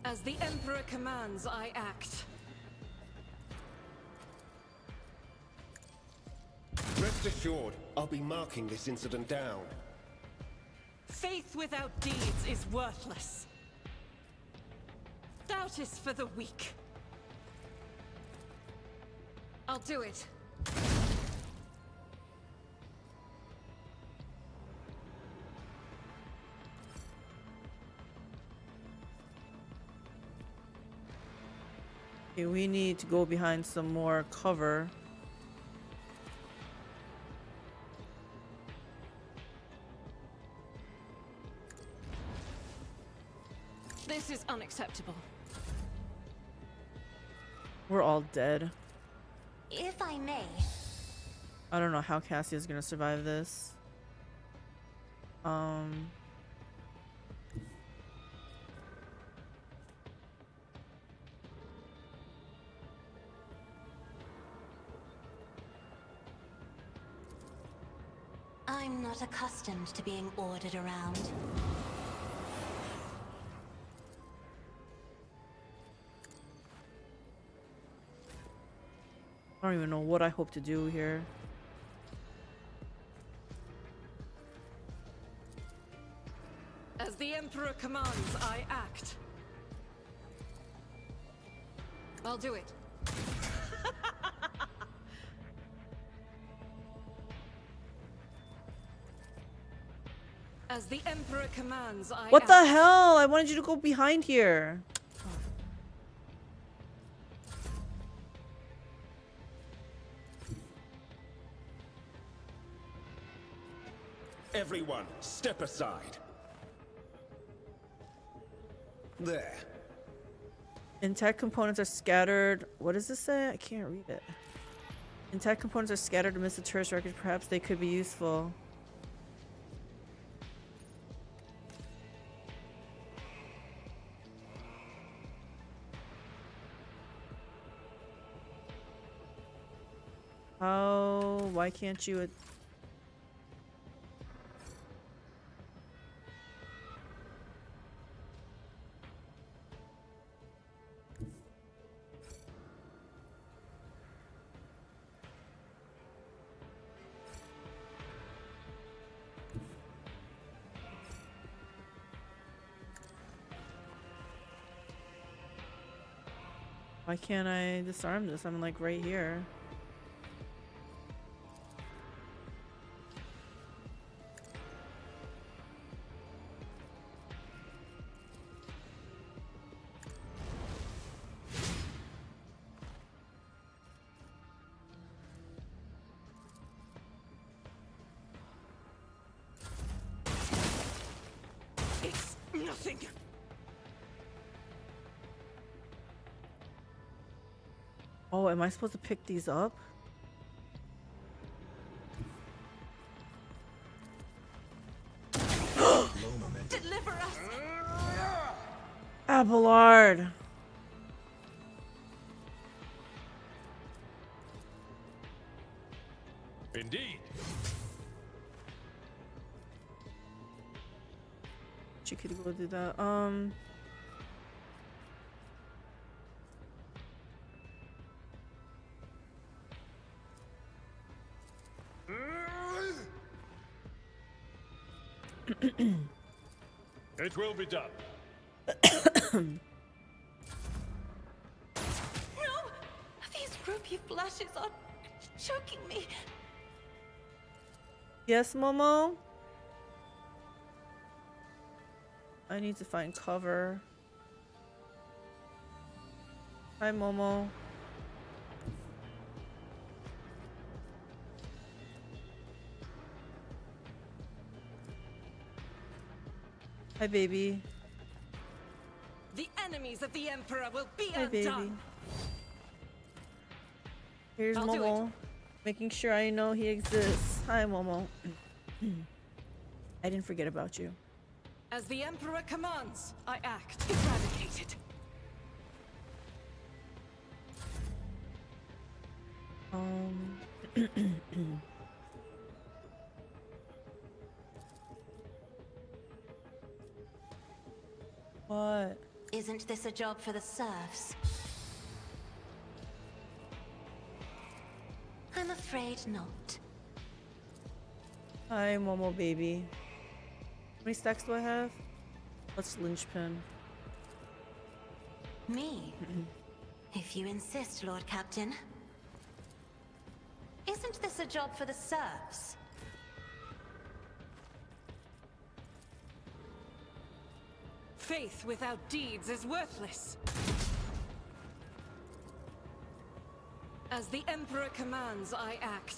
Speaker 2: As the Emperor commands, I act.
Speaker 10: Rest assured, I'll be marking this incident down.
Speaker 2: Faith without deeds is worthless. Doubt is for the weak. I'll do it.
Speaker 1: Okay, we need to go behind some more cover.
Speaker 2: This is unacceptable.
Speaker 1: We're all dead.
Speaker 7: If I may.
Speaker 1: I don't know how Cassia's gonna survive this.
Speaker 7: I'm not accustomed to being ordered around.
Speaker 1: I don't even know what I hope to do here.
Speaker 2: As the Emperor commands, I act. I'll do it. As the Emperor commands, I
Speaker 1: What
Speaker 2: act.
Speaker 1: the hell? I wanted you to go behind here.
Speaker 10: Everyone, step aside. There.
Speaker 1: Intact components are scattered. What does this say? I can't read it. Intact components are scattered amidst the tourist wreckage. Perhaps they could be useful. How? Why can't you? Why can't I disarm this? I'm like right here.
Speaker 2: It's nothing.
Speaker 1: Oh, am I supposed to pick these up?
Speaker 2: Deliver us.
Speaker 1: Abelard.
Speaker 4: Indeed.
Speaker 1: She could go do that.
Speaker 4: It will be done.
Speaker 7: No! These rupee flashes are choking me.
Speaker 1: Yes, Momo? I need to find cover. Hi, Momo. Hi, baby.
Speaker 2: The enemies of the Emperor will be
Speaker 1: Hi, baby.
Speaker 2: undone.
Speaker 1: Here's
Speaker 2: I'll do
Speaker 1: Momo, making sure I know he exists. Hi, Momo. I didn't forget about you.
Speaker 2: As the Emperor commands, I act. Eradicate it.
Speaker 1: What?
Speaker 7: Isn't this a job for the serfs? I'm afraid not.
Speaker 1: Hi, Momo baby. How many stacks do I have? Let's linchpin.
Speaker 7: Me? If you insist, Lord Captain. Isn't this a job for the serfs?
Speaker 2: Faith without deeds is worthless. As the Emperor commands, I act.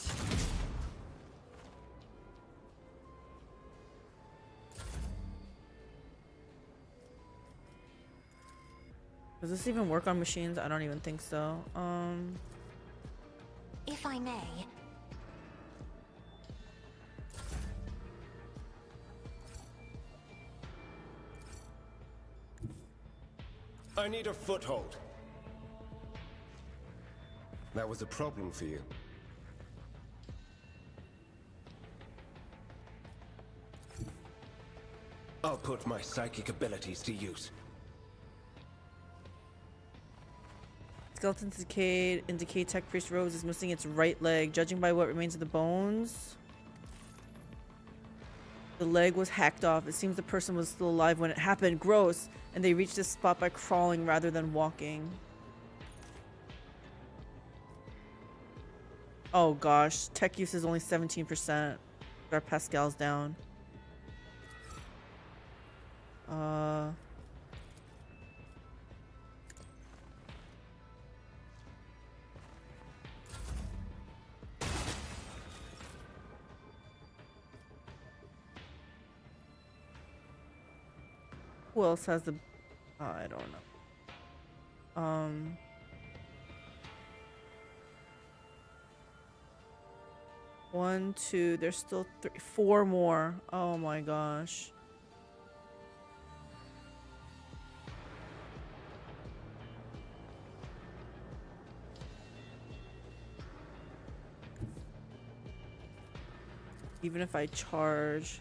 Speaker 1: Does this even work on machines? I don't even think so.
Speaker 7: If I may.
Speaker 10: I need a foothold. That was a problem for you. I'll put my psychic abilities to use.
Speaker 1: Skeleton's decayed. In decay, Tech Priest Rose is missing its right leg. Judging by what remains of the bones, the leg was hacked off. It seems the person was still alive when it happened. Gross. And they reached this spot by crawling rather than walking. Oh gosh. Tech use is only 17%. Our Pascal's down. Who else has the... I don't know. One, two, there's still four more. Oh my gosh. Even if I charge...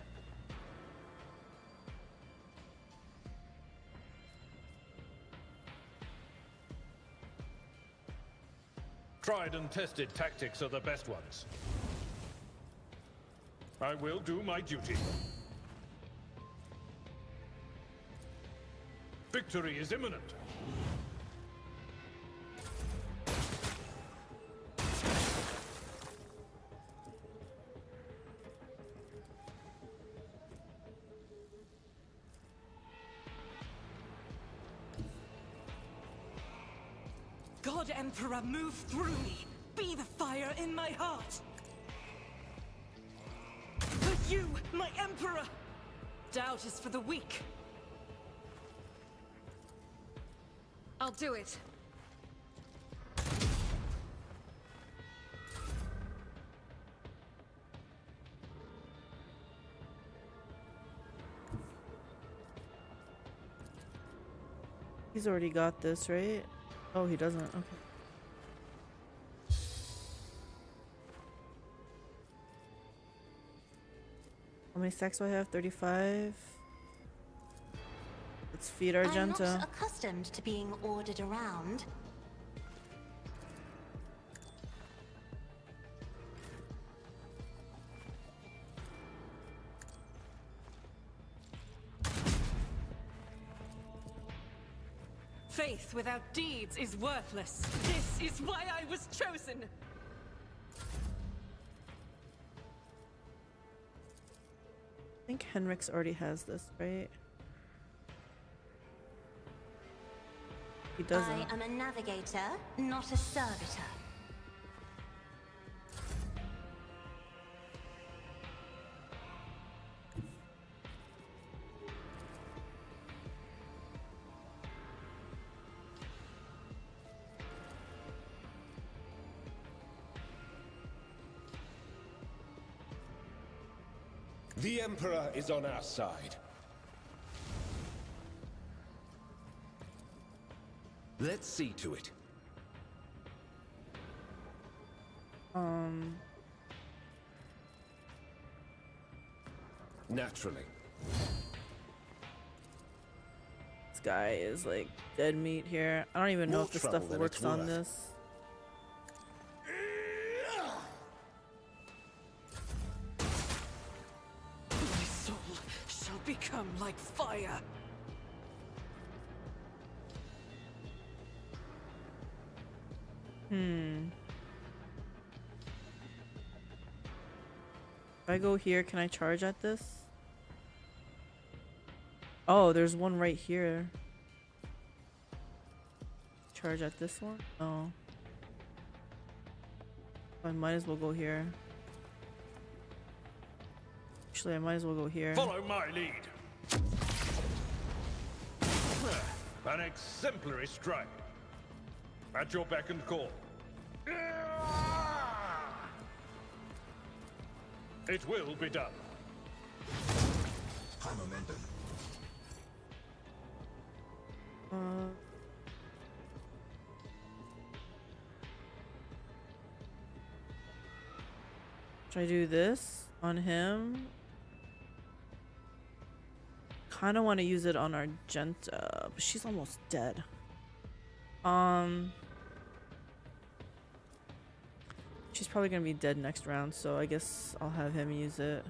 Speaker 4: Tried and tested tactics are the best ones. I will do my duty. Victory is imminent.
Speaker 2: God Emperor, move through me. Be the fire in my heart. For you, my Emperor. Doubt is for the weak. I'll do it.
Speaker 1: He's already got this, right? Oh, he doesn't. Okay. How many stacks do I have? 35. Let's feed Argenta.
Speaker 7: I'm not accustomed to being ordered around.
Speaker 2: Faith without deeds is worthless. This is why I was chosen.
Speaker 1: I think Heinrix already has this, right? He doesn't.
Speaker 7: I am a navigator, not a servitor.
Speaker 10: The Emperor is on our side. Let's see to it. Naturally.
Speaker 1: This guy is like dead meat here. I don't even know if this stuff works on this.
Speaker 2: become like fire.
Speaker 1: If I go here, can I charge at this? Oh, there's one right here. Charge at this one? Oh. I might as well go here. Actually, I might as well go here.
Speaker 4: Follow my lead. An exemplary strike. At your beck and call. It will be done.
Speaker 3: High momentum.
Speaker 1: Should I do this on him? Kind of want to use it on Argenta, but she's almost dead. She's probably gonna be dead next round, so I guess I'll have him use it.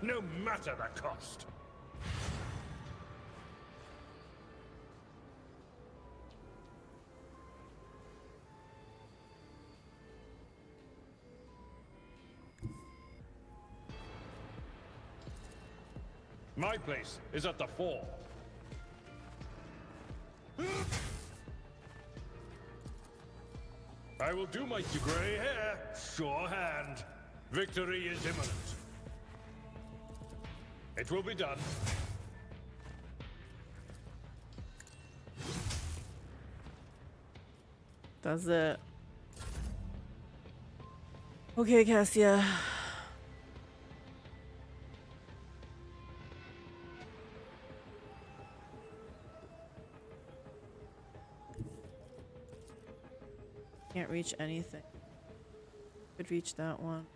Speaker 4: No matter the cost. My place is at the fore. I will do my gray hair, sure hand. Victory is imminent. It will be done.
Speaker 1: That's it. Okay, Cassia. Can't reach anything. Could reach that one.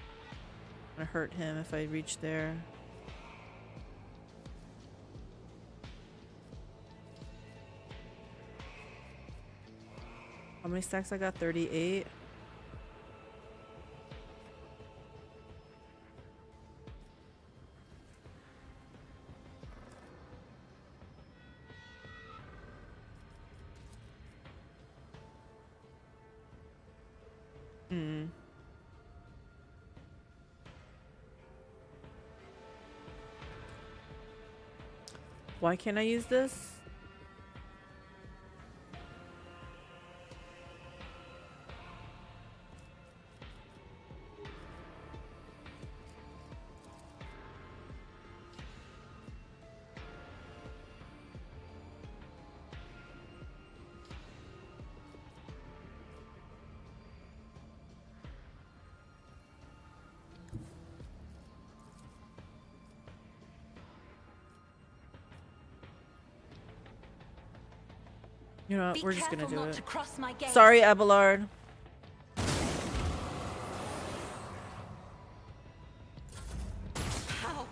Speaker 1: I'm gonna hurt him if I reach there. How many stacks I got? 38. Why can't I use this? You know what? We're just gonna do it. Sorry, Abelard.
Speaker 6: How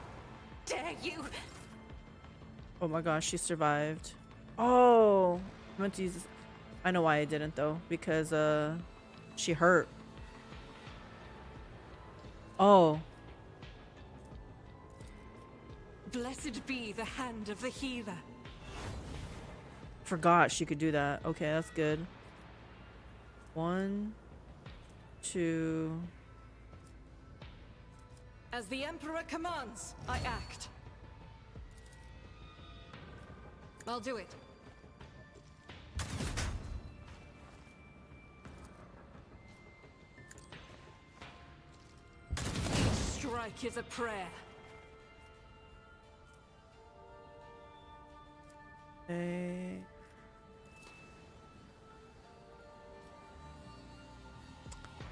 Speaker 6: dare you?
Speaker 1: Oh my gosh, she survived. Oh, I meant to use this. I know why I didn't though, because she hurt. Oh.
Speaker 2: Blessed be the hand of the healer.
Speaker 1: Forgot she could do that. Okay, that's good. 1, 2.
Speaker 2: As the Emperor commands, I act. I'll do it. Each strike is a prayer.
Speaker 1: Okay.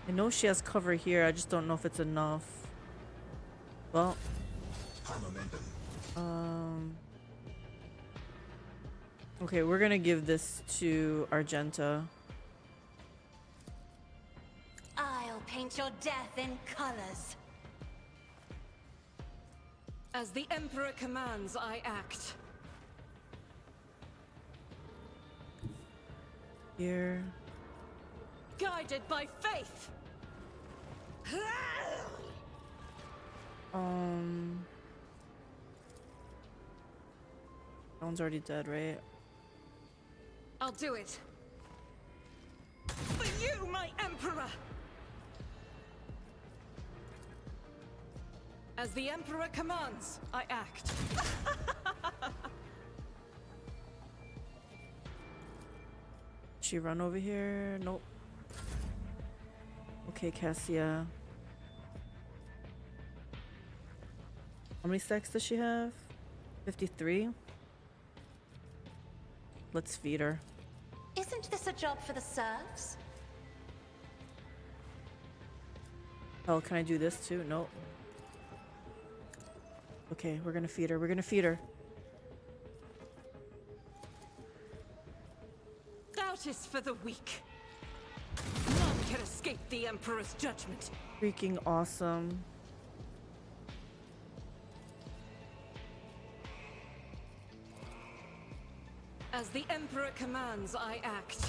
Speaker 1: I know she has cover here, I just don't know if it's enough. Well.
Speaker 3: High momentum.
Speaker 1: Okay, we're gonna give this to Argenta.
Speaker 7: I'll paint your death in colors.
Speaker 2: As the Emperor commands, I act.
Speaker 1: Here.
Speaker 2: Guided by faith.
Speaker 1: one's already dead, right?
Speaker 2: I'll do it. For you, my Emperor! As the Emperor commands, I act.
Speaker 1: She run over here? Nope. Okay, Cassia. How many stacks does she have? 53? Let's feed her.
Speaker 7: Isn't this a job for the serfs?
Speaker 1: Oh, can I do this too? Nope. Okay, we're gonna feed her. We're gonna feed her.
Speaker 2: Doubt is for the weak. None can escape the Emperor's judgment.
Speaker 1: Freaking awesome.
Speaker 2: As the Emperor commands, I act.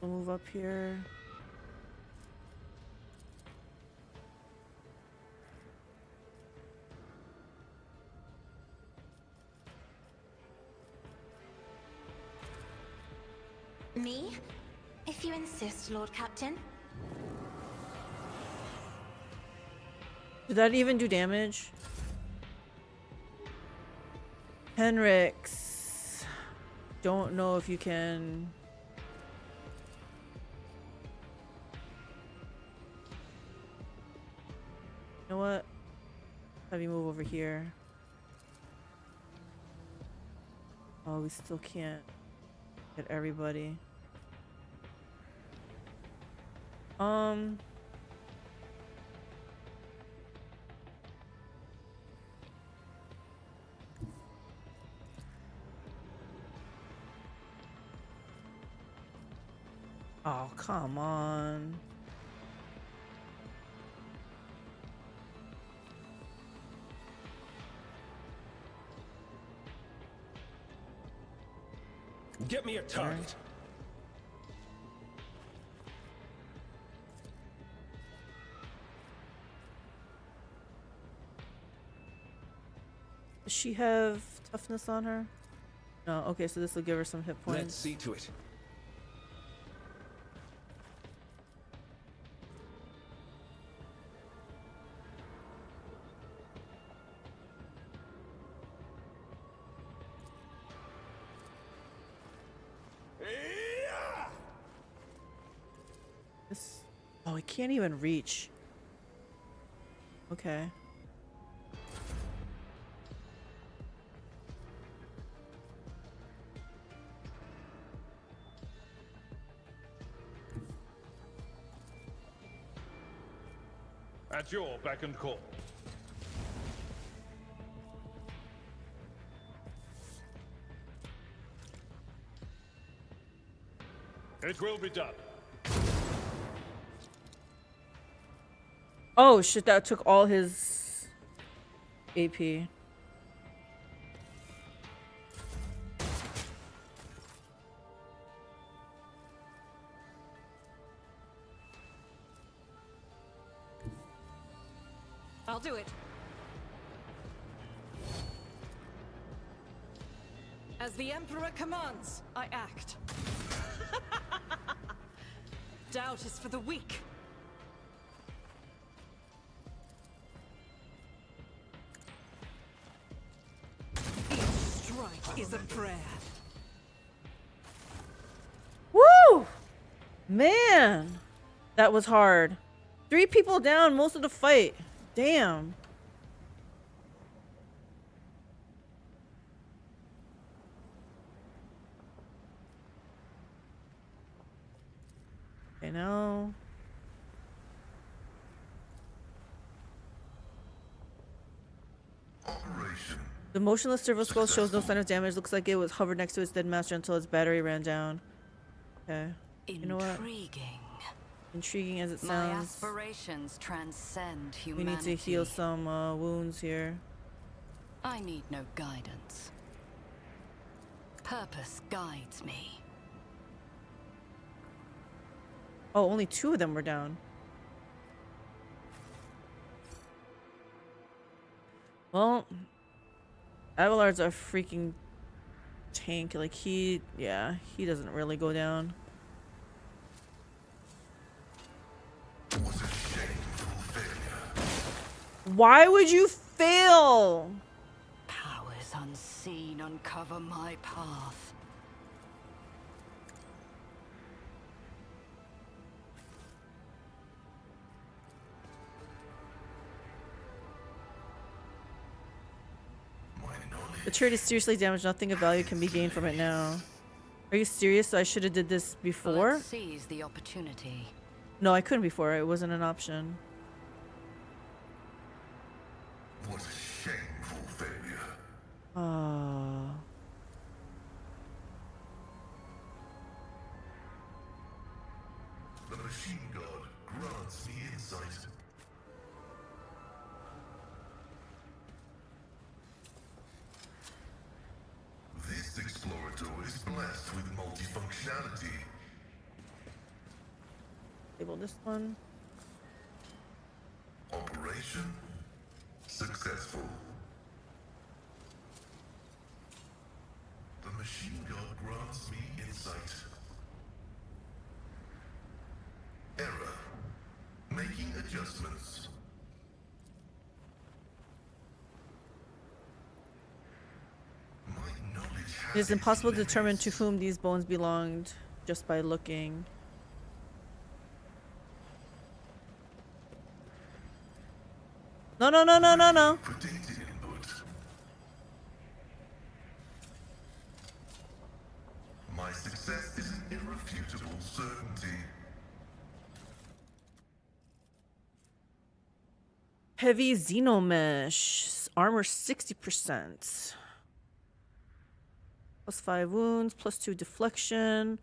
Speaker 1: I'll move up here.
Speaker 7: Me? If you insist, Lord Captain.
Speaker 1: Did that even do damage? Heinrix. Don't know if you can. You know what? Have you move over here. Oh, we still can't get everybody. Oh, come on.
Speaker 10: Get me a target.
Speaker 1: Does she have toughness on her? No. Okay, so this will give her some hit points.
Speaker 10: Let's see to it.
Speaker 1: This. Oh, I can't even reach. Okay.
Speaker 4: At your beck and call. It will be done.
Speaker 1: Oh shit, that took all his AP.
Speaker 2: I'll do it. As the Emperor commands, I act. Doubt is for the weak. Each strike is a prayer.
Speaker 1: Woo! Man! That was hard. 3 people down most of the fight. Damn. I know.
Speaker 3: Operation.
Speaker 1: The motionless servo skull shows no sign of damage. Looks like it was hovered next to its dead master until its battery ran down. Okay. You know what?
Speaker 6: Intriguing.
Speaker 1: Intriguing as it
Speaker 6: My
Speaker 1: sounds.
Speaker 6: aspirations transcend
Speaker 1: We
Speaker 6: humanity.
Speaker 1: need to heal some wounds here.
Speaker 6: I need no guidance. Purpose guides me.
Speaker 1: Oh, only 2 of them were down. Well, Abelard's a freaking tank. Like, he doesn't really go down. Why would you fail?
Speaker 6: Powers unseen uncover my path.
Speaker 1: The turret is seriously damaged. Nothing of value can be gained from it now. Are you serious? So I should have did this before?
Speaker 6: Let's seize the opportunity.
Speaker 1: No, I couldn't before. It wasn't an option.
Speaker 3: What a shameful failure. The machine god grants me insight. This explorator is blessed with multifunctionality.
Speaker 1: Table this one.
Speaker 3: Operation successful. The machine god grants me insight. Error. Making adjustments. My knowledge has
Speaker 1: It is impossible to
Speaker 3: its
Speaker 1: determine
Speaker 3: limits.
Speaker 1: to whom these bones belonged just by looking. No, no, no, no, no, no.
Speaker 3: For data input. My success is an irrefutable certainty.
Speaker 1: Heavy xenomesh. Armor 60%. Plus 5 wounds, plus 2 deflection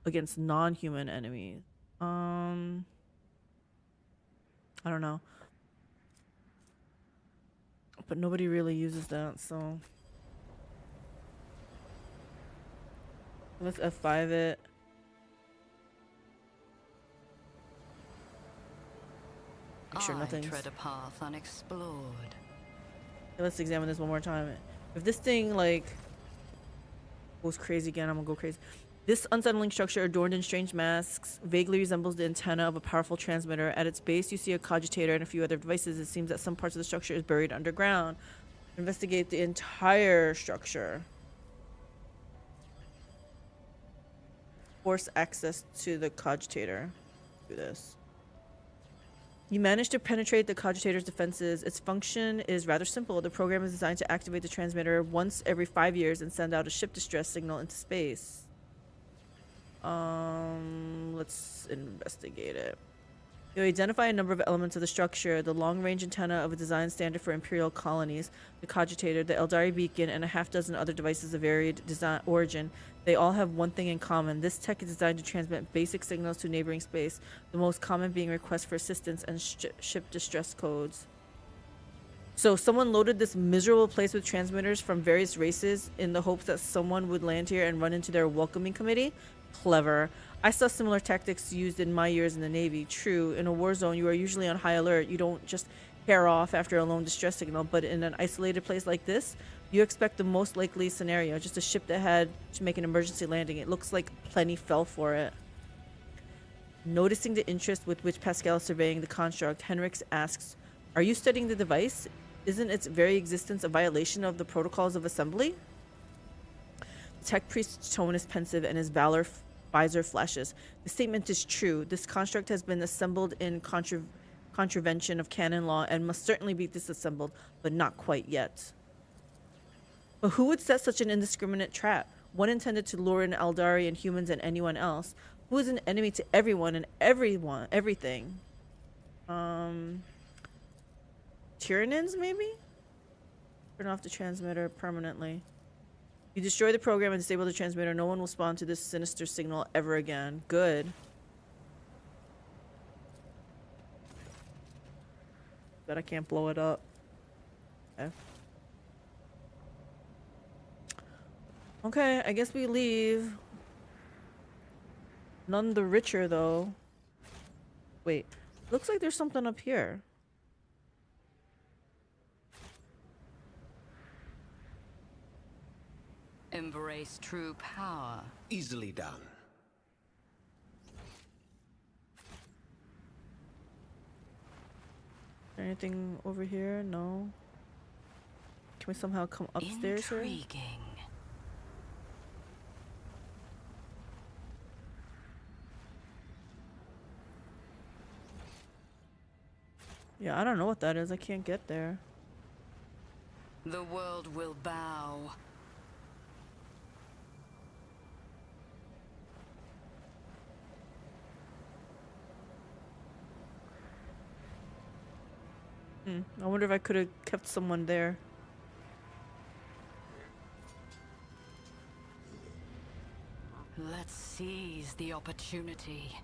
Speaker 1: against non-human enemies. I don't know. But nobody really uses that, so let's F5 it. Make sure nothing's...
Speaker 6: tread a path unexplored.
Speaker 1: Okay, let's examine this one more time. If this thing like goes crazy again, I'm gonna go crazy. This unsettling structure, adorned in strange masks, vaguely resembles the antenna of a powerful transmitter. At its base, you see a cogitator and a few other devices. It seems that some parts of the structure is buried underground. Investigate the entire structure. Force access to the cogitator. Do this. You managed to penetrate the cogitator's defenses. Its function is rather simple. The program is designed to activate the transmitter once every 5 years and send out a ship distress signal into space. Let's investigate it. You identify a number of elements of the structure: the long-range antenna of a design standard for Imperial colonies, the cogitator, the Eldari beacon, and a half-dozen other devices of varied design origin. They all have one thing in common. This tech is designed to transmit basic signals to neighboring space, the most common being requests for assistance and ship distress codes. So someone loaded this miserable place with transmitters from various races in the hopes that someone would land here and run into their welcoming committee? Clever. I saw similar tactics used in my years in the Navy. True, in a war zone, you are usually on high alert. You don't just hair off after a lone distress signal, but in an isolated place like this, you expect the most likely scenario, just a ship that had to make an emergency landing. It looks like plenty fell for it. Noticing the interest with which Pasqal is surveying the construct, Heinrix asks, "Are you studying the device? Isn't its very existence a violation of the protocols of assembly?" The tech priest's tone is pensive and his valor visor flashes. The statement is true. This construct has been assembled in contravention of canon law and must certainly be disassembled, but not quite yet. But who would set such an indiscriminate trap? One intended to lure in Eldari and humans and anyone else. Who is an enemy to everyone and everything? Tyrannins, maybe? Turn off the transmitter permanently. You destroy the program and disable the transmitter. No one will spawn to this sinister signal ever again. Good. Bet I can't blow it up. Okay. Okay, I guess we leave. None the richer, though. Wait. Looks like there's something up here.
Speaker 6: Embrace true power.
Speaker 10: Easily done.
Speaker 1: Anything over here? No. Can we somehow come upstairs here?
Speaker 6: Intriguing.
Speaker 1: Yeah, I don't know what that is. I can't get there.
Speaker 6: The world will bow.
Speaker 1: I wonder if I could have kept someone there.
Speaker 6: Let's seize the opportunity.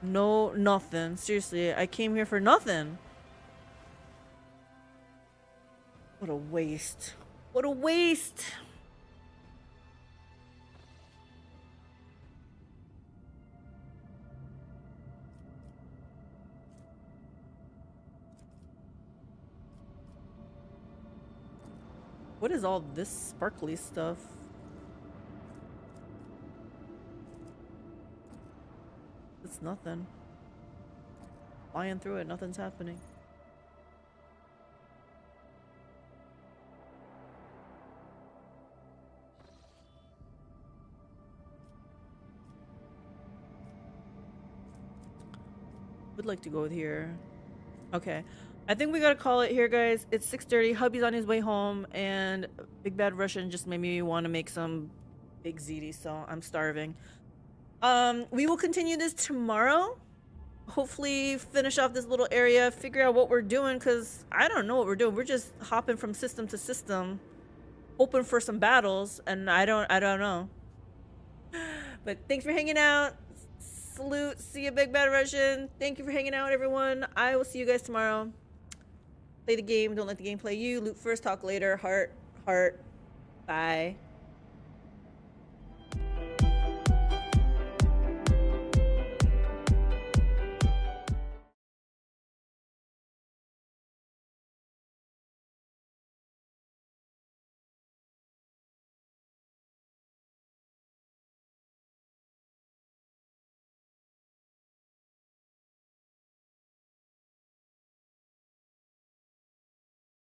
Speaker 1: No, nothing. Seriously, I came here for nothing. What a waste. What a waste. What is all this sparkly stuff? It's nothing. Flying through it, nothing's happening. Would like to go with here. Okay. I think we gotta call it here, guys. It's 6:30. Hubby's on his way home, and Big Bad Russian just made me want to make some big ziti, so I'm starving. We will continue this tomorrow. Hopefully finish off this little area, figure out what we're doing, because I don't know what we're doing. We're just hopping from system to system, hoping for some battles, and I don't know. But thanks for hanging out. Salute. See you, Big Bad Russian. Thank you for hanging out, everyone. I will see you guys tomorrow. Play the game. Don't let the game play you. Loot first, talk later. Heart. Bye.